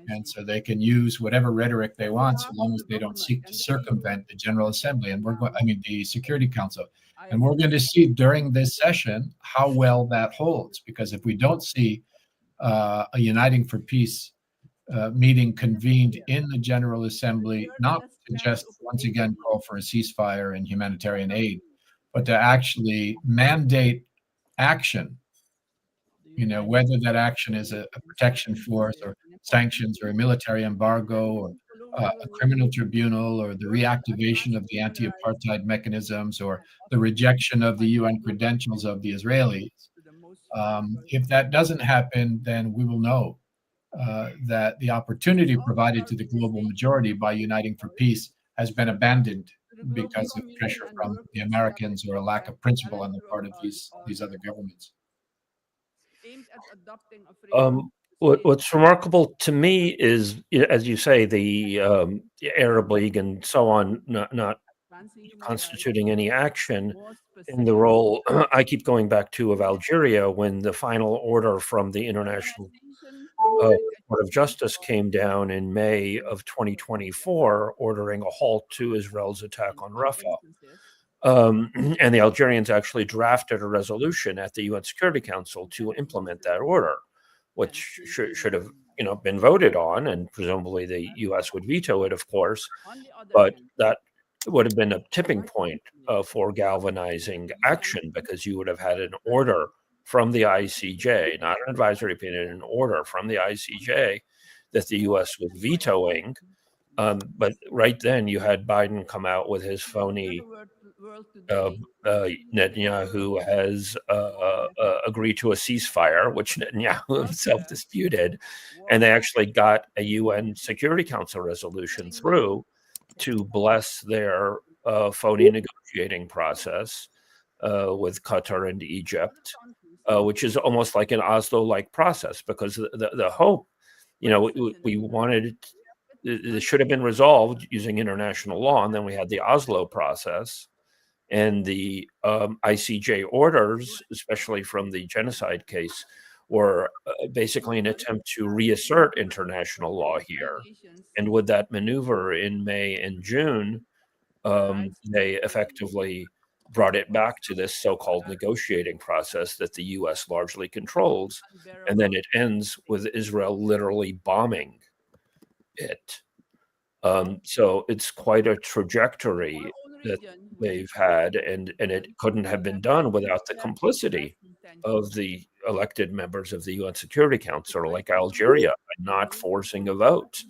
And so they can use whatever rhetoric they want, so long as they don't seek to circumvent the General Assembly and the Security Council. And we're going to see during this session how well that holds, because if we don't see a Uniting for Peace meeting convened in the General Assembly, not to just once again call for a ceasefire and humanitarian aid, but to actually mandate action, whether that action is a protection force or sanctions or a military embargo or a criminal tribunal or the reactivation of the anti-apartheid mechanisms or the rejection of the UN credentials of the Israelis. If that doesn't happen, then we will know that the opportunity provided to the global majority by Uniting for Peace has been abandoned because of pressure from the Americans or a lack of principle on the part of these other governments. What's remarkable to me is, as you say, the Arab League and so on not constituting any action in the role I keep going back to of Algeria, when the final order from the International Court of Justice came down in May of 2024, ordering a halt to Israel's attack on Rafah. And the Algerians actually drafted a resolution at the UN Security Council to implement that order, which should have been voted on, and presumably the US would veto it, of course, but that would have been a tipping point for galvanizing action, because you would have had an order from the ICJ, not an advisory opinion, an order from the ICJ that the US was vetoing. But right then you had Biden come out with his phony Netanyahu has agreed to a ceasefire, which Netanyahu himself disputed, and they actually got a UN Security Council resolution through to bless their phony negotiating process with Qatar and Egypt, which is almost like an Oslo-like process, because the hope, we wanted it should have been resolved using international law, and then we had the Oslo process. And the ICJ orders, especially from the genocide case, were basically an attempt to reassert international law here. And with that maneuver in May and June, they effectively brought it back to this so-called negotiating process that the US largely controls. And then it ends with Israel literally bombing it. So it's quite a trajectory that they've had, and it couldn't have been done without the complicity of the elected members of the UN Security Council, like Algeria, not forcing a vote.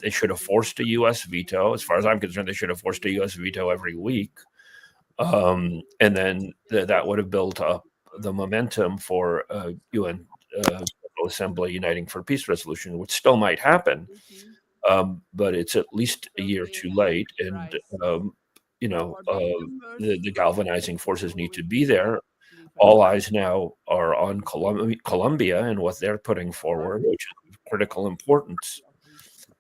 They should have forced a US veto. As far as I'm concerned, they should have forced a US veto every week. And then that would have built up the momentum for a UN Assembly Uniting for Peace resolution, which still might happen. But it's at least a year too late, and the galvanizing forces need to be there. All eyes now are on Colombia and what they're putting forward, which is of critical importance.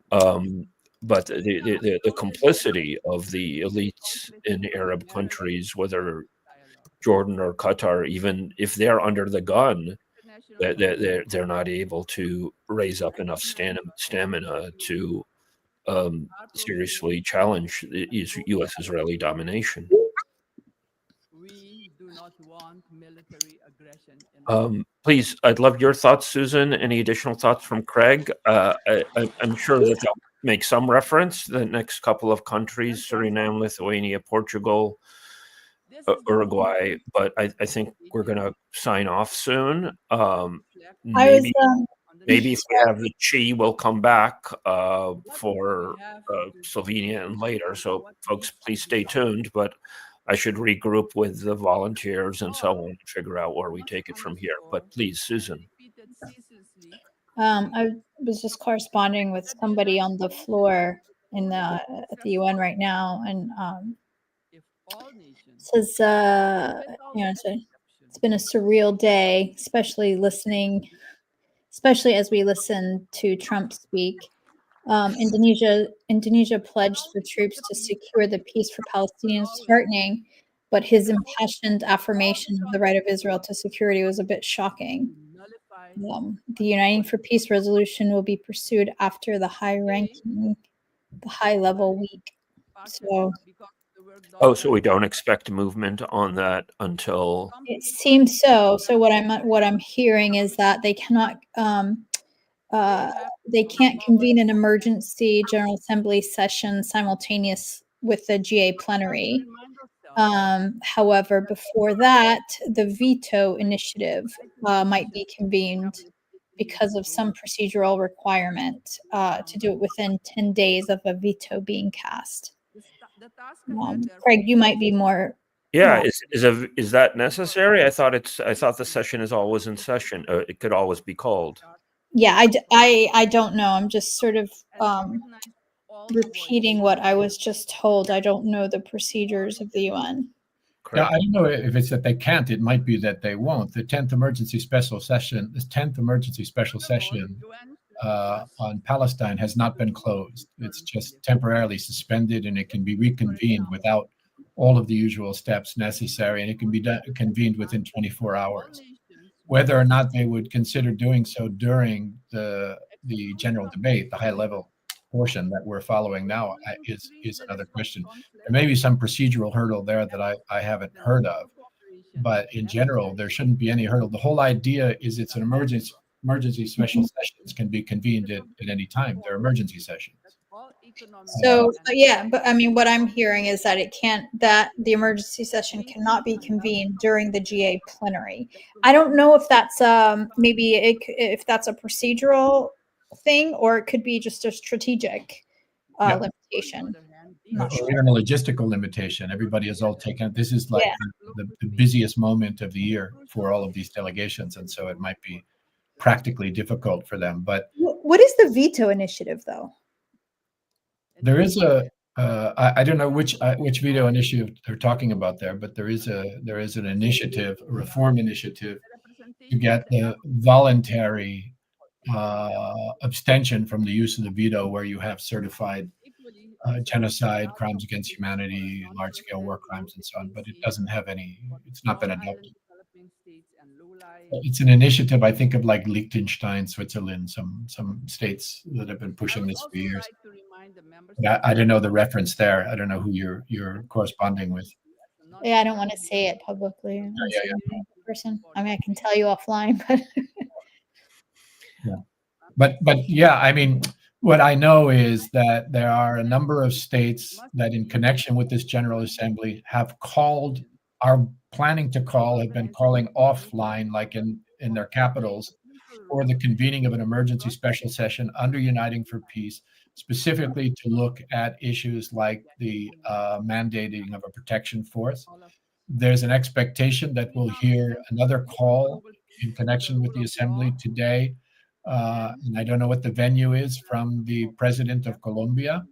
But the complicity of the elites in Arab countries, whether Jordan or Qatar, even if they're under the gun, they're not able to raise up enough stamina to seriously challenge the U.S.-Israeli domination. We do not want military aggression. Please, I'd love your thoughts, Susan. Any additional thoughts from Craig? I'm sure that make some reference. The next couple of countries, Suriname, Lithuania, Portugal, Uruguay, but I think we're going to sign off soon. Maybe if we have the Chi, we'll come back for Slovenia and later. So folks, please stay tuned, but I should regroup with the volunteers and so on, and figure out where we take it from here. But please, Susan. I was just corresponding with somebody on the floor at the UN right now, and says, it's been a surreal day, especially as we listen to Trump speak. Indonesia pledged for troops to secure the peace for Palestinians, heartening, but his impassioned affirmation of the right of Israel to security was a bit shocking. The Uniting for Peace resolution will be pursued after the high-level week. So we don't expect movement on that until it seems so. So what I'm hearing is that they cannot they can't convene an emergency General Assembly session simultaneous with the GA plenary. However, before that, the veto initiative might be convened because of some procedural requirement to do it within 10 days of a veto being cast. Craig, you might be more. Yeah, is that necessary? I thought the session is always in session. It could always be called. Yeah, I don't know. I'm just sort of repeating what I was just told. I don't know the procedures of the UN. Yeah, I don't know if it's that they can't. It might be that they won't. The 10th emergency special session on Palestine has not been closed. It's just temporarily suspended, and it can be reconvened without all of the usual steps necessary, and it can be convened within 24 hours. Whether or not they would consider doing so during the general debate, the high-level portion that we're following now, is another question. There may be some procedural hurdle there that I haven't heard of, but in general, there shouldn't be any hurdle. The whole idea is it's an emergency special sessions can be convened at any time. They're emergency sessions. So yeah, but I mean, what I'm hearing is that that the emergency session cannot be convened during the GA plenary. I don't know if that's if that's a procedural thing, or it could be just a strategic limitation. Or even a logistical limitation. Everybody is all taken. This is like the busiest moment of the year for all of these delegations, and so it might be practically difficult for them. But what is the veto initiative, though? There is I don't know which veto initiative they're talking about there, but there is an initiative, a reform initiative, to get the voluntary abstention from the use of the veto, where you have certified genocide, crimes against humanity, large-scale war crimes, and so on. But it doesn't have any. It's not been adopted. It's an initiative, I think, of like Liechtenstein, Switzerland, some states that have been pushing this for years. I don't know the reference there. I don't know who you're corresponding with. Yeah, I don't want to say it publicly. Person. I mean, I can tell you offline, but but yeah, I mean, what I know is that there are a number of states that, in connection with this General Assembly, are planning to call, have been calling offline, like in their capitals, for the convening of an emergency special session under Uniting for Peace, specifically to look at issues like the mandating of a protection force. There's an expectation that we'll hear another call in connection with the Assembly today, and I don't know what the venue is, from the President of Colombia,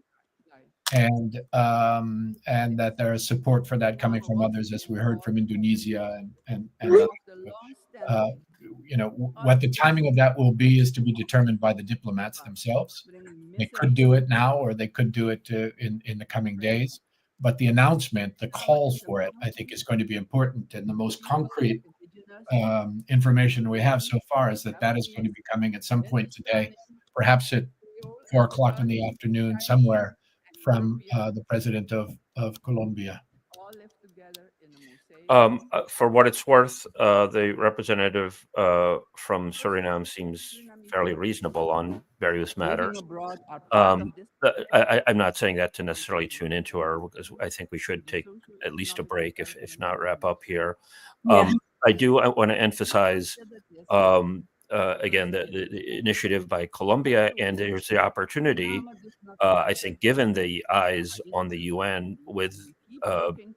and that there is support for that coming from others, as we heard from Indonesia and others. What the timing of that will be is to be determined by the diplomats themselves. They could do it now, or they could do it in the coming days. But the announcement, the calls for it, I think is going to be important. And the most concrete information we have so far is that is going to be coming at some point today, perhaps at 4:00 in the afternoon, somewhere, from the President of Colombia. For what it's worth, the representative from Suriname seems fairly reasonable on various matters. I'm not saying that to necessarily tune into her, because I think we should take at least a break, if not wrap up here. Yeah. I want to emphasize again the initiative by Colombia, and there's the opportunity, I think, given the eyes on the UN with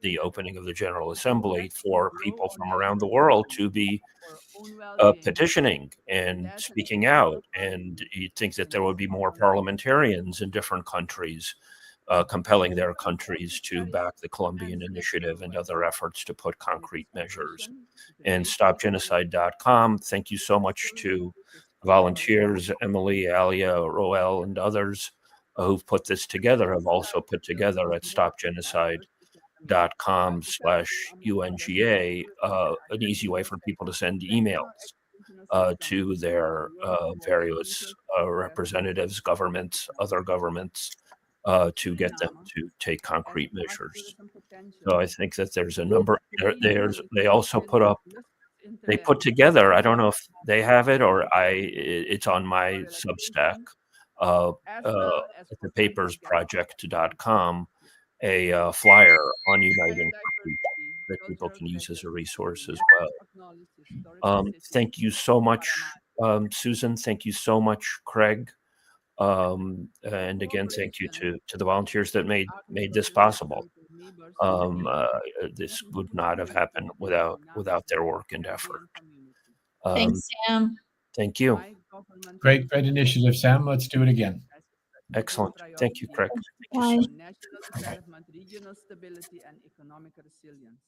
the opening of the General Assembly, for people from around the world to be petitioning and speaking out. And you'd think that there would be more parliamentarians in different countries compelling their countries to back the Colombian initiative and other efforts to put concrete measures. And stopgenocide.com, thank you so much to volunteers, Emily, Alia, Roel, and others who've put this together, have also put together at stopgenocide.com/UNGA an easy way for people to send emails to their various representatives, governments, other governments, to get them to take concrete measures. So I think that there's a number. They also they put together, I don't know if they have it or it's on my Substack, at the papersproject.com, a flyer on Uniting for People that people can use as a resource as well. Thank you so much, Susan. Thank you so much, Craig. And again, thank you to the volunteers that made this possible. This would not have happened without their work and effort. Thanks, Sam. Thank you. Great initiative, Sam. Let's do it again. Excellent. Thank you, Craig. Bye. National development, regional stability, and economic resilience.